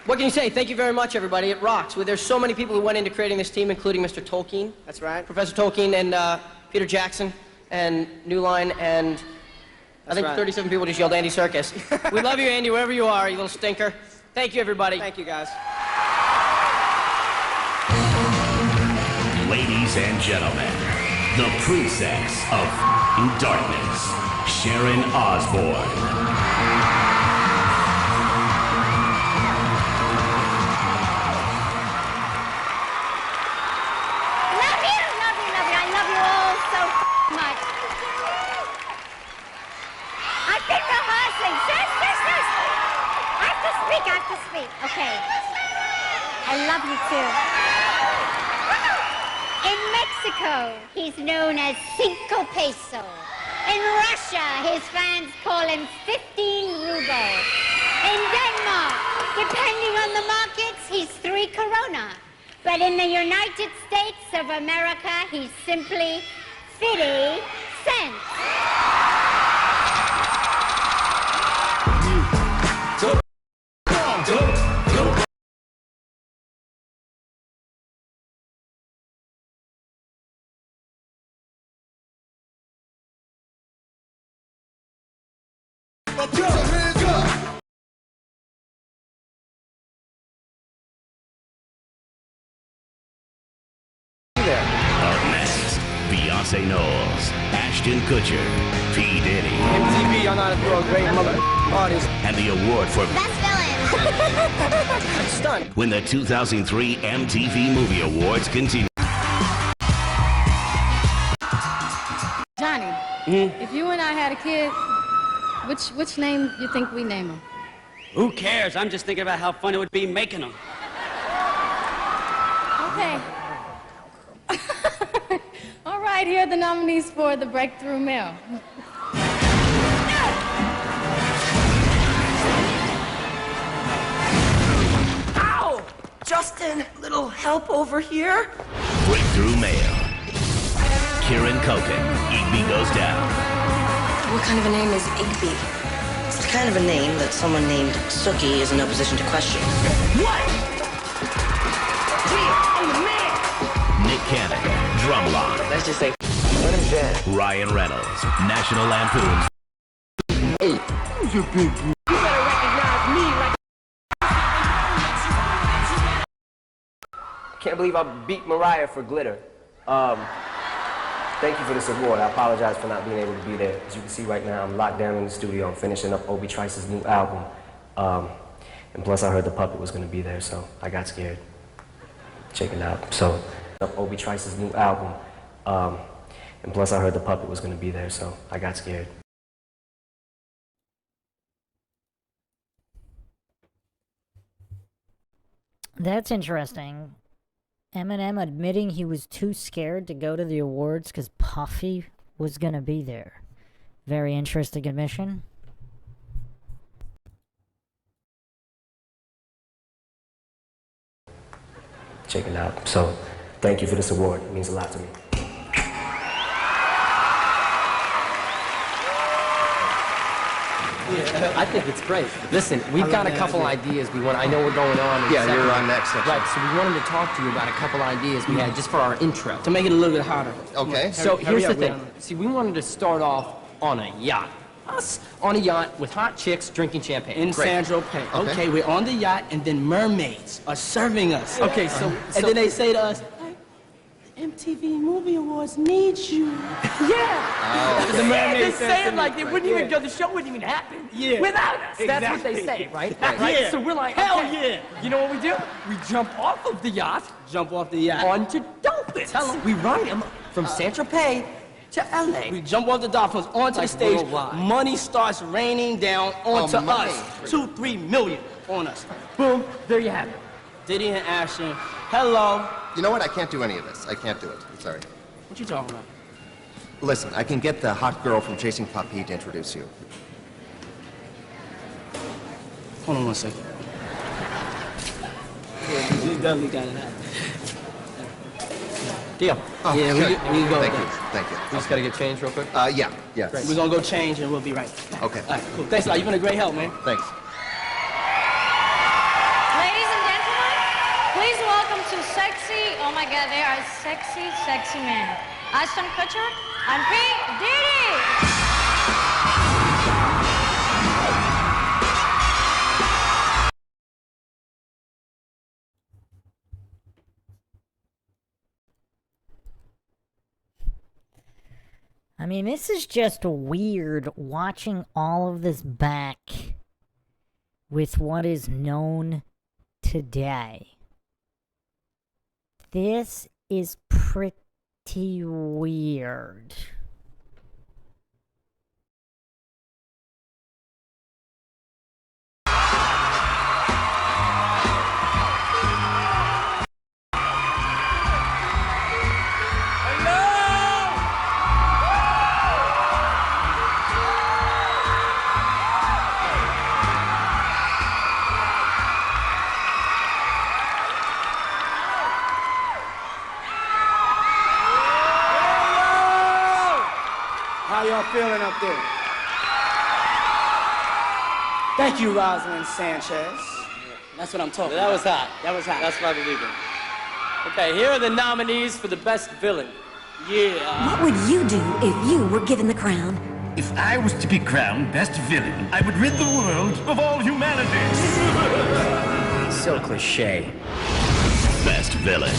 What can you say? Thank you very much, everybody. It rocks. Well, there's so many people who went into creating this team, including Mr. Tolkien. That's right. Professor Tolkien and Peter Jackson and New Line and I think 37 people just yelled Andy Serkis. We love you, Andy, wherever you are, you little stinker. Thank you, everybody. Thank you, guys. Ladies and gentlemen, the princess of darkness, Sharon Osbourne. Okay. I love you too. In Mexico, he's known as Cinco Peso. In Russia, his fans call him 15 rubles. In Denmark, depending on the markets, he's 3 Corona. But in the United States of America, he's simply 50 cents. Beyonce Knowles, Ashton Kutcher, P. Diddy. MTV, y'all know how to throw a great mother artist. And the award for Best Villain. Stunned. when the 2003 MTV Movie Awards continue. Johnny, if you and I had a kid, which name you think we name him? Who cares? I'm just thinking about how fun it would be making them. Okay. All right, here are the nominees for the Breakthrough Male. Ow! Justin, little help over here? Breakthrough Male. Kieran Culkin, Igby Goes Down. What kind of a name is Igby? It's the kind of a name that someone named Sookie is in no position to question. What? I'm the man! Nick Cannon, Drumline. Let's just say, let him dead. Ryan Reynolds, National Lampoon's. Hey, who's your big boo? You better recognize me like... Can't believe I beat Mariah for glitter. Thank you for this award. I apologize for not being able to be there. As you can see right now, I'm locked down in the studio. I'm finishing up Obi Trice's new album. And plus I heard the puppet was gonna be there, so I got scared. Check it out. So, Obi Trice's new album. And plus I heard the puppet was gonna be there, so I got scared. That's interesting. Eminem admitting he was too scared to go to the awards because Puffy was gonna be there. Very interesting admission. Check it out. So, thank you for this award. It means a lot to me. Yeah, I think it's great. Listen, we've got a couple ideas we want. I know we're going on. Yeah, you're on next section. Right, so we wanted to talk to you about a couple ideas we had just for our intro. To make it a little bit hotter. Okay. So here's the thing. See, we wanted to start off on a yacht. Us on a yacht with hot chicks drinking champagne. In Sandro Pay. Okay, we're on the yacht, and then mermaids are serving us. Okay, so and then they say to us, MTV Movie Awards need you. Yeah. The They say it like they wouldn't even go, the show wouldn't even happen without us. That's what they say, right? Right. So we're like, hell okay. yeah. You know what we do? We jump off of the yacht. Jump off the yacht. Onto dolphins. Tell 'em. We ride them from Saint-Tropez to LA. We jump off the dolphins onto the stage. Worldwide. Money starts raining down onto us. 2-3 million on us. Boom. There you have it. Diddy and Ashton. Hello. You know what? I can't do any of this. I can't do it. I'm sorry. What you talking about? Listen, I can get the hot girl from Chasing Puppy to introduce you. Hold on one second. Yeah, you definitely got it out. Deal. Oh, yeah, okay. we go. Thank you. Thank you. We just gotta get changed real quick. Yeah. Yes. Great. We're gonna go change and we'll be right back. Okay. All right, cool. Thanks a lot. You've been a great help, man. Thanks. Ladies and gentlemen, please welcome to sexy, oh my God, they are sexy, sexy men. Ashton Kutcher and P. Diddy. I mean, this is just weird watching all of this back with what is known today. This is pretty weird. y'all feeling up there? Thank you, Rosalind Sanchez. That's what I'm talking about. That was hot. That was hot. That's what I believe in. Okay, here are the nominees for the best villain. Yeah. What would you do if you were given the crown? If I was to be crowned best villain, I would rid the world of all humanity. So cliche. Best villain.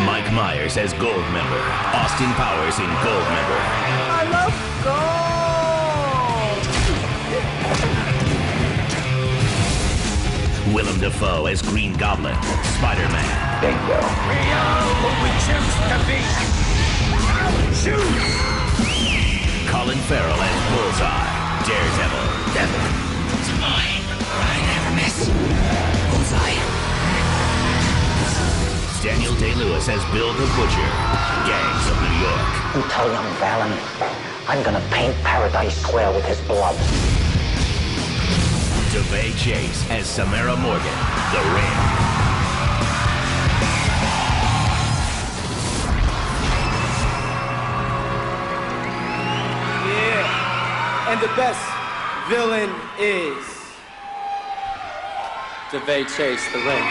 Mike Myers as Gold Member. Austin Powers in Gold Member. I love gold! Willem Dafoe as Green Goblin. Spider-Man. Bingo. We are who we choose to be. Choose! Colin Farrell as Bullseye. Daredevil. Devil. It's mine. I never miss. Bullseye. Daniel Day-Lewis as Bill the Butcher. Gangs of New York. You tell young Valen, I'm gonna paint Paradise Square with his blood. DeVay Chase as Samara Morgan. The Ring. Yeah. And the best villain is DeVay Chase, The Ring.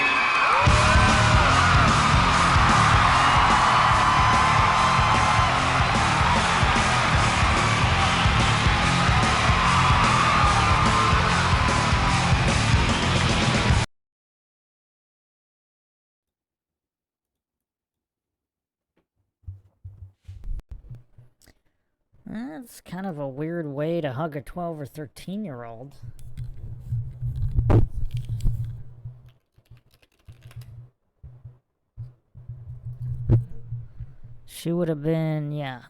That's kind of a weird way to hug a 12 or 13-year-old. She would have been, yeah,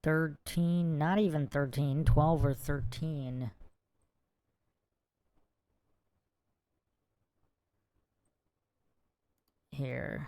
13, not even 13, 12 or 13. Here.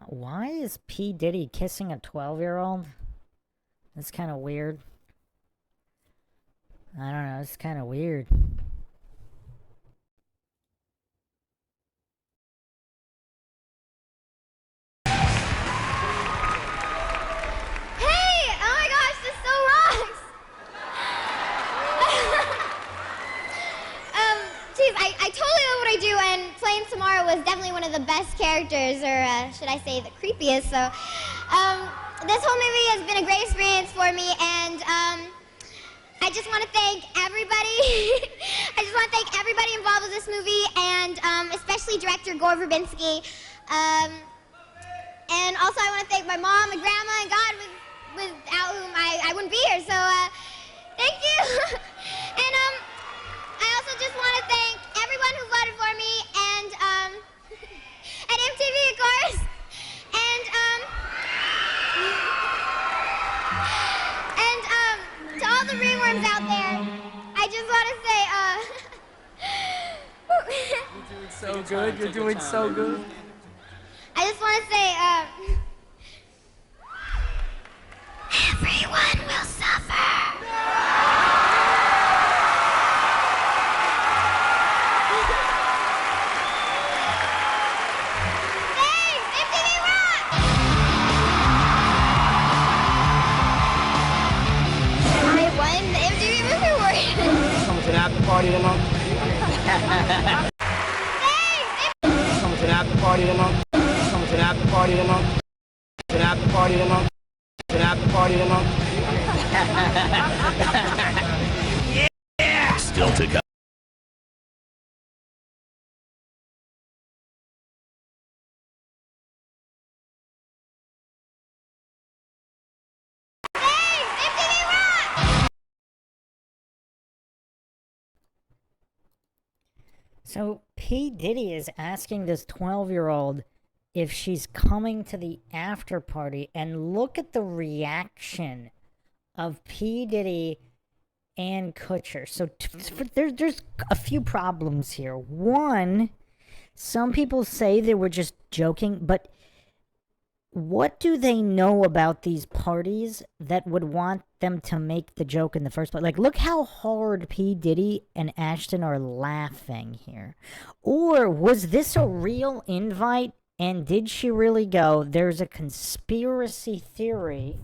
Why is P. Diddy kissing a 12-year-old? That's kind of weird. I don't know, it's kind of weird. Hey! Oh my gosh, this so rocks! Geez, I totally love what I do, and playing Samara was definitely one of the best characters, or should I say the creepiest, so this whole movie has been a great experience for me, and I just want to thank everybody. I just want to thank everybody involved with this movie, and especially director Gore Verbinski. And also I want to thank my mom and grandma and God, without whom I wouldn't be here. So thank you. And I also just want to thank everyone who voted for me, and at MTV, of course. And to all the ringworms out there, I just want to say, You're doing so good. You're doing so good. I just want to say, everyone will suffer. Thanks, MTV Rock! I won the MTV Movie Award. Coming to the after party. party tonight? Coming to the after party tonight? Coming to the after party tonight? To the after party tonight? To the after party tonight? Yeah! Still to come. So P. Diddy is asking this 12-year-old if she's coming to the after party, and look at the reaction of P. Diddy and Kutcher. So there's a few problems here. One, some people say they were just joking, but what do they know about these parties that would want them to make the joke in the first place? Like, look how hard P. Diddy and Ashton are laughing here. Or was this a real invite, and did she really go? There's a conspiracy theory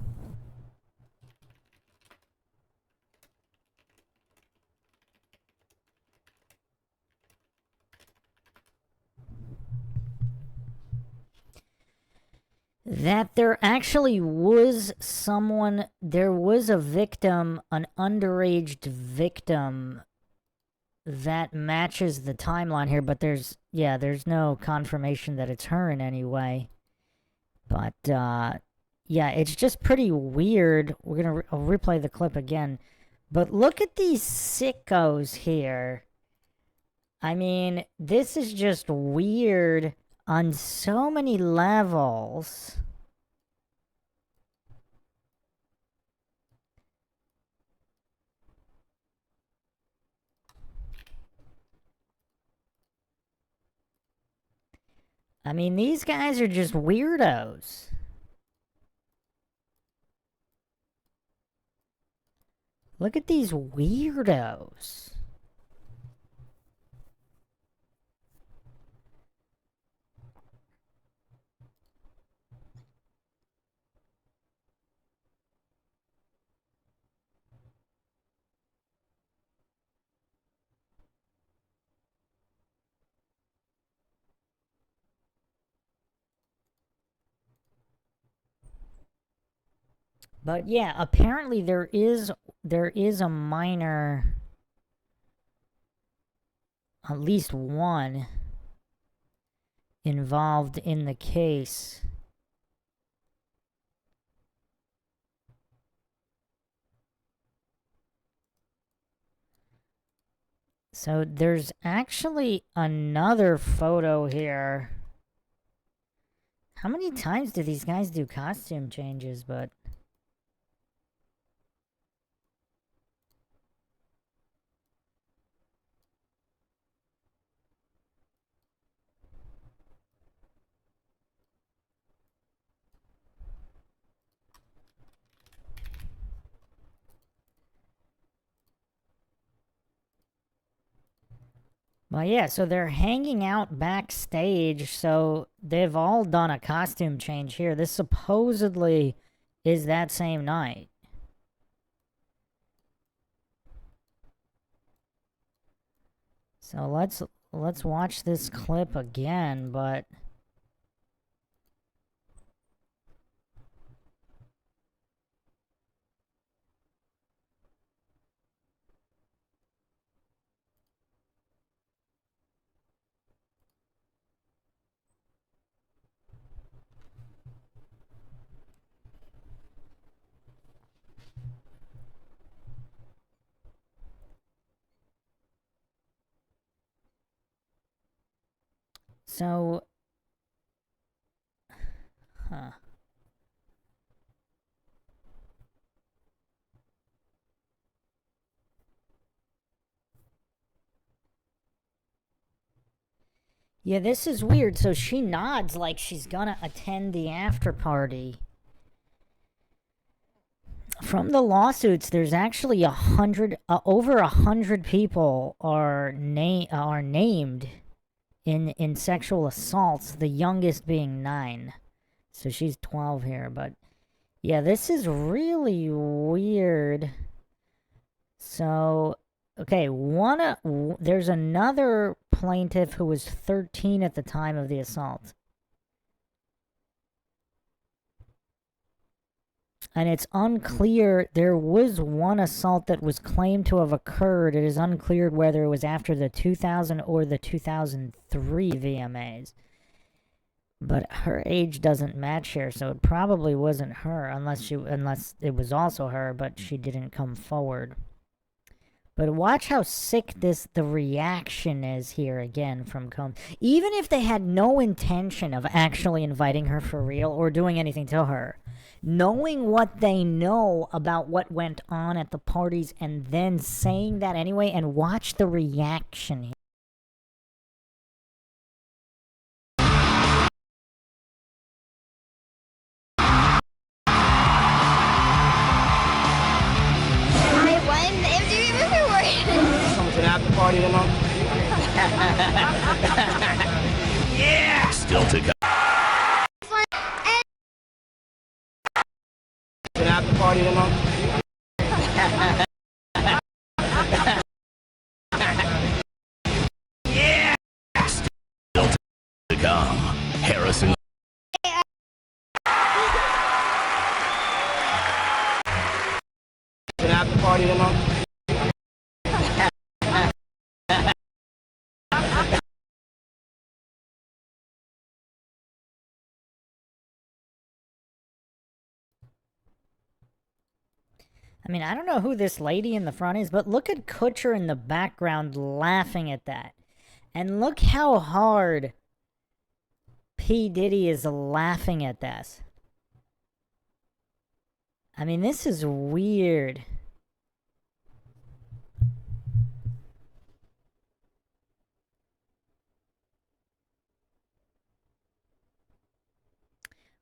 that there actually was someone, there was a victim, an underage victim that matches the timeline here, but there's no confirmation that it's her in any way. But, yeah, it's just pretty weird. We're gonna I'll replay the clip again. But look at these sickos here. I mean, this is just weird on so many levels. I mean, these guys are just weirdos. Look at these weirdos. But yeah, apparently there is a minor, at least one, involved in the case. So there's actually another photo here. How many times do these guys do costume changes? But well, yeah, so they're hanging out backstage, so they've all done a costume change here. This supposedly is that same night. So let's watch this clip again, but so, huh. Yeah, this is weird. So she nods like she's gonna attend the after party. From the lawsuits, there's actually over 100 people are named in sexual assaults. The youngest being 9, so she's 12 here. But yeah, this is really weird. So Okay, there's another plaintiff who was 13 at the time of the assault. And it's unclear, there was one assault that was claimed to have occurred. It is unclear whether it was after the 2000 or the 2003 VMAs. But her age doesn't match here, so it probably wasn't her, unless it was also her, but she didn't come forward. But watch how sick the reaction is here again from Combs. Even if they had no intention of actually inviting her for real or doing anything to her, knowing what they know about what went on at the parties and then saying that anyway, and watch the reaction here. After party tonight. Yeah! Still to come. After party tonight. Yeah! Still to come. Harrison. After party tonight. I mean, I don't know who this lady in the front is, but look at Kutcher in the background laughing at that. And look how hard P. Diddy is laughing at this. I mean, this is weird.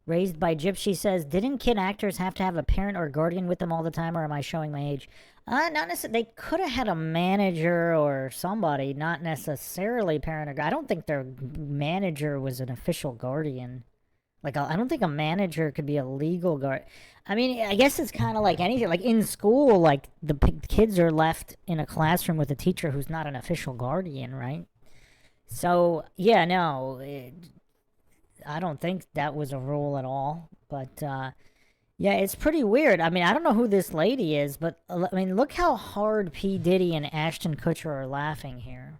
Raised by Gypsy says, didn't kid actors have to have a parent or guardian with them all the time, or am I showing my age? Not necessarily. They could have had a manager or somebody, not necessarily parent or guardian. I don't think their manager was an official guardian. Like, I don't think a manager could be a legal guard. I mean, I guess it's kind of like anything. Like, in school, like, the kids are left in a classroom with a teacher who's not an official guardian, right? So, yeah, no, I don't think that was a rule at all, but, yeah, it's pretty weird. I mean, I don't know who this lady is, but, I mean, look how hard P. Diddy and Ashton Kutcher are laughing here.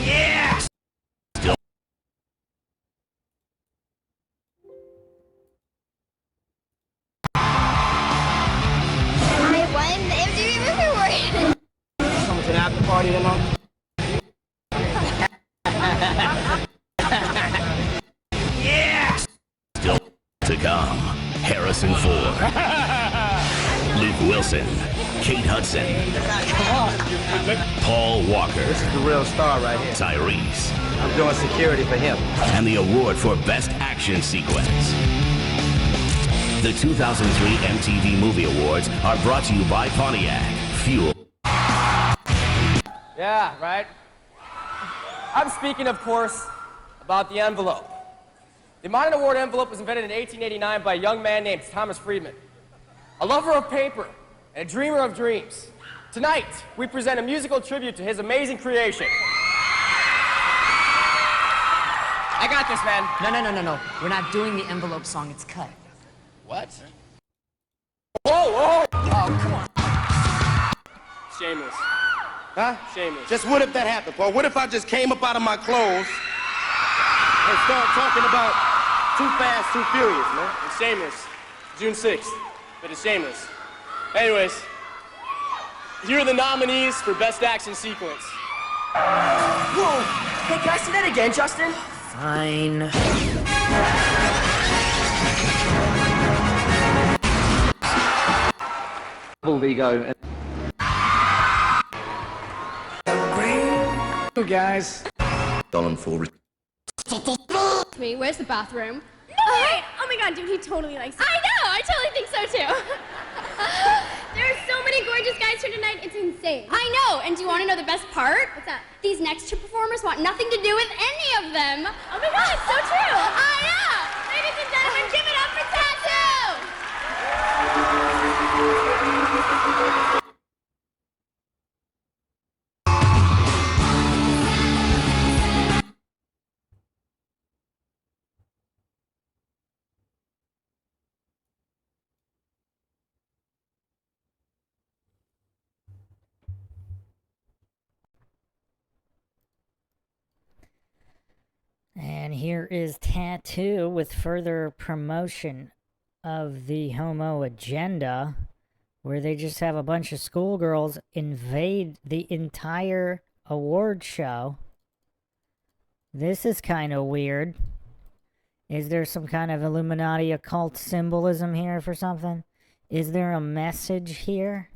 Yeah! Still. Coming to the after party tonight. Yeah! Still to come. Harrison Ford. Luke Wilson. Kate Hudson. Paul Walker. This is the real star right here. Tyrese. I'm doing security for him. And the award for Best Action Sequence. The 2003 MTV Movie Awards are brought to you by Pontiac. Fuel. Yeah, right? I'm speaking, of course, about the envelope. The Minor Award envelope was invented in 1889 by a young man named Thomas Friedman, a lover of paper and a dreamer of dreams. Tonight, we present a musical tribute to his amazing creation. I got this, man. No. We're not doing the envelope song. It's cut. What? Whoa! Oh, come on. Shameless. Huh? Shameless. Just what if that happened, Paul? What if I just came up out of my clothes and started talking about Too Fast, Too Furious, man? It's Shameless. June 6th. But it's Shameless. Anyways, here are the nominees for Best Action Sequence. Whoa! Hey, can I see that again, Justin? Fine. Ego. You guys. Done for. Me, where's the bathroom? No way! Oh my god, dude, he totally likes it. I know! I totally think so too. There are so many gorgeous guys here tonight, it's insane. I know, and do you want to know the best part? What's that? These next two performers want nothing to do with any of them. Oh my god, it's so true! I know! Ladies and gentlemen, give it up for Tattoo! And here is Tattoo with further promotion of the homo agenda, where they just have a bunch of schoolgirls invade the entire award show. This is kind of weird. Is there some kind of Illuminati occult symbolism here for something? Is there a message here?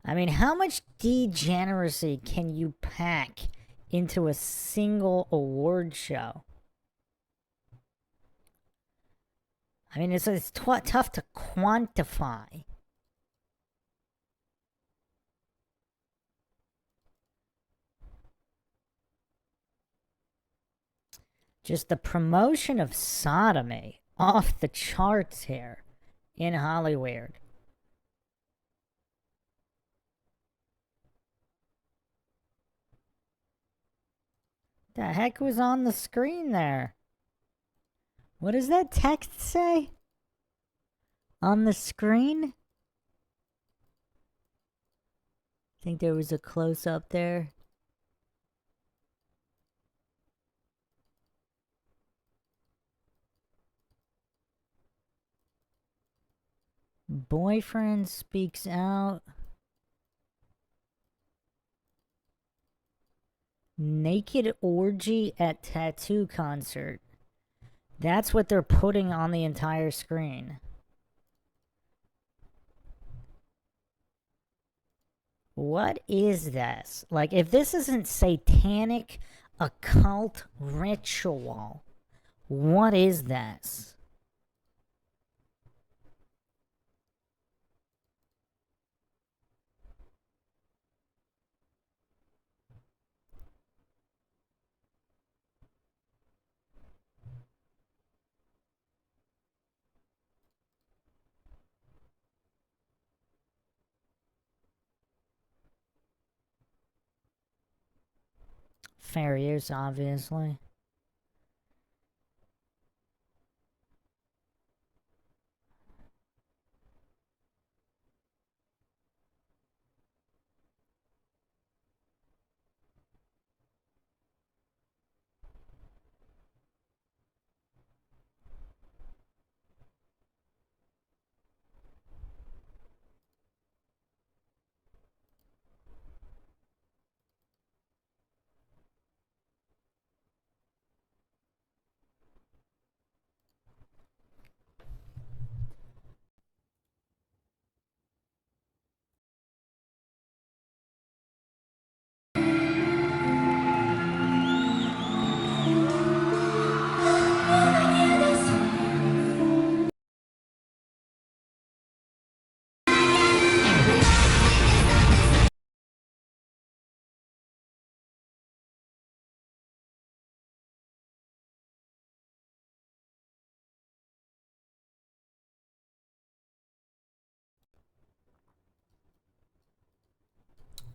I mean, how much degeneracy can you pack into a single award show? I mean, it's tough to quantify. Just the promotion of sodomy off the charts here in Hollyweird. The heck was on the screen there? What does that text say? On the screen? I think there was a close-up there. Boyfriend speaks out. Naked orgy at tattoo concert. That's what they're putting on the entire screen. What is this? Like, if this isn't satanic occult ritual, what is this? Fair use, obviously.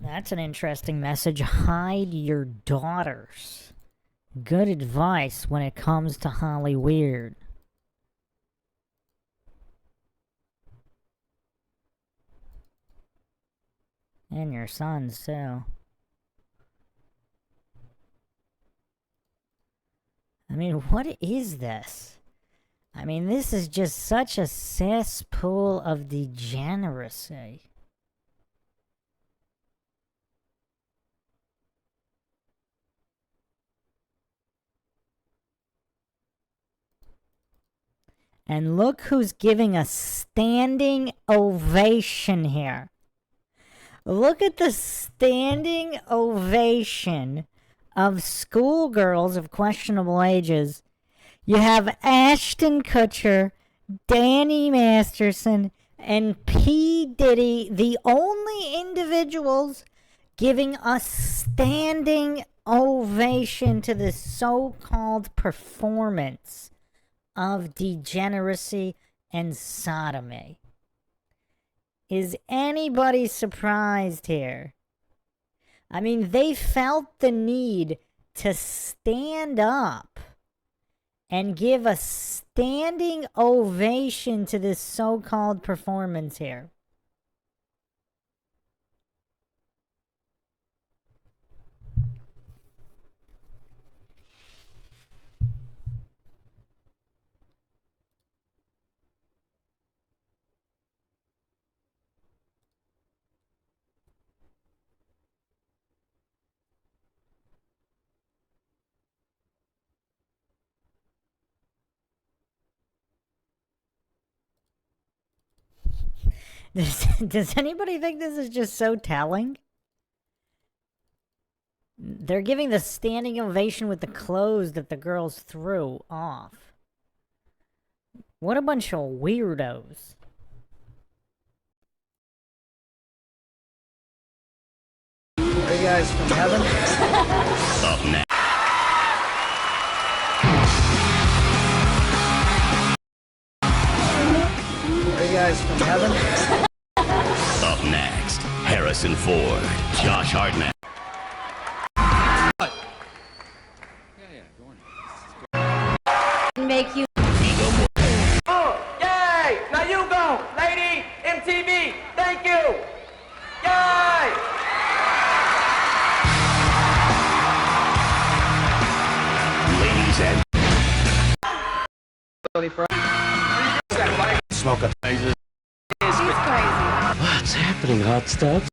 That's an interesting message. Hide your daughters. Good advice when it comes to Hollyweird. And your sons, too. I mean, what is this? I mean, this is just such a cesspool of degeneracy. And look who's giving a standing ovation here. Look at the standing ovation of schoolgirls of questionable ages. You have Ashton Kutcher, Danny Masterson, and P. Diddy, the only individuals giving a standing ovation to this so-called performance of degeneracy and sodomy. Is anybody surprised here? I mean, they felt the need to stand up and give a standing ovation to this so-called performance here. Does anybody think this is just so telling? They're giving the standing ovation with the clothes that the girls threw off. What a bunch of weirdos. Are you guys from heaven? Up next. Are you guys from heaven? Up next, Harrison Ford, Josh Hartnett. Make you. Oh, yay! Now you go, lady. MTV, thank you. Yay! Ladies and Smoke a. What's happening, hot stuff?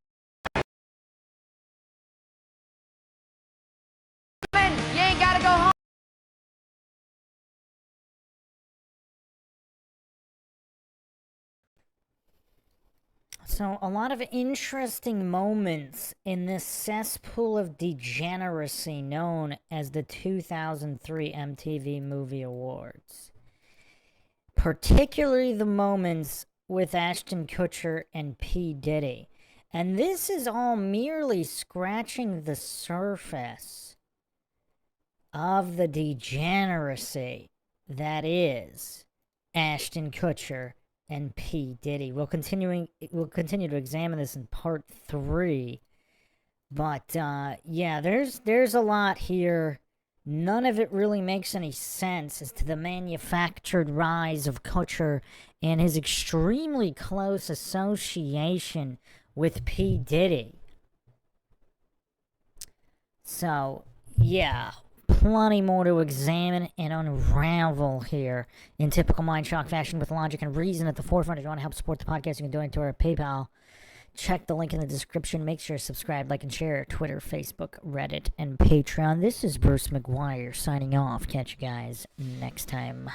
You ain't gotta go home. So, a lot of interesting moments in this cesspool of degeneracy known as the 2003 MTV Movie Awards. Particularly the moments with Ashton Kutcher and P. Diddy. And this is all merely scratching the surface of the degeneracy that is Ashton Kutcher and P. Diddy. We'll continue to examine this in part 3. But yeah, there's a lot here. None of it really makes any sense as to the manufactured rise of Kutcher and his extremely close association with P. Diddy. So, yeah, plenty more to examine and unravel here in typical MindShock fashion with logic and reason at the forefront. If you want to help support the podcast, you can donate to our PayPal. Check the link in the description. Make sure to subscribe, like, and share. Twitter, Facebook, Reddit, and Patreon. This is Bruce McGuire signing off. Catch you guys next time.